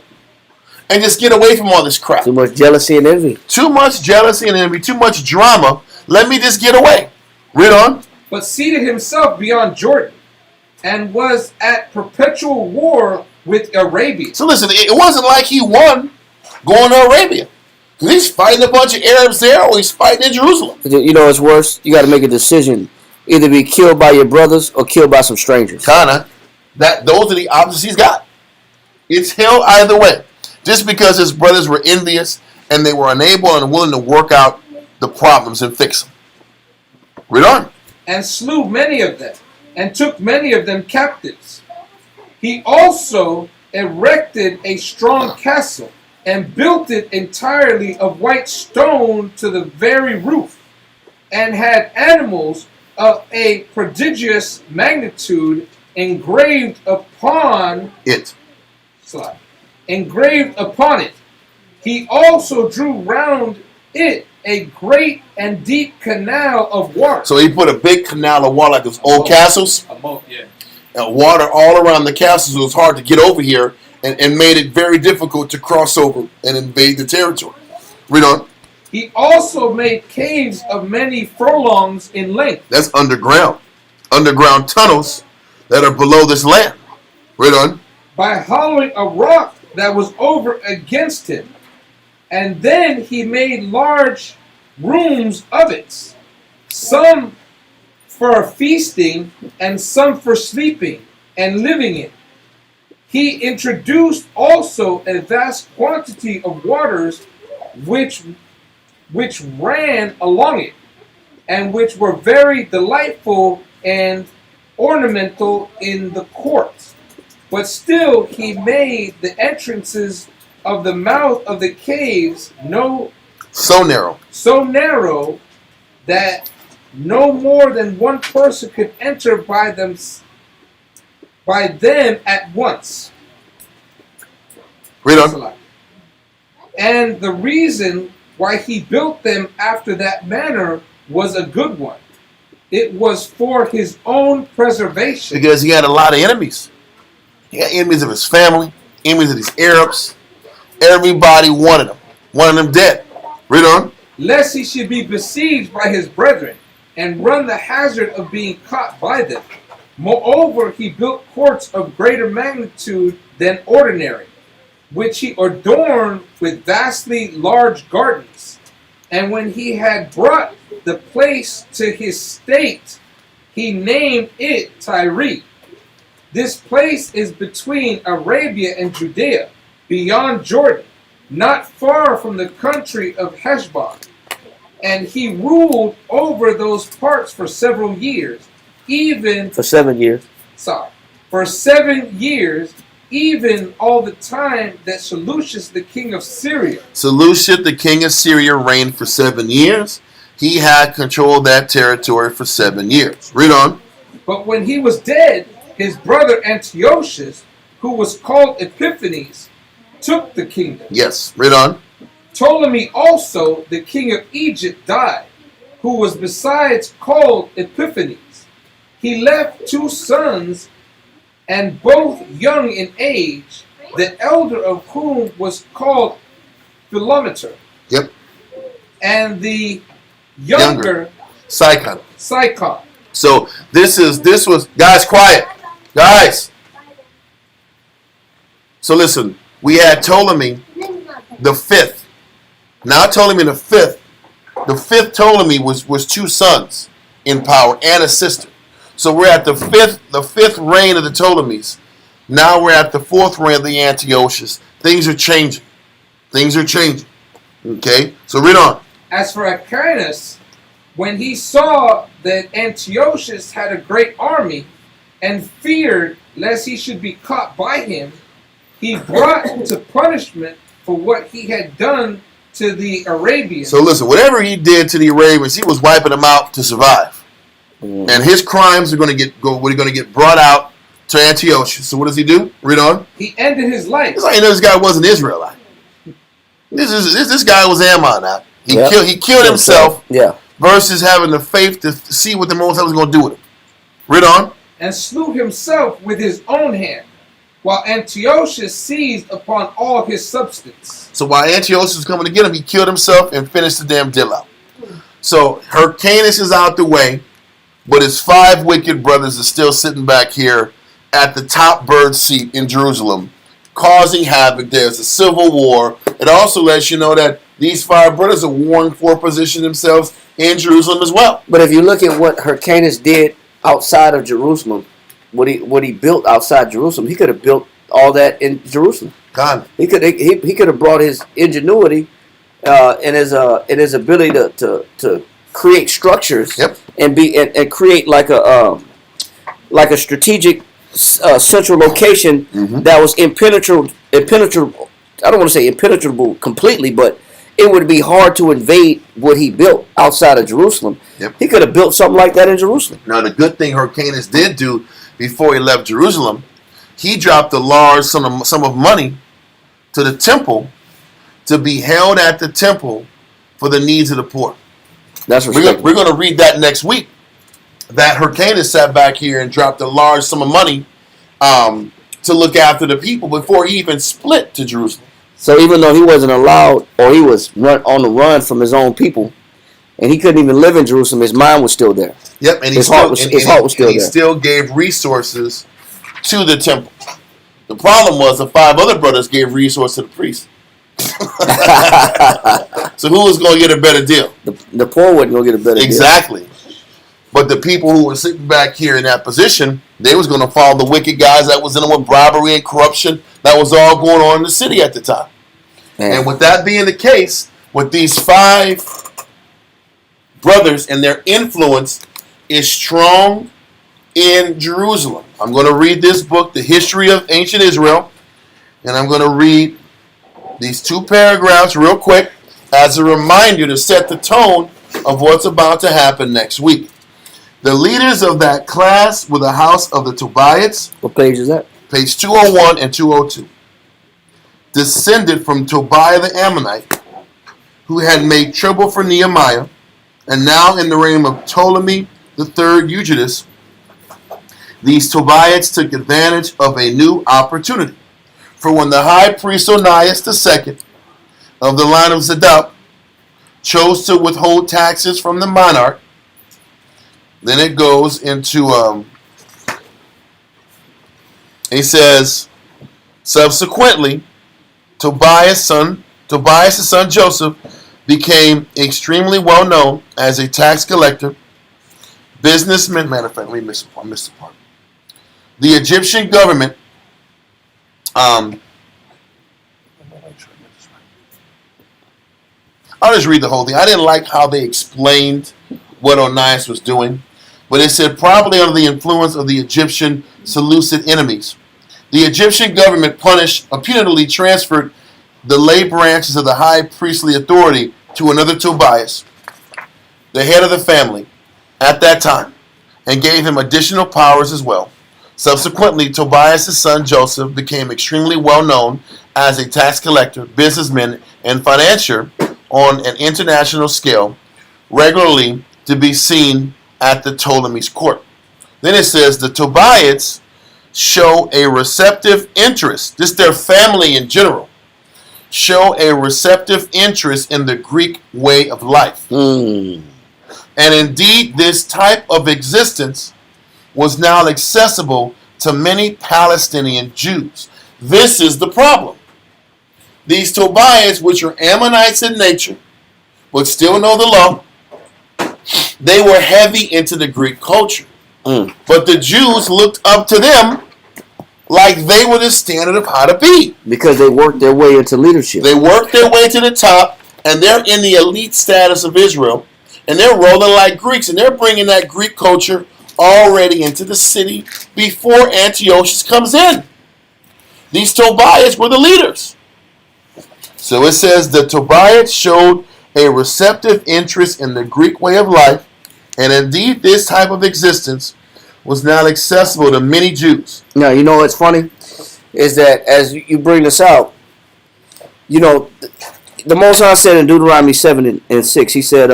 and just get away from all this crap. Too much jealousy and envy. Too much jealousy and envy, too much drama. Let me just get away. Read on. But seated himself beyond Jordan, and was at perpetual war with Arabia. So listen, it wasn't like he won going to Arabia. He's fighting a bunch of Arabs there, or he's fighting in Jerusalem. You know what's worse? You got to make a decision. Either be killed by your brothers or killed by some strangers. Kinda. Those are the options he's got. It's hell either way. Just because his brothers were envious and they were unable and willing to work out the problems and fix them. Read on. And slew many of them, and took many of them captives. He also erected a strong castle, and built it entirely of white stone to the very roof, and had animals of a prodigious magnitude engraved upon it. Engraved upon it. He also drew round it a great and deep canal of water. So he put a big canal of water like those old castles. A moat, yeah. And water all around the castles. It was hard to get over here and made it very difficult to cross over and invade the territory. Read on. He also made caves of many furlongs in length. That's underground. Underground tunnels that are below this land. Read on. By hollowing a rock that was over against him. And then he made large rooms of it, some for feasting and some for sleeping and living in. He introduced also a vast quantity of waters which ran along it, and which were very delightful and ornamental in the court. But still he made the entrances of the mouth of the caves so narrow that no more than one person could enter by them at once. Read on. And the reason why he built them after that manner was a good one. It was for his own preservation. Because he had a lot of enemies. He had enemies of his family, enemies of these Arabs. Everybody wanted them dead. Read on. Lest he should be besieged by his brethren and run the hazard of being caught by them. Moreover, he built courts of greater magnitude than ordinary, which he adorned with vastly large gardens. And when he had brought the place to his state, he named it Tyre. This place is between Arabia and Judea, beyond Jordan, not far from the country of Heshbon. And he ruled over those parts for several years, even... For 7 years. Sorry. For 7 years, even all the time that Seleucus, the king of Syria... Seleucus, the king of Syria, reigned for 7 years. He had control of that territory for 7 years. Read on. But when he was dead, his brother Antiochus, who was called Epiphanes, took the kingdom. Yes, read on. Ptolemy also, the king of Egypt, died, who was besides called Epiphanes. He left 2 sons, and both young in age, the elder of whom was called Philometor. Yep. And the younger Sychon. So this was guys, quiet. Guys. So listen, we had Ptolemy the 5th. Now Ptolemy the 5th. The 5th Ptolemy was 2 sons in power and a sister. So we're at the fifth reign of the Ptolemies. Now we're at the 4th reign of the Antiochus. Things are changing. Okay? So read on. As for Aquinas, when he saw that Antiochus had a great army and feared lest he should be caught by him, he brought to punishment for what he had done to the Arabians. So listen, whatever he did to the Arabians, he was wiping them out to survive. And his crimes are going to get brought out to Antiochus. So what does he do? Read on. He ended his life. It's like this guy wasn't Israelite. This guy was Ammonite. He killed himself. Yeah. Versus having the faith to see what the Most High was going to do with him. Read on. And slew himself with his own hand, while Antiochus seized upon all his substance. So while Antiochus was coming to get him, he killed himself and finished the damn deal out. So Hyrcanus is out the way, but his 5 wicked brothers are still sitting back here at the top bird seat in Jerusalem, causing havoc. There's a civil war. It also lets you know that these 5 brothers are warring for position themselves in Jerusalem as well. But if you look at what Hyrcanus did outside of Jerusalem, what he built outside Jerusalem, he could have built all that in Jerusalem. God. He could have brought his ingenuity and his ability to create structures. Yep. and create like a strategic central location that was impenetrable. I don't want to say impenetrable completely, but it would be hard to invade what he built outside of Jerusalem. Yep. He could have built something like that in Jerusalem. Now, the good thing Hyrcanus did do before he left Jerusalem, he dropped a large sum of money to the temple to be held at the temple for the needs of the poor. That's We're going to read that next week. That Hyrcanus sat back here and dropped a large sum of money to look after the people before he even split to Jerusalem. So even though he wasn't allowed, or he was on the run from his own people, and he couldn't even live in Jerusalem, his mind was still there. Yep, and his heart was still there. He still gave resources to the temple. The problem was the 5 other brothers gave resources to the priest. So who was going to get a better deal? The poor wasn't going to get a better deal. Exactly. But the people who were sitting back here in that position, they was going to follow the wicked guys that was in them with bribery and corruption that was all going on in the city at the time. Man. And with that being the case, with these 5 brothers and their influence is strong in Jerusalem. I'm going to read this book, The History of Ancient Israel, and I'm going to read these 2 paragraphs real quick as a reminder to set the tone of what's about to happen next week. The leaders of that class were the house of the Tobiads. What page is that? Page 201 and 202. Descended from Tobiah the Ammonite, who had made trouble for Nehemiah, and now in the reign of Ptolemy III Eugetus, these Tobiads took advantage of a new opportunity. For when the high priest Onias II of the line of Zadok chose to withhold taxes from the monarch, then it goes into, he says, subsequently, Tobias' son Joseph became extremely well known as a tax collector, businessman. Matter of fact, I missed the part. The Egyptian government, I'll just read the whole thing. I didn't like how they explained what Onias was doing, but it said probably under the influence of the Egyptian Seleucid enemies. The Egyptian government punitively transferred the lay branches of the high priestly authority to another Tobias, the head of the family, at that time, and gave him additional powers as well. Subsequently, Tobias' son Joseph became extremely well known as a tax collector, businessman, and financier on an international scale, regularly to be seen at the Ptolemy's court. Then it says the Tobiads show a receptive interest, just their family in general, show a receptive interest in the Greek way of life. And indeed, this type of existence was now accessible to many Palestinian Jews. This is the problem. These Tobiads, which are Ammonites in nature, but still know the law, they were heavy into the Greek culture. But the Jews looked up to them like they were the standard of how to be. Because they worked their way into leadership. They worked their way to the top, and they're in the elite status of Israel, and they're rolling like Greeks, and they're bringing that Greek culture already into the city before Antiochus comes in. These Tobiads were the leaders. So it says the Tobiads showed a receptive interest in the Greek way of life, and indeed this type of existence was now accessible to many Jews. Now, you know what's funny? Is that as you bring this out, you know, the Most High said in Deuteronomy 7 and 6, he said,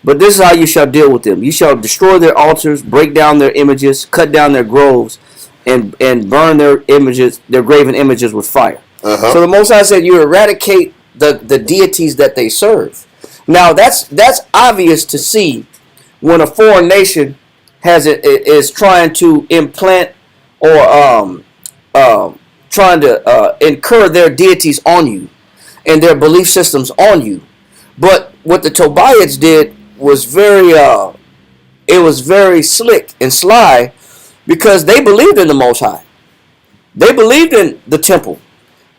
but this is how you shall deal with them. You shall destroy their altars, break down their images, cut down their groves, and burn their images, their graven images with fire. So the Most High said you eradicate the deities that they serve. Now that's obvious to see when a foreign nation is trying to implant or trying to incur their deities on you and their belief systems on you. But what the Tobiads did was very slick and sly, because they believed in the Most High. They believed in the temple.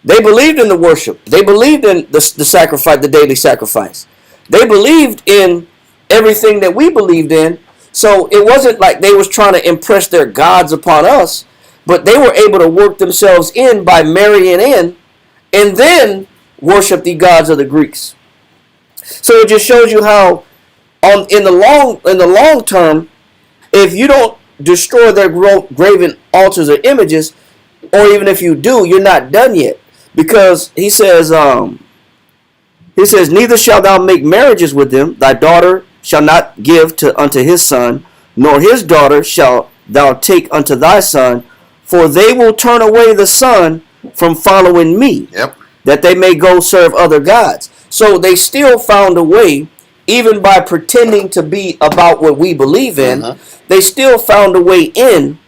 They believed in the worship. They believed in the sacrifice, the daily sacrifice. They believed in everything that we believed in. So it wasn't like they was trying to impress their gods upon us, but they were able to work themselves in by marrying in and then worship the gods of the Greeks. So it just shows you how in the long term, if you don't destroy their graven altars or images, or even if you do, you're not done yet. Because he says, neither shalt thou make marriages with them. Thy daughter shall not give unto his son, nor his daughter shalt thou take unto thy son, for they will turn away the son from following me, that they may go serve other gods. So they still found a way, even by pretending to be about what we believe in, they still found a way in,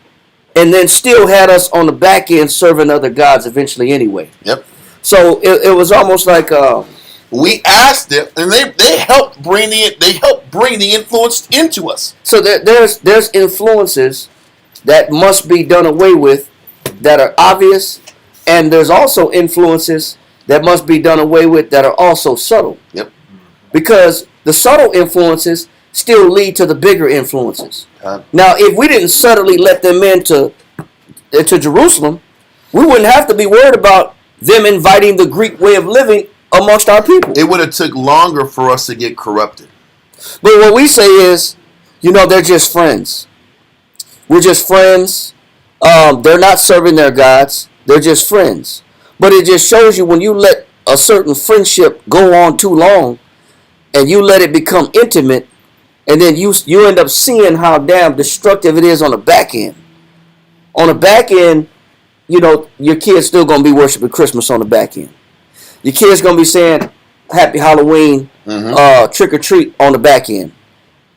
and then still had us on the back end serving other gods eventually anyway. So it was almost like we asked them, and they helped bring the influence into us. So there's influences that must be done away with that are obvious, and there's also influences that must be done away with that are also subtle. Because the subtle influences still lead to the bigger influences. Now, if we didn't subtly let them into Jerusalem, we wouldn't have to be worried about them inviting the Greek way of living amongst our people. It would have took longer for us to get corrupted. But what we say is, they're just friends. We're just friends. They're not serving their gods. They're just friends. But it just shows you when you let a certain friendship go on too long and you let it become intimate, and then you end up seeing how damn destructive it is on the back end. On the back end, your kid's still going to be worshiping Christmas on the back end. Your kid's going to be saying Happy Halloween, trick or treat on the back end.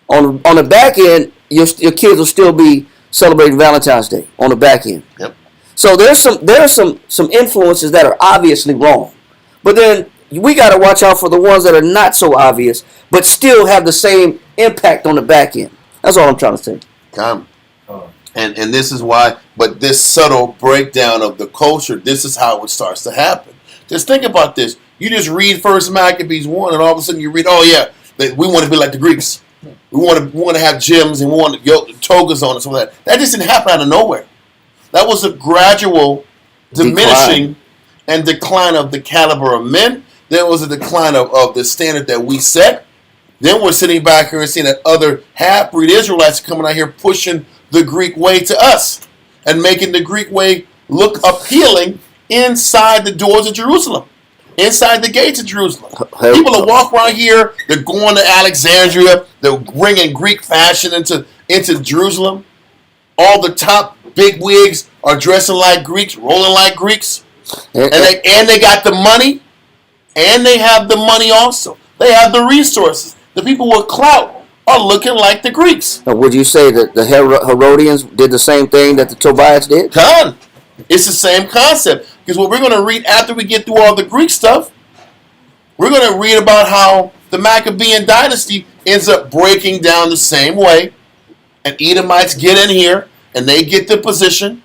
On the back end, your kids will still be celebrating Valentine's Day on the back end. Yep. So there are some influences that are obviously wrong, but then we got to watch out for the ones that are not so obvious, but still have the same impact on the back end. That's all I'm trying to say. Come. And this is why, but this subtle breakdown of the culture, this is how it starts to happen. Just think about this. You just read First Maccabees 1, and all of a sudden you read, oh yeah, we want to be like the Greeks. We want to have gyms, and we want togas on and some of that. That just didn't happen out of nowhere. That was a gradual diminishing and decline of the caliber of men. There was a decline of the standard that we set. Then we're sitting back here and seeing that other half-breed Israelites coming out here pushing the Greek way to us and making the Greek way look appealing inside the doors of Jerusalem, inside the gates of Jerusalem. People that walk around here, they're going to Alexandria, they're bringing Greek fashion into Jerusalem. All the top big wigs are dressing like Greeks, rolling like Greeks, and they got the money, and they have the money also. They have the resources. The people with clout are looking like the Greeks. Would you say that the Herodians did the same thing that the Tobiads did? Done. It's the same concept. Because what we're going to read after we get through all the Greek stuff, we're going to read about how the Maccabean dynasty ends up breaking down the same way. And Edomites get in here, and they get the position,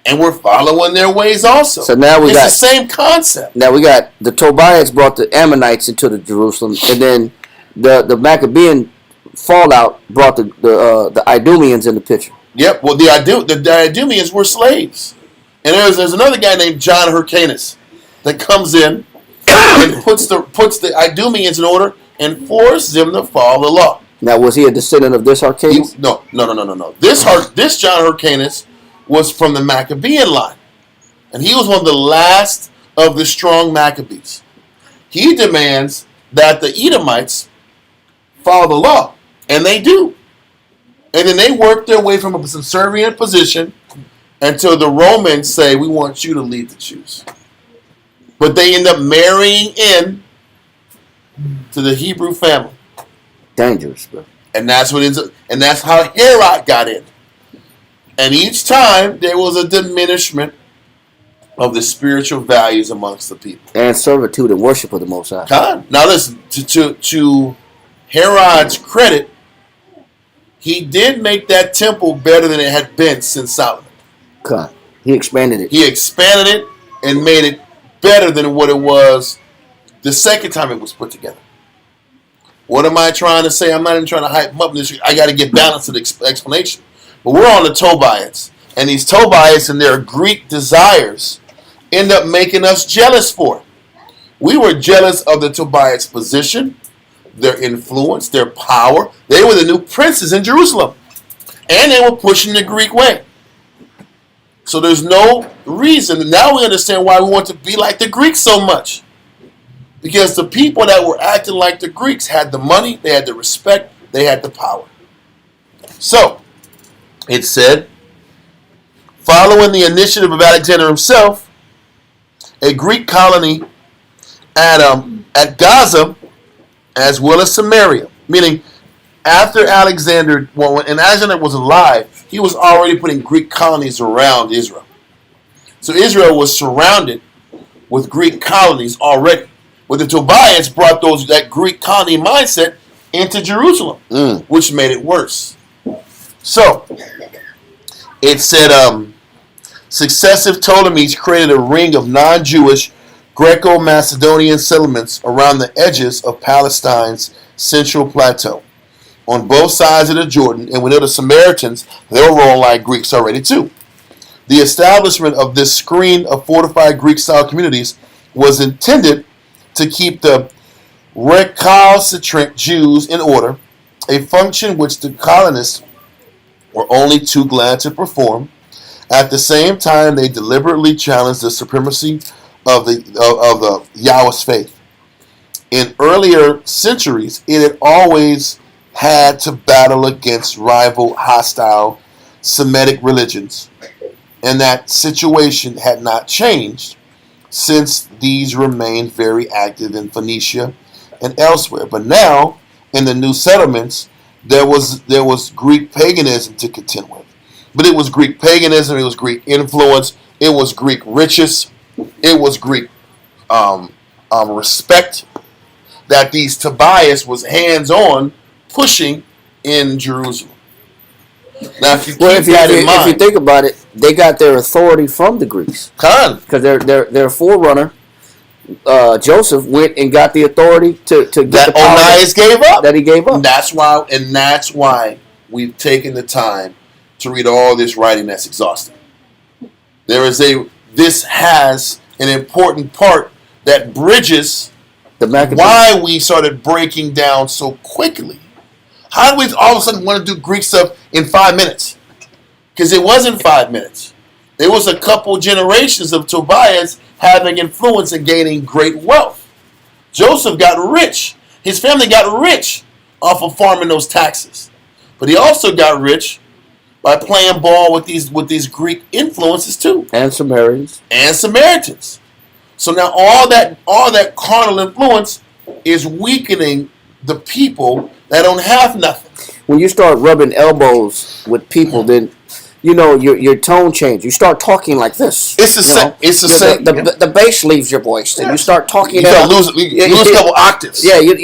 and we're following their ways also. So now it's the same concept. Now we got the Tobiads brought the Ammonites into the Jerusalem, and then the Maccabean fallout brought the Idumeans in the picture. Yep. Well, the Idumeans were slaves, and there's another guy named John Hyrcanus that comes in and puts the Idumeans in order and forces them to follow the law. Now, was he a descendant of this Hyrcanus? No. This John Hyrcanus was from the Maccabean line, and he was one of the last of the strong Maccabees. He demands that the Edomites follow the law, and they do. And then they work their way from a subservient position until the Romans say, we want you to lead the Jews. But they end up marrying in to the Hebrew family. Dangerous, bro. And that's what ends up, and that's how Herod got in. And each time there was a diminishment of the spiritual values amongst the people. And servitude and worship of the Most High. God. Now listen, to Herod's credit, he did make that temple better than it had been since Solomon. God. He expanded it. He expanded it and made it better than what it was the second time it was put together. What am I trying to say? I'm not even trying to hype him up. I got to get balance to the explanation. But we're on the Tobiads. And these Tobiads and their Greek desires end up making us jealous for it. We were jealous of the Tobiads' position, their influence, their power. They were the new princes in Jerusalem. And they were pushing the Greek way. So there's no reason. Now we understand why we want to be like the Greeks so much. Because the people that were acting like the Greeks had the money, they had the respect, they had the power. So, it said, following the initiative of Alexander himself, a Greek colony at Gaza, as well as Samaria. Meaning, after Alexander, and Alexander was alive, he was already putting Greek colonies around Israel. So Israel was surrounded with Greek colonies already. But the Tobiads brought that Greek colony mindset into Jerusalem, which made it worse. So, it said, successive Ptolemies created a ring of non-Jewish Greco-Macedonian settlements around the edges of Palestine's central plateau, on both sides of the Jordan, and we know the Samaritans, they were rolling like Greeks already too. The establishment of this screen of fortified Greek-style communities was intended to keep the recalcitrant Jews in order, a function which the colonists were only too glad to perform. At the same time, they deliberately challenged the supremacy of the Yahweh's faith. In earlier centuries, it had always had to battle against rival, hostile Semitic religions, and that situation had not changed since these remained very active in Phoenicia and elsewhere. But now, in the new settlements, there was Greek paganism to contend with. But it was Greek paganism, it was Greek influence, it was Greek riches, it was Greek respect that these Tobias was hands-on pushing in Jerusalem. Now, if you keep that in mind, if you think about it, they got their authority from the Greeks. Because their forerunner, Joseph, went and got the authority to get that the power Onias gave up. That he gave up. And that's why we've taken the time to read all this writing that's exhaustive. This has an important part that bridges why we started breaking down so quickly. How do we all of a sudden want to do Greek stuff in 5 minutes? Because it wasn't 5 minutes. There was a couple generations of Tobias having influence and gaining great wealth. Joseph got rich. His family got rich off of farming those taxes. But he also got rich by playing ball with these Greek influences too. And Samaritans. So now all that carnal influence is weakening the people that don't have nothing. When you start rubbing elbows with people, then your tone changes. You start talking like this. It's the same. It's the same. The bass leaves your voice, and you start talking. You lose a couple octaves. Yeah, you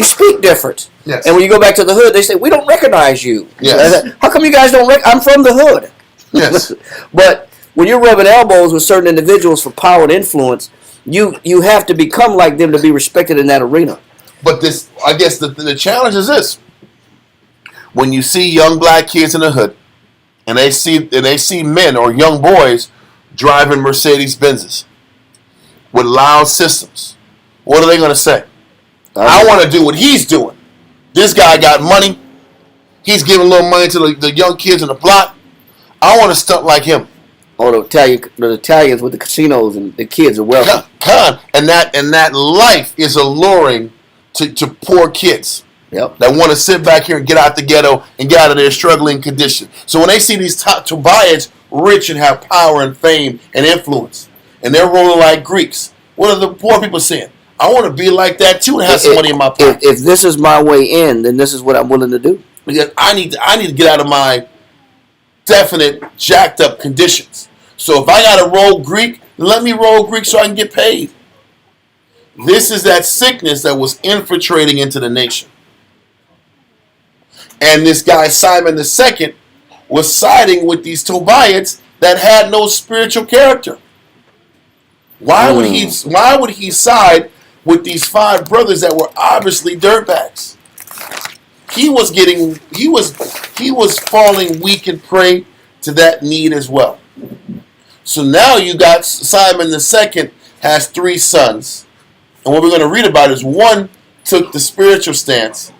speak different. Yes. And when you go back to the hood, they say, we don't recognize you. Yes. How come you guys don't I'm from the hood. Yes. But when you're rubbing elbows with certain individuals for power and influence, you have to become like them to be respected in that arena. But I guess the challenge is this. When you see young black kids in the hood, and they see men or young boys driving Mercedes Benzes with loud systems, what are they going to say? I want to do what he's doing. This guy got money. He's giving a little money to the young kids in the block. I want to stunt like him. Oh, the Italians with the casinos and the kids are wealthy. And that life is alluring to poor kids. Yep. That want to sit back here and get out the ghetto and get out of their struggling condition. So when they see these Tobias rich and have power and fame and influence, and they're rolling like Greeks, what are the poor people saying? I want to be like that too and have some money in my pocket. If this is my way in, then this is what I'm willing to do. Because I need to get out of my definite jacked up conditions. So if I got to roll Greek, let me roll Greek so I can get paid. This is that sickness that was infiltrating into the nation. And this guy, Simon II, was siding with these Tobiads that had no spiritual character. Why would he side with these 5 brothers that were obviously dirtbags? He was falling weak and prey to that need as well. So now you got Simon II has 3 sons. And what we're going to read about is 1 took the spiritual stance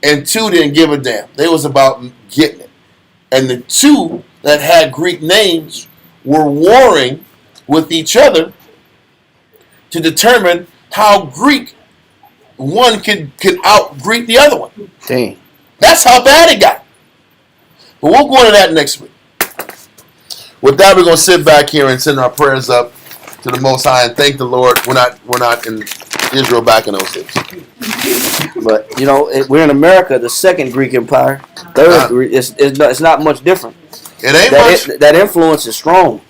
and 2 didn't give a damn. They was about getting it. And the 2 that had Greek names were warring with each other to determine how Greek one could out-Greek the other one. Dang. That's how bad it got. But we'll go into that next week. With that, we're going to sit back here and send our prayers up to the Most High and thank the Lord. We're not in Israel back in those days. But we're in America, the second Greek Empire. Third, it's not much different. It ain't much. That influence is strong,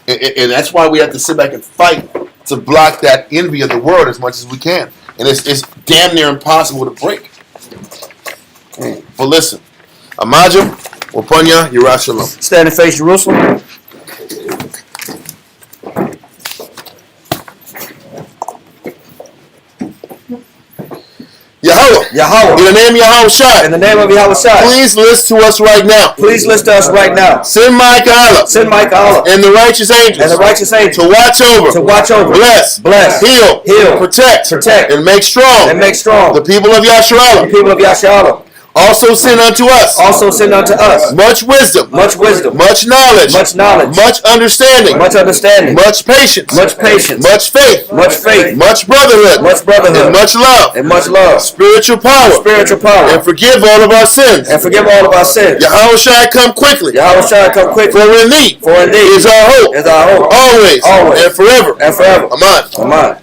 and that's why we have to sit back and fight to block that envy of the world as much as we can. And it's damn near impossible to break. But listen, Amajim, Wapanya, Yerah Shalom. Stand and face Jerusalem. Yahweh Yahweh. Yahweh. In the name of Yahweh In the name of Yahweh Shai. please listen to us right now. Please listen to us right now. Send Micah Allah Send Micah Allah and the righteous angels and the righteous to angel watch over, to watch over, bless, bless, heal, heal, protect, protect, and make strong and make strong the people of the Yasharallah. people of Yasharallah. Also send unto us Also send unto us much wisdom, much wisdom, much knowledge, much knowledge, much understanding, much understanding, much patience, much patience, much faith, much faith, much brotherhood, much brotherhood, and much love, and much love, spiritual power, spiritual power, and forgive all of our sins. and forgive all of our sins. Yahweh Shai come quickly, Yahweh Shai come quickly, for in thee for indeed is our hope, is our hope, always, always, and forever. and forever. Amen. Amen.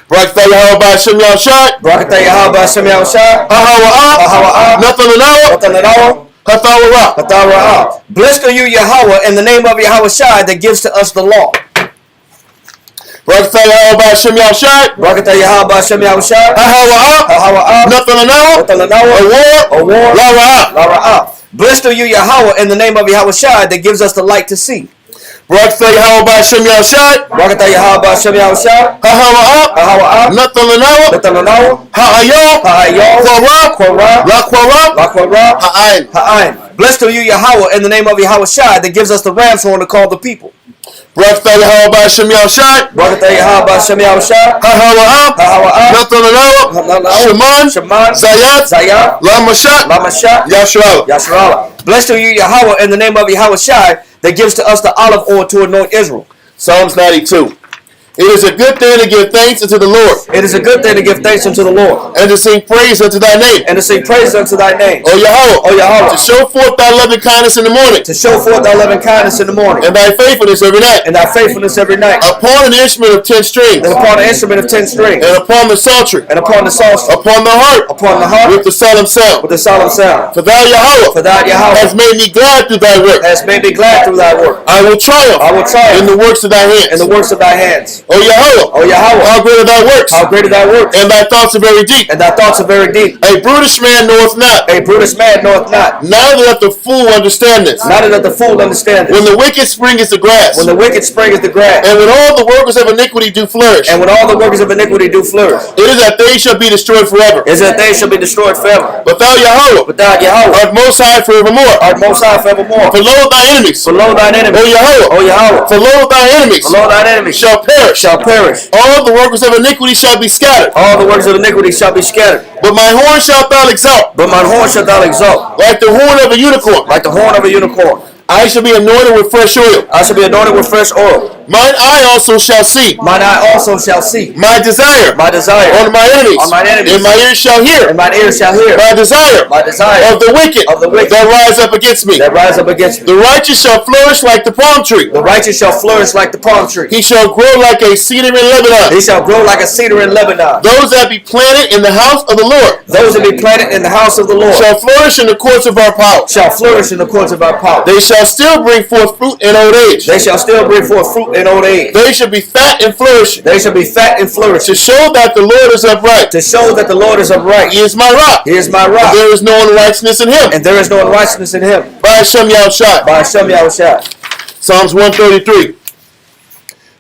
Barakatah Yahweh Ba'ashem Yahushai. Barakatah Yahweh Ba'ashem Yahushai. Ahawa'ah. Nothing at all. Nothing at all. Hathawa'ah. Hathawa'ah. Blessed are you, Yahweh, in the name of Yahweh Shai that gives to us the law. Barakatah Yahweh Ba'ashem Yahushai. Barakatah Yahweh Ba'ashem Yahushai. Ahawa'ah. Ahawa'ah. Nothing at all. Nothing at all. A war. A war. Lawa'ah. Lara'ah. Blessed are you, Yahweh, in the name of Yahweh Shai that gives us the light to see. Barakatah Yahweh Ba'ashem Yahushai. Barakatah Yahweh Ba'ashem Yahushai. Ahawa'ah. Ahawa'ah. Nothing at all. Nothing at all. Ha'ayah. Ha'ayah. Quara. Quara. Laqwara. Laqwara. Ha'ayin. Ha'ayin. Blessed are you, Yahweh, in the name of Yahweh Shai that gives us the ram's horn to call the people. Barakatah Yahweh Ba'ashem Yahushai. Barakatah Yahweh Ba'ashem Yahushai. Ahawa'ah. Ahawa'ah. Nothing at all. Nothing at all. Shaman. Shaman. Zayat. Zayat. Lamashat. Lamashat. Yasharallah. Yasharallah. Blessed are you, Yahweh, in the name of Yahweh Shai that gives to us the olive oil to anoint Israel. Psalms 92. It is a good thing to give thanks unto the Lord, It is a good thing to give thanks unto the Lord and to sing praise unto thy name, and to sing praise unto thy name, O Yahweh, O Yahweh, to show forth thy loving kindness in the morning, to show forth thy loving kindness in the morning and thy faithfulness every night, and thy faithfulness every night, upon an instrument of 10 strings, and upon an instrument of 10 strings, and upon the psaltery, and upon the psaltery, upon the harp, upon the harp, with the solemn sound. with the solemn sound. For thou, Yahweh, For thou, hast Yahweh, made me glad through thy work. hast made me glad through thy work. I will triumph I will triumph in the works of thy hands. in the works of thy hands. O Yahweh, O Yahweh, how great are thy works, how great are thy works, and thy thoughts are very deep. and thy thoughts are very deep. A brutish man knoweth not, A brutish man knoweth not, neither doth the fool understand this. neither doth the fool understand When it. the wicked springeth the grass, When the wicked springeth the grass, and when all the workers of iniquity do flourish, and when all the workers of iniquity do flourish, it is that they shall be destroyed forever. is that they shall be destroyed forever. But thou, Yahweh, But thou, Yahweh, art most high forevermore. art most high forevermore. For lo, thy enemies, Below thine O enemies, Yahweh, O Yahweh, for lo, thy enemies below thine enemies shall perish. shall perish. All the workers of iniquity shall be scattered. All the workers of iniquity shall be scattered. But my horn shalt thou exalt, But mine horn shalt thou exalt, like the horn of a unicorn. like the horn of a unicorn. I shall be anointed with fresh oil. I shall be anointed with fresh oil. Mine eye also shall see. Mine eye also shall see. My desire My desire on my enemies. on mine enemies. And my ears shall hear. And mine ears shall hear. My desire My desire of the wicked that rise up against me. that rise up against me. The righteous shall flourish like the palm tree. The righteous shall flourish like the palm tree. He shall grow like a cedar in Lebanon. He shall grow like a cedar in Lebanon. Those that be planted in the house of the Lord Those that be planted in the house of the Lord shall flourish in the courts of our power. shall flourish in the courts of our power. They shall still bring forth fruit in old age. They shall still bring forth fruit in old age. They shall be fat and flourishing, They shall be fat and to flourishing, show that the Lord is upright. to show that the Lord is upright. He is my rock. He is my rock, There is no unrighteousness in him. and there is no unrighteousness in him. By Hashem Yahushai. By Hashem Yahushai. Psalms 133.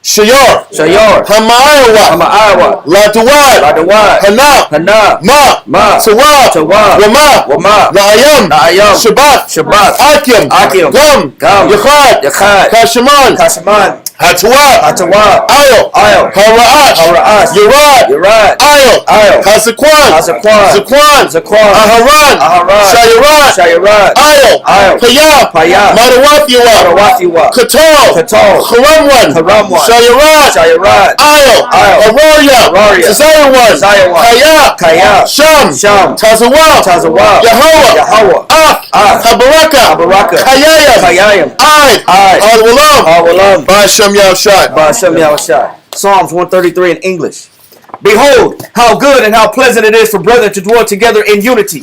Shayar. Shayar. Hamayawa. Hama'awa. Ladawad. Ladawad. Hana. Hana. Ma. Ma. Sawab. Sawab. Wama. Wama. Na'ayam. Na'ayam. Shabbat. Shabbat. Akim. Akim. Gam. Gam. Yachad. Yachad. Kashaman. Kashaman. Hatawab. Hatawab. Ayo. Ayo. Hara'ash. Hara'ash. Yerad. Yerad. Ayo. Ayo. Hazakwan. Hazakwan. Zakwan. Zakwan. Aharan. Aharan. Shayarad. Shayarad. Ayo. Ayo. Payah. Payah. Madawafiwa. Madawafiwa. Katal. Katal. Haramwan. Haramwan. Shayarad. Shayarad. Ayo. Ayo. Araria. Araria. Zayawan. Zayawan. Kaya. Kaya. Sham. Sham. Tazawab. Tazawab. Yahweh. Yahweh. Habaraka. Habaraka. Kayayam. Kayayam. Ay. Ay. Al-Walam. Awalam. By Hashem Yahushai. By Hashem Yahushai. Psalms 133 in English. Behold, how good and how pleasant it is for brethren to dwell together in unity.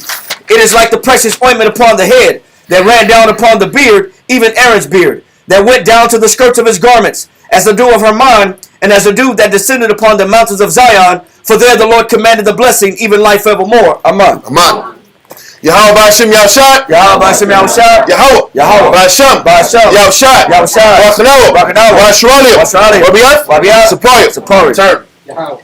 It is like the precious ointment upon the head that ran down upon the beard, even Aaron's beard, that went down to the skirts of his garments, as the dew of Hermon, and as the dew that descended upon the mountains of Zion. For there the Lord commanded the blessing, even life evermore. Amen. Amen. Yahweh Ba'ashem Yahushua. Yahweh Ba'ashem Yahushua. Yahweh. Yahweh. Ba'ashem. Ba'ashem. Yahushua. Yahushua. Barakanawa. Barakanawa. Washralia. Washralia. Wabiyath. Wabiyath. Sepoyah. Sepoyah. Turn. Yahweh.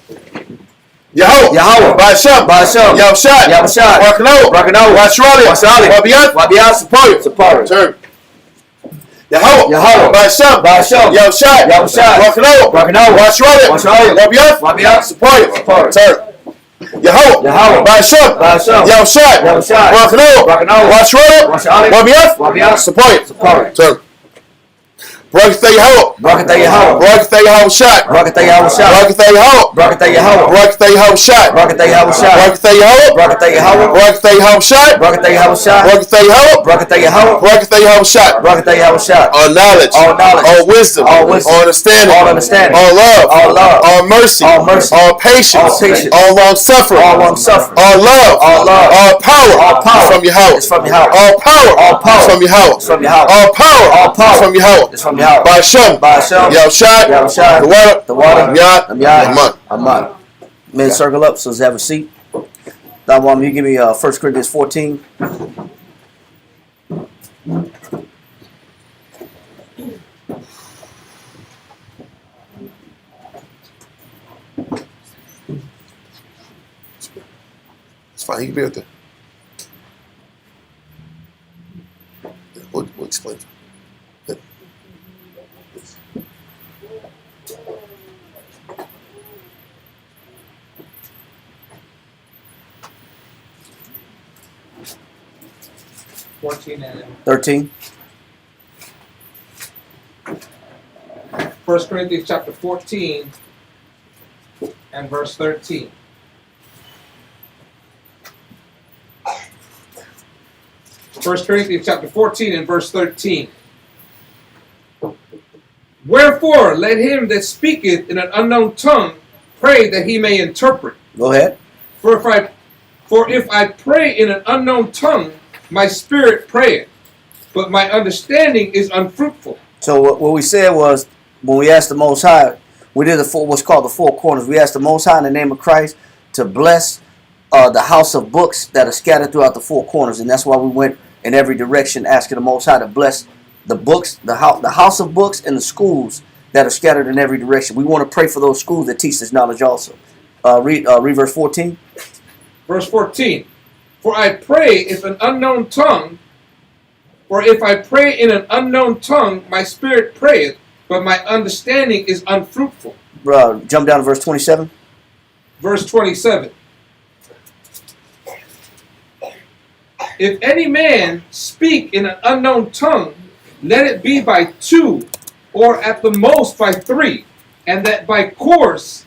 Yahweh. Yahweh. Ba'ashem. Ba'ashem. Yahushua. Yahushua. Barakanawa. Barakanawa. Washralia. Washralia. Wabiyath. Wabiyath. Sepoyah. Sepoyah. Turn. Yahweh. Yahweh. Ba'ashem. Ba'ashem. Yahushua. Yahushua. Barakanawa. Barakanawa. Washralia. Washralia. Wabiyath. Wabiyath. Sepoyah. Sepoyah. Turn. Yahweh. Yahweh. Ba'ashem. Ba'ashem. Yahushua. Yahushua. Barakanawa. Barakanawa. Washralia. Washralia. Wabiyath. Wabiyath. Sepoyah. Sepoyah. Turn. Barakatah Yahweh. Barakatah Yahweh. Barakatah Yahushua. Barakatah Yahushua. Barakatah Yahweh. Barakatah Yahweh. Barakatah Yahushua. Barakatah Yahushua. Barakatah Yahweh. Barakatah Yahweh. Barakatah Yahushua. Barakatah Yahushua. Barakatah Yahweh. Barakatah Yahweh. Barakatah Yahushua. Barakatah Yahushua. All knowledge. All knowledge. All wisdom. All wisdom. All understanding. All understanding. All love. All love. All mercy. All mercy. All patience. All patience. All long suffering. All long suffering. All love. All love. All power. All power. From Yahweh. It's from Yahweh. All power. All power. From Yahweh. It's from Yahweh. All power. All power. From Yahweh. It's from Yahweh. Ba'ashem. Ba'ashem. Yahushua. Yahushua. The water. The water. Yah. Yah. Amen. Amen. Men, circle up, so let's have a seat. Now, Mom, you give me 1 Corinthians 14. It's fine. He can be right there. We'll explain. Yeah. And 13. 1 Corinthians chapter 14 and verse 13. First Corinthians chapter 14 and verse 13. Wherefore, let him that speaketh in an unknown tongue pray that he may interpret. Go ahead. For if I pray in an unknown tongue, my spirit prayeth, but my understanding is unfruitful. So what we said was, when we asked the Most High, we did what's called the four corners. We asked the Most High in the name of Christ to bless the house of books that are scattered throughout the four corners, and that's why we went in every direction asking the Most High to bless the books, the house of books, and the schools that are scattered in every direction. We want to pray for those schools that teach this knowledge also. Read verse 14. Verse 14. For I pray if an unknown tongue, for if I pray in an unknown tongue, my spirit prayeth, but my understanding is unfruitful. Jump down to verse 27. Verse 27. If any man speak in an unknown tongue, let it be by two, or at the most by three, and that by course,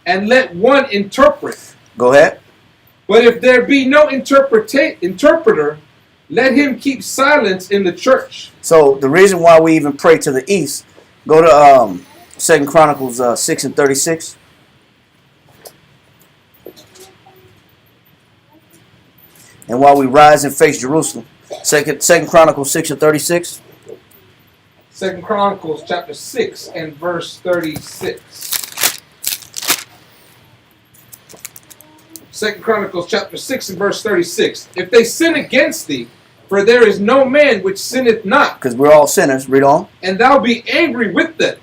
and let one interpret. Go ahead. But if there be no interpreter, let him keep silence in the church. So the reason why we even pray to the east, go to 2 Chronicles 6 and 36. And while we rise and face Jerusalem. 2 Chronicles 6 and 36. 2 Chronicles chapter 6 and verse 36. 2 Chronicles chapter 6 and verse 36. If they sin against thee, for there is no man which sinneth not. Because we're all sinners. Read on. And thou be angry with them,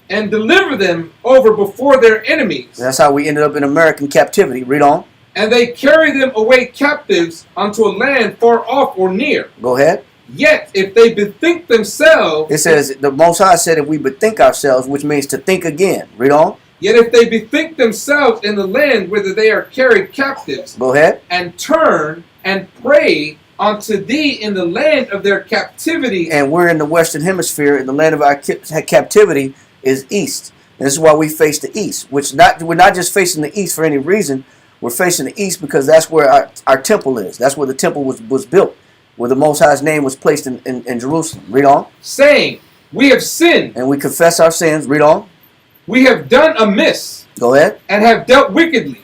and deliver them over before their enemies. That's how we ended up in American captivity. Read on. And they carry them away captives unto a land far off or near. Go ahead. Yet if they bethink themselves. It says, the Most High said if we bethink ourselves, which means to think again. Read on. Yet if they bethink themselves in the land whither they are carried captives. Go ahead. And turn and pray unto thee in the land of their captivity. And we're in the Western Hemisphere, and the land of our captivity is east. And this is why we face the east. We're not just facing the east for any reason. We're facing the east because that's where our temple is. That's where the temple was built, where the Most High's name was placed in Jerusalem. Read on. Saying, we have sinned. And we confess our sins. Read on. We have done amiss. Go ahead. And have dealt wickedly.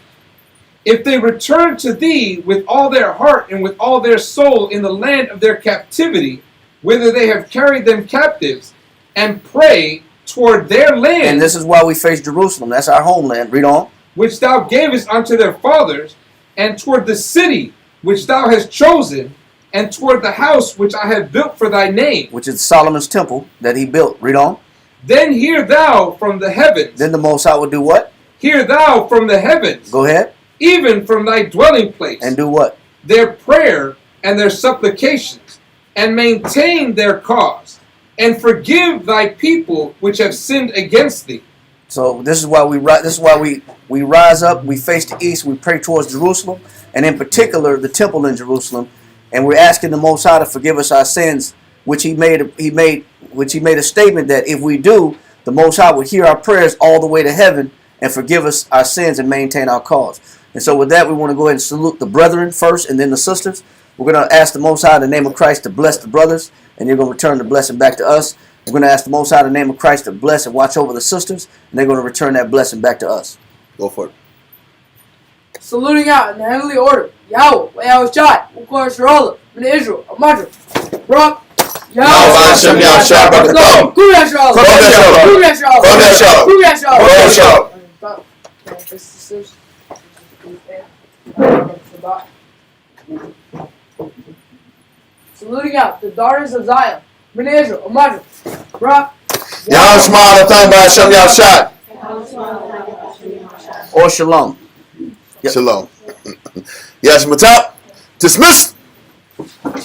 If they return to thee with all their heart and with all their soul in the land of their captivity, whither they have carried them captives, and pray, toward their land, And this is why we face Jerusalem. That's our homeland. Read on. which thou gavest unto their fathers, and toward the city which thou hast chosen, and toward the house which I have built for thy name. Which is Solomon's temple that he built. Read on. Then hear thou from the heavens. Then the Most High will do what? Hear thou from the heavens, Go ahead. even from thy dwelling place, And do what? their prayer and their supplications, and maintain their cause, and forgive thy people which have sinned against thee. So this is why we rise up, we face the east, we pray towards Jerusalem, and in particular the temple in Jerusalem, and we're asking the Most High to forgive us our sins, which he made a statement that if we do, the Most High would hear our prayers all the way to heaven and forgive us our sins and maintain our cause. And so with that, we want to go ahead and salute the brethren first and then the sisters. We're going to ask the Most High in the name of Christ to bless the brothers, and they're going to return the blessing back to us. We're going to ask the Most High in the name of Christ to bless and watch over the sisters, and they're going to return that blessing back to us. Go for it. Saluting out in the heavenly order. Yahweh, Yahweh Shai, Ukor Sharola, Ben Israel, Amadra, Rock, Yahweh Hashem, Yahweh Shai, Barakah. Kuya Sharola, Kuya Sharola, Kuya Sharola, Kuya Sharola, Kuya Sharola. Saluting out the daughters of Zion, Ben Israel, Amadra, Rock, Yahweh Shema, Lathan, Hashem, Yahweh Shai. Or shalom. Yep. Shalom. Yes, Matap. Dismissed.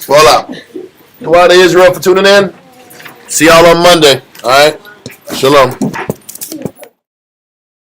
Fall out. To all of Israel for tuning in. See y'all on Monday. All right. Shalom.